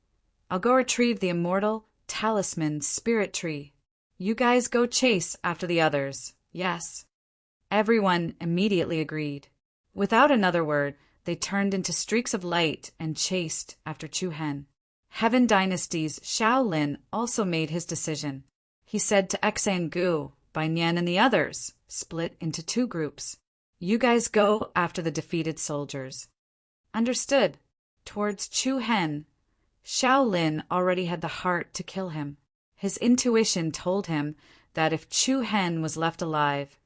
A: "I'll go retrieve the immortal talisman spirit tree. You guys go chase after the others, yes?" Everyone immediately agreed. Without another word, they turned into streaks of light and chased after Chu Hen. Heaven Dynasty's Xiao Lin also made his decision. He said to Xang Gu, Bai Nian, and the others, split into two groups. "You guys go after the defeated soldiers." Understood. Towards Chu Hen, Xiao Lin already had the heart to kill him. His intuition told him that if Chu Hen was left alive,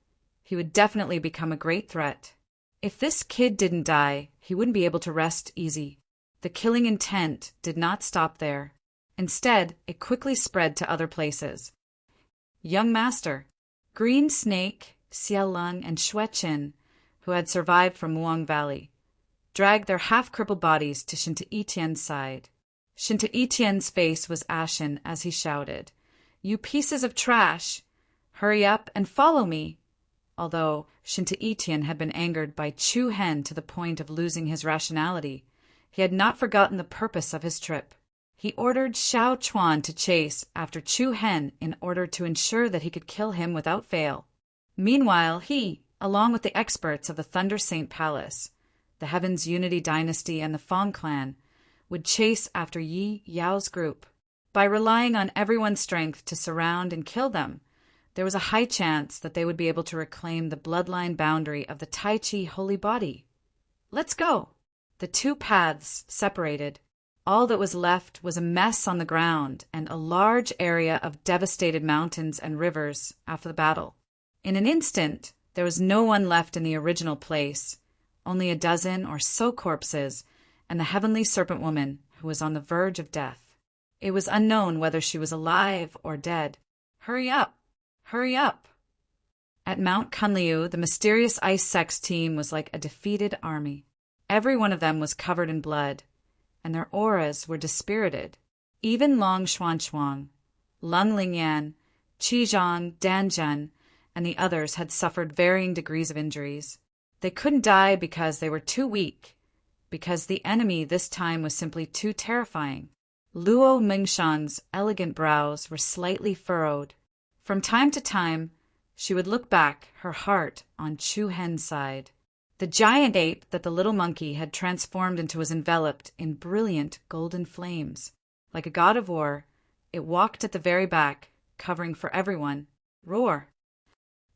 A: he would definitely become a great threat. If this kid didn't die, he wouldn't be able to rest easy. The killing intent did not stop there. Instead, it quickly spread to other places. "Young master," Green Snake, Xiaolong, and Xueqin, who had survived from Muang Valley, dragged their half-crippled bodies to Shinta Etien's side. Shinta Etien's face was ashen as he shouted, "You pieces of trash! Hurry up and follow me!" Although Shinta Etienne had been angered by Chu Hen to the point of losing his rationality, he had not forgotten the purpose of his trip. He ordered Xiao Chuan to chase after Chu Hen in order to ensure that he could kill him without fail. Meanwhile, he, along with the experts of the Thunder Saint Palace, the Heaven's Unity Dynasty, and the Fong clan, would chase after Yi Yao's group. By relying on everyone's strength to surround and kill them, there was a high chance that they would be able to reclaim the bloodline boundary of the Tai Chi holy body. "Let's go!" The two paths separated. All that was left was a mess on the ground and a large area of devastated mountains and rivers after the battle. In an instant, there was no one left in the original place, only a dozen or so corpses, and the heavenly serpent woman who was on the verge of death. It was unknown whether she was alive or dead. "Hurry up! Hurry up!" At Mount Kunliu, the mysterious Ice Sex team was like a defeated army. Every one of them was covered in blood, and their auras were dispirited. Even Long Xuanchuang, Lung Lingyan, Qizhang, Danzhen, and the others had suffered varying degrees of injuries. They couldn't die because they were too weak, because the enemy this time was simply too terrifying. Luo Mingshan's elegant brows were slightly furrowed. From time to time, she would look back, her heart on Chu Hen's side. The giant ape that the little monkey had transformed into was enveloped in brilliant golden flames. Like a god of war, it walked at the very back, covering for everyone. Roar!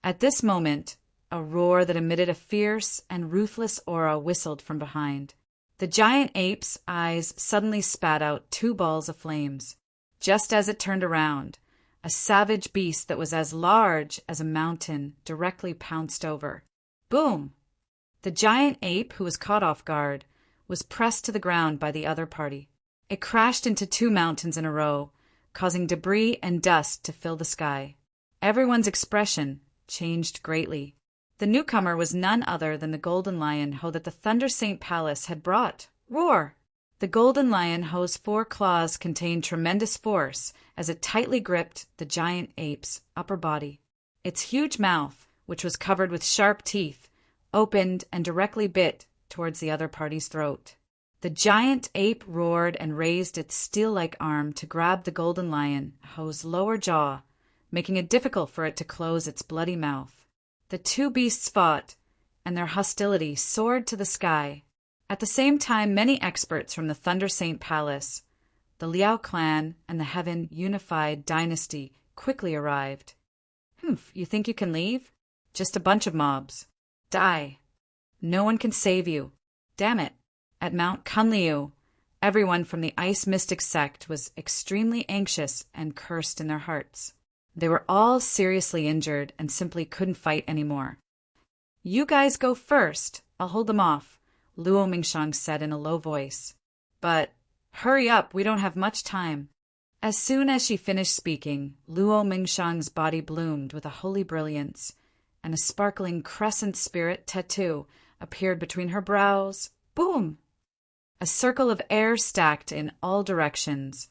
A: At this moment, a roar that emitted a fierce and ruthless aura whistled from behind. The giant ape's eyes suddenly spat out two balls of flames. Just as it turned around, a savage beast that was as large as a mountain directly pounced over. Boom! The giant ape, who was caught off guard, was pressed to the ground by the other party. It crashed into two mountains in a row, causing debris and dust to fill the sky. Everyone's expression changed greatly. The newcomer was none other than the golden lion Ho that the Thunder Saint Palace had brought. Roar! The golden lion Ho's 4 claws contained tremendous force as it tightly gripped the giant ape's upper body. Its huge mouth, which was covered with sharp teeth, opened and directly bit towards the other party's throat. The giant ape roared and raised its steel-like arm to grab the golden lion Ho's lower jaw, making it difficult for it to close its bloody mouth. The two beasts fought, and their hostility soared to the sky. At the same time, many experts from the Thunder Saint Palace, the Liao clan, and the Heaven Unified Dynasty quickly arrived. You think you can leave? Just a bunch of mobs. Die. No one can save you. Damn it. At Mount Kunliu, everyone from the Ice Mystic sect was extremely anxious and cursed in their hearts. They were all seriously injured and simply couldn't fight anymore. "You guys go first. I'll hold them off," Luo Mingshang said in a low voice. "But hurry up, we don't have much time." As soon as she finished speaking, Luo Mingshang's body bloomed with a holy brilliance, and a sparkling crescent spirit tattoo appeared between her brows. Boom! A circle of air stacked in all directions,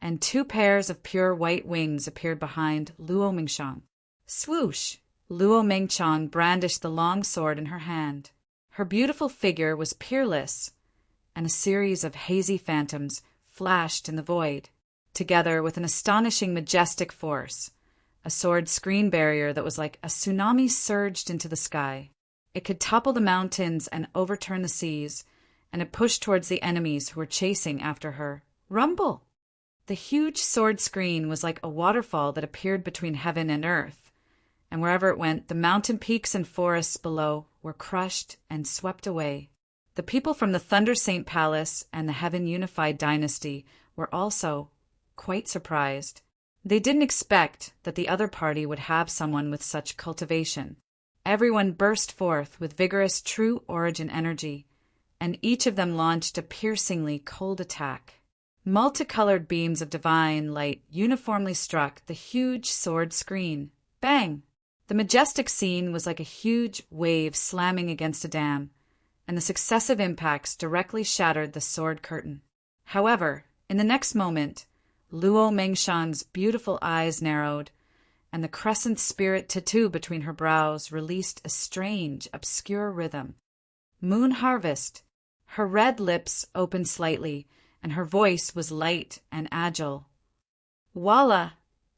A: and 2 pairs of pure white wings appeared behind Luo Mingshang. Swoosh! Luo Mingshang brandished the long sword in her hand. Her beautiful figure was peerless, and a series of hazy phantoms flashed in the void, together with an astonishing majestic force. A sword screen barrier that was like a tsunami surged into the sky. It could topple the mountains and overturn the seas, and it pushed towards the enemies who were chasing after her. Rumble! The huge sword screen was like a waterfall that appeared between heaven and earth, and wherever it went, the mountain peaks and forests below were crushed and swept away. The people from the Thunder Saint Palace and the Heaven Unified Dynasty were also quite surprised. They didn't expect that the other party would have someone with such cultivation. Everyone burst forth with vigorous true origin energy, and each of them launched a piercingly cold attack. Multicolored beams of divine light uniformly struck the huge sword screen. Bang! The majestic scene was like a huge wave slamming against a dam, and the successive impacts directly shattered the sword curtain. However, in the next moment, Luo Mingshang's beautiful eyes narrowed, and the crescent spirit tattoo between her brows released a strange, obscure rhythm. Moon harvest. Her red lips opened slightly, and her voice was light and agile. Voila!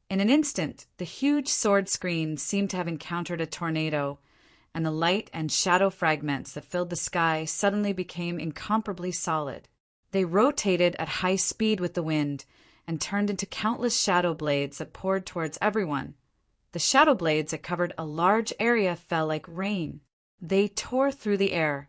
A: In an instant, the huge sword screen seemed to have encountered a tornado, and the light and shadow fragments that filled the sky suddenly became incomparably solid. They rotated at high speed with the wind and turned into countless shadow blades that poured towards everyone. The shadow blades that covered a large area fell like rain. They tore through the air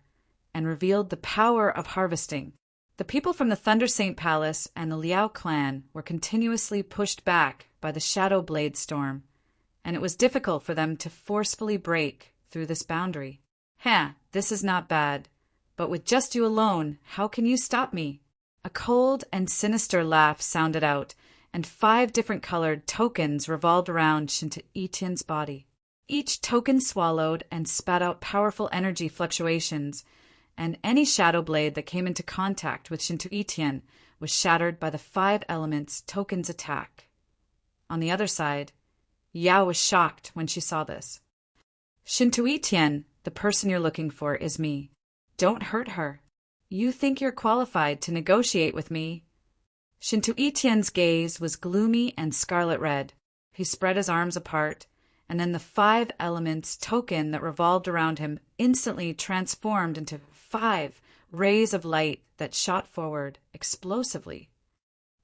A: and revealed the power of harvesting. The people from the Thunder Saint Palace and the Liao clan were continuously pushed back by the shadow blade storm, and it was difficult for them to forcefully break through this boundary. This is not bad, but with just you alone, how can you stop me? A cold and sinister laugh sounded out, and 5 different colored tokens revolved around Shinto Etienne's body. Each token swallowed and spat out powerful energy fluctuations, and any shadow blade that came into contact with Shinto Etienne was shattered by the 5 elements token's attack. On the other side, Yao was shocked when she saw this. "Shinto Etienne, the person you're looking for is me. Don't hurt her. You think you're qualified to negotiate with me?" Shinto Etienne's gaze was gloomy and scarlet red. He spread his arms apart, and then the 5 elements token that revolved around him instantly transformed into 5 rays of light that shot forward explosively.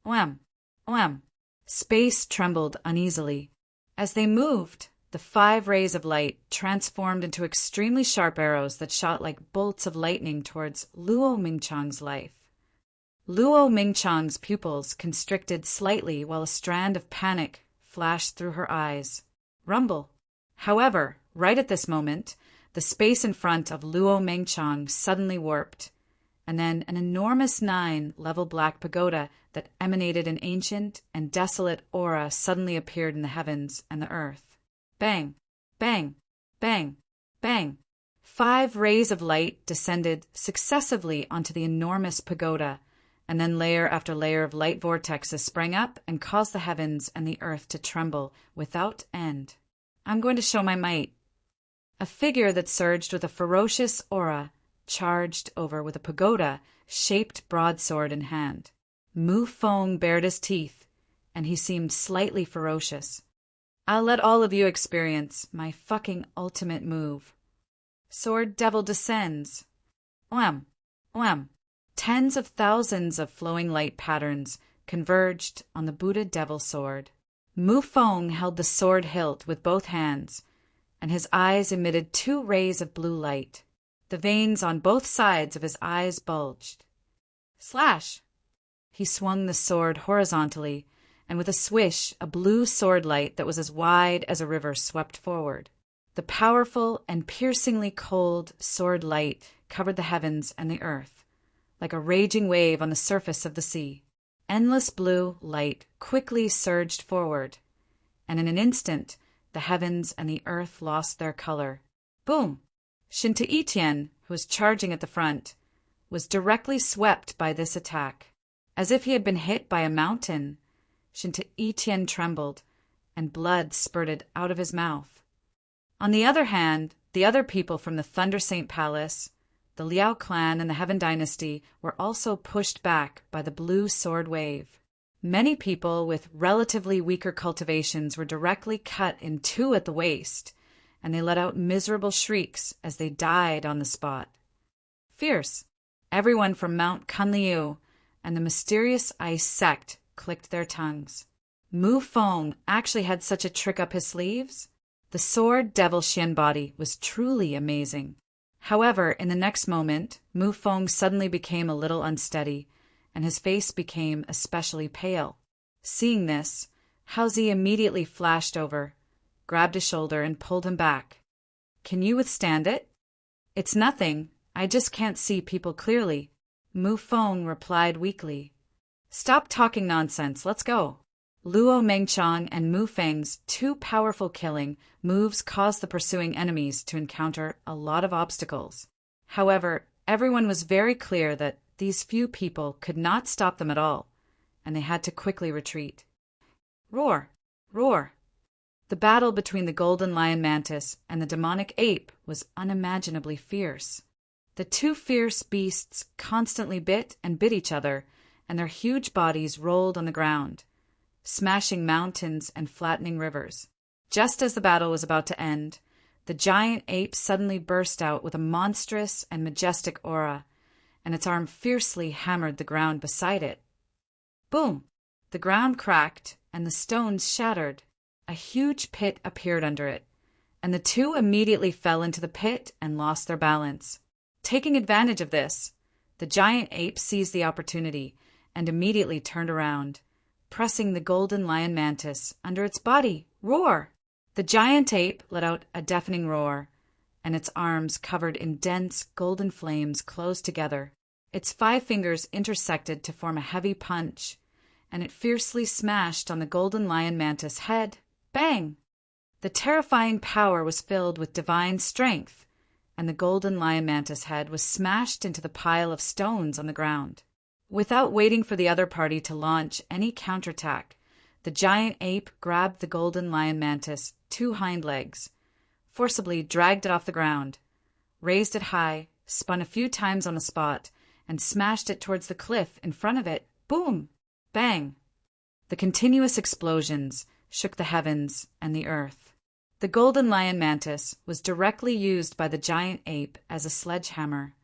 A: Wham! Wham! Space trembled uneasily. As they moved, the 5 rays of light transformed into extremely sharp arrows that shot like bolts of lightning towards Luo Mingchang's life. Luo Mingchang's pupils constricted slightly while a strand of panic flashed through her eyes. Rumble. However, right at this moment, the space in front of Luo Mingchang suddenly warped, and then an enormous 9-level black pagoda that emanated an ancient and desolate aura suddenly appeared in the heavens and the earth. Bang! Bang! Bang! Bang! 5 rays of light descended successively onto the enormous pagoda, and then layer after layer of light vortexes sprang up and caused the heavens and the earth to tremble without end. I'm going to show my might. A figure that surged with a ferocious aura charged over with a pagoda-shaped broadsword in hand. Mu Feng bared his teeth, and he seemed slightly ferocious. I'll let all of you experience my fucking ultimate move. Sword Devil descends. Wham! Wham! Tens of thousands of flowing light patterns converged on the Buddha Devil sword. Mu Feng held the sword hilt with both hands, and his eyes emitted 2 rays of blue light. The veins on both sides of his eyes bulged. Slash! He swung the sword horizontally, and with a swish, a blue sword light that was as wide as a river swept forward. The powerful and piercingly cold sword light covered the heavens and the earth, like a raging wave on the surface of the sea. Endless blue light quickly surged forward, and in an instant the heavens and the earth lost their color. Boom! Shinta-Etienne, who was charging at the front, was directly swept by this attack. As if he had been hit by a mountain, Shinta-Etienne trembled, and blood spurted out of his mouth. On the other hand, the other people from the Thunder Saint Palace, the Liao clan and the Heaven Dynasty, were also pushed back by the blue sword wave. Many people with relatively weaker cultivations were directly cut in two at the waist, and they let out miserable shrieks as they died on the spot. Fierce! Everyone from Mount Kunliu and the mysterious ice sect clicked their tongues. Mu Feng actually had such a trick up his sleeves. The sword devil Xian body was truly amazing. However, in the next moment, Mu Feng suddenly became a little unsteady, and his face became especially pale. Seeing this, Haozi immediately flashed over, grabbed his shoulder, and pulled him back. "Can you withstand it?" "It's nothing. I just can't see people clearly," Mu Feng replied weakly. "Stop talking nonsense. Let's go." Luo Mengchang and Mu Feng's two powerful killing moves caused the pursuing enemies to encounter a lot of obstacles. However, everyone was very clear that these few people could not stop them at all, and they had to quickly retreat. Roar! Roar! The battle between the golden lion mantis and the demonic ape was unimaginably fierce. The two fierce beasts constantly bit and bit each other, and their huge bodies rolled on the ground, smashing mountains and flattening rivers. Just as the battle was about to end, the giant ape suddenly burst out with a monstrous and majestic aura, and its arm fiercely hammered the ground beside it. Boom! The ground cracked, and the stones shattered. A huge pit appeared under it, and the two immediately fell into the pit and lost their balance. Taking advantage of this, the giant ape seized the opportunity and immediately turned around, pressing the golden lion mantis under its body. Roar! The giant ape let out a deafening roar, and its arms, covered in dense golden flames, closed together. Its 5 fingers intersected to form a heavy punch, and it fiercely smashed on the golden lion mantis' head. Bang! The terrifying power was filled with divine strength, and the golden lion mantis' head was smashed into the pile of stones on the ground. Without waiting for the other party to launch any counterattack, the giant ape grabbed the golden lion mantis' 2 hind legs, forcibly dragged it off the ground, raised it high, spun a few times on the spot, and smashed it towards the cliff in front of it. Boom! Bang! The continuous explosions shook the heavens and the earth. The golden lion mantis was directly used by the giant ape as a sledgehammer.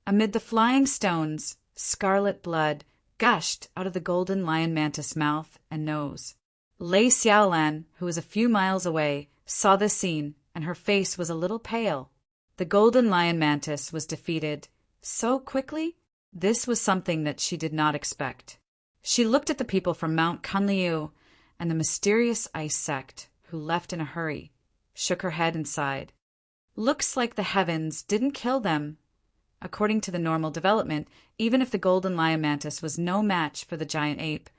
A: Amid the flying stones, scarlet blood gushed out of the golden lion mantis' mouth and nose. Lei Xiaolan, who was a few miles away, saw this scene, and her face was a little pale. The golden lion mantis was defeated so quickly. This was something that she did not expect. She looked at the people from Mount Kunliu and the mysterious ice sect, who left in a hurry, shook her head and sighed. Looks like the heavens didn't kill them. According to the normal development, even if the golden lion mantis was no match for the giant ape,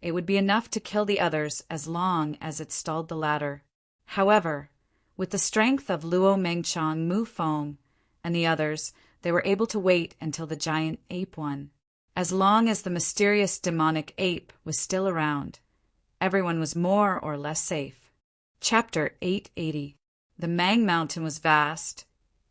A: it would be enough to kill the others as long as it stalled the latter. However, with the strength of Luo Mengchang, Mu Feng, and the others, they were able to wait until the giant ape won. As long as the mysterious demonic ape was still around, everyone was more or less safe. Chapter 880. The Mang Mountain was vast,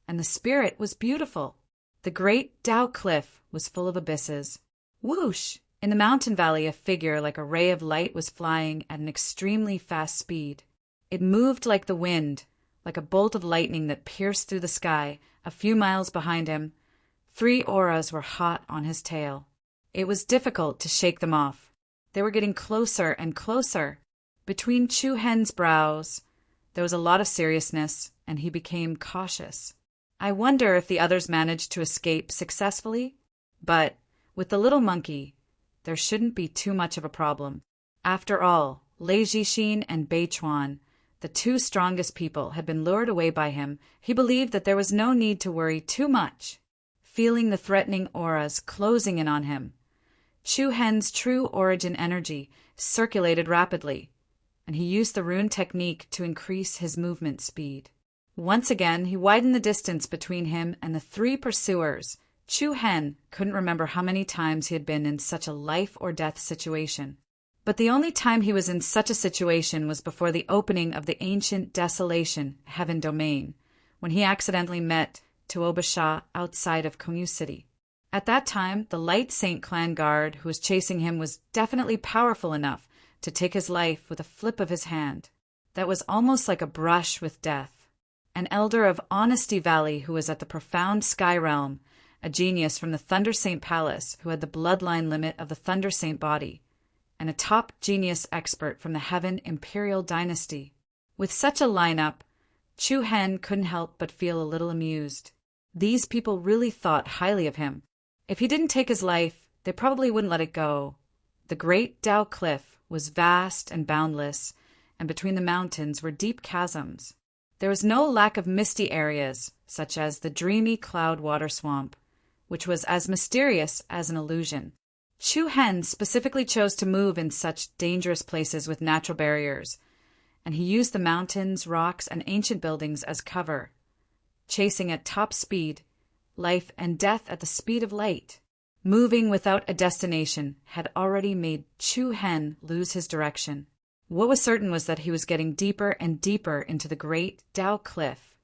A: and the spirit was beautiful. The great Tao Cliff was full of abysses. Whoosh! In the mountain valley, a figure like a ray of light was flying at an extremely fast speed. It moved like the wind, like a bolt of lightning that pierced through the sky. A few miles behind him, 3 auras were hot on his tail. It was difficult to shake them off. They were getting closer and closer. Between Chu Hen's brows, there was a lot of seriousness, and he became cautious. I wonder if the others managed to escape successfully? But with the little monkey, there shouldn't be too much of a problem. After all, Lei Jixin and Bei Chuan, the two strongest people, had been lured away by him. He believed that there was no need to worry too much. Feeling the threatening auras closing in on him, Chu Hen's true origin energy circulated rapidly, and he used the rune technique to increase his movement speed. Once again, he widened the distance between him and the three pursuers. Chu Hen couldn't remember how many times he had been in such a life-or-death situation. But the only time he was in such a situation was before the opening of the ancient desolation Heaven Domain, when he accidentally met Tuobasha outside of Kongyu City. At that time, the Light Saint clan guard who was chasing him was definitely powerful enough to take his life with a flip of his hand. That was almost like a brush with death. An elder of Honesty Valley who was at the profound Sky Realm, a genius from the Thunder Saint Palace who had the bloodline limit of the Thunder Saint body, and a top genius expert from the Heaven Imperial Dynasty. With such a lineup, Chu Hen couldn't help but feel a little amused. These people really thought highly of him. If he didn't take his life, they probably wouldn't let it go. The Great Tao Cliff was vast and boundless, and between the mountains were deep chasms. There was no lack of misty areas, such as the dreamy cloud water swamp, which was as mysterious as an illusion. Chu Hen specifically chose to move in such dangerous places with natural barriers, and he used the mountains, rocks, and ancient buildings as cover, chasing at top speed, life and death at the speed of light. Moving without a destination had already made Chu Hen lose his direction. What was certain was that he was getting deeper and deeper into the Great Tao Cliff.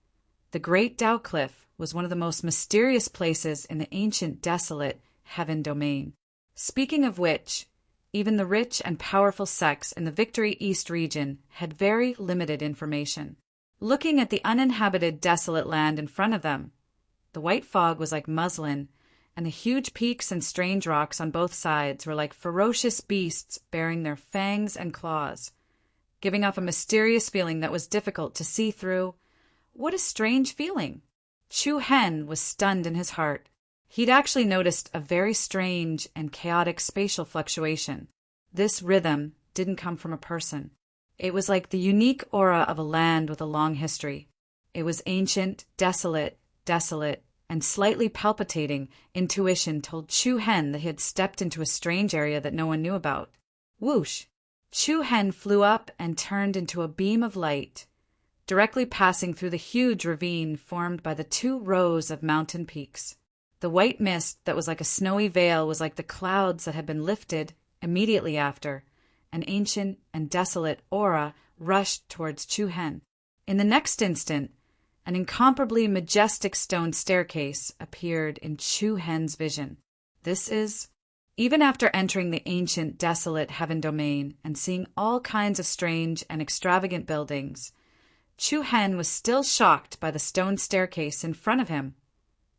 A: The Great Tao Cliff was one of the most mysterious places in the ancient desolate Heaven Domain. Speaking of which, even the rich and powerful sects in the Victory East region had very limited information. Looking at the uninhabited desolate land in front of them, the white fog was like muslin, and the huge peaks and strange rocks on both sides were like ferocious beasts bearing their fangs and claws, giving off a mysterious feeling that was difficult to see through. What a strange feeling! Chu Hen was stunned in his heart. He'd actually noticed a very strange and chaotic spatial fluctuation. This rhythm didn't come from a person. It was like the unique aura of a land with a long history. It was ancient, desolate, and slightly palpitating. Intuition told Chu Hen that he had stepped into a strange area that no one knew about. Whoosh! Chu Hen flew up and turned into a beam of light, directly passing through the huge ravine formed by the two rows of mountain peaks. The white mist that was like a snowy veil was like the clouds that had been lifted immediately after. An ancient and desolate aura rushed towards Chu Hen. In the next instant, an incomparably majestic stone staircase appeared in Chu Hen's vision. Even after entering the ancient, desolate Heaven Domain and seeing all kinds of strange and extravagant buildings, Chu Hen was still shocked by the stone staircase in front of him.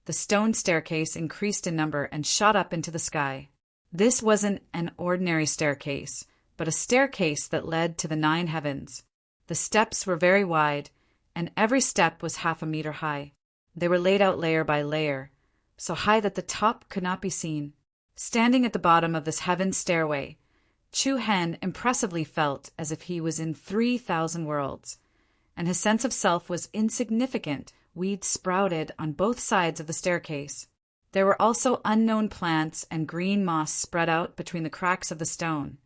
A: The stone staircase increased in number and shot up into the sky. This wasn't an ordinary staircase, but a staircase that led to the 9 heavens. The steps were very wide, and every step was half a meter high. They were laid out layer by layer, so high that the top could not be seen. Standing at the bottom of this heaven stairway, Chu Hen impressively felt as if he was in 3,000 worlds, and his sense of self was insignificant. Weeds sprouted on both sides of the staircase. There were also unknown plants and green moss spread out between the cracks of the stone.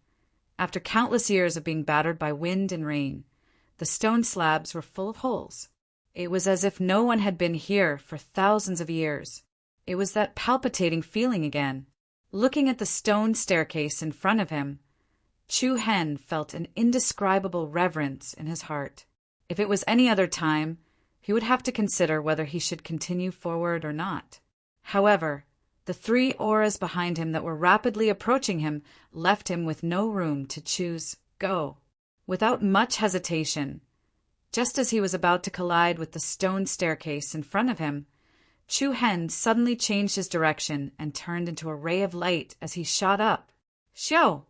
A: After countless years of being battered by wind and rain, the stone slabs were full of holes. It was as if no one had been here for thousands of years. It was that palpitating feeling again. Looking at the stone staircase in front of him, Chu Hen felt an indescribable reverence in his heart. If it was any other time, he would have to consider whether he should continue forward or not. However, the 3 auras behind him that were rapidly approaching him left him with no room to choose go. Without much hesitation, just as he was about to collide with the stone staircase in front of him, Chu Hen suddenly changed his direction and turned into a ray of light as he shot up. Xiao!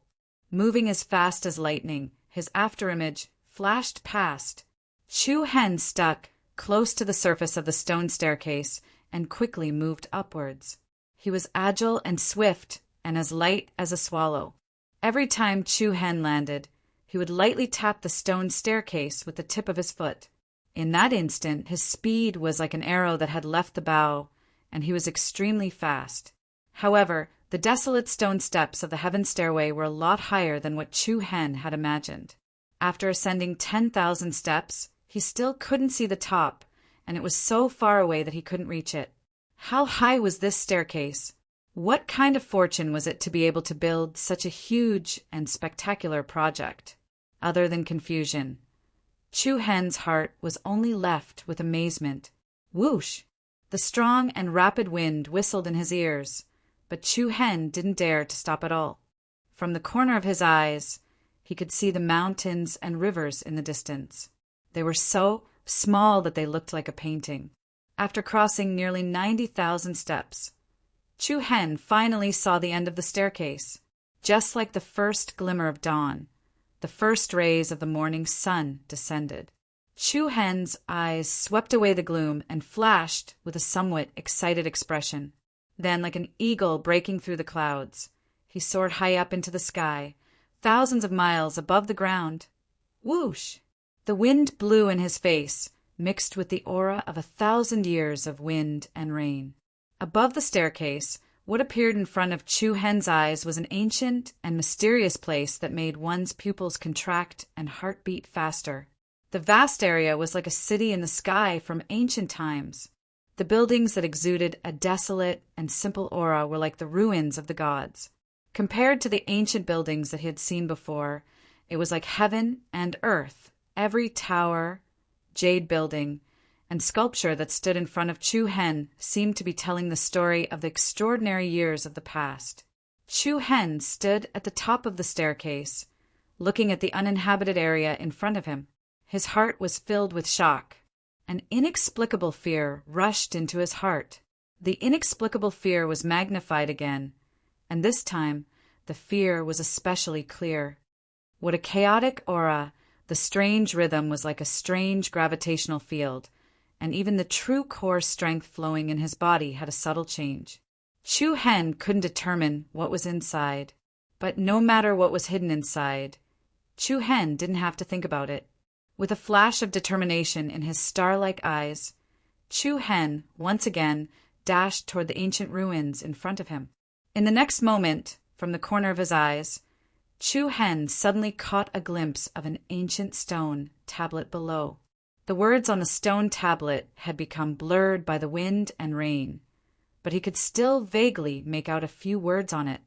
A: Moving as fast as lightning, his afterimage flashed past. Chu Hen stuck close to the surface of the stone staircase and quickly moved upwards. He was agile and swift and as light as a swallow. Every time Chu Hen landed, he would lightly tap the stone staircase with the tip of his foot. In that instant, his speed was like an arrow that had left the bow, and he was extremely fast. However, the desolate stone steps of the heaven stairway were a lot higher than what Chu Hen had imagined. After ascending 10,000 steps, he still couldn't see the top, and it was so far away that he couldn't reach it. How high was this staircase? What kind of fortune was it to be able to build such a huge and spectacular project? Other than confusion, Chu Hen's heart was only left with amazement. Whoosh! The strong and rapid wind whistled in his ears, but Chu Hen didn't dare to stop at all. From the corner of his eyes, he could see the mountains and rivers in the distance. They were so small that they looked like a painting. After crossing nearly 90,000 steps, Chu Hen finally saw the end of the staircase. Just like the first glimmer of dawn, the first rays of the morning sun descended. Chu Hen's eyes swept away the gloom and flashed with a somewhat excited expression. Then, like an eagle breaking through the clouds, he soared high up into the sky, thousands of miles above the ground. Whoosh! The wind blew in his face, mixed with the aura of 1,000 years of wind and rain. Above the staircase, what appeared in front of Chu Hen's eyes was an ancient and mysterious place that made one's pupils contract and heart beat faster. The vast area was like a city in the sky from ancient times. The buildings that exuded a desolate and simple aura were like the ruins of the gods. Compared to the ancient buildings that he had seen before, it was like heaven and earth. Every tower, jade building, and sculpture that stood in front of Chu Hen seemed to be telling the story of the extraordinary years of the past. Chu Hen stood at the top of the staircase, looking at the uninhabited area in front of him. His heart was filled with shock. An inexplicable fear rushed into his heart. The inexplicable fear was magnified again, and this time the fear was especially clear. What a chaotic aura! The strange rhythm was like a strange gravitational field, and even the true core strength flowing in his body had a subtle change. Chu Hen couldn't determine what was inside, but no matter what was hidden inside, Chu Hen didn't have to think about it. With a flash of determination in his star-like eyes, Chu Hen once again dashed toward the ancient ruins in front of him. In the next moment, from the corner of his eyes, Chu Hen suddenly caught a glimpse of an ancient stone tablet below. The words on the stone tablet had become blurred by the wind and rain, but he could still vaguely make out a few words on it.